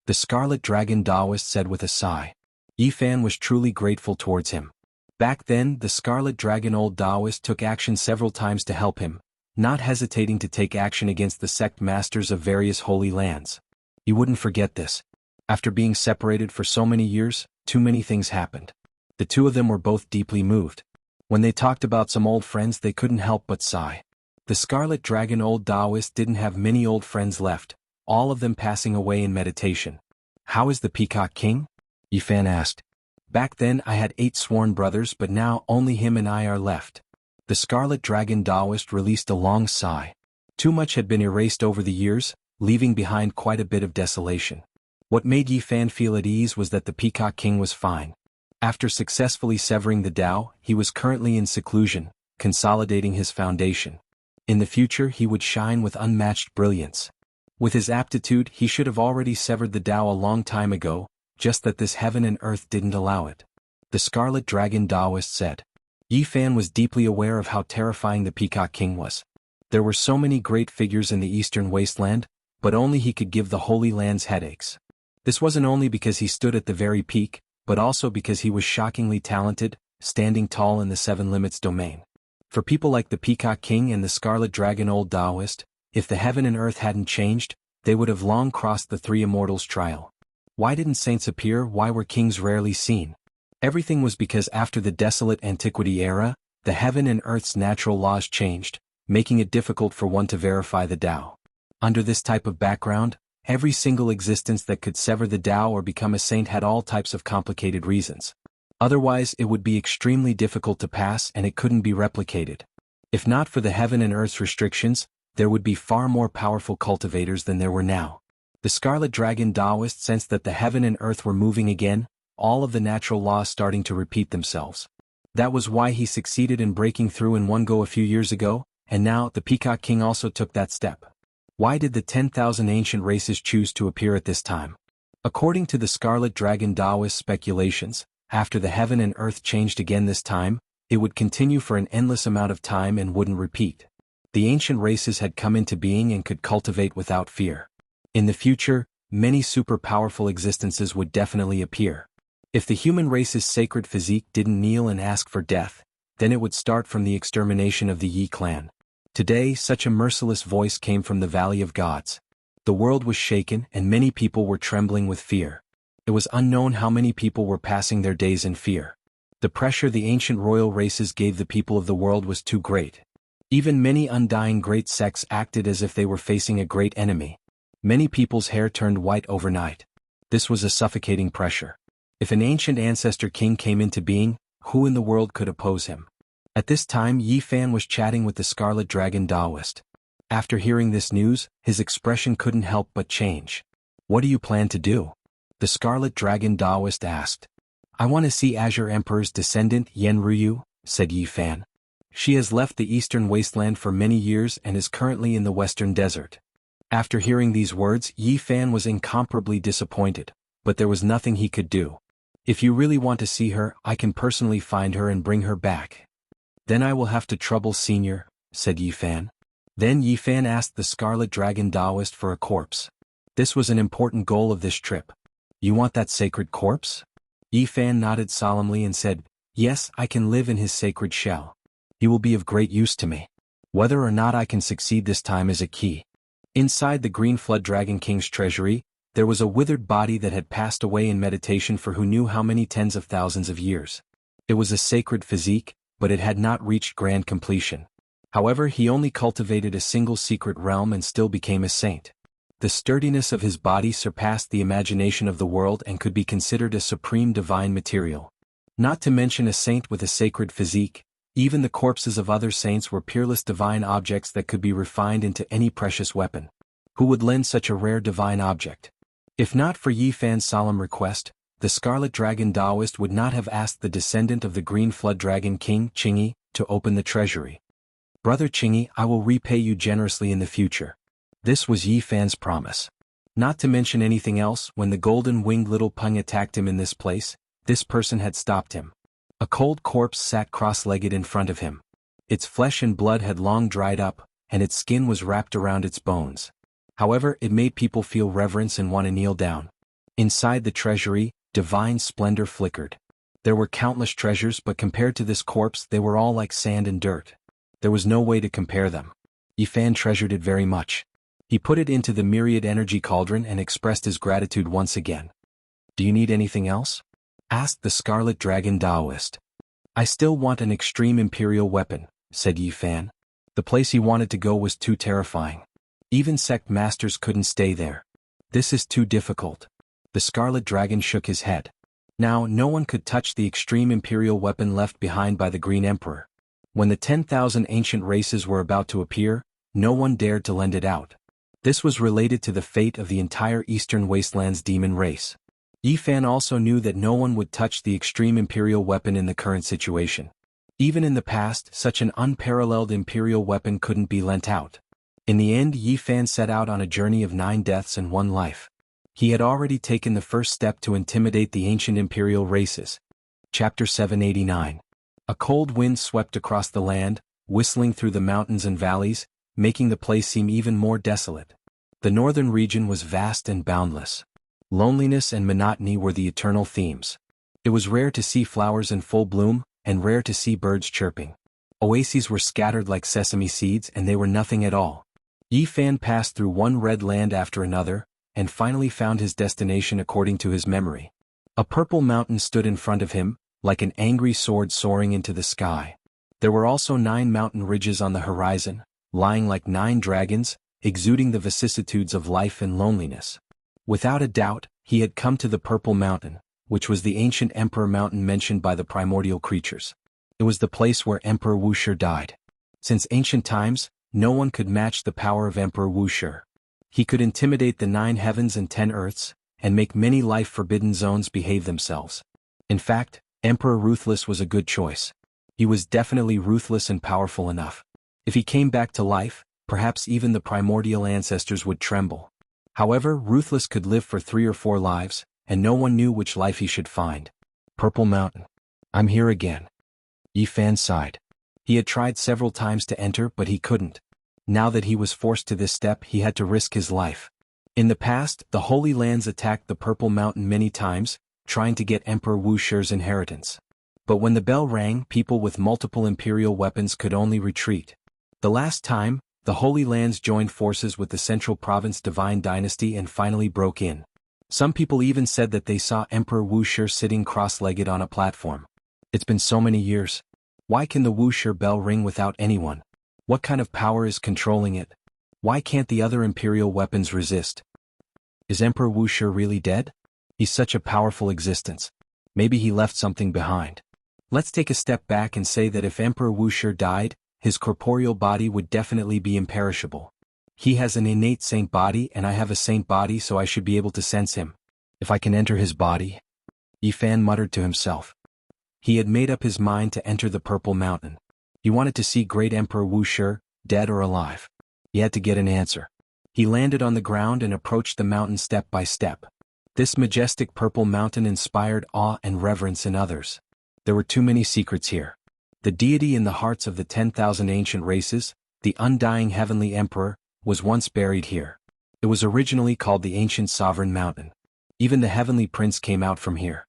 A: The Scarlet Dragon Taoist said with a sigh. Yi Fan was truly grateful towards him. Back then, the Scarlet Dragon Old Taoist took action several times to help him, not hesitating to take action against the sect masters of various holy lands. He wouldn't forget this. After being separated for so many years, too many things happened. The two of them were both deeply moved. When they talked about some old friends, they couldn't help but sigh. The Scarlet Dragon Old Taoist didn't have many old friends left, all of them passing away in meditation. How is the Peacock King? Yi Fan asked. Back then I had 8 sworn brothers, but now only him and I are left. The Scarlet Dragon Taoist released a long sigh. Too much had been erased over the years, leaving behind quite a bit of desolation. What made Yi Fan feel at ease was that the Peacock King was fine. After successfully severing the Tao, he was currently in seclusion, consolidating his foundation. In the future he would shine with unmatched brilliance. With his aptitude, he should have already severed the Tao a long time ago, just that this heaven and earth didn't allow it. The Scarlet Dragon Taoist said. Yi Fan was deeply aware of how terrifying the Peacock King was. There were so many great figures in the eastern wasteland, but only he could give the Holy Lands headaches. This wasn't only because he stood at the very peak, but also because he was shockingly talented, standing tall in the 7 Limits domain. For people like the Peacock King and the Scarlet Dragon Old Taoist, if the heaven and earth hadn't changed, they would have long crossed the 3 Immortals trial. Why didn't saints appear? Why were kings rarely seen? Everything was because after the desolate antiquity era, the heaven and earth's natural laws changed, making it difficult for one to verify the Tao. Under this type of background, every single existence that could sever the Tao or become a saint had all types of complicated reasons. Otherwise, it would be extremely difficult to pass and it couldn't be replicated. If not for the heaven and earth's restrictions, there would be far more powerful cultivators than there were now. The Scarlet Dragon Taoist sensed that the heaven and earth were moving again, all of the natural laws starting to repeat themselves. That was why he succeeded in breaking through in one go a few years ago, and now the Peacock King also took that step. Why did the 10,000 ancient races choose to appear at this time? According to the Scarlet Dragon Taoist speculations, after the heaven and earth changed again this time, it would continue for an endless amount of time and wouldn't repeat. The ancient races had come into being and could cultivate without fear. In the future, many super-powerful existences would definitely appear. If the human race's sacred physique didn't kneel and ask for death, then it would start from the extermination of the Yi clan. Today, such a merciless voice came from the Valley of Gods. The world was shaken and many people were trembling with fear. It was unknown how many people were passing their days in fear. The pressure the ancient royal races gave the people of the world was too great. Even many undying great sects acted as if they were facing a great enemy. Many people's hair turned white overnight. This was a suffocating pressure. If an ancient ancestor king came into being, who in the world could oppose him? At this time Yi Fan was chatting with the Scarlet Dragon Taoist. After hearing this news, his expression couldn't help but change. What do you plan to do? The Scarlet Dragon Taoist asked. I want to see Azure Emperor's descendant Yen Ruyu, said Yi Fan. She has left the eastern wasteland for many years and is currently in the western desert. After hearing these words, Yi Fan was incomparably disappointed, but there was nothing he could do. If you really want to see her, I can personally find her and bring her back. Then I will have to trouble Senior, said Yi Fan. Then Yi Fan asked the Scarlet Dragon Taoist for a corpse. This was an important goal of this trip. You want that sacred corpse? Yi Fan nodded solemnly and said, yes, I can live in his sacred shell. He will be of great use to me. Whether or not I can succeed this time is a key. Inside the Green Flood Dragon King's treasury, there was a withered body that had passed away in meditation for who knew how many tens of thousands of years. It was a sacred physique, but it had not reached grand completion. However, he only cultivated a single secret realm and still became a saint. The sturdiness of his body surpassed the imagination of the world and could be considered a supreme divine material. Not to mention a saint with a sacred physique, even the corpses of other saints were peerless divine objects that could be refined into any precious weapon. Who would lend such a rare divine object? If not for Yi Fan's solemn request, the Scarlet Dragon Taoist would not have asked the descendant of the Green Flood Dragon King, Qingyi, to open the treasury. Brother Qingyi, I will repay you generously in the future. This was Yi Fan's promise. Not to mention anything else, when the golden-winged little Peng attacked him in this place, this person had stopped him. A cold corpse sat cross-legged in front of him. Its flesh and blood had long dried up, and its skin was wrapped around its bones. However, it made people feel reverence and want to kneel down. Inside the treasury, divine splendor flickered. There were countless treasures, but compared to this corpse, they were all like sand and dirt. There was no way to compare them. Yi Fan treasured it very much. He put it into the myriad energy cauldron and expressed his gratitude once again. Do you need anything else? Asked the Scarlet Dragon Taoist. I still want an extreme imperial weapon, said Yi Fan. The place he wanted to go was too terrifying. Even sect masters couldn't stay there. This is too difficult. The Scarlet Dragon shook his head. Now, no one could touch the extreme imperial weapon left behind by the Green Emperor. When the 10,000 ancient races were about to appear, no one dared to lend it out. This was related to the fate of the entire Eastern Wasteland's demon race. Yi Fan also knew that no one would touch the extreme imperial weapon in the current situation. Even in the past, such an unparalleled imperial weapon couldn't be lent out. In the end, Yi Fan set out on a journey of 9 deaths and 1 life. He had already taken the first step to intimidate the ancient imperial races. Chapter 789. A cold wind swept across the land, whistling through the mountains and valleys, making the place seem even more desolate. The northern region was vast and boundless. Loneliness and monotony were the eternal themes. It was rare to see flowers in full bloom, and rare to see birds chirping. Oases were scattered like sesame seeds, and they were nothing at all. Yi Fan passed through one red land after another, and finally found his destination according to his memory. A purple mountain stood in front of him, like an angry sword soaring into the sky. There were also 9 mountain ridges on the horizon, lying like 9 dragons, exuding the vicissitudes of life and loneliness. Without a doubt, he had come to the Purple Mountain, which was the ancient Emperor Mountain mentioned by the primordial creatures. It was the place where Emperor Wuxia died. Since ancient times, no one could match the power of Emperor Wuxia. He could intimidate the 9 heavens and 10 earths, and make many life-forbidden zones behave themselves. In fact, Emperor Ruthless was a good choice. He was definitely ruthless and powerful enough. If he came back to life, perhaps even the primordial ancestors would tremble. However, Ruthless could live for 3 or 4 lives, and no one knew which life he should find. Purple Mountain. I'm here again. Yi Fan sighed. He had tried several times to enter, but he couldn't. Now that he was forced to this step, he had to risk his life. In the past, the Holy Lands attacked the Purple Mountain many times, trying to get Emperor Wuxia's inheritance. But when the bell rang, people with multiple imperial weapons could only retreat. The last time, the Holy Lands joined forces with the Central Province Divine Dynasty and finally broke in. Some people even said that they saw Emperor Wuxia sitting cross-legged on a platform. It's been so many years. Why can the Wuxia bell ring without anyone? What kind of power is controlling it? Why can't the other imperial weapons resist? Is Emperor Wuxia really dead? He's such a powerful existence. Maybe he left something behind. Let's take a step back and say that if Emperor Wuxia died, his corporeal body would definitely be imperishable. He has an innate saint body and I have a saint body, so I should be able to sense him. If I can enter his body. Yi Fan muttered to himself. He had made up his mind to enter the Purple Mountain. He wanted to see Great Emperor Wuxia, dead or alive. He had to get an answer. He landed on the ground and approached the mountain step by step. This majestic purple mountain inspired awe and reverence in others. There were too many secrets here. The deity in the hearts of the 10,000 ancient races, the undying heavenly emperor, was once buried here. It was originally called the Ancient Sovereign Mountain. Even the heavenly prince came out from here.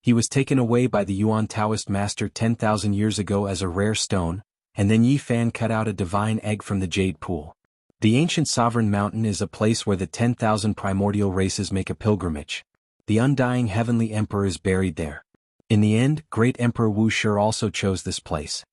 A: He was taken away by the Yuan Taoist master 10,000 years ago as a rare stone, and then Yi Fan cut out a divine egg from the jade pool. The Ancient Sovereign Mountain is a place where the 10,000 primordial races make a pilgrimage. The undying heavenly emperor is buried there. In the end, Great Emperor Wuxia also chose this place.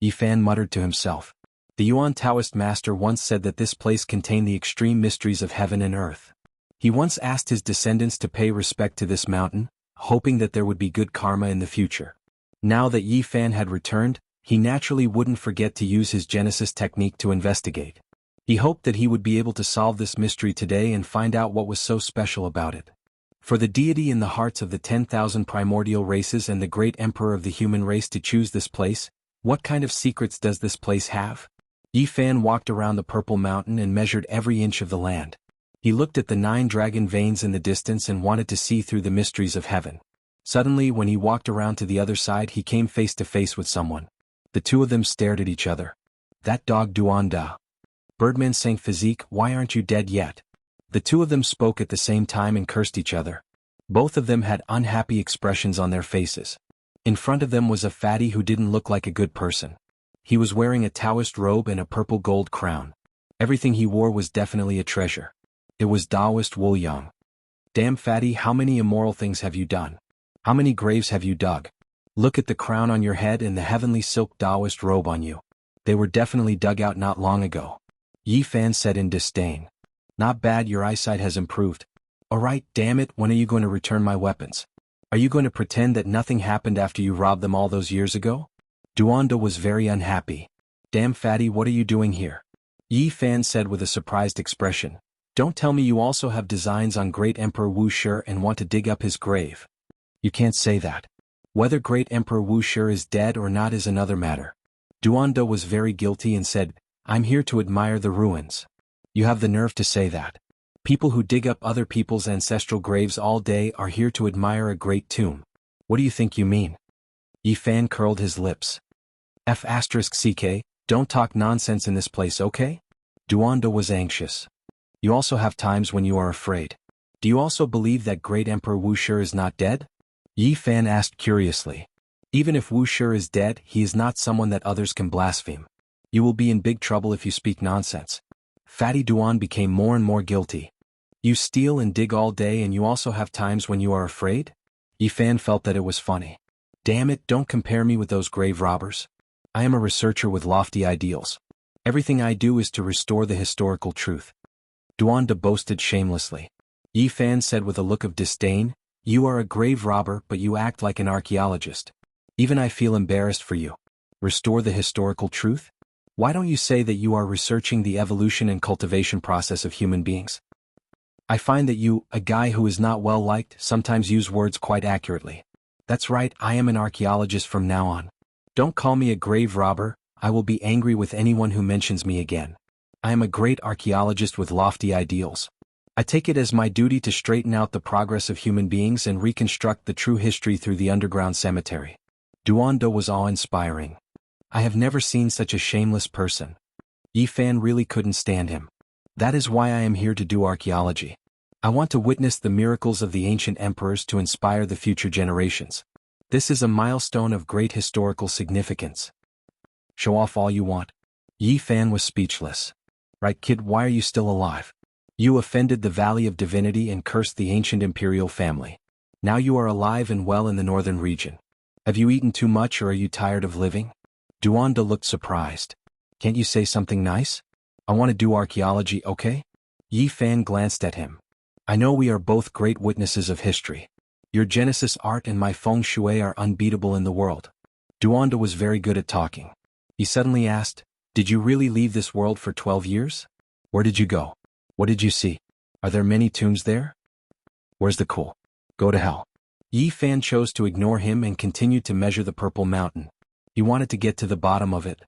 A: Yi Fan muttered to himself. The Yuan Taoist master once said that this place contained the extreme mysteries of heaven and earth. He once asked his descendants to pay respect to this mountain, hoping that there would be good karma in the future. Now that Yi Fan had returned, he naturally wouldn't forget to use his Genesis technique to investigate. He hoped that he would be able to solve this mystery today and find out what was so special about it. For the deity in the hearts of the 10,000 primordial races and the great emperor of the human race to choose this place, what kind of secrets does this place have? Yi Fan walked around the purple mountain and measured every inch of the land. He looked at the 9 dragon veins in the distance and wanted to see through the mysteries of heaven. Suddenly, when he walked around to the other side, he came face to face with someone. The two of them stared at each other. That dog Duanda. Birdman sang physique, why aren't you dead yet? The two of them spoke at the same time and cursed each other. Both of them had unhappy expressions on their faces. In front of them was a fatty who didn't look like a good person. He was wearing a Taoist robe and a purple gold crown. Everything he wore was definitely a treasure. It was Taoist Wuliang. Damn fatty, how many immoral things have you done? How many graves have you dug? Look at the crown on your head and the heavenly silk Taoist robe on you. They were definitely dug out not long ago. Yi Fan said in disdain. Not bad, your eyesight has improved. Alright, damn it, when are you going to return my weapons? Are you going to pretend that nothing happened after you robbed them all those years ago? Duanda was very unhappy. Damn fatty, what are you doing here? Yi Fan said with a surprised expression. Don't tell me you also have designs on Great Emperor Wuxia and want to dig up his grave. You can't say that. Whether Great Emperor Wuxia is dead or not is another matter. Duanda was very guilty and said, I'm here to admire the ruins. You have the nerve to say that. People who dig up other people's ancestral graves all day are here to admire a great tomb. What do you think you mean? Yi Fan curled his lips. F***CK, don't talk nonsense in this place, okay? Duanda was anxious. You also have times when you are afraid. Do you also believe that Great Emperor Wuxia is not dead? Yi Fan asked curiously. Even if Wuxia is dead, he is not someone that others can blaspheme. You will be in big trouble if you speak nonsense. Fatty Duan became more and more guilty. You steal and dig all day and you also have times when you are afraid? Yi Fan felt that it was funny. Damn it, don't compare me with those grave robbers. I am a researcher with lofty ideals. Everything I do is to restore the historical truth. Duanda boasted shamelessly. Yi Fan said with a look of disdain, you are a grave robber but you act like an archaeologist. Even I feel embarrassed for you. Restore the historical truth? Why don't you say that you are researching the evolution and cultivation process of human beings? I find that you, a guy who is not well liked, sometimes use words quite accurately. That's right, I am an archaeologist from now on. Don't call me a grave robber, I will be angry with anyone who mentions me again. I am a great archaeologist with lofty ideals. I take it as my duty to straighten out the progress of human beings and reconstruct the true history through the underground cemetery. Duanda was awe-inspiring. I have never seen such a shameless person. Yi Fan really couldn't stand him. That is why I am here to do archaeology. I want to witness the miracles of the ancient emperors to inspire the future generations. This is a milestone of great historical significance. Show off all you want. Yi Fan was speechless. Right, kid, why are you still alive? You offended the Valley of Divinity and cursed the ancient imperial family. Now you are alive and well in the northern region. Have you eaten too much or are you tired of living? Duanda looked surprised. Can't you say something nice? I want to do archaeology, okay? Yi Fan glanced at him. I know we are both great witnesses of history. Your Genesis art and my feng shui are unbeatable in the world. Duanda was very good at talking. He suddenly asked, did you really leave this world for 12 years? Where did you go? What did you see? Are there many tombs there? Where's the cool? Go to hell. Yi Fan chose to ignore him and continued to measure the purple mountain. He wanted to get to the bottom of it.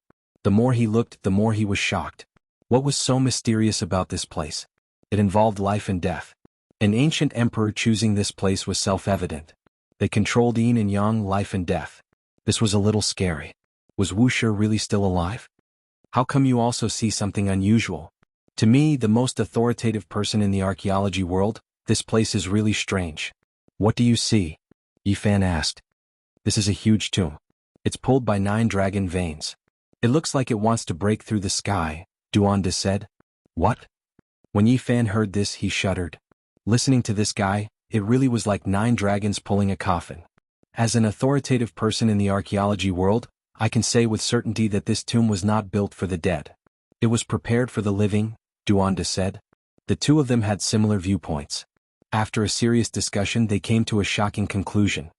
A: The more he looked, the more he was shocked. What was so mysterious about this place? It involved life and death. An ancient emperor choosing this place was self-evident. They controlled yin and yang, life and death. This was a little scary. Was Wuxia really still alive? How come you also see something unusual? To me, the most authoritative person in the archaeology world, this place is really strange. What do you see? Yifan asked. This is a huge tomb. It's pulled by 9 dragon veins. It looks like it wants to break through the sky, Duanda said. What? When Yifan heard this, he shuddered. Listening to this guy, it really was like 9 dragons pulling a coffin. As an authoritative person in the archaeology world, I can say with certainty that this tomb was not built for the dead. It was prepared for the living, Duanda said. The two of them had similar viewpoints. After a serious discussion, they came to a shocking conclusion.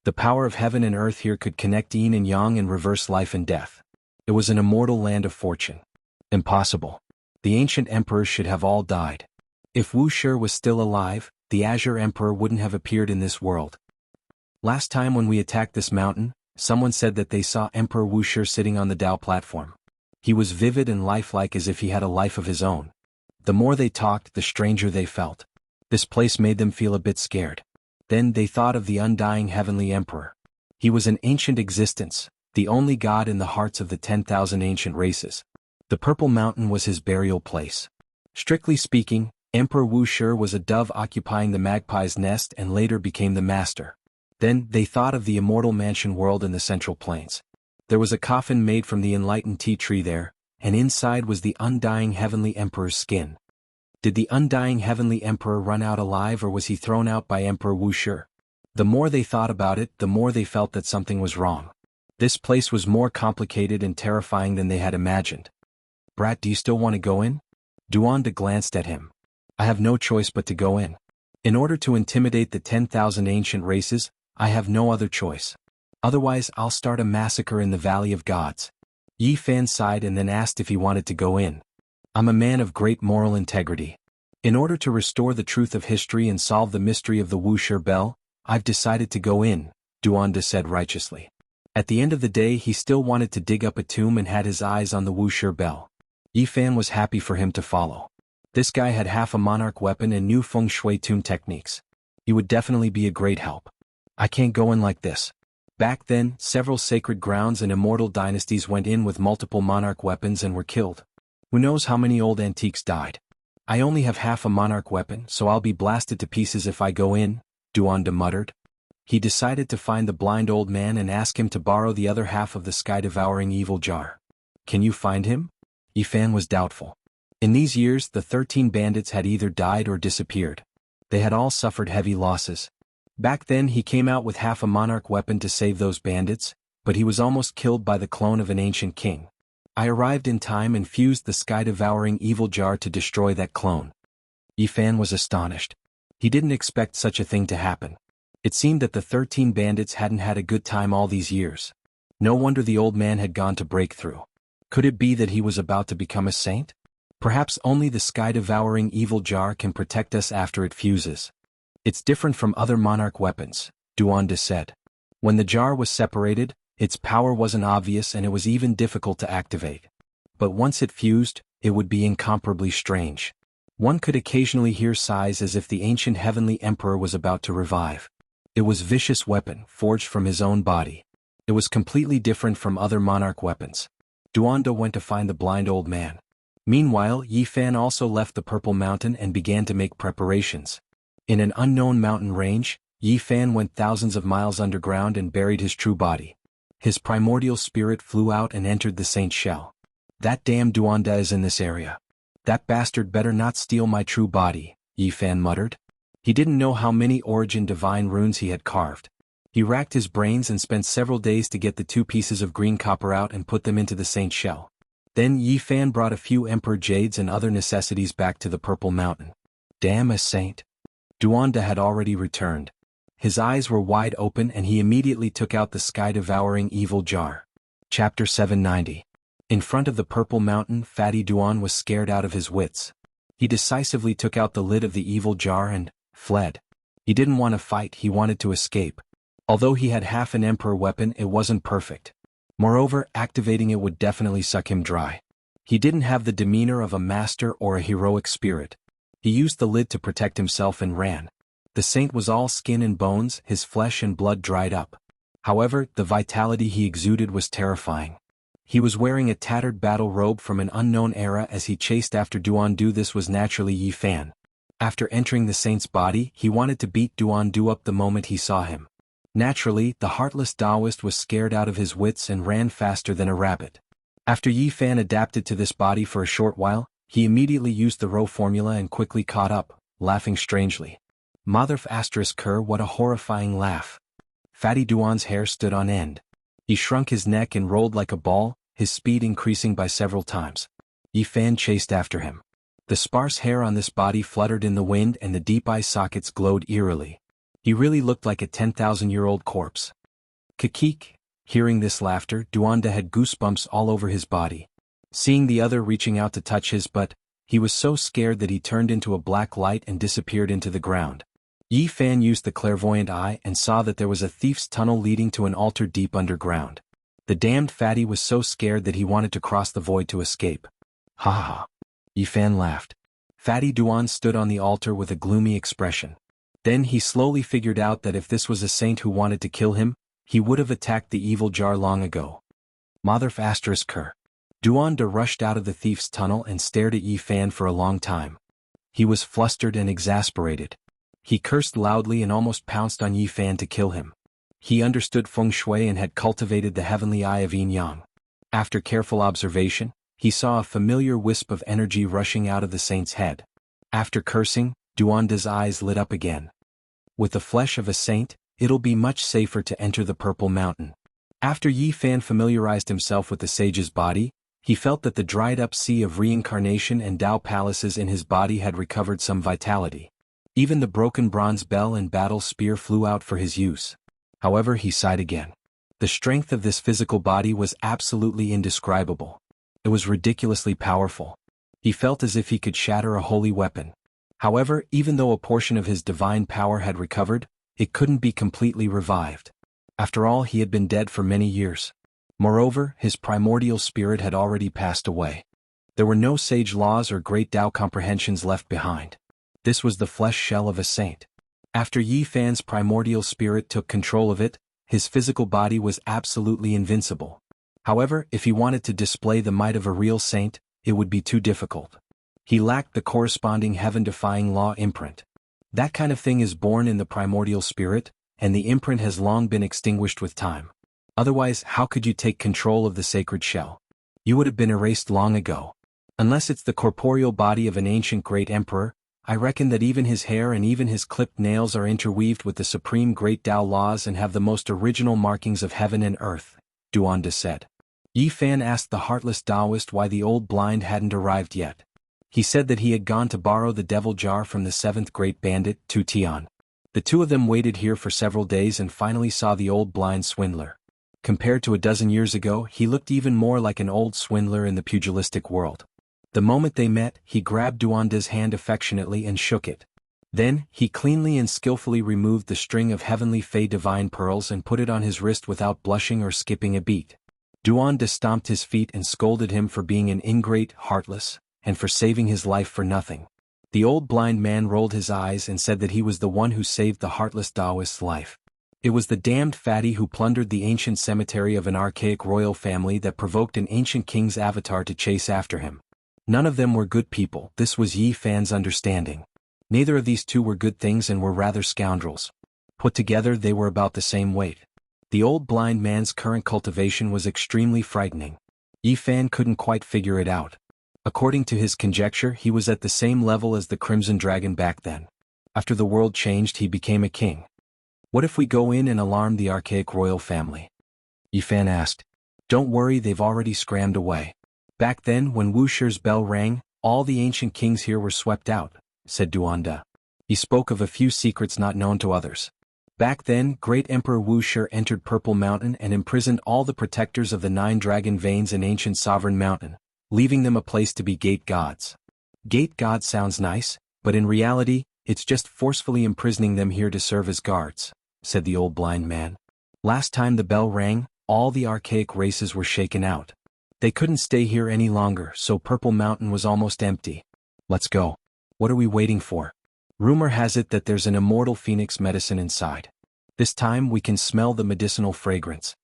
A: The power of heaven and earth here could connect yin and yang and reverse life and death. It was an immortal land of fortune. Impossible. The ancient emperors should have all died. If Wuxia was still alive, the Azure Emperor wouldn't have appeared in this world. Last time when we attacked this mountain, someone said that they saw Emperor Wuxia sitting on the Dao platform. He was vivid and lifelike as if he had a life of his own. The more they talked, the stranger they felt. This place made them feel a bit scared. Then they thought of the undying heavenly emperor. He was an ancient existence, the only god in the hearts of the 10,000 ancient races. The Purple Mountain was his burial place. Strictly speaking, Emperor Wuxia was a dove occupying the magpie's nest and later became the master. Then they thought of the immortal mansion world in the Central Plains. There was a coffin made from the enlightened tea tree there, and inside was the undying heavenly emperor's skin. Did the undying heavenly emperor run out alive or was he thrown out by Emperor Wuxia? The more they thought about it, the more they felt that something was wrong. This place was more complicated and terrifying than they had imagined. Brat, do you still want to go in? Duanda glanced at him. I have no choice but to go in. In order to intimidate the 10,000 ancient races, I have no other choice. Otherwise, I'll start a massacre in the Valley of Gods. Yifan sighed and then asked if he wanted to go in. I'm a man of great moral integrity. In order to restore the truth of history and solve the mystery of the Wuxia bell, I've decided to go in, Duanda said righteously. At the end of the day, he still wanted to dig up a tomb and had his eyes on the Wuxia bell. Yifan was happy for him to follow. This guy had half a monarch weapon and knew feng shui tomb techniques. He would definitely be a great help. I can't go in like this. Back then, several sacred grounds and immortal dynasties went in with multiple monarch weapons and were killed. Who knows how many old antiques died? I only have half a monarch weapon, so I'll be blasted to pieces if I go in, Duanda muttered. He decided to find the blind old man and ask him to borrow the other half of the sky-devouring evil jar. Can you find him? Yifan was doubtful. In these years, the 13 bandits had either died or disappeared. They had all suffered heavy losses. Back then he came out with half a monarch weapon to save those bandits, but he was almost killed by the clone of an ancient king. I arrived in time and fused the sky-devouring evil jar to destroy that clone. Yifan was astonished. He didn't expect such a thing to happen. It seemed that the 13 bandits hadn't had a good time all these years. No wonder the old man had gone to breakthrough. Could it be that he was about to become a saint? Perhaps only the sky-devouring evil jar can protect us after it fuses. It's different from other monarch weapons, Duanda said. When the jar was separated, its power wasn't obvious and it was even difficult to activate. But once it fused, it would be incomparably strange. One could occasionally hear sighs as if the ancient heavenly emperor was about to revive. It was a vicious weapon, forged from his own body. It was completely different from other monarch weapons. Duanda went to find the blind old man. Meanwhile, Yifan also left the Purple Mountain and began to make preparations. In an unknown mountain range, Yifan went thousands of miles underground and buried his true body. His primordial spirit flew out and entered the saint shell. That damn Duanda is in this area. That bastard better not steal my true body, Yifan muttered. He didn't know how many origin divine runes he had carved. He racked his brains and spent several days to get the 2 pieces of green copper out and put them into the saint shell. Then Yifan brought a few emperor jades and other necessities back to the Purple Mountain. Damn a saint. Duanda had already returned. His eyes were wide open and he immediately took out the sky-devouring evil jar. Chapter 790. In front of the Purple Mountain, Fatty Duan was scared out of his wits. He decisively took out the lid of the evil jar and fled. He didn't want to fight, he wanted to escape. Although he had half an emperor weapon, it wasn't perfect. Moreover, activating it would definitely suck him dry. He didn't have the demeanor of a master or a heroic spirit. He used the lid to protect himself and ran. The saint was all skin and bones, his flesh and blood dried up. However, the vitality he exuded was terrifying. He was wearing a tattered battle robe from an unknown era as he chased after Duandu. This was naturally Yi Fan. After entering the saint's body, he wanted to beat Duandu up the moment he saw him. Naturally, the heartless Taoist was scared out of his wits and ran faster than a rabbit. After Yi Fan adapted to this body for a short while, he immediately used the Rho formula and quickly caught up, laughing strangely. Mother***, what a horrifying laugh. Fatty Duan's hair stood on end. He shrunk his neck and rolled like a ball, his speed increasing by several times. Yi Fan chased after him. The sparse hair on this body fluttered in the wind and the deep eye sockets glowed eerily. He really looked like a 10,000-year-old corpse. Kikik. Hearing this laughter, Duanda had goosebumps all over his body. Seeing the other reaching out to touch his butt, he was so scared that he turned into a black light and disappeared into the ground. Yi Fan used the clairvoyant eye and saw that there was a thief's tunnel leading to an altar deep underground. The damned fatty was so scared that he wanted to cross the void to escape. Ha ha ha. Yi Fan laughed. Fatty Duan stood on the altar with a gloomy expression. Then he slowly figured out that if this was a saint who wanted to kill him, he would have attacked the evil jar long ago. Mother***. Duanda rushed out of the thief's tunnel and stared at Yi Fan for a long time. He was flustered and exasperated. He cursed loudly and almost pounced on Yi Fan to kill him. He understood feng shui and had cultivated the heavenly eye of yin-yang. After careful observation, he saw a familiar wisp of energy rushing out of the saint's head. After cursing, Duanda's eyes lit up again. With the flesh of a saint, it'll be much safer to enter the Purple Mountain. After Yi Fan familiarized himself with the sage's body, he felt that the dried-up sea of reincarnation and Tao palaces in his body had recovered some vitality. Even the broken bronze bell and battle spear flew out for his use. However, he sighed again. The strength of this physical body was absolutely indescribable. It was ridiculously powerful. He felt as if he could shatter a holy weapon. However, even though a portion of his divine power had recovered, it couldn't be completely revived. After all, he had been dead for many years. Moreover, his primordial spirit had already passed away. There were no sage laws or great Tao comprehensions left behind. This was the flesh shell of a saint. After Yi Fan's primordial spirit took control of it, his physical body was absolutely invincible. However, if he wanted to display the might of a real saint, it would be too difficult. He lacked the corresponding heaven-defying law imprint. That kind of thing is born in the primordial spirit, and the imprint has long been extinguished with time. Otherwise, how could you take control of the sacred shell? You would have been erased long ago. Unless it's the corporeal body of an ancient great emperor, I reckon that even his hair and even his clipped nails are interweaved with the supreme great Tao laws and have the most original markings of heaven and earth, Duanda said. Yi Fan asked the heartless Taoist why the old blind hadn't arrived yet. He said that he had gone to borrow the devil jar from the seventh great bandit, Tu Tian. The two of them waited here for several days and finally saw the old blind swindler. Compared to a dozen years ago, he looked even more like an old swindler in the pugilistic world. The moment they met, he grabbed Duanda's hand affectionately and shook it. Then, he cleanly and skillfully removed the string of heavenly fey divine pearls and put it on his wrist without blushing or skipping a beat. Duanda stomped his feet and scolded him for being an ingrate, heartless, and for saving his life for nothing. The old blind man rolled his eyes and said that he was the one who saved the heartless Taoist's life. It was the damned fatty who plundered the ancient cemetery of an archaic royal family that provoked an ancient king's avatar to chase after him. None of them were good people, this was Yi Fan's understanding. Neither of these two were good things and were rather scoundrels. Put together they were about the same weight. The old blind man's current cultivation was extremely frightening. Yi Fan couldn't quite figure it out. According to his conjecture, he was at the same level as the Crimson Dragon back then. After the world changed, he became a king. What if we go in and alarm the archaic royal family? Yi Fan asked. Don't worry, they've already scrammed away. Back then, when Wuxia's bell rang, all the ancient kings here were swept out, said Duanda. He spoke of a few secrets not known to others. Back then, Great Emperor Wuxia entered Purple Mountain and imprisoned all the protectors of the 9 dragon veins in ancient Sovereign Mountain, leaving them a place to be gate gods. Gate gods sounds nice, but in reality, it's just forcefully imprisoning them here to serve as guards, said the old blind man. Last time the bell rang, all the archaic races were shaken out. They couldn't stay here any longer, so Purple Mountain was almost empty. Let's go. What are we waiting for? Rumor has it that there's an immortal phoenix medicine inside. This time we can smell the medicinal fragrance.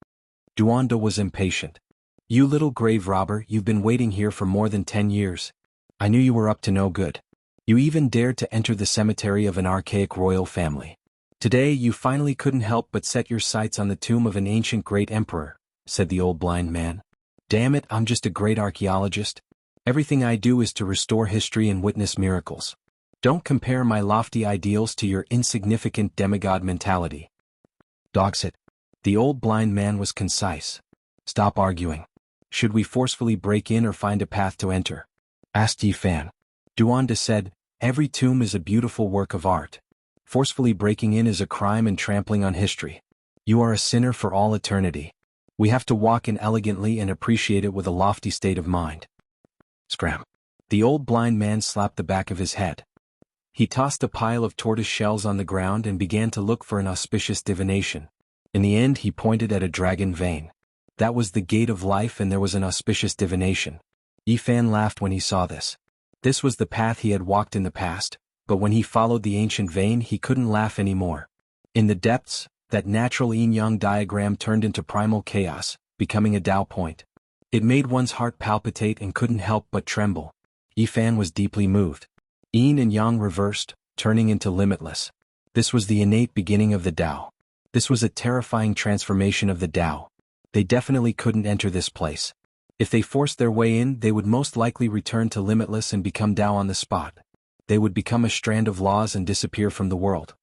A: Duanda was impatient. You little grave robber, you've been waiting here for more than 10 years. I knew you were up to no good. You even dared to enter the cemetery of an archaic royal family. Today you finally couldn't help but set your sights on the tomb of an ancient great emperor, said the old blind man. Damn it, I'm just a great archaeologist. Everything I do is to restore history and witness miracles. Don't compare my lofty ideals to your insignificant demigod mentality. Dogsit. The old blind man was concise. Stop arguing. Should we forcefully break in or find a path to enter? Asked Yi Fan. Duanda said, every tomb is a beautiful work of art. Forcefully breaking in is a crime and trampling on history. You are a sinner for all eternity. We have to walk in elegantly and appreciate it with a lofty state of mind. Scram. The old blind man slapped the back of his head. He tossed a pile of tortoise shells on the ground and began to look for an auspicious divination. In the end he pointed at a dragon vein. That was the gate of life and there was an auspicious divination. Yi Fan laughed when he saw this. This was the path he had walked in the past, but when he followed the ancient vein he couldn't laugh anymore. In the depths, that natural yin-yang diagram turned into primal chaos, becoming a Tao point. It made one's heart palpitate and couldn't help but tremble. Yi Fan was deeply moved. Yin and yang reversed, turning into limitless. This was the innate beginning of the Tao. This was a terrifying transformation of the Tao. They definitely couldn't enter this place. If they forced their way in, they would most likely return to limitless and become Tao on the spot. They would become a strand of laws and disappear from the world.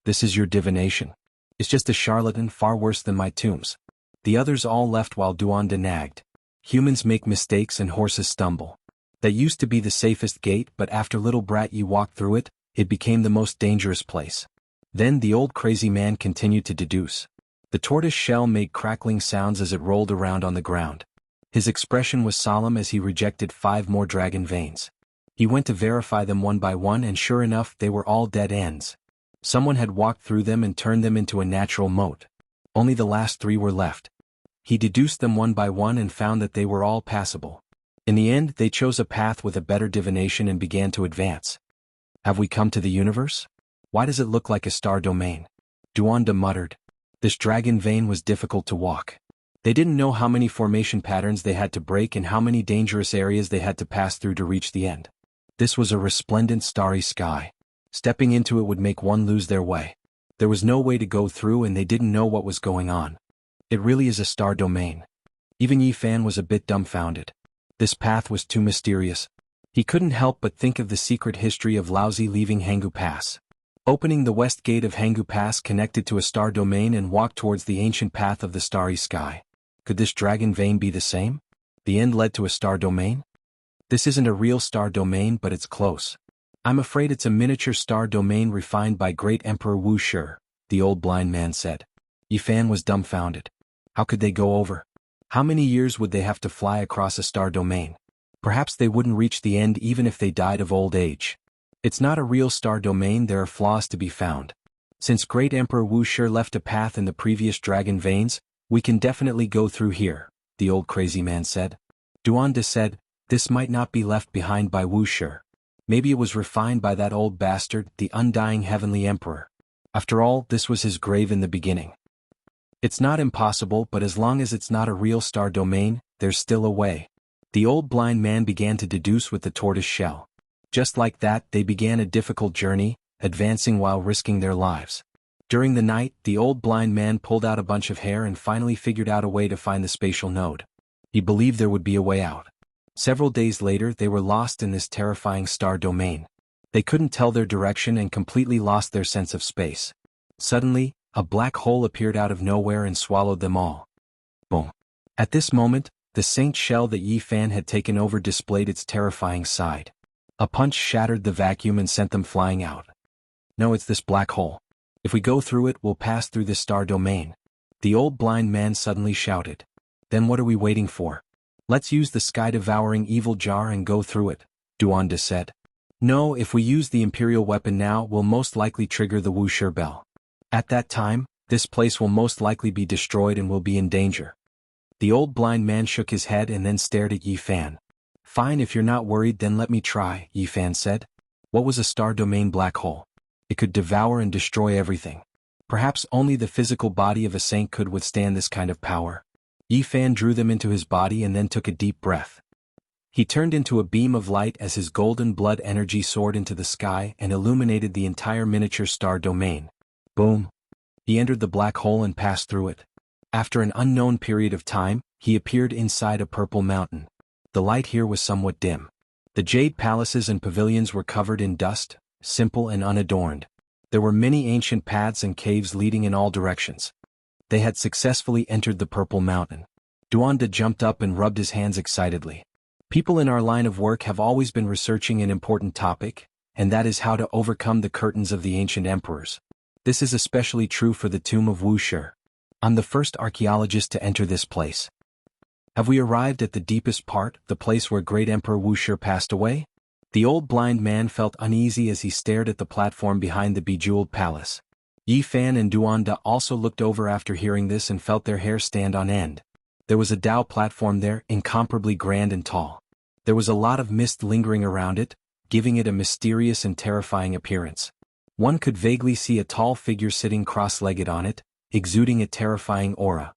A: This is your divination. It's just a charlatan far worse than my tombs. The others all left while Duanda nagged. Humans make mistakes and horses stumble. That used to be the safest gate, but after little brat Yi walked through it, it became the most dangerous place. Then the old crazy man continued to deduce. The tortoise shell made crackling sounds as it rolled around on the ground. His expression was solemn as he rejected 5 more dragon veins. He went to verify them one by one and sure enough they were all dead ends. Someone had walked through them and turned them into a natural moat. Only the last 3 were left. He deduced them one by one and found that they were all passable. In the end they chose a path with a better divination and began to advance. Have we come to the universe? Why does it look like a star domain? Duanda muttered. This dragon vein was difficult to walk. They didn't know how many formation patterns they had to break and how many dangerous areas they had to pass through to reach the end. This was a resplendent starry sky. Stepping into it would make one lose their way. There was no way to go through and they didn't know what was going on. It really is a star domain. Even Yi Fan was a bit dumbfounded. This path was too mysterious. He couldn't help but think of the secret history of Laozi leaving Hanggu Pass. Opening the west gate of Hanggu Pass connected to a star domain and walked towards the ancient path of the starry sky. Could this dragon vein be the same? The end led to a star domain? This isn't a real star domain, but it's close. I'm afraid it's a miniature star domain refined by great Emperor Wuxia, the old blind man said. Yi Fan was dumbfounded. How could they go over? How many years would they have to fly across a star domain? Perhaps they wouldn't reach the end even if they died of old age. It's not a real star domain, there are flaws to be found. Since great Emperor Wuxia left a path in the previous dragon veins, we can definitely go through here, the old crazy man said. Duanda said, this might not be left behind by Wuxia. Maybe it was refined by that old bastard, the undying heavenly emperor. After all, this was his grave in the beginning. It's not impossible, but as long as it's not a real star domain, there's still a way. The old blind man began to deduce with the tortoise shell. Just like that, they began a difficult journey, advancing while risking their lives. During the night, the old blind man pulled out a bunch of hair and finally figured out a way to find the spatial node. He believed there would be a way out. Several days later, they were lost in this terrifying star domain. They couldn't tell their direction and completely lost their sense of space. Suddenly, a black hole appeared out of nowhere and swallowed them all. Boom. At this moment, the saint shell that Yi Fan had taken over displayed its terrifying side. A punch shattered the vacuum and sent them flying out. No, it's this black hole. If we go through it, we'll pass through this star domain. The old blind man suddenly shouted. Then what are we waiting for? Let's use the sky-devouring evil jar and go through it, Duanda said. No, if we use the imperial weapon now, we'll most likely trigger the Wuxia bell. At that time, this place will most likely be destroyed and we'll be in danger. The old blind man shook his head and then stared at Yi Fan. Fine, if you're not worried, then let me try, Yi Fan said. What was a star domain black hole? It could devour and destroy everything. Perhaps only the physical body of a saint could withstand this kind of power. Yi Fan drew them into his body and then took a deep breath. He turned into a beam of light as his golden blood energy soared into the sky and illuminated the entire miniature star domain. Boom! He entered the black hole and passed through it. After an unknown period of time, he appeared inside a purple mountain. The light here was somewhat dim. The jade palaces and pavilions were covered in dust, simple and unadorned. There were many ancient paths and caves leading in all directions. They had successfully entered the purple mountain. Duanda jumped up and rubbed his hands excitedly. People in our line of work have always been researching an important topic, and that is how to overcome the curtains of the ancient emperors. This is especially true for the tomb of Wuxia. I'm the first archaeologist to enter this place. Have we arrived at the deepest part, the place where great Emperor Wuxia passed away? The old blind man felt uneasy as he stared at the platform behind the bejeweled palace. Yi Fan and Duanda also looked over after hearing this and felt their hair stand on end. There was a Dao platform there, incomparably grand and tall. There was a lot of mist lingering around it, giving it a mysterious and terrifying appearance. One could vaguely see a tall figure sitting cross-legged on it, exuding a terrifying aura.